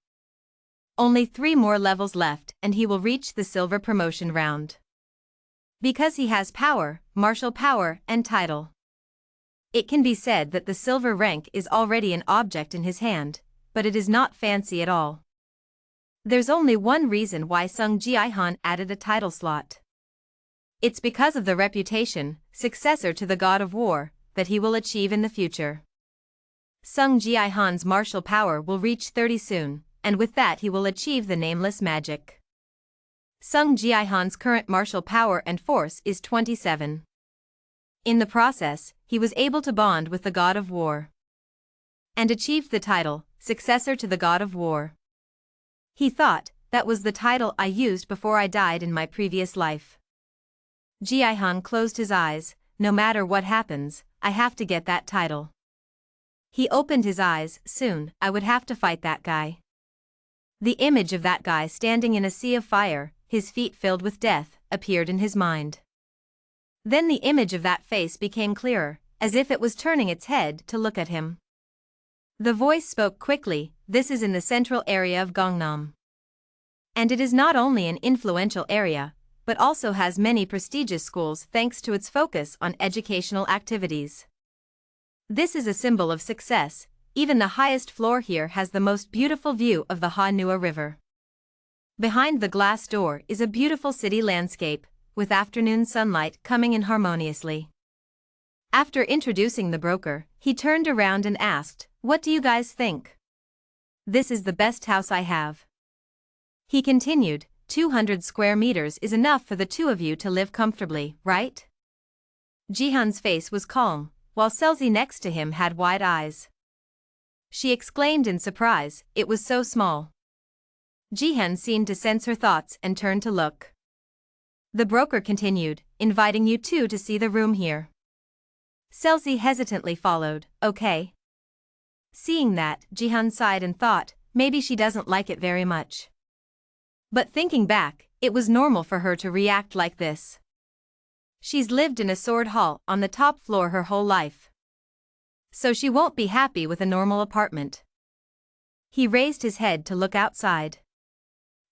Only 3 more levels left and he will reach the silver promotion round. Because he has power, martial power, and title. It can be said that the silver rank is already an object in his hand, but it is not fancy at all. There's only one reason why Sung Jihan added a title slot. It's because of the reputation, successor to the God of War, that he will achieve in the future. Sung Jihan's martial power will reach 30 soon, and with that he will achieve the nameless magic. Sung Jihan's current martial power and force is 27. In the process, he was able to bond with the God of War. And achieved the title, successor to the God of War. He thought, that was the title I used before I died in my previous life. Jihan closed his eyes, no matter what happens, I have to get that title. He opened his eyes, soon, I would have to fight that guy. The image of that guy standing in a sea of fire, his feet filled with death, appeared in his mind. Then the image of that face became clearer, as if it was turning its head to look at him. The voice spoke quickly, this is in the central area of Gangnam. And it is not only an influential area, but also has many prestigious schools thanks to its focus on educational activities. This is a symbol of success, even the highest floor here has the most beautiful view of the MANHUA River. Behind the glass door is a beautiful city landscape, with afternoon sunlight coming in harmoniously. After introducing the broker, he turned around and asked, "What do you guys think? This is the best house I have." He continued, 200 square meters is enough for the 2 of you to live comfortably, right? Jihan's face was calm, while Seli next to him had wide eyes. She exclaimed in surprise, it was so small. Jihan seemed to sense her thoughts and turned to look. The broker continued, inviting you 2 to see the room here. Seli hesitantly followed, okay. Seeing that, Jihan sighed and thought, maybe she doesn't like it very much. But thinking back, it was normal for her to react like this. She's lived in a sword hall on the top floor her whole life. So she won't be happy with a normal apartment. He raised his head to look outside.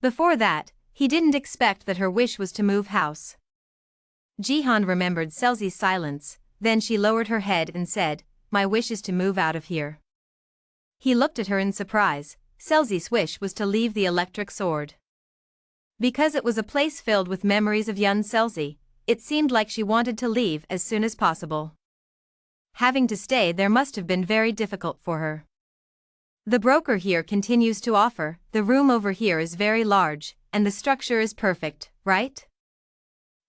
Before that, he didn't expect that her wish was to move house. Jihan remembered Selzi's silence, then she lowered her head and said, "My wish is to move out of here." He looked at her in surprise. Selzi's wish was to leave the electric sword. Because it was a place filled with memories of young Selzi, it seemed like she wanted to leave as soon as possible. Having to stay there must have been very difficult for her. The broker here continues to offer, the room over here is very large, and the structure is perfect, right?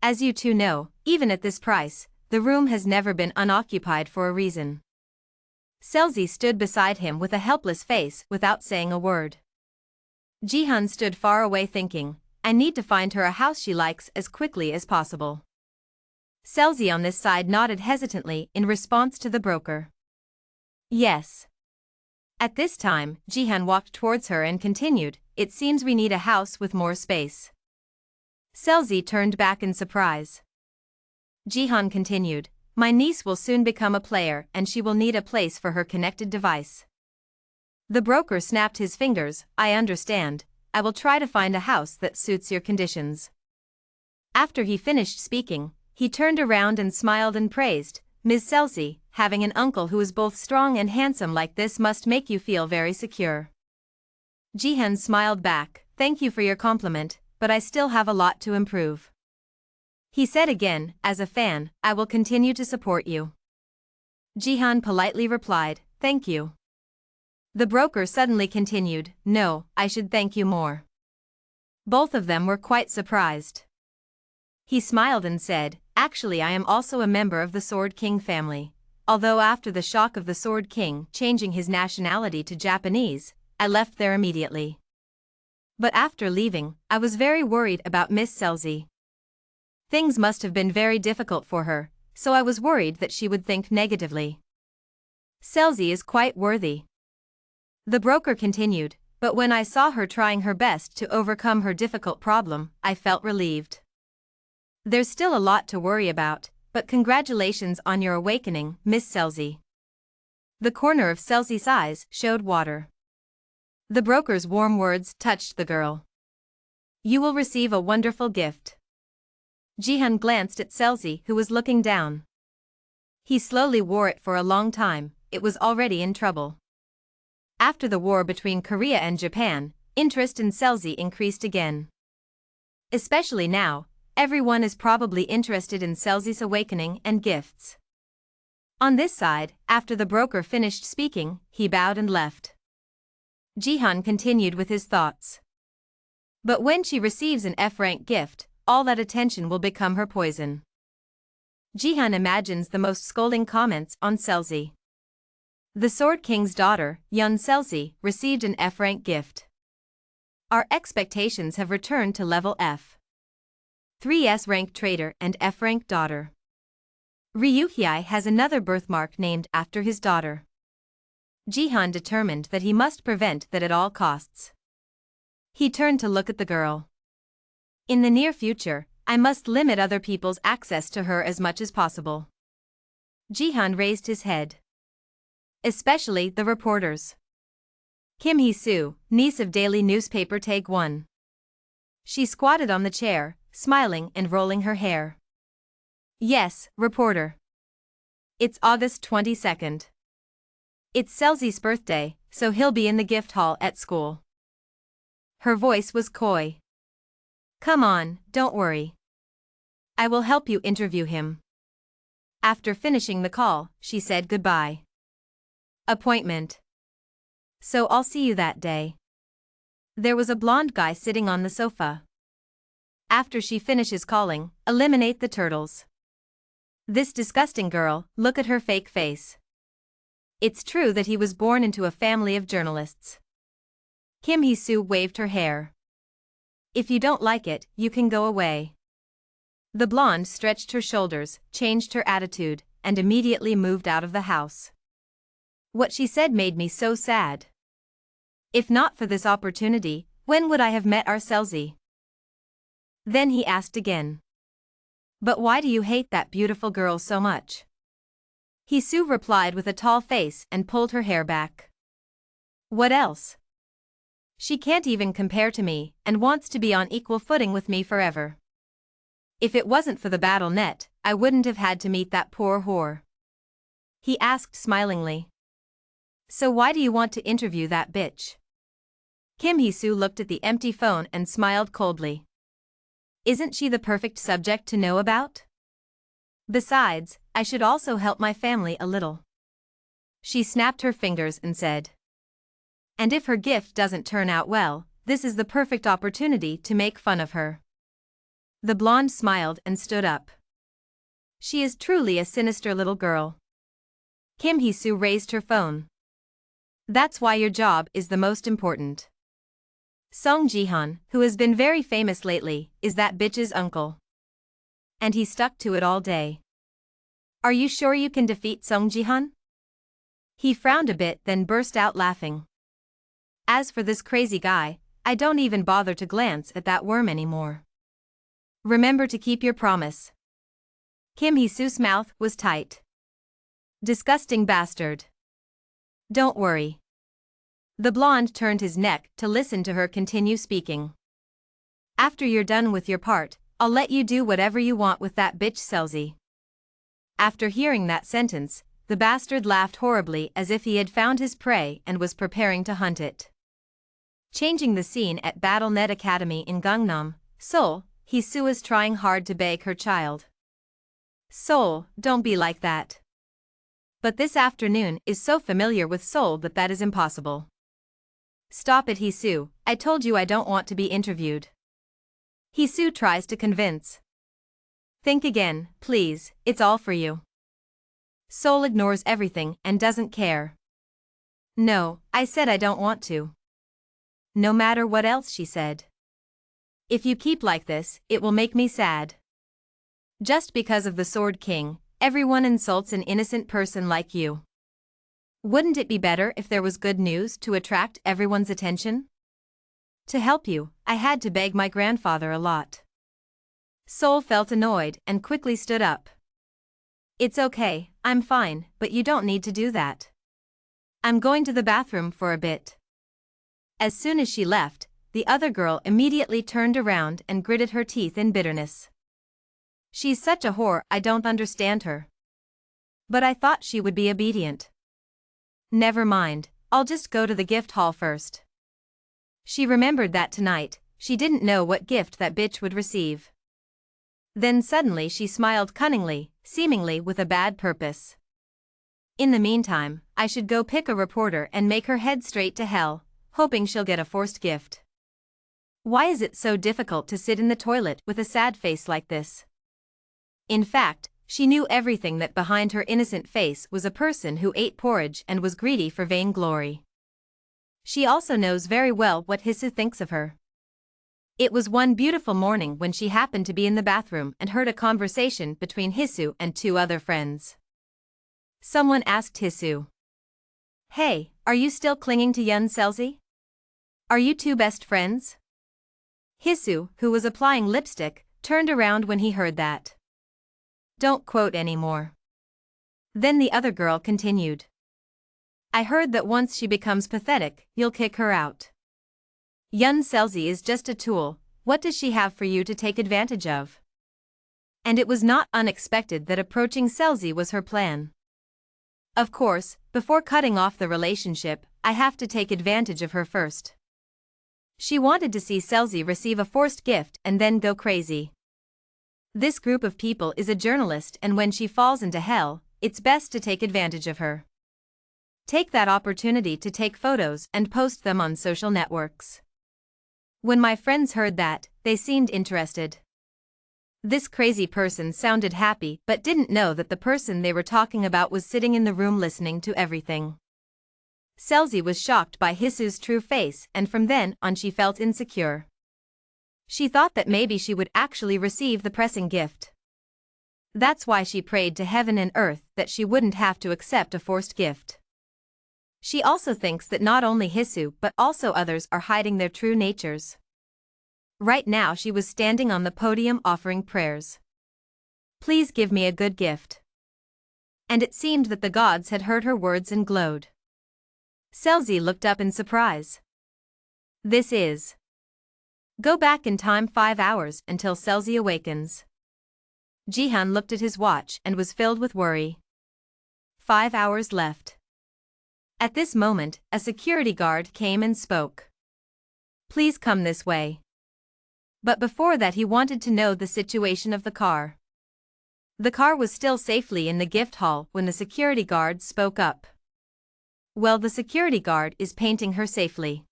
As you two know, even at this price, the room has never been unoccupied for a reason. Selzi stood beside him with a helpless face without saying a word. Jihan stood far away thinking, I need to find her a house she likes as quickly as possible. Selzi on this side nodded hesitantly in response to the broker. Yes. At this time, Jihan walked towards her and continued, it seems we need a house with more space. Selzi turned back in surprise. Jihan continued, my niece will soon become a player and she will need a place for her connected device. The broker snapped his fingers, I understand, I will try to find a house that suits your conditions. After he finished speaking, he turned around and smiled and praised, Ms. Selzi, having an uncle who is both strong and handsome like this must make you feel very secure. Jihan smiled back, thank you for your compliment, but I still have a lot to improve. He said again, as a fan, I will continue to support you. Jihan politely replied, thank you. The broker suddenly continued, no, I should thank you more. Both of them were quite surprised. He smiled and said, actually I am also a member of the Sword King family, although after the shock of the Sword King changing his nationality to Japanese, I left there immediately. But after leaving, I was very worried about Miss Selzi. Things must have been very difficult for her, so I was worried that she would think negatively. Selzi is quite worthy. The broker continued, but when I saw her trying her best to overcome her difficult problem, I felt relieved. There's still a lot to worry about, but congratulations on your awakening, Miss Selzi. The corner of Selzi's eyes showed water. The broker's warm words touched the girl. You will receive a wonderful gift. Jihan glanced at Selzi who was looking down. He slowly wore it for a long time, it was already in trouble. After the war between Korea and Japan, interest in Selzi increased again. Especially now, everyone is probably interested in Selzi's awakening and gifts. On this side, after the broker finished speaking, he bowed and left. Jihan continued with his thoughts. But when she receives an F-rank gift, all that attention will become her poison. Jihan imagines the most scolding comments on Selzi. The Sword King's daughter, young Selzi, received an F-rank gift. Our expectations have returned to level F. 3S rank traitor and F-rank daughter. Ryuhei has another birthmark named after his daughter. Jihan determined that he must prevent that at all costs. He turned to look at the girl. In the near future, I must limit other people's access to her as much as possible. Jihan raised his head. Especially the reporters. Kim Hee-soo, niece of daily newspaper Tag 1. She squatted on the chair, smiling and rolling her hair. Yes, reporter. It's August 22nd. It's Selzi's birthday, so he'll be in the gift hall at school. Her voice was coy. Come on, don't worry. I will help you interview him. After finishing the call, she said goodbye. Appointment. So I'll see you that day. There was a blonde guy sitting on the sofa. After she finishes calling, eliminate the turtles. This disgusting girl, look at her fake face. It's true that he was born into a family of journalists. Kim Hee-soo waved her hair. If you don't like it, you can go away. The blonde stretched her shoulders, changed her attitude, and immediately moved out of the house. What she said made me so sad. If not for this opportunity, when would I have met our Selzi? Then he asked again. But why do you hate that beautiful girl so much? Hee-soo replied with a tall face and pulled her hair back. What else? She can't even compare to me and wants to be on equal footing with me forever. If it wasn't for the battle net, I wouldn't have had to meet that poor whore. He asked smilingly. So why do you want to interview that bitch? Kim Hee-soo looked at the empty phone and smiled coldly. Isn't she the perfect subject to know about? Besides, I should also help my family a little. She snapped her fingers and said. And if her gift doesn't turn out well, this is the perfect opportunity to make fun of her. The blonde smiled and stood up. She is truly a sinister little girl. Kim Hee-soo raised her phone. That's why your job is the most important. Seong Jihan, who has been very famous lately, is that bitch's uncle. And he stuck to it all day. Are you sure you can defeat Seong Jihan? He frowned a bit then burst out laughing. As for this crazy guy, I don't even bother to glance at that worm anymore. Remember to keep your promise. Kim Hee-soo's mouth was tight. Disgusting bastard. Don't worry. The blonde turned his neck to listen to her continue speaking. After you're done with your part, I'll let you do whatever you want with that bitch Seli. After hearing that sentence, the bastard laughed horribly as if he had found his prey and was preparing to hunt it. Changing the scene at BattleNet Academy in Gangnam, Seoul, Hee-soo is trying hard to beg her child. Seoul, don't be like that. But this afternoon is so familiar with Seoul that is impossible. Stop it, Hee-soo, I told you I don't want to be interviewed. Hee-soo tries to convince. Think again, please, it's all for you. Seoul ignores everything and doesn't care. No, I said I don't want to. No matter what else she said. If you keep like this, it will make me sad. Just because of the Sword King, everyone insults an innocent person like you. Wouldn't it be better if there was good news to attract everyone's attention? To help you, I had to beg my grandfather a lot. Seoul felt annoyed and quickly stood up. It's okay, I'm fine, but you don't need to do that. I'm going to the bathroom for a bit. As soon as she left, the other girl immediately turned around and gritted her teeth in bitterness. She's such a whore, I don't understand her. But I thought she would be obedient. Never mind, I'll just go to the gift hall first. She remembered that tonight, she didn't know what gift that bitch would receive. Then suddenly she smiled cunningly, seemingly with a bad purpose. In the meantime, I should go pick a reporter and make her head straight to hell, hoping she'll get a forced gift. Why is it so difficult to sit in the toilet with a sad face like this? In fact, she knew everything that behind her innocent face was a person who ate porridge and was greedy for vainglory. She also knows very well what Hee-soo thinks of her. It was one beautiful morning when she happened to be in the bathroom and heard a conversation between Hee-soo and two other friends. Someone asked Hee-soo, "Hey, are you still clinging to Yun Seli? Are you two best friends?" Hee-soo, who was applying lipstick, turned around when he heard that. Don't quote anymore. Then the other girl continued. I heard that once she becomes pathetic, you'll kick her out. Yun Seli is just a tool, what does she have for you to take advantage of? And it was not unexpected that approaching Seli was her plan. Of course, before cutting off the relationship, I have to take advantage of her first. She wanted to see Seli receive a forced gift and then go crazy. This group of people is a journalist, and when she falls into hell, it's best to take advantage of her. Take that opportunity to take photos and post them on social networks. When my friends heard that, they seemed interested. This crazy person sounded happy but didn't know that the person they were talking about was sitting in the room listening to everything. Seli was shocked by Hee-soo's true face, and from then on she felt insecure. She thought that maybe she would actually receive the pressing gift. That's why she prayed to heaven and earth that she wouldn't have to accept a forced gift. She also thinks that not only Hee-soo but also others are hiding their true natures. Right now she was standing on the podium offering prayers. Please give me a good gift. And it seemed that the gods had heard her words and glowed. Seli looked up in surprise. This is. Go back in time 5 hours until Seli awakens. Jihan looked at his watch and was filled with worry. 5 hours left. At this moment, a security guard came and spoke. Please come this way. But before that he wanted to know the situation of the car. The car was still safely in the gift hall when the security guard spoke up. Well, the security guard is painting her safely.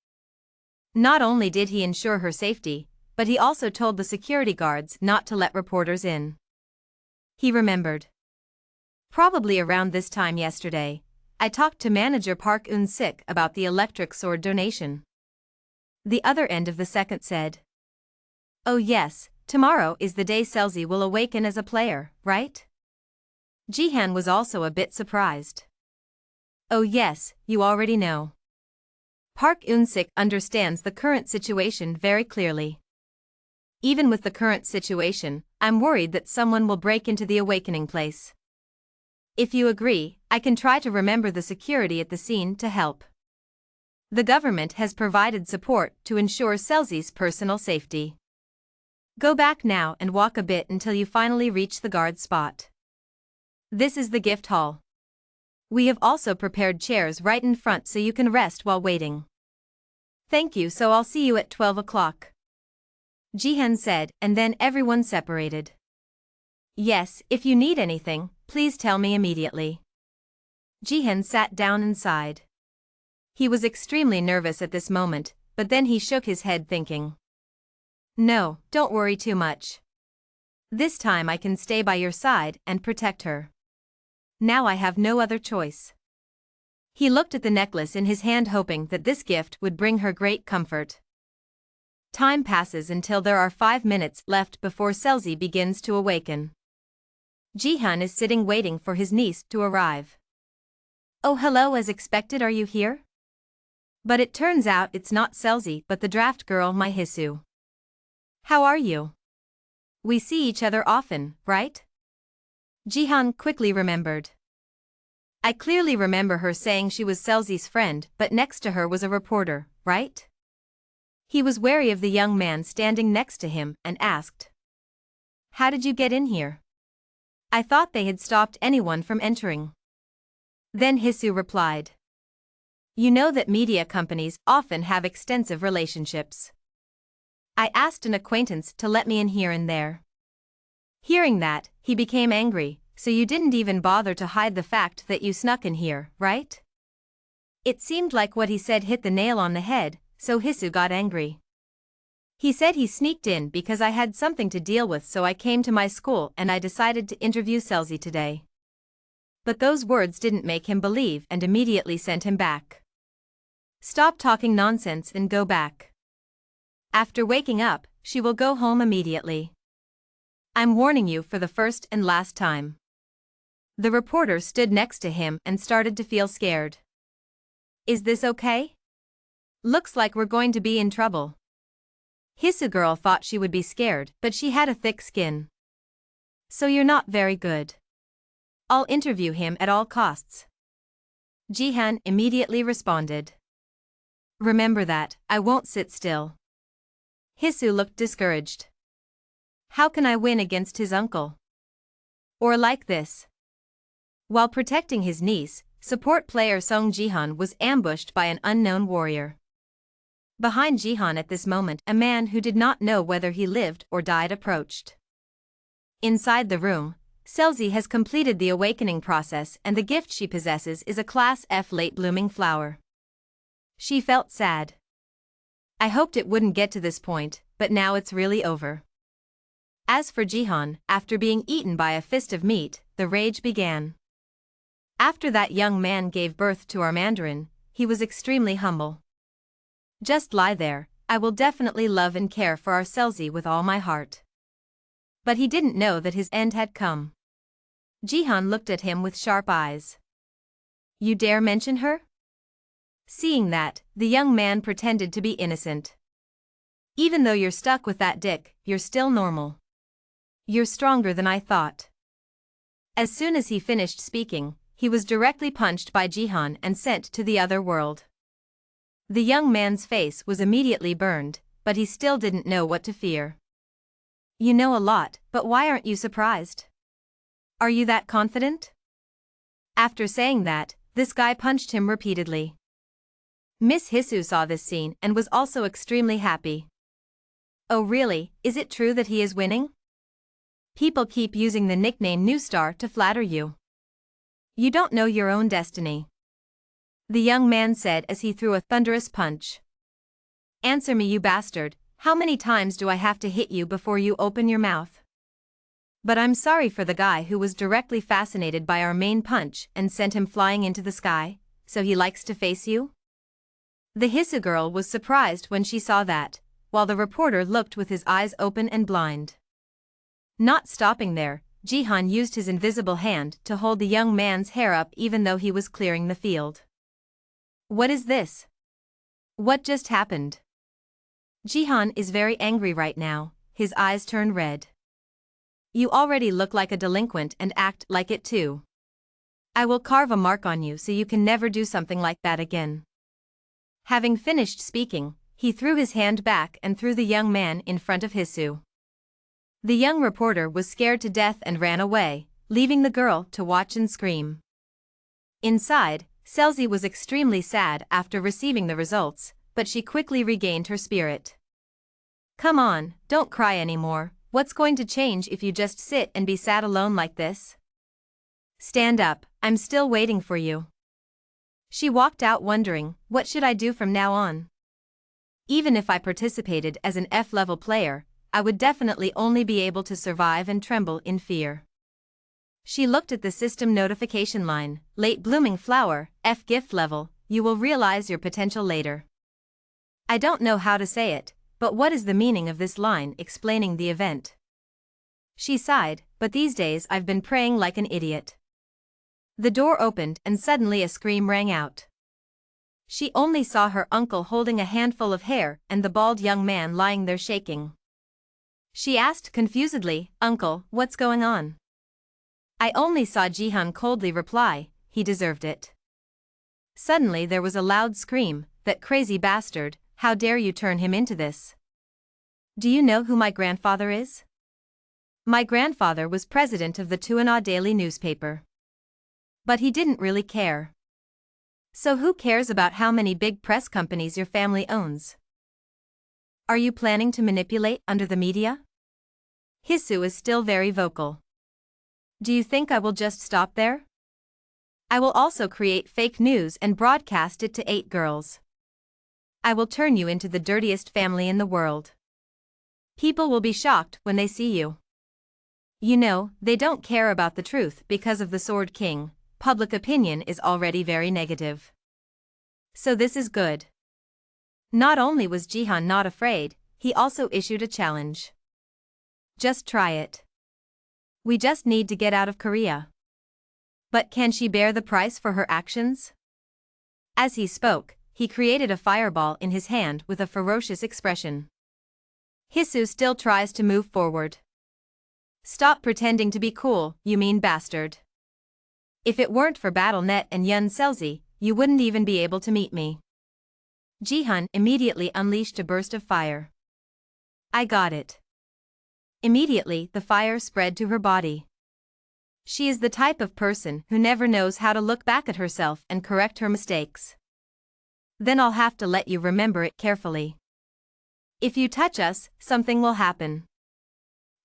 Not only did he ensure her safety, but he also told the security guards not to let reporters in. He remembered. Probably around this time yesterday, I talked to manager Park Eun-sik about the electric sword donation. The other end of the second said. Oh yes, tomorrow is the day Seli will awaken as a player, right? Jihan was also a bit surprised. Oh yes, you already know. Park Eun-sik understands the current situation very clearly. Even with the current situation, I'm worried that someone will break into the awakening place. If you agree, I can try to remember the security at the scene to help. The government has provided support to ensure Seli's personal safety. Go back now and walk a bit until you finally reach the guard spot. This is the gift hall. We have also prepared chairs right in front so you can rest while waiting. Thank you, so I'll see you at 12 o'clock. Jihan said, and then everyone separated. Yes, if you need anything, please tell me immediately. Jihan sat down and sighed. He was extremely nervous at this moment, but then he shook his head thinking. No, don't worry too much. This time I can stay by your side and protect her. Now I have no other choice. He looked at the necklace in his hand, hoping that this gift would bring her great comfort. Time passes until there are 5 minutes left before Seli begins to awaken. Jihan is sitting waiting for his niece to arrive. Oh, hello, as expected, are you here? But it turns out it's not Seli but the draft girl, my Hisu. How are you? We see each other often, right? Jihan quickly remembered. I clearly remember her saying she was Seli's friend, but next to her was a reporter, right? He was wary of the young man standing next to him and asked. How did you get in here? I thought they had stopped anyone from entering. Then Hisu replied. You know that media companies often have extensive relationships. I asked an acquaintance to let me in here and there. Hearing that, he became angry, so you didn't even bother to hide the fact that you snuck in here, right? It seemed like what he said hit the nail on the head, so Hisu got angry. He said he sneaked in because I had something to deal with, so I came to my school and I decided to interview Seli today. But those words didn't make him believe and immediately sent him back. Stop talking nonsense and go back. After waking up, she will go home immediately. I'm warning you for the first and last time. The reporter stood next to him and started to feel scared. Is this okay? Looks like we're going to be in trouble. Hisu girl thought she would be scared, but she had a thick skin. So you're not very good. I'll interview him at all costs. Jihan immediately responded. Remember that, I won't sit still. Hisu looked discouraged. How can I win against his uncle? Or like this? While protecting his niece, support player Seong Jihan was ambushed by an unknown warrior. Behind Jihan at this moment, a man who did not know whether he lived or died approached. Inside the room, Seli has completed the awakening process and the gift she possesses is a Class F late-blooming flower. She felt sad. I hoped it wouldn't get to this point, but now it's really over. As for Jihan, after being eaten by a fist of meat, the rage began. After that young man gave birth to our Mandarin, he was extremely humble. Just lie there, I will definitely love and care for our Seli with all my heart. But he didn't know that his end had come. Jihan looked at him with sharp eyes. You dare mention her? Seeing that, the young man pretended to be innocent. Even though you're stuck with that dick, you're still normal. You're stronger than I thought. As soon as he finished speaking, he was directly punched by Jihan and sent to the other world. The young man's face was immediately burned, but he still didn't know what to fear. You know a lot, but why aren't you surprised? Are you that confident? After saying that, this guy punched him repeatedly. Miss Hisu saw this scene and was also extremely happy. Oh really, is it true that he is winning? People keep using the nickname New Star to flatter you. You don't know your own destiny. The young man said as he threw a thunderous punch. Answer me, you bastard, how many times do I have to hit you before you open your mouth? But I'm sorry for the guy who was directly fascinated by our main punch and sent him flying into the sky, so he likes to face you? The Hisu girl was surprised when she saw that, while the reporter looked with his eyes open and blind. Not stopping there, Jihan used his invisible hand to hold the young man's hair up even though he was clearing the field. What is this? What just happened? Jihan is very angry right now, his eyes turn red. You already look like a delinquent and act like it too. I will carve a mark on you so you can never do something like that again. Having finished speaking, he threw his hand back and threw the young man in front of Hisu. The young reporter was scared to death and ran away, leaving the girl to watch and scream. Inside, Seli was extremely sad after receiving the results, but she quickly regained her spirit. Come on, don't cry anymore, what's going to change if you just sit and be sad alone like this? Stand up, I'm still waiting for you. She walked out wondering, what should I do from now on? Even if I participated as an F-level player, I would definitely only be able to survive and tremble in fear. She looked at the system notification line, late blooming flower, F gift level, you will realize your potential later. I don't know how to say it, but what is the meaning of this line explaining the event? She sighed, but these days I've been praying like an idiot. The door opened and suddenly a scream rang out. She only saw her uncle holding a handful of hair and the bald young man lying there shaking. She asked confusedly, Uncle, what's going on? I only saw Jihan coldly reply, he deserved it. Suddenly there was a loud scream, that crazy bastard, how dare you turn him into this? Do you know who my grandfather is? My grandfather was president of the Tuana daily newspaper. But he didn't really care. So who cares about how many big press companies your family owns? Are you planning to manipulate under the media? Hisu is still very vocal. Do you think I will just stop there? I will also create fake news and broadcast it to 8 girls. I will turn you into the dirtiest family in the world. People will be shocked when they see you. You know, they don't care about the truth because of the Sword King. Public opinion is already very negative. So this is good. Not only was Jihan not afraid, he also issued a challenge. Just try it. We just need to get out of Korea. But can she bear the price for her actions? As he spoke, he created a fireball in his hand with a ferocious expression. Hisu still tries to move forward. Stop pretending to be cool, you mean bastard. If it weren't for BattleNet and Yun Seli, you wouldn't even be able to meet me. Jihan immediately unleashed a burst of fire. I got it. Immediately, the fire spread to her body. She is the type of person who never knows how to look back at herself and correct her mistakes. Then I'll have to let you remember it carefully. If you touch us, something will happen.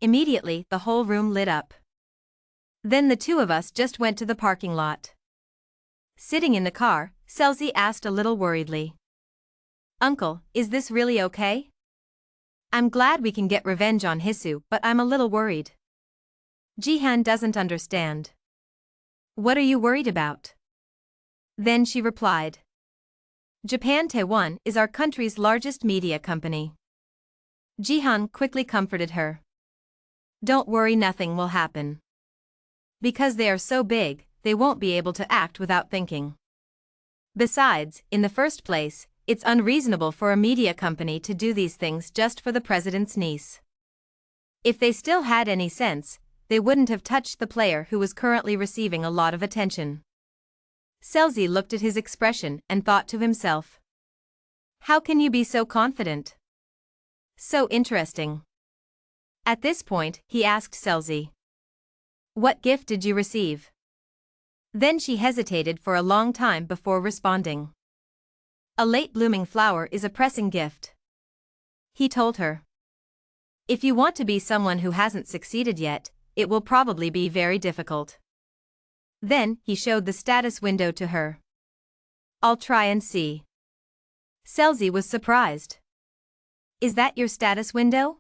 Immediately, the whole room lit up. Then the two of us just went to the parking lot. Sitting in the car, Seli asked a little worriedly. Uncle, is this really okay? I'm glad we can get revenge on Hisu, but I'm a little worried. Jihan doesn't understand. What are you worried about? Then she replied. Japan Taiwan is our country's largest media company. Jihan quickly comforted her. Don't worry, nothing will happen. Because they are so big, they won't be able to act without thinking. Besides, in the first place, it's unreasonable for a media company to do these things just for the president's niece. If they still had any sense, they wouldn't have touched the player who was currently receiving a lot of attention. Seli looked at his expression and thought to himself. How can you be so confident? So interesting. At this point, he asked Seli. What gift did you receive? Then she hesitated for a long time before responding. A late blooming flower is a pressing gift. He told her. If you want to be someone who hasn't succeeded yet, it will probably be very difficult. Then, he showed the status window to her. I'll try and see. Seli was surprised. Is that your status window?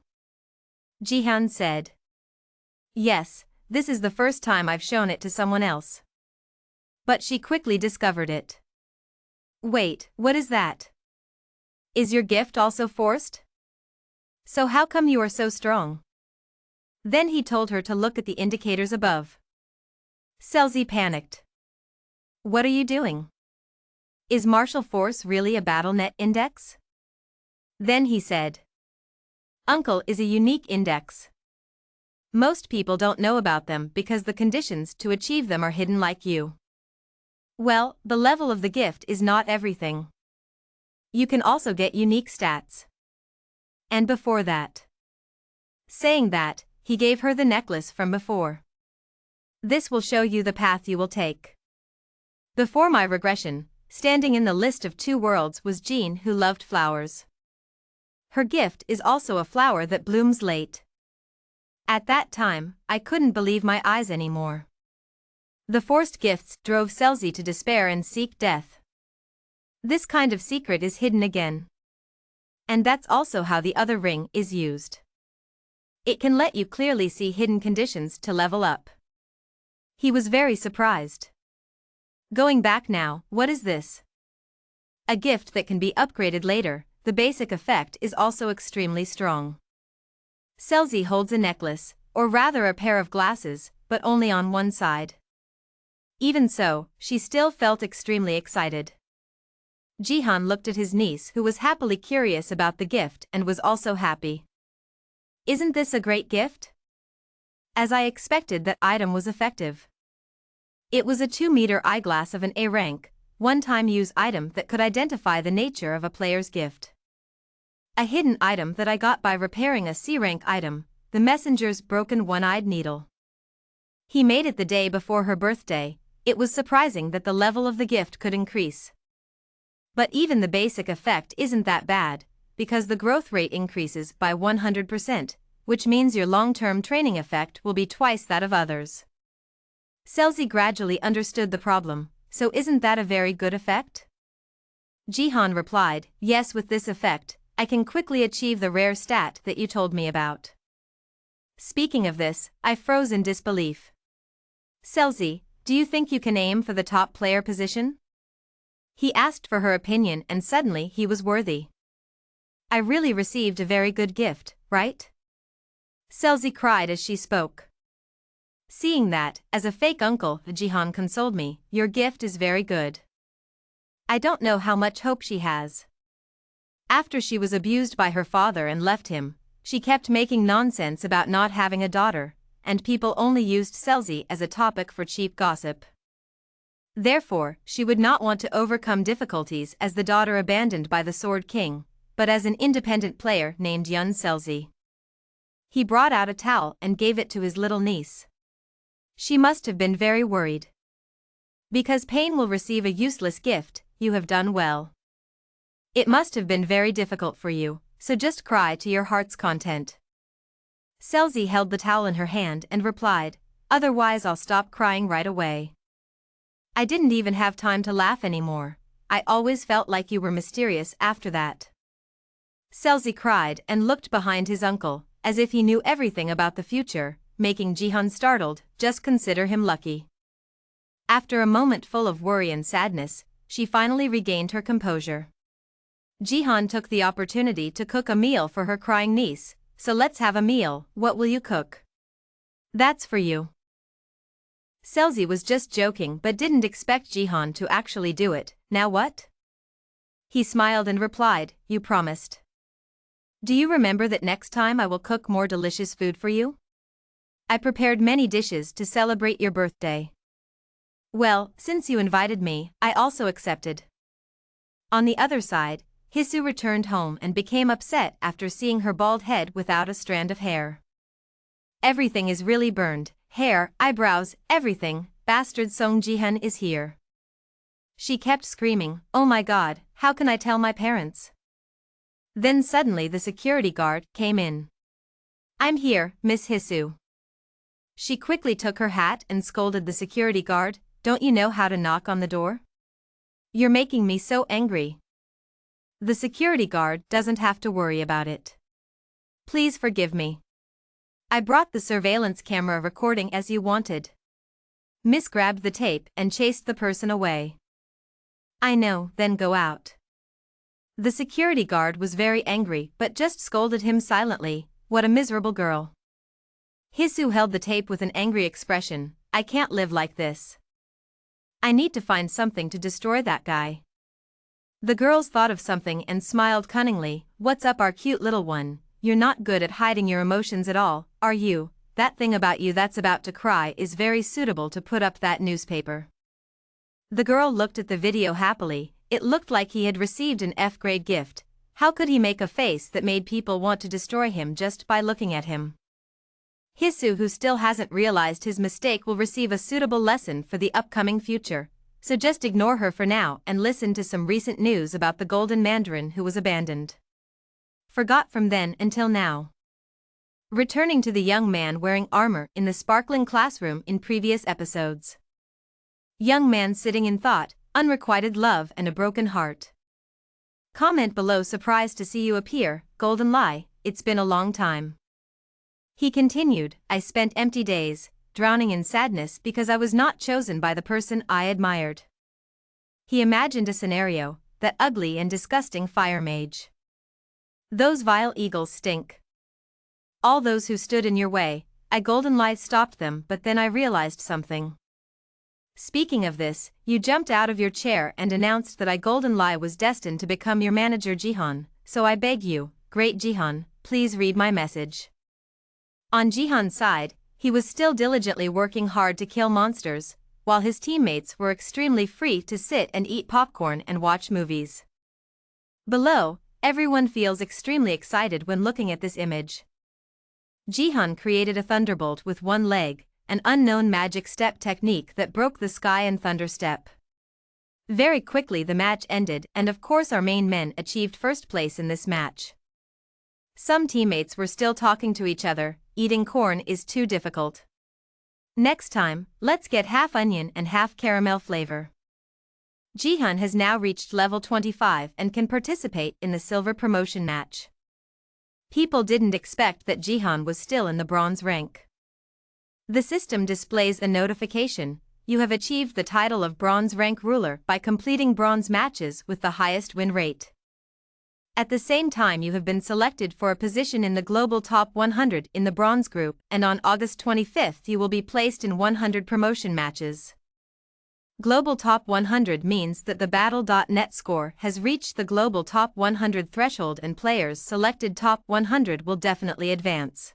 Jihan said. Yes, this is the first time I've shown it to someone else. But she quickly discovered it. Wait, what is that? Is your gift also forced? So how come you are so strong? Then he told her to look at the indicators above. Seli panicked. What are you doing? Is martial force really a BattleNet index? Then he said. Uncle is a unique index. Most people don't know about them because the conditions to achieve them are hidden like you. Well, the level of the gift is not everything. You can also get unique stats. And before that. Saying that, he gave her the necklace from before. This will show you the path you will take. Before my regression, standing in the list of 2 worlds was Jean, who loved flowers. Her gift is also a flower that blooms late. At that time, I couldn't believe my eyes anymore. The forced gifts drove Seli to despair and seek death. This kind of secret is hidden again. And that's also how the other ring is used. It can let you clearly see hidden conditions to level up. He was very surprised. Going back now, what is this? A gift that can be upgraded later. The basic effect is also extremely strong. Seli holds a necklace, or rather a pair of glasses, but only on one side. Even so, she still felt extremely excited. Jihan looked at his niece, who was happily curious about the gift and was also happy. Isn't this a great gift? As I expected, that item was effective. It was a 2-meter eyeglass of an A rank, one-time use item that could identify the nature of a player's gift. A hidden item that I got by repairing a C-rank item, the messenger's broken one-eyed needle. He made it the day before her birthday. It was surprising that the level of the gift could increase. But even the basic effect isn't that bad, because the growth rate increases by 100%, which means your long-term training effect will be twice that of others. Seli gradually understood the problem. So isn't that a very good effect? Jihan replied, yes, with this effect, I can quickly achieve the rare stat that you told me about. Speaking of this, I froze in disbelief. Seli, do you think you can aim for the top player position? He asked for her opinion, and suddenly he was worthy. I really received a very good gift, right? Seli cried as she spoke. Seeing that, as a fake uncle, Jihan consoled me, your gift is very good. I don't know how much hope she has. After she was abused by her father and left him, she kept making nonsense about not having a daughter, and people only used Seli as a topic for cheap gossip. Therefore, she would not want to overcome difficulties as the daughter abandoned by the Sword King, but as an independent player named Yun Seli. He brought out a towel and gave it to his little niece. She must have been very worried. Because pain will receive a useless gift, you have done well. It must have been very difficult for you, so just cry to your heart's content. Seli held the towel in her hand and replied, otherwise I'll stop crying right away. I didn't even have time to laugh anymore. I always felt like you were mysterious after that. Seli cried and looked behind his uncle, as if he knew everything about the future, making Jihan startled. Just consider him lucky. After a moment full of worry and sadness, she finally regained her composure. Jihan took the opportunity to cook a meal for her crying niece. So let's have a meal. What will you cook? That's for you. Seli was just joking but didn't expect Jihan to actually do it. Now what? He smiled and replied, you promised. Do you remember that next time I will cook more delicious food for you? I prepared many dishes to celebrate your birthday. Well, since you invited me, I also accepted. On the other side, Hisu returned home and became upset after seeing her bald head without a strand of hair. Everything is really burned, hair, eyebrows, everything, bastard Seong Jihan is here. She kept screaming, "Oh my god, how can I tell my parents?" Then suddenly the security guard came in. "I'm here, Miss Hisu." She quickly took her hat and scolded the security guard, "Don't you know how to knock on the door? You're making me so angry." The security guard doesn't have to worry about it. "Please forgive me. I brought the surveillance camera recording as you wanted." Miss grabbed the tape and chased the person away. "I know, then go out." The security guard was very angry but just scolded him silently. What a miserable girl. Hisu held the tape with an angry expression. "I can't live like this. I need to find something to destroy that guy." The girls thought of something and smiled cunningly. "What's up, our cute little one? You're not good at hiding your emotions at all, are you? That thing about you that's about to cry is very suitable to put up that newspaper." The girl looked at the video happily. It looked like he had received an F-grade gift. How could he make a face that made people want to destroy him just by looking at him? Hisu, who still hasn't realized his mistake, will receive a suitable lesson for the upcoming future, so just ignore her for now and listen to some recent news about the golden mandarin who was abandoned. Forgot from then until now. Returning to the young man wearing armor in the sparkling classroom in previous episodes. Young man sitting in thought, unrequited love and a broken heart. Comment below, surprised to see you appear, Golden Lie, it's been a long time. He continued, I spent empty days, drowning in sadness because I was not chosen by the person I admired. He imagined a scenario, that ugly and disgusting fire mage. Those vile eagles stink. All those who stood in your way, I Golden Lie stopped them, but then I realized something. Speaking of this, you jumped out of your chair and announced that I Golden Lie was destined to become your manager Jihan, so I beg you, great Jihan, please read my message. On Jihan's side, he was still diligently working hard to kill monsters, while his teammates were extremely free to sit and eat popcorn and watch movies. Below, everyone feels extremely excited when looking at this image. Jihan created a thunderbolt with one leg, an unknown magic step technique that broke the sky and thunder step. Very quickly the match ended, and of course our main men achieved first place in this match. Some teammates were still talking to each other. Eating corn is too difficult. Next time, let's get half onion and half caramel flavor. Jihan has now reached level 25 and can participate in the silver promotion match. People didn't expect that Jihan was still in the bronze rank. The system displays a notification. You have achieved the title of bronze rank ruler by completing bronze matches with the highest win rate. At the same time, you have been selected for a position in the global top 100 in the bronze group, and on August 25th you will be placed in 100 promotion matches. Global top 100 means that the Battle.net score has reached the global top 100 threshold and players selected top 100 will definitely advance.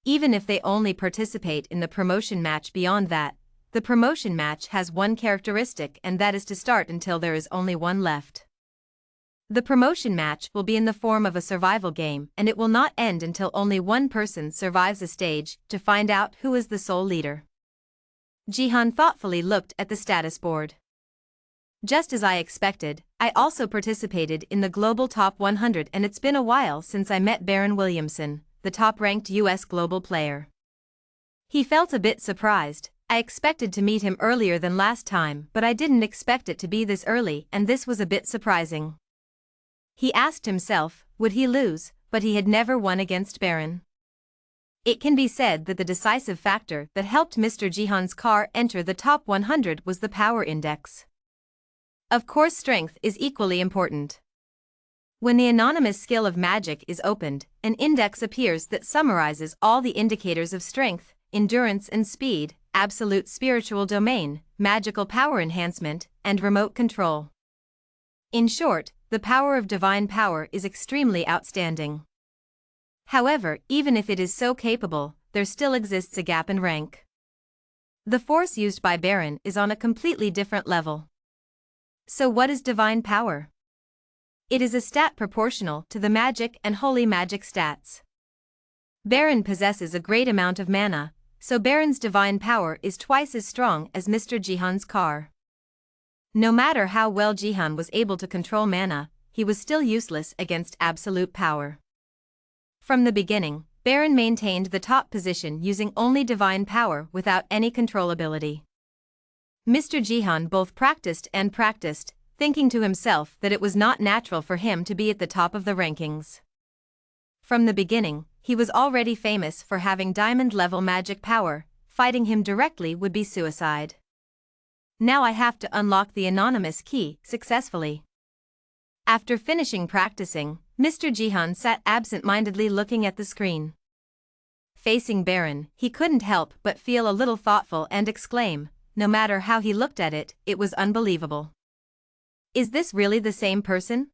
Even if they only participate in the promotion match beyond that, the promotion match has one characteristic, and that is to start until there is only one left. The promotion match will be in the form of a survival game, and it will not end until only one person survives a stage to find out who is the sole leader. Jihan thoughtfully looked at the status board. Just as I expected, I also participated in the global top 100, and it's been a while since I met Baron Williamson, the top-ranked US global player. He felt a bit surprised. I expected to meet him earlier than last time, but I didn't expect it to be this early, and this was a bit surprising. He asked himself, would he lose, but he had never won against Baron. It can be said that the decisive factor that helped Mr. Jihan's car enter the top 100 was the power index. Of course, strength is equally important. When the anonymous skill of magic is opened, an index appears that summarizes all the indicators of strength, endurance and speed, absolute spiritual domain, magical power enhancement, and remote control. In short, the power of divine power is extremely outstanding. However, even if it is so capable, there still exists a gap in rank. The force used by Baron is on a completely different level. So what is divine power? It is a stat proportional to the magic and holy magic stats. Baron possesses a great amount of mana, so Baron's divine power is twice as strong as Mr. Jihan's car. No matter how well Jihan was able to control mana, he was still useless against absolute power. From the beginning, Baron maintained the top position using only divine power without any controllability. Mr. Jihan both practiced and practiced, thinking to himself that it was not natural for him to be at the top of the rankings. From the beginning, he was already famous for having diamond-level magic power. Fighting him directly would be suicide. Now I have to unlock the anonymous key successfully. After finishing practicing, Mr. Jihan sat absent-mindedly looking at the screen. Facing Baron, he couldn't help but feel a little thoughtful and exclaim, no matter how he looked at it, it was unbelievable. Is this really the same person?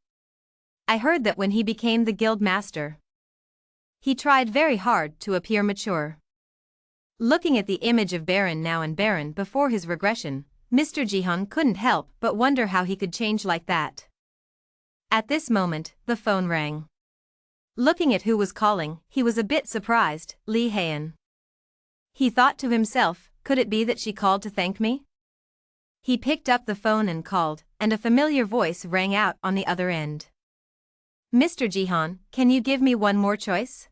I heard that when he became the guild master, he tried very hard to appear mature. Looking at the image of Baron now and Baron before his regression, Mr. Jihan couldn't help but wonder how he could change like that. At this moment, the phone rang. Looking at who was calling, he was a bit surprised, Lee Haen. He thought to himself, could it be that she called to thank me? He picked up the phone and called, and a familiar voice rang out on the other end. Mr. Jihan, can you give me one more choice?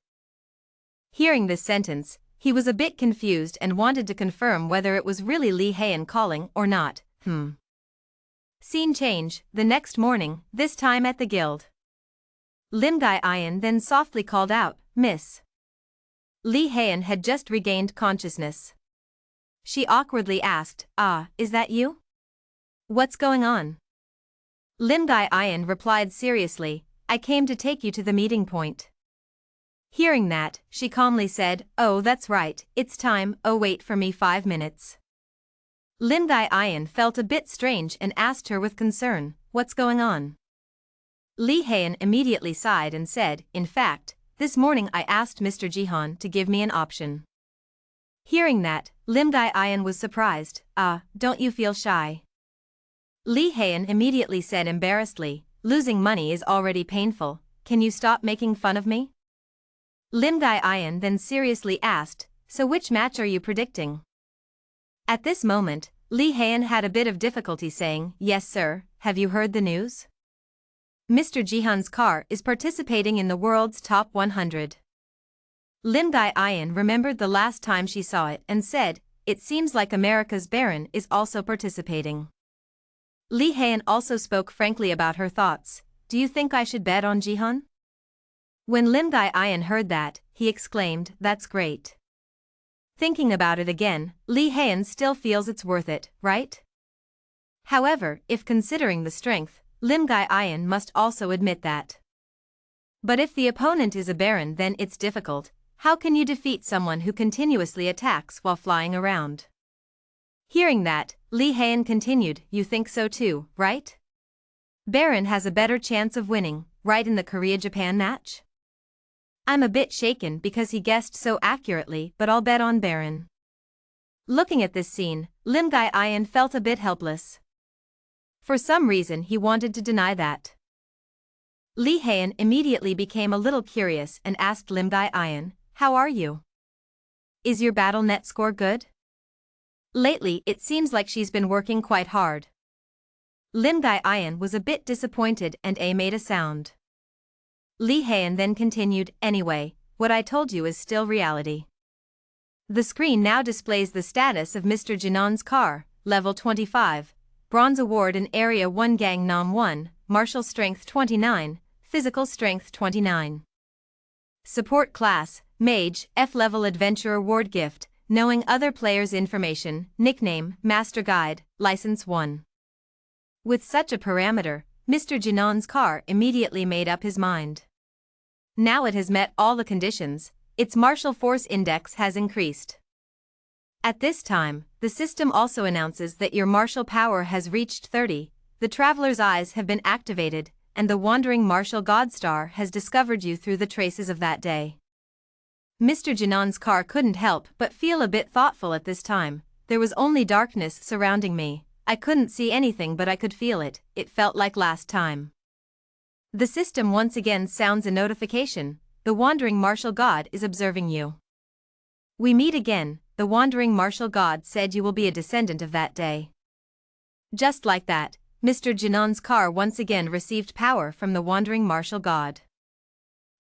Hearing this sentence, he was a bit confused and wanted to confirm whether it was really Lee Haen calling or not. Scene change, the next morning, this time at the guild. Lim Gai Ian then softly called out, Miss. Lee Haen had just regained consciousness. She awkwardly asked, is that you? What's going on? Lim Gai Ian replied seriously, I came to take you to the meeting point. Hearing that, she calmly said, oh that's right, it's time, oh wait for me 5 minutes. Lim Gai Ian felt a bit strange and asked her with concern, what's going on? Lee Haen immediately sighed and said, in fact, this morning I asked Mr. Jihan to give me an option. Hearing that, Lim Gai Ian was surprised, don't you feel shy? Lee Haen immediately said embarrassedly, losing money is already painful, can you stop making fun of me? Lim Gai Ian then seriously asked, so which match are you predicting? At this moment, Lee Haen had a bit of difficulty saying, yes sir, have you heard the news? Mr. Jihan's car is participating in the world's top 100. Lim Gai Ian remembered the last time she saw it and said, it seems like America's Baron is also participating. Lee Haen also spoke frankly about her thoughts, do you think I should bet on Jihan? When Lim Gai Ian heard that, he exclaimed, that's great. Thinking about it again, Lee Haen still feels it's worth it, right? However, if considering the strength, Lim Gai Ian must also admit that. But if the opponent is a baron then it's difficult, how can you defeat someone who continuously attacks while flying around? Hearing that, Lee Haen continued, you think so too, right? Baron has a better chance of winning, right in the Korea-Japan match? I'm a bit shaken because he guessed so accurately, but I'll bet on Baron. Looking at this scene, Lim Gai Ian felt a bit helpless. For some reason he wanted to deny that. Lee Haen immediately became a little curious and asked Lim Gai Ian, how are you? Is your battle net score good? Lately it seems like she's been working quite hard. Lim Gai Ian was a bit disappointed and made a sound. Lee Haen then continued, anyway, what I told you is still reality. The screen now displays the status of Mr. Jinan's car, level 25, bronze award in area 1 gang nom 1, martial strength 29, physical strength 29. Support class, mage, F-level adventure award gift, knowing other players' information, nickname, master guide, license 1. With such a parameter, Mr. Jinan's car immediately made up his mind. Now it has met all the conditions, its martial force index has increased. At this time, the system also announces that your martial power has reached 30, the traveler's eyes have been activated, and the wandering martial god star has discovered you through the traces of that day. Mr. Jinan's car couldn't help but feel a bit thoughtful at this time, there was only darkness surrounding me, I couldn't see anything but I could feel it, it felt like last time. The system once again sounds a notification. The wandering martial god is observing you. We meet again. The wandering martial god said you will be a descendant of that day. Just like that, Mr. Jinan's car once again received power from the wandering martial god.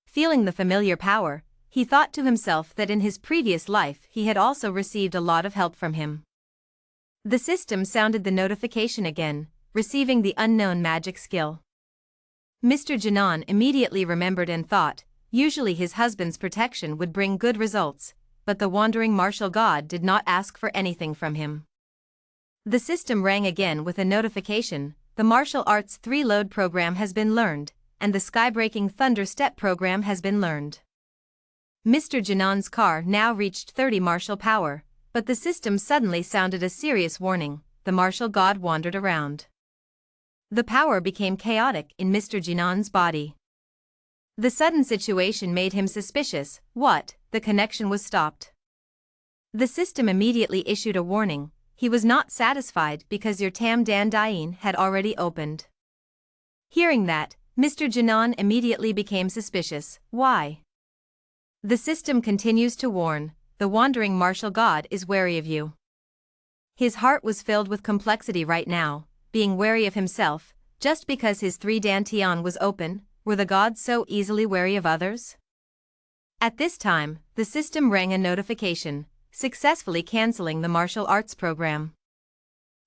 Feeling the familiar power, he thought to himself that in his previous life he had also received a lot of help from him. The system sounded the notification again, receiving the unknown magic skill. Mr. Jinan immediately remembered and thought, usually his husband's protection would bring good results, but the wandering martial god did not ask for anything from him. The system rang again with a notification. The martial arts 3 load program has been learned, and the skybreaking thunder step program has been learned. Mr. Jinan's car now reached 30 martial power, but the system suddenly sounded a serious warning. The martial god wandered around. The power became chaotic in Mr. Jinan's body. The sudden situation made him suspicious. What? The connection was stopped. The system immediately issued a warning. He was not satisfied because your Tam Dan Dien had already opened. Hearing that, Mr. Jinan immediately became suspicious. Why? The system continues to warn. The wandering martial god is wary of you. His heart was filled with complexity right now, being wary of himself, just because his 3 dantian was open. Were the gods so easily wary of others? At this time, the system rang a notification, successfully cancelling the martial arts program.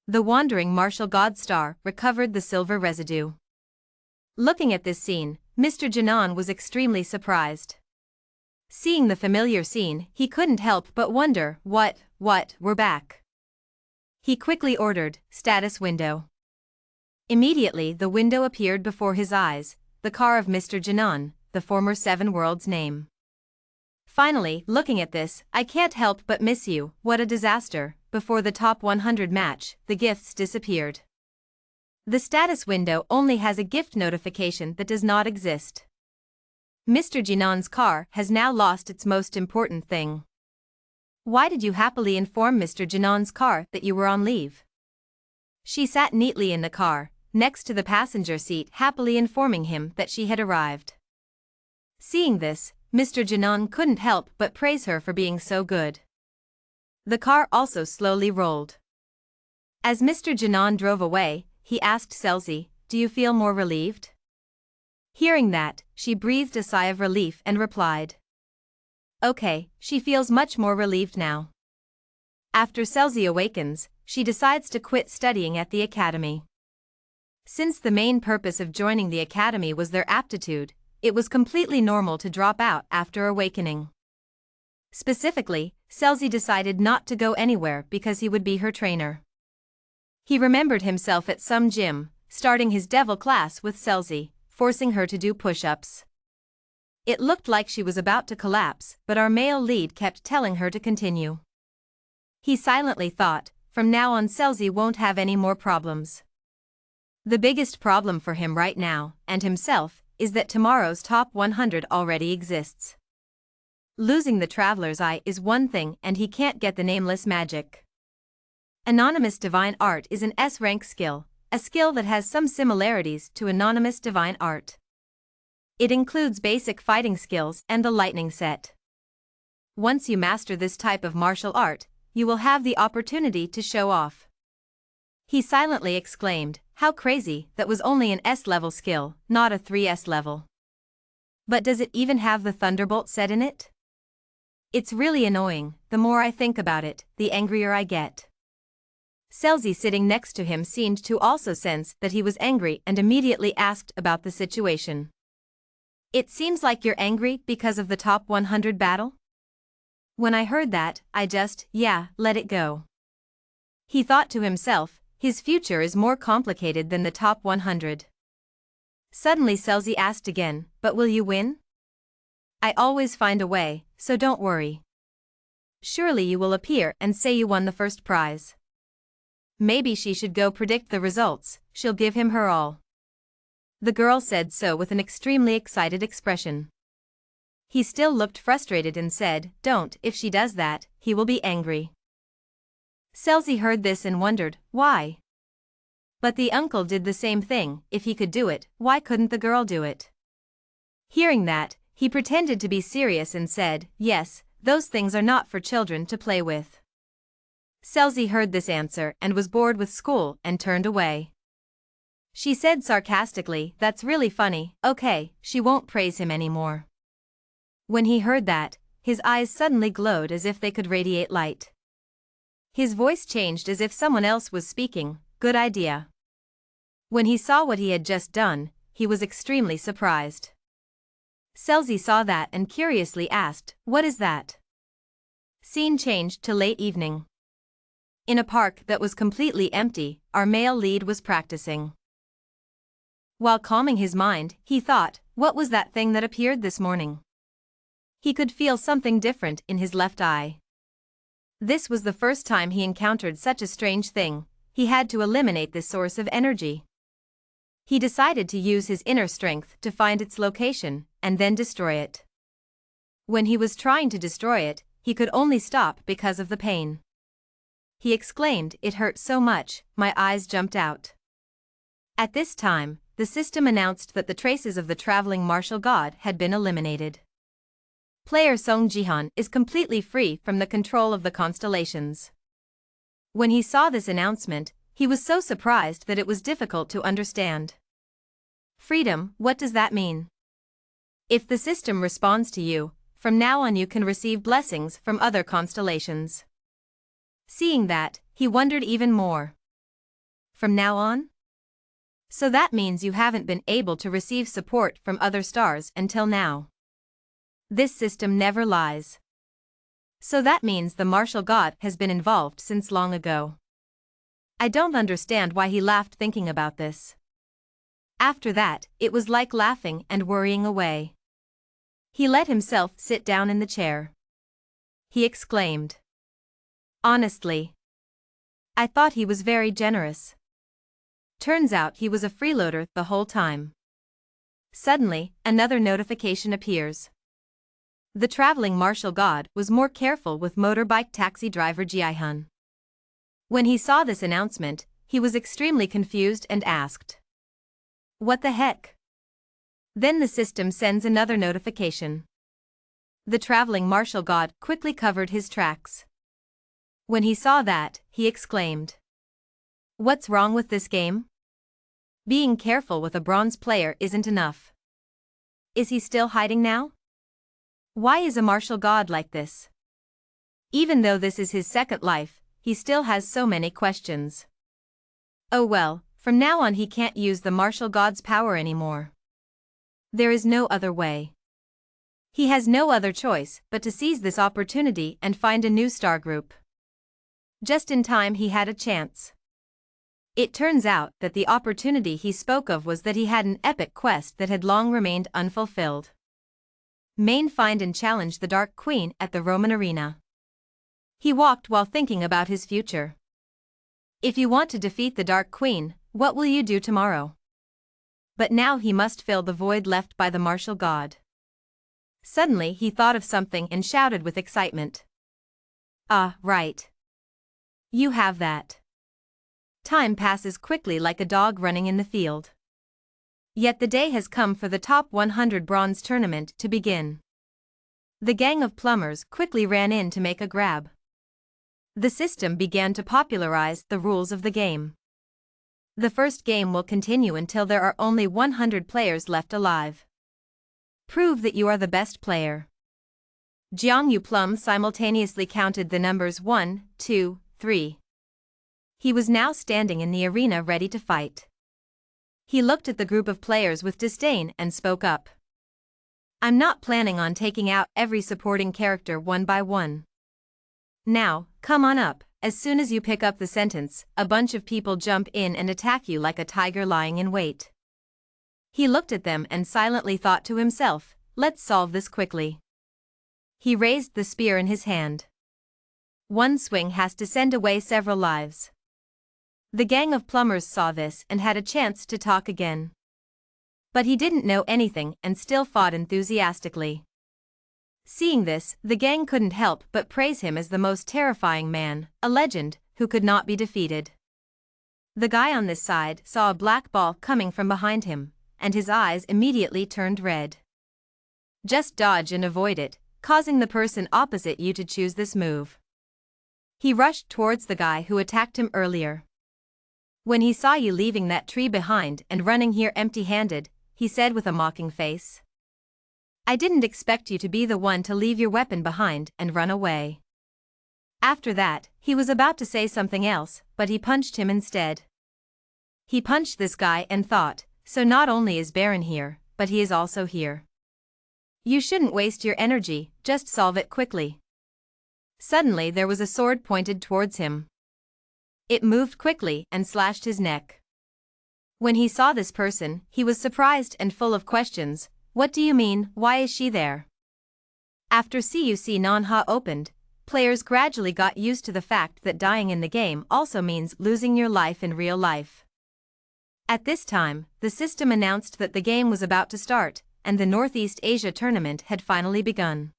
The wandering martial god star recovered the silver residue. Looking at this scene, Mr. Jinan was extremely surprised. Seeing the familiar scene, he couldn't help but wonder, what, we're back. He quickly ordered, status window. Immediately the window appeared before his eyes, the car of Mr. Jinan, the former 7 worlds name. Finally, looking at this, I can't help but miss you. What a disaster. Before the top 100 match, the gifts disappeared. The status window only has a gift notification that does not exist. Mr. Jinan's car has now lost its most important thing. Why did you happily inform Mr. Jinan's car that you were on leave? She sat neatly in the car, next to the passenger seat, happily informing him that she had arrived. Seeing this, Mr. Jinan couldn't help but praise her for being so good. The car also slowly rolled. As Mr. Jinan drove away, he asked Seli, "Do you feel more relieved?" Hearing that, she breathed a sigh of relief and replied, "Okay." She feels much more relieved now. After Seli awakens, she decides to quit studying at the academy. Since the main purpose of joining the academy was their aptitude, it was completely normal to drop out after awakening. Specifically, Seli decided not to go anywhere because he would be her trainer. He remembered himself at some gym, starting his devil class with Seli, forcing her to do push-ups. It looked like she was about to collapse, but our male lead kept telling her to continue. He silently thought, from now on Seli won't have any more problems. The biggest problem for him right now, and himself, is that tomorrow's top 100 already exists. Losing the Traveler's Eye is one thing and he can't get the Nameless Magic. Anonymous Divine Art is an S-rank skill, a skill that has some similarities to Anonymous Divine Art. It includes basic fighting skills and the lightning set. Once you master this type of martial art, you will have the opportunity to show off. He silently exclaimed, "How crazy, that was only an S-level skill, not a 3S level. But does it even have the Thunderbolt set in it? It's really annoying. The more I think about it, the angrier I get." Seli sitting next to him seemed to also sense that he was angry and immediately asked about the situation. "It seems like you're angry because of the top 100 battle?" When I heard that, I just, let it go. He thought to himself, his future is more complicated than the top 100. Suddenly Seli asked again, "But will you win?" "I always find a way, so don't worry. Surely you will appear and say you won the first prize." Maybe she should go predict the results, she'll give him her all. The girl said so with an extremely excited expression. He still looked frustrated and said, "Don't, if she does that, he will be angry." Seli heard this and wondered, why? But the uncle did the same thing. If he could do it, why couldn't the girl do it? Hearing that, he pretended to be serious and said, "Yes, those things are not for children to play with." Seli heard this answer and was bored with school and turned away. She said sarcastically, "That's really funny." Okay, she won't praise him anymore. When he heard that, his eyes suddenly glowed as if they could radiate light. His voice changed as if someone else was speaking. "Good idea." When he saw what he had just done, he was extremely surprised. Seli saw that and curiously asked, "What is that?" Scene changed to late evening. In a park that was completely empty, our male lead was practicing. While calming his mind, he thought, what was that thing that appeared this morning? He could feel something different in his left eye. This was the first time he encountered such a strange thing. He had to eliminate this source of energy. He decided to use his inner strength to find its location, and then destroy it. When he was trying to destroy it, he could only stop because of the pain. He exclaimed, "It hurt so much, my eyes jumped out." At this time, the system announced that the traces of the traveling martial god had been eliminated. Player Seong Jihan is completely free from the control of the constellations. When he saw this announcement, he was so surprised that it was difficult to understand. Freedom, what does that mean? If the system responds to you, from now on you can receive blessings from other constellations. Seeing that, he wondered even more. From now on? So that means you haven't been able to receive support from other stars until now. This system never lies. So that means the martial god has been involved since long ago. I don't understand why he laughed thinking about this. After that, it was like laughing and worrying away. He let himself sit down in the chair. He exclaimed, "Honestly, I thought he was very generous. Turns out he was a freeloader the whole time." Suddenly, another notification appears. The traveling martial god was more careful with motorbike taxi driver Jihan. When he saw this announcement, he was extremely confused and asked, "What the heck?" Then the system sends another notification. The traveling martial god quickly covered his tracks. When he saw that, he exclaimed, "What's wrong with this game? Being careful with a bronze player isn't enough. Is he still hiding now? Why is a martial god like this? Even though this is his second life, he still has so many questions. Oh well, from now on he can't use the martial god's power anymore. There is no other way. He has no other choice but to seize this opportunity and find a new star group." Just in time he had a chance. It turns out that the opportunity he spoke of was that he had an epic quest that had long remained unfulfilled. Find and challenge the Dark Queen at the Roman arena. He walked while thinking about his future. If you want to defeat the Dark Queen, what will you do tomorrow? But now he must fill the void left by the martial god. Suddenly he thought of something and shouted with excitement. "Ah, right. You have that." Time passes quickly like a dog running in the field. Yet the day has come for the top 100 bronze tournament to begin. The gang of plumbers quickly ran in to make a grab. The system began to popularize the rules of the game. The first game will continue until there are only 100 players left alive. Prove that you are the best player. Jiang Yu Plum simultaneously counted the numbers 1, 2, 3. He was now standing in the arena ready to fight. He looked at the group of players with disdain and spoke up. "I'm not planning on taking out every supporting character one by one. Now, come on up." As soon as you pick up the sentence, a bunch of people jump in and attack you like a tiger lying in wait. He looked at them and silently thought to himself, "Let's solve this quickly." He raised the spear in his hand. One swing has to send away several lives. The gang of plumbers saw this and had a chance to talk again. But he didn't know anything and still fought enthusiastically. Seeing this, the gang couldn't help but praise him as the most terrifying man, a legend, who could not be defeated. The guy on this side saw a black ball coming from behind him, and his eyes immediately turned red. Just dodge and avoid it, causing the person opposite you to choose this move. He rushed towards the guy who attacked him earlier. When he saw you leaving that tree behind and running here empty-handed, he said with a mocking face. I didn't expect you to be the one to leave your weapon behind and run away. After that, he was about to say something else, but he punched him instead. He punched this guy and thought, so not only is Baron here, but he is also here. You shouldn't waste your energy, just solve it quickly. Suddenly there was a sword pointed towards him. It moved quickly and slashed his neck. When he saw this person, he was surprised and full of questions. What do you mean, why is she there? After CUC Manhwa opened, players gradually got used to the fact that dying in the game also means losing your life in real life. At this time, the system announced that the game was about to start, and the Northeast Asia tournament had finally begun.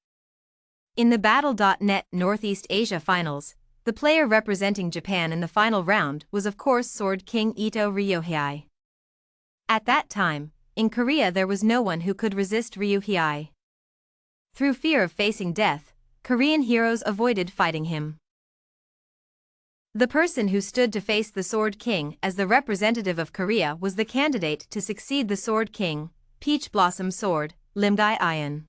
In the Battle.net Northeast Asia Finals, the player representing Japan in the final round was of course Sword King Ito Ryohei. At that time, in Korea there was no one who could resist Ryohei. Through fear of facing death, Korean heroes avoided fighting him. The person who stood to face the Sword King as the representative of Korea was the candidate to succeed the Sword King, Peach Blossom Sword, Limgae Ion.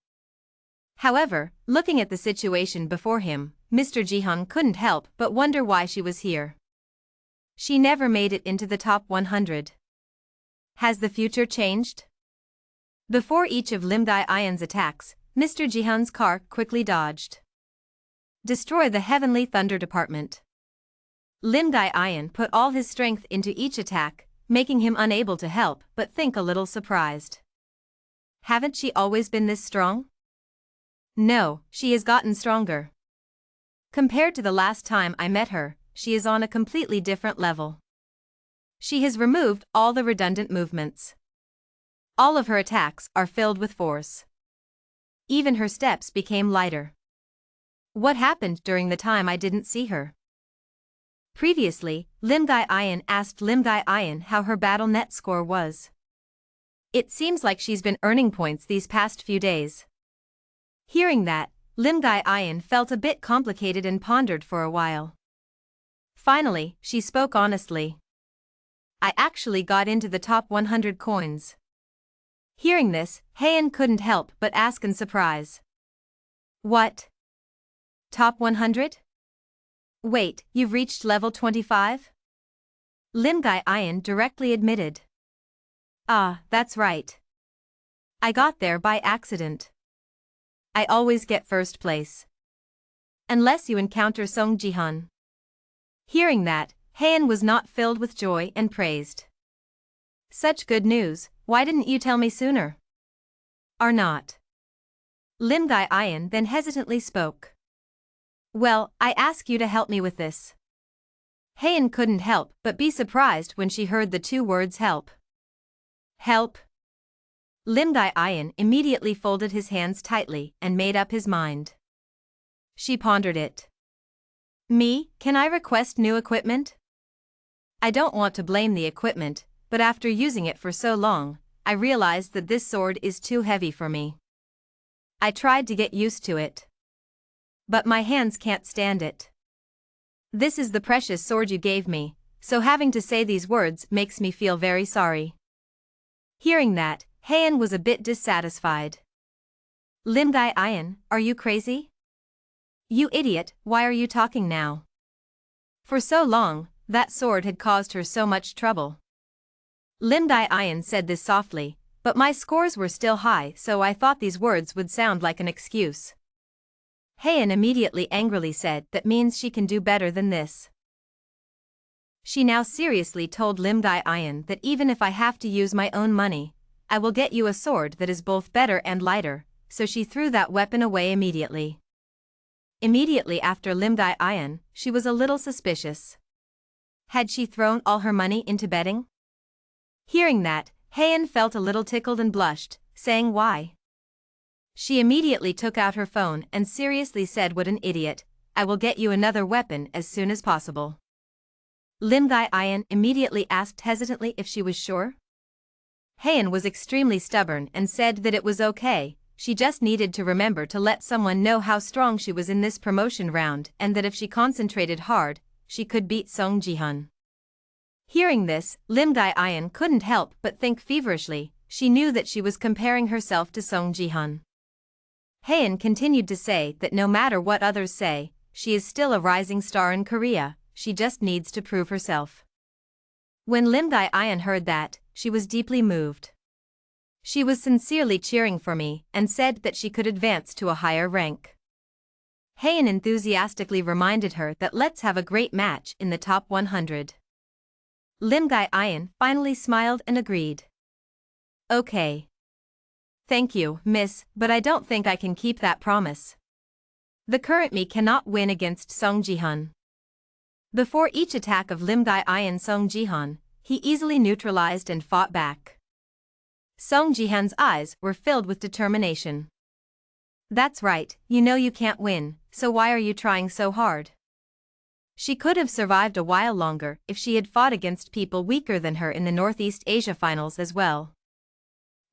However, looking at the situation before him, Mr. Jihan couldn't help but wonder why she was here. She never made it into the top 100. Has the future changed? Before each of Limgae Ion's attacks, Mr. Jihan's car quickly dodged. Destroy the Heavenly Thunder Department. Limgae Ion put all his strength into each attack, making him unable to help but think a little surprised. Haven't she always been this strong? No, she has gotten stronger. Compared to the last time I met her, she is on a completely different level. She has removed all the redundant movements. All of her attacks are filled with force. Even her steps became lighter. What happened during the time I didn't see her? Previously, Limgae Ion asked Limgae Ion how her battle.net score was. It seems like she's been earning points these past few days. Hearing that, Limgae Ion felt a bit complicated and pondered for a while. Finally, she spoke honestly. I actually got into the top 100 coins. Hearing this, Heian couldn't help but ask in surprise. What? Top 100? Wait, you've reached level 25? Limgae Ion directly admitted. Ah, that's right. I got there by accident. I always get first place. Unless you encounter Seong Jihan. Hearing that, Heian was not filled with joy and praised. Such good news, why didn't you tell me sooner? Or not? Limgae Ion then hesitantly spoke. Well, I ask you to help me with this. Heian couldn't help but be surprised when she heard the two words help. Help? Limgae Ion immediately folded his hands tightly and made up his mind. She pondered it. Me, can I request new equipment? I don't want to blame the equipment, but after using it for so long, I realized that this sword is too heavy for me. I tried to get used to it. But my hands can't stand it. This is the precious sword you gave me, so having to say these words makes me feel very sorry. Hearing that, Heian was a bit dissatisfied. Limgae Ion, are you crazy? You idiot, why are you talking now? For so long, that sword had caused her so much trouble. Limgae Ion said this softly, but my scores were still high, so I thought these words would sound like an excuse. Heian immediately angrily said that means she can do better than this. She now seriously told Limgae Ion that even if I have to use my own money, I will get you a sword that is both better and lighter, so she threw that weapon away immediately. Immediately after Limgae Ion, she was a little suspicious. Had she thrown all her money into betting? Hearing that, Heian felt a little tickled and blushed, saying why. She immediately took out her phone and seriously said, what an idiot, I will get you another weapon as soon as possible. Lim Gai-ian immediately asked hesitantly if she was sure. Haein was extremely stubborn and said that it was okay, she just needed to remember to let someone know how strong she was in this promotion round and that if she concentrated hard, she could beat Seong Jihan. Hearing this, Lim Gai-ian couldn't help but think feverishly, she knew that she was comparing herself to Seong Jihan. Haein continued to say that no matter what others say, she is still a rising star in Korea, she just needs to prove herself. When Lim Gai-ian heard that, she was deeply moved. She was sincerely cheering for me and said that she could advance to a higher rank. Haein enthusiastically reminded her that let's have a great match in the top 100. Lim Gai-ian finally smiled and agreed. Okay. Thank you, miss, but I don't think I can keep that promise. The current me cannot win against Seong Jihan. Before each attack of Lim Gai-ian Seong Jihan, he easily neutralized and fought back. Seong Jihan's eyes were filled with determination. That's right, you know you can't win, so why are you trying so hard? She could have survived a while longer if she had fought against people weaker than her in the Northeast Asia finals as well.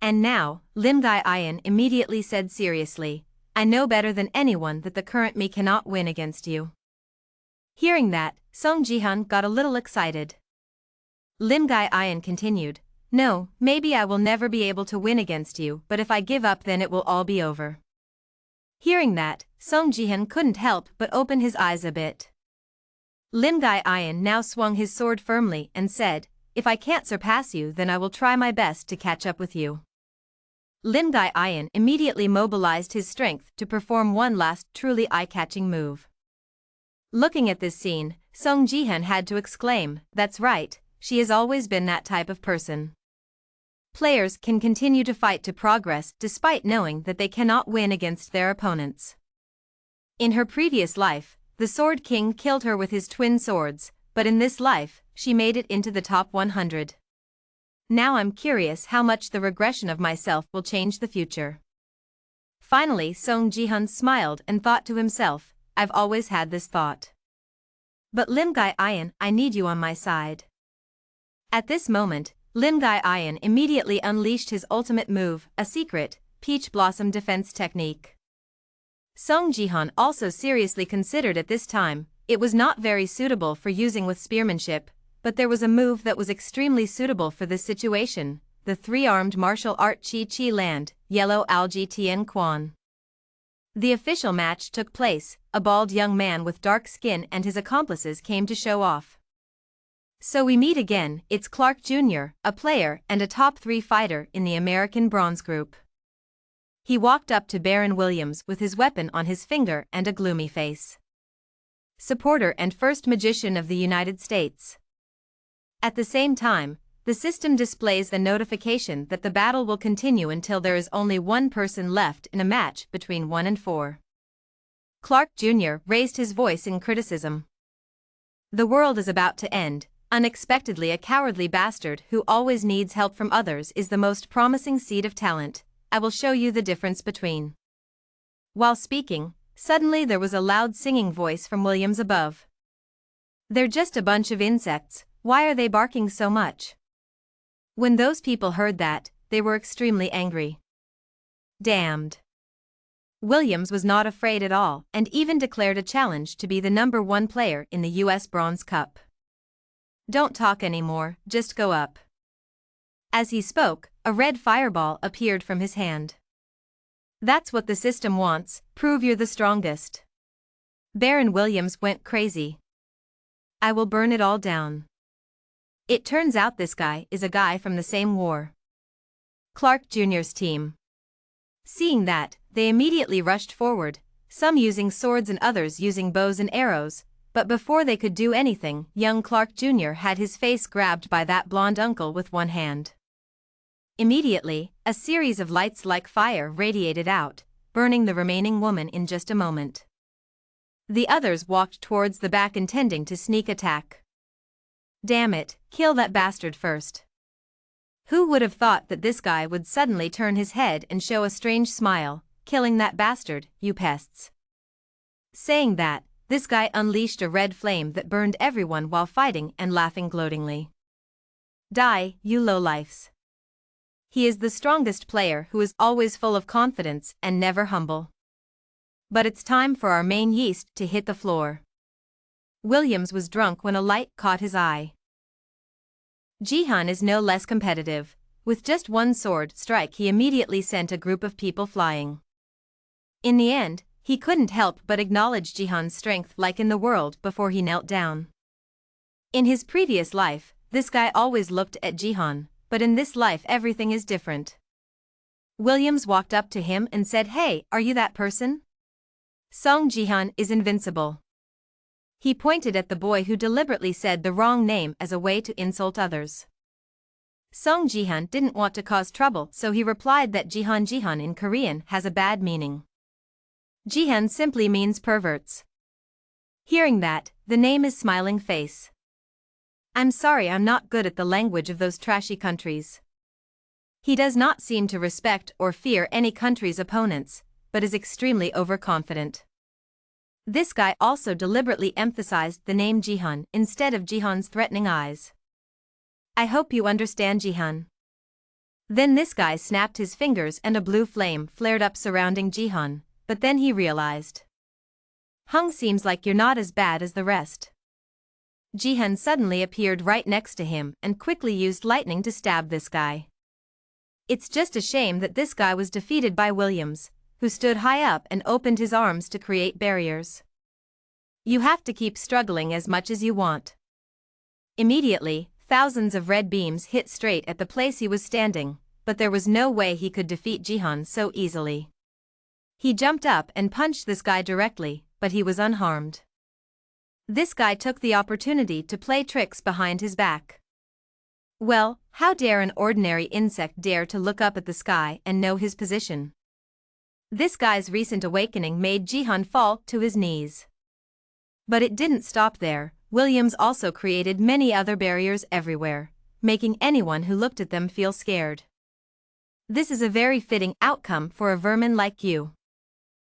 And now, Lim Gai-ian immediately said seriously, I know better than anyone that the current me cannot win against you. Hearing that, Seong Jihan got a little excited. Lim Gai-ian continued, no, maybe I will never be able to win against you, but if I give up then it will all be over. Hearing that, Seong Jihan couldn't help but open his eyes a bit. Lim Gai-ian now swung his sword firmly and said, if I can't surpass you then I will try my best to catch up with you. Lim Gai-ian immediately mobilized his strength to perform one last truly eye-catching move. Looking at this scene, Seong Jihan had to exclaim, that's right, she has always been that type of person. Players can continue to fight to progress despite knowing that they cannot win against their opponents. In her previous life, the Sword King killed her with his twin swords, but in this life, she made it into the top 100. Now I'm curious how much the regression of myself will change the future. Finally Seong Jihan smiled and thought to himself, I've always had this thought. But Lim Gai-ian, I need you on my side. At this moment, Lim Gai-ian immediately unleashed his ultimate move, a secret, peach blossom defense technique. Seong Jihan also seriously considered at this time, it was not very suitable for using with spearmanship, but there was a move that was extremely suitable for this situation, the three-armed martial art Chi Chi Land, Yellow Algae Tien Quan. The official match took place, a bald young man with dark skin and his accomplices came to show off. So we meet again, it's Clark Jr., a player and a top 3 fighter in the American Bronze Group. He walked up to Baron Williams with his weapon on his finger and a gloomy face. Supporter and first magician of the United States. At the same time, the system displays a notification that the battle will continue until there is only one person left in a match between 1 and 4. Clark Jr. raised his voice in criticism. The world is about to end. Unexpectedly a cowardly bastard who always needs help from others is the most promising seed of talent. I will show you the difference between. While speaking, suddenly there was a loud singing voice from Williams above. They're just a bunch of insects, why are they barking so much? When those people heard that, they were extremely angry. Damned. Williams was not afraid at all and even declared a challenge to be the #1 player in the US Bronze Cup. Don't talk anymore, just go up. As he spoke, a red fireball appeared from his hand. That's what the system wants, prove you're the strongest. Baron Williams went crazy. I will burn it all down. It turns out this guy is a guy from the same war. Clark Jr.'s team. Seeing that, they immediately rushed forward, some using swords and others using bows and arrows, but before they could do anything, young Clark Jr. had his face grabbed by that blonde uncle with one hand. Immediately, a series of lights like fire radiated out, burning the remaining woman in just a moment. The others walked towards the back intending to sneak attack. Damn it, kill that bastard first. Who would have thought that this guy would suddenly turn his head and show a strange smile, killing that bastard, you pests. Saying that, this guy unleashed a red flame that burned everyone while fighting and laughing gloatingly. Die, you lowlifes. He is the strongest player who is always full of confidence and never humble. But it's time for our main yeast to hit the floor. Williams was drunk when a light caught his eye. Jihan is no less competitive. With just one sword strike he immediately sent a group of people flying. In the end, he couldn't help but acknowledge Jihan's strength like in the world before he knelt down. In his previous life, this guy always looked at Jihan, but in this life everything is different. Williams walked up to him and said, "Hey, are you that person?" Seong Jihan is invincible. He pointed at the boy who deliberately said the wrong name as a way to insult others. Seong Jihan didn't want to cause trouble, so he replied that Jihan in Korean has a bad meaning. Jihan simply means perverts. Hearing that, the name is smiling face. I'm sorry, I'm not good at the language of those trashy countries. He does not seem to respect or fear any country's opponents, but is extremely overconfident. This guy also deliberately emphasized the name Jihan instead of Jihan's threatening eyes. I hope you understand, Jihan. Then this guy snapped his fingers and a blue flame flared up surrounding Jihan, but then he realized. Hung, seems like you're not as bad as the rest. Jihan suddenly appeared right next to him and quickly used lightning to stab this guy. It's just a shame that this guy was defeated by Williams, who stood high up and opened his arms to create barriers. You have to keep struggling as much as you want. Immediately, thousands of red beams hit straight at the place he was standing, but there was no way he could defeat Jihan so easily. He jumped up and punched this guy directly, but he was unharmed. This guy took the opportunity to play tricks behind his back. Well, how dare an ordinary insect dare to look up at the sky and know his position? This guy's recent awakening made Jihan fall to his knees. But it didn't stop there. Williams also created many other barriers everywhere, making anyone who looked at them feel scared. This is a very fitting outcome for a vermin like you.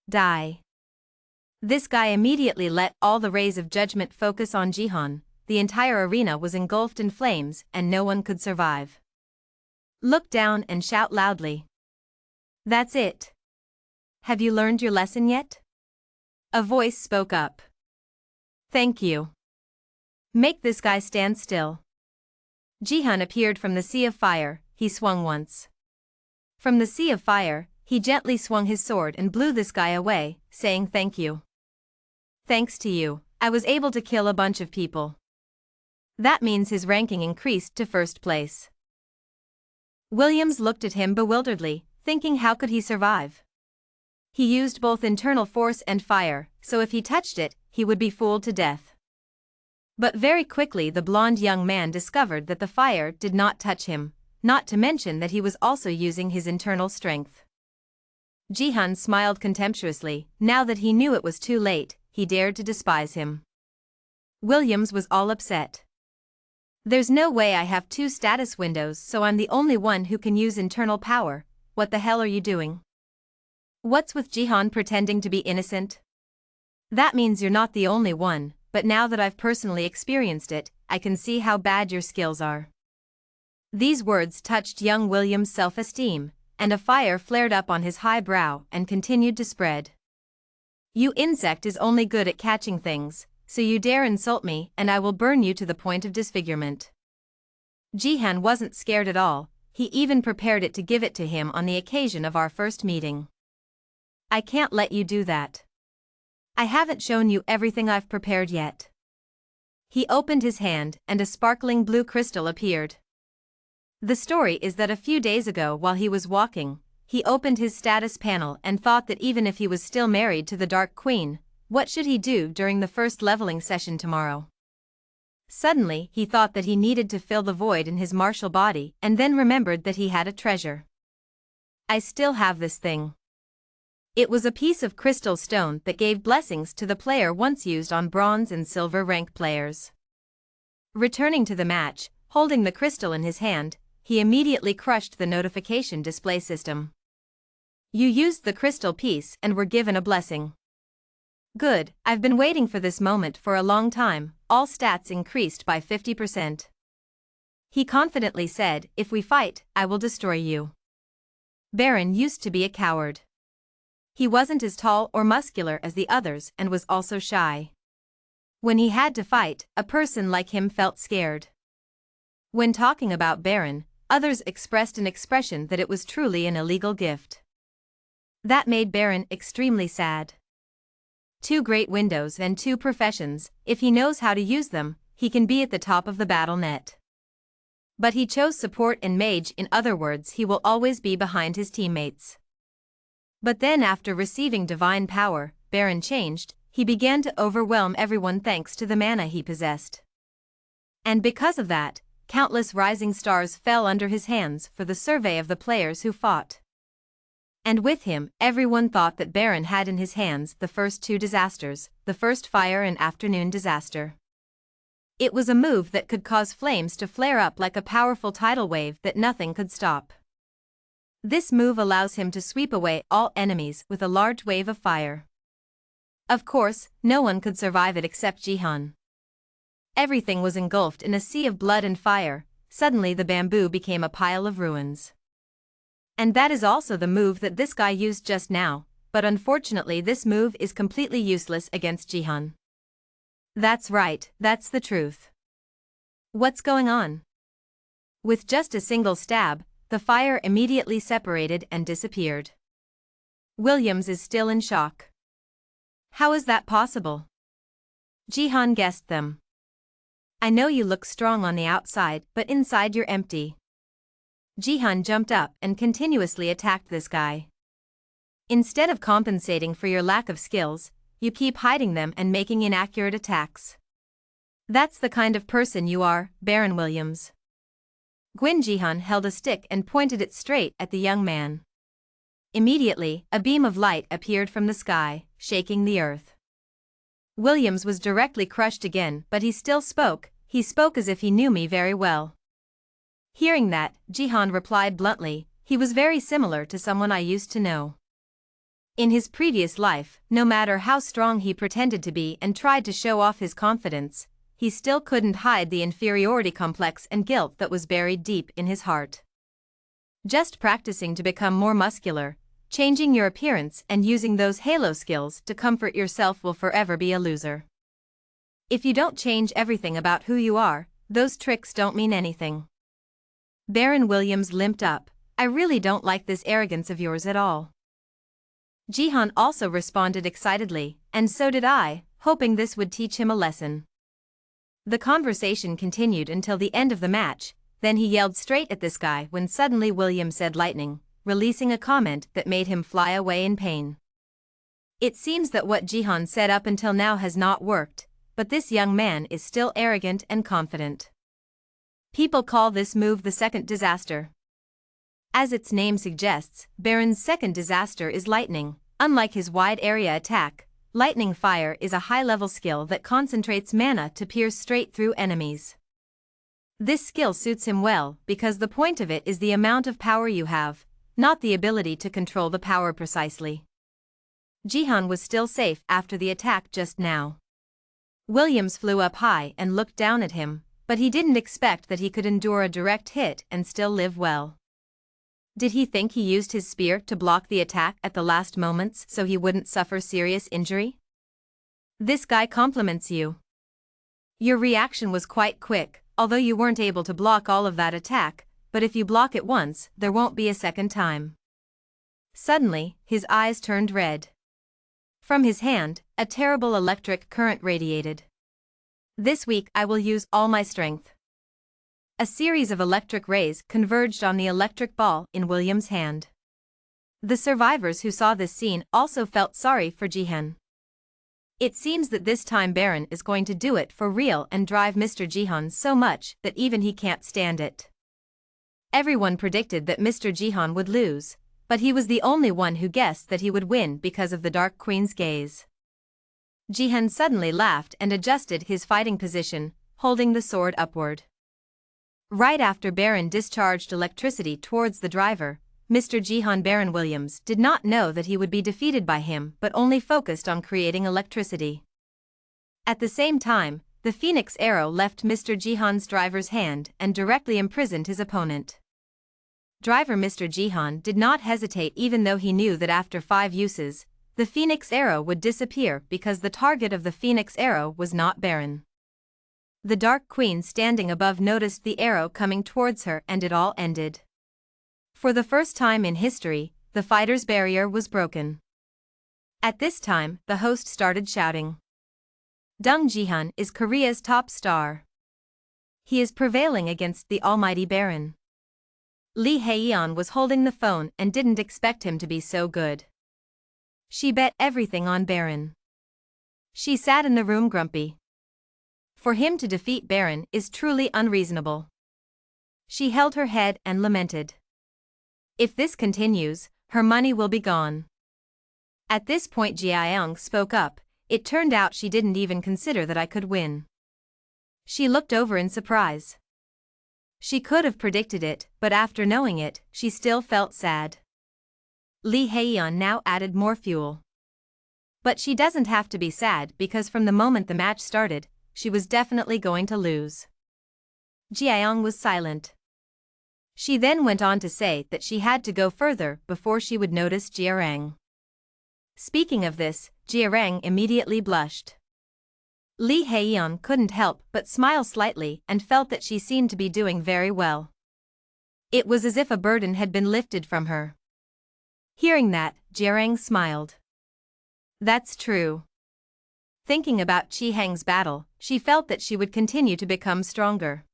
Die. This guy immediately let all the rays of judgment focus on Jihan. The entire arena was engulfed in flames and no one could survive. Look down and shout loudly. That's it. Have you learned your lesson yet? A voice spoke up. Thank you. Make this guy stand still. Jihan appeared from the sea of fire. He swung once. From the sea of fire, he gently swung his sword and blew this guy away, saying thank you. Thanks to you, I was able to kill a bunch of people. That means his ranking increased to first place. Williams looked at him bewilderedly, thinking how could he survive? He used both internal force and fire, so if he touched it, he would be fooled to death. But very quickly the blonde young man discovered that the fire did not touch him, not to mention that he was also using his internal strength. Jihan smiled contemptuously. Now that he knew it was too late, he dared to despise him. Williams was all upset. There's no way I have two status windows, so I'm the only one who can use internal power. What the hell are you doing? What's with Jihan pretending to be innocent? That means you're not the only one, but now that I've personally experienced it, I can see how bad your skills are. These words touched young William's self-esteem, and a fire flared up on his high brow and continued to spread. You insect is only good at catching things, so you dare insult me and I will burn you to the point of disfigurement. Jihan wasn't scared at all. He even prepared it to give it to him on the occasion of our first meeting. I can't let you do that. I haven't shown you everything I've prepared yet. He opened his hand and a sparkling blue crystal appeared. The story is that a few days ago while he was walking, he opened his status panel and thought that even if he was still married to the Dark Queen, what should he do during the first leveling session tomorrow? Suddenly he thought that he needed to fill the void in his martial body and then remembered that he had a treasure. I still have this thing. It was a piece of crystal stone that gave blessings to the player once used on bronze and silver rank players. Returning to the match, holding the crystal in his hand, he immediately crushed the notification display system. You used the crystal piece and were given a blessing. Good, I've been waiting for this moment for a long time. All stats increased by 50%. He confidently said, if we fight, I will destroy you. Baron used to be a coward. He wasn't as tall or muscular as the others and was also shy. When he had to fight, a person like him felt scared. When talking about Baron, others expressed an expression that it was truly an illegal gift. That made Baron extremely sad. 2 great windows and 2 professions, if he knows how to use them, he can be at the top of the battle net. But he chose support and mage, in other words he will always be behind his teammates. But then after receiving divine power, Baron changed, he began to overwhelm everyone thanks to the mana he possessed. And because of that, countless rising stars fell under his hands for the survey of the players who fought. And with him, everyone thought that Baron had in his hands the first 2 disasters, the first fire and afternoon disaster. It was a move that could cause flames to flare up like a powerful tidal wave that nothing could stop. This move allows him to sweep away all enemies with a large wave of fire. Of course, no one could survive it except Jihan. Everything was engulfed in a sea of blood and fire. Suddenly the bamboo became a pile of ruins. And that is also the move that this guy used just now, but unfortunately this move is completely useless against Jihan. That's right, that's the truth. What's going on? With just a single stab, the fire immediately separated and disappeared. Williams is still in shock. How is that possible? Jihan guessed them. I know you look strong on the outside, but inside you're empty. Jihan jumped up and continuously attacked this guy. Instead of compensating for your lack of skills, you keep hiding them and making inaccurate attacks. That's the kind of person you are, Baron Williams. Gwyn Jihan held a stick and pointed it straight at the young man. Immediately, a beam of light appeared from the sky, shaking the earth. Williams was directly crushed again, but he still spoke. He spoke as if he knew me very well. Hearing that, Jihan replied bluntly, he was very similar to someone I used to know. In his previous life, no matter how strong he pretended to be and tried to show off his confidence, he still couldn't hide the inferiority complex and guilt that was buried deep in his heart. Just practicing to become more muscular, changing your appearance and using those halo skills to comfort yourself will forever be a loser. If you don't change everything about who you are, those tricks don't mean anything. Baron Williams limped up. I really don't like this arrogance of yours at all. Jihan also responded excitedly, and so did I, hoping this would teach him a lesson. The conversation continued until the end of the match, then he yelled straight at this guy when suddenly Williams said lightning, releasing a comment that made him fly away in pain. It seems that what Jihan said up until now has not worked, but this young man is still arrogant and confident. People call this move the second disaster. As its name suggests, Baron's second disaster is lightning. Unlike his wide area attack, lightning fire is a high-level skill that concentrates mana to pierce straight through enemies. This skill suits him well because the point of it is the amount of power you have, not the ability to control the power precisely. Jihan was still safe after the attack just now. Williams flew up high and looked down at him, but he didn't expect that he could endure a direct hit and still live well. Did he think he used his spear to block the attack at the last moments so he wouldn't suffer serious injury? This guy compliments you. Your reaction was quite quick, although you weren't able to block all of that attack, but if you block it once, there won't be a second time. Suddenly, his eyes turned red. From his hand, a terrible electric current radiated. This week I will use all my strength. A series of electric rays converged on the electric ball in William's hand. The survivors who saw this scene also felt sorry for Jihan. It seems that this time Baron is going to do it for real and drive Mr. Jihan so much that even he can't stand it. Everyone predicted that Mr. Jihan would lose, but he was the only one who guessed that he would win because of the Dark Queen's gaze. Jihan suddenly laughed and adjusted his fighting position, holding the sword upward. Right after Baron discharged electricity towards the driver, Mr. Jihan Baron Williams did not know that he would be defeated by him but only focused on creating electricity. At the same time, the Phoenix arrow left Mr. Jihan's driver's hand and directly imprisoned his opponent. Driver Mr. Jihan did not hesitate even though he knew that after 5 uses, the Phoenix arrow would disappear because the target of the Phoenix arrow was not Baron. The Dark Queen standing above noticed the arrow coming towards her and it all ended. For the first time in history, the fighter's barrier was broken. At this time, the host started shouting. Dung Jihan is Korea's top star. He is prevailing against the almighty Baron. Lee Haeyeon was holding the phone and didn't expect him to be so good. She bet everything on Baron. She sat in the room grumpy. For him to defeat Baron is truly unreasonable. She held her head and lamented. If this continues, her money will be gone. At this point Jiayoung spoke up. It turned out she didn't even consider that I could win. She looked over in surprise. She could have predicted it, but after knowing it, she still felt sad. Lee Haeyeon now added more fuel. But she doesn't have to be sad because from the moment the match started, she was definitely going to lose. Jiayoung was silent. She then went on to say that she had to go further before she would notice Jiarang. Speaking of this, Jiarang immediately blushed. Lee Haeyeon couldn't help but smile slightly and felt that she seemed to be doing very well. It was as if a burden had been lifted from her. Hearing that, Jiarang smiled. That's true. Thinking about Chi Hang's battle, she felt that she would continue to become stronger.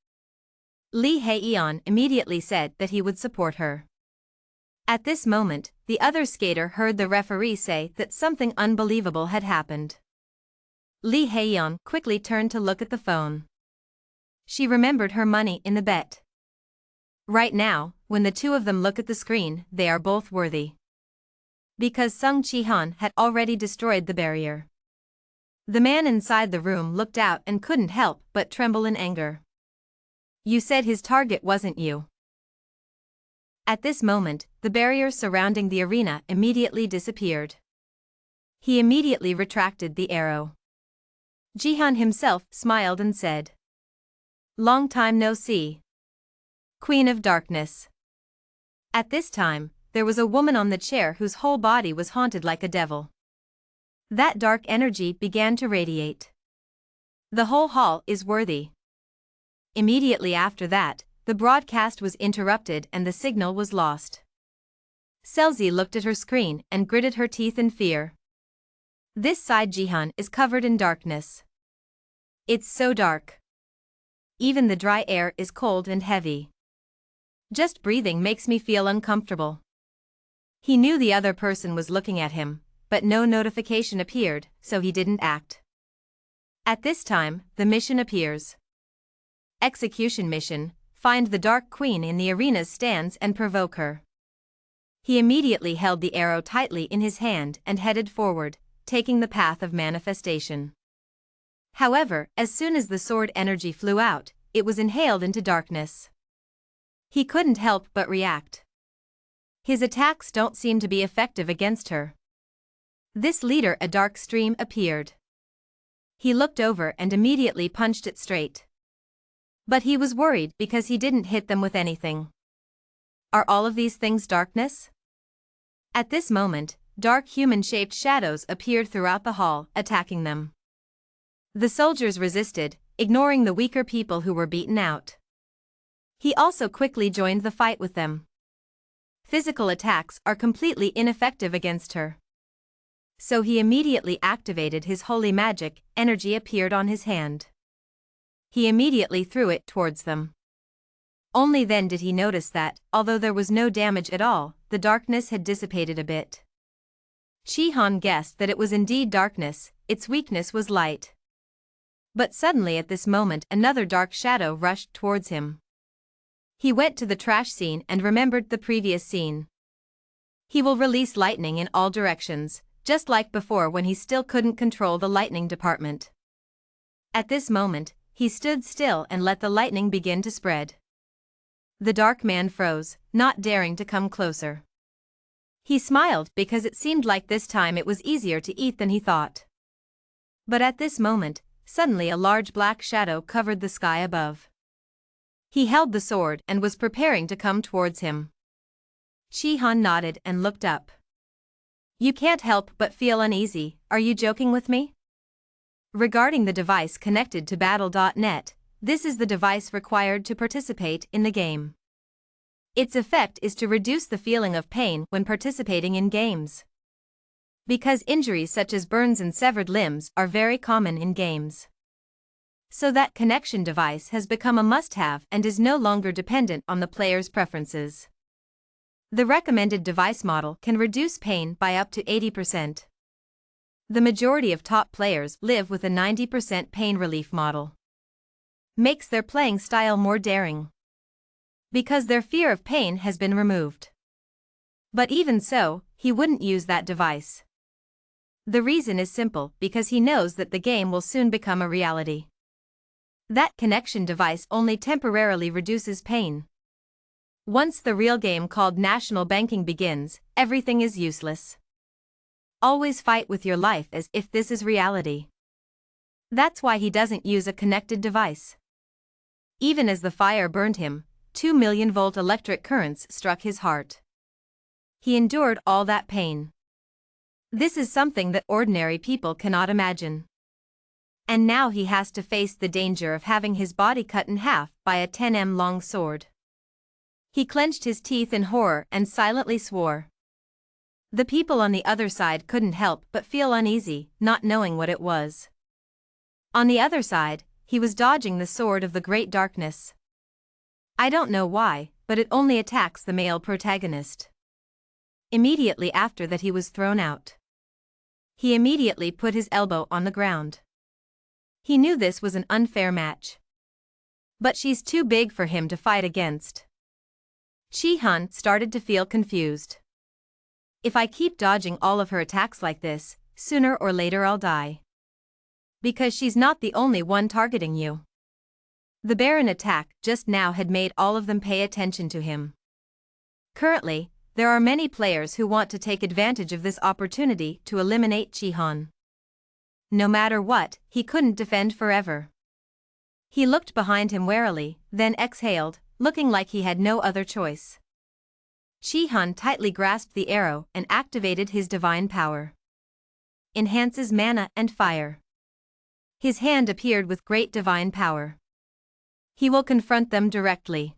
Lee Haeyeon immediately said that he would support her. At this moment, the other skater heard the referee say that something unbelievable had happened. Lee Haeyeon quickly turned to look at the phone. She remembered her money in the bet. Right now, when the two of them look at the screen, they are both worthy. Because Sung Chi-han had already destroyed the barrier. The man inside the room looked out and couldn't help but tremble in anger. You said his target wasn't you. At this moment, the barrier surrounding the arena immediately disappeared. He immediately retracted the arrow. Jihan himself smiled and said, Long time no see. Queen of Darkness. At this time, there was a woman on the chair whose whole body was haunted like a devil. That dark energy began to radiate. The whole hall is worthy. Immediately after that, the broadcast was interrupted and the signal was lost. Seli looked at her screen and gritted her teeth in fear. This side Jihan is covered in darkness. It's so dark. Even the dry air is cold and heavy. Just breathing makes me feel uncomfortable. He knew the other person was looking at him, but no notification appeared, so he didn't act. At this time, the mission appears. Execution mission, find the Dark Queen in the arena's stands and provoke her. He immediately held the arrow tightly in his hand and headed forward, taking the path of manifestation. However, as soon as the sword energy flew out, it was inhaled into darkness. He couldn't help but react. His attacks don't seem to be effective against her. This leader, a dark stream appeared. He looked over and immediately punched it straight. But he was worried because he didn't hit them with anything. Are all of these things darkness? At this moment, dark human-shaped shadows appeared throughout the hall, attacking them. The soldiers resisted, ignoring the weaker people who were beaten out. He also quickly joined the fight with them. Physical attacks are completely ineffective against her. So he immediately activated his holy magic, energy appeared on his hand. He immediately threw it towards them. Only then did he notice that, although there was no damage at all, the darkness had dissipated a bit. Chi-han guessed that it was indeed darkness, its weakness was light. But suddenly at this moment another dark shadow rushed towards him. He went to the trash scene and remembered the previous scene. He will release lightning in all directions, just like before when he still couldn't control the lightning department. At this moment, he stood still and let the lightning begin to spread. The dark man froze, not daring to come closer. He smiled because it seemed like this time it was easier to eat than he thought. But at this moment, suddenly a large black shadow covered the sky above. He held the sword and was preparing to come towards him. Jihan nodded and looked up. You can't help but feel uneasy, are you joking with me? Regarding the device connected to battle.net, this is the device required to participate in the game. Its effect is to reduce the feeling of pain when participating in games. Because injuries such as burns and severed limbs are very common in games. So that connection device has become a must-have and is no longer dependent on the player's preferences. The recommended device model can reduce pain by up to 80%. The majority of top players live with a 90% pain relief model. Makes their playing style more daring. Because their fear of pain has been removed. But even so, he wouldn't use that device. The reason is simple, because he knows that the game will soon become a reality. That connection device only temporarily reduces pain. Once the real game called national banking begins, everything is useless. Always fight with your life as if this is reality. That's why he doesn't use a connected device. Even as the fire burned him, 2 million volt electric currents struck his heart. He endured all that pain. This is something that ordinary people cannot imagine. And now he has to face the danger of having his body cut in half by a 10 m long sword. He clenched his teeth in horror and silently swore. The people on the other side couldn't help but feel uneasy, not knowing what it was. On the other side, he was dodging the sword of the great darkness. I don't know why, but it only attacks the male protagonist. Immediately after that he was thrown out. He immediately put his elbow on the ground. He knew this was an unfair match. But she's too big for him to fight against. Jihan started to feel confused. If I keep dodging all of her attacks like this, sooner or later I'll die. Because she's not the only one targeting you. The Baron attack just now had made all of them pay attention to him. Currently, there are many players who want to take advantage of this opportunity to eliminate Jihan. No matter what, he couldn't defend forever. He looked behind him warily, then exhaled, looking like he had no other choice. Jihan tightly grasped the arrow and activated his divine power. Enhances mana and fire. His hand appeared with great divine power. He will confront them directly.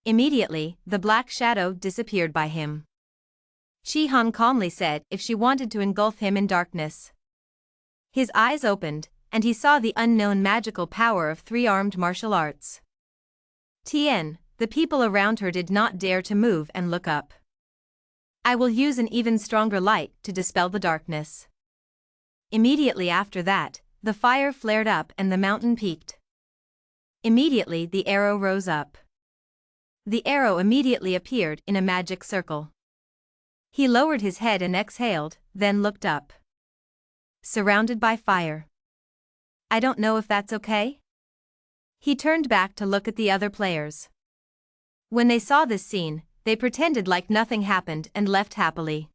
Immediately, the black shadow disappeared by him. Jihan calmly said if she wanted to engulf him in darkness. His eyes opened, and he saw the unknown magical power of three-armed martial arts. Tien, the people around her did not dare to move and look up. I will use an even stronger light to dispel the darkness. Immediately after that, the fire flared up and the mountain peaked. Immediately the arrow rose up. The arrow immediately appeared in a magic circle. He lowered his head and exhaled, then looked up. Surrounded by fire. I don't know if that's okay? He turned back to look at the other players. When they saw this scene, they pretended like nothing happened and left happily.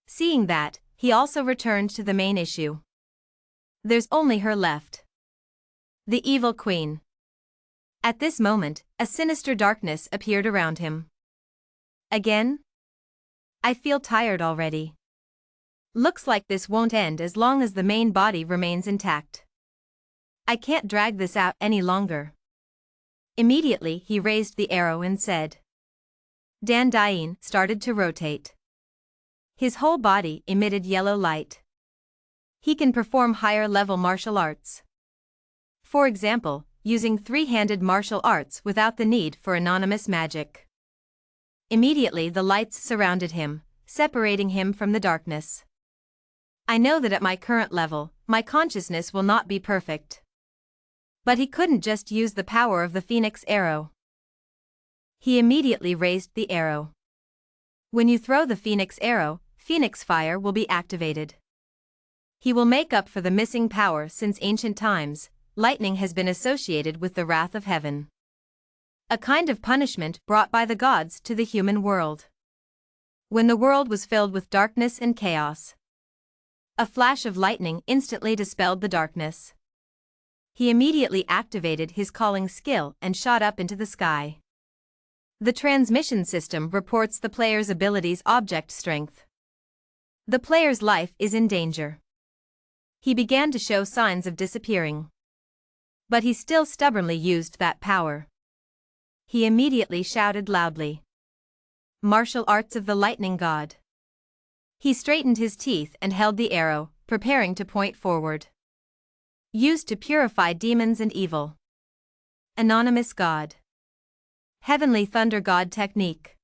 Seeing that, he also returned to the main issue. There's only her left. The evil queen. At this moment, a sinister darkness appeared around him. Again? I feel tired already. Looks like this won't end as long as the main body remains intact. I can't drag this out any longer. Immediately he raised the arrow and said. Dan Dain started to rotate. His whole body emitted yellow light. He can perform higher-level martial arts. For example, using three-handed martial arts without the need for anonymous magic. Immediately the lights surrounded him, separating him from the darkness. I know that at my current level, my consciousness will not be perfect. But he couldn't just use the power of the Phoenix arrow. He immediately raised the arrow. When you throw the Phoenix arrow, Phoenix fire will be activated. He will make up for the missing power since ancient times. Lightning has been associated with the wrath of heaven. A kind of punishment brought by the gods to the human world. When the world was filled with darkness and chaos, a flash of lightning instantly dispelled the darkness. He immediately activated his calling skill and shot up into the sky. The transmission system reports the player's ability's object strength. The player's life is in danger. He began to show signs of disappearing. But he still stubbornly used that power. He immediately shouted loudly, "Martial arts of the lightning god." He straightened his teeth and held the arrow, preparing to point forward. Used to purify demons and evil. Anonymous god. Heavenly thunder god technique.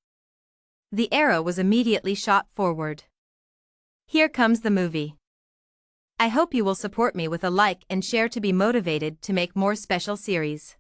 The arrow was immediately shot forward. Here comes the movie. I hope you will support me with a like and share to be motivated to make more special series.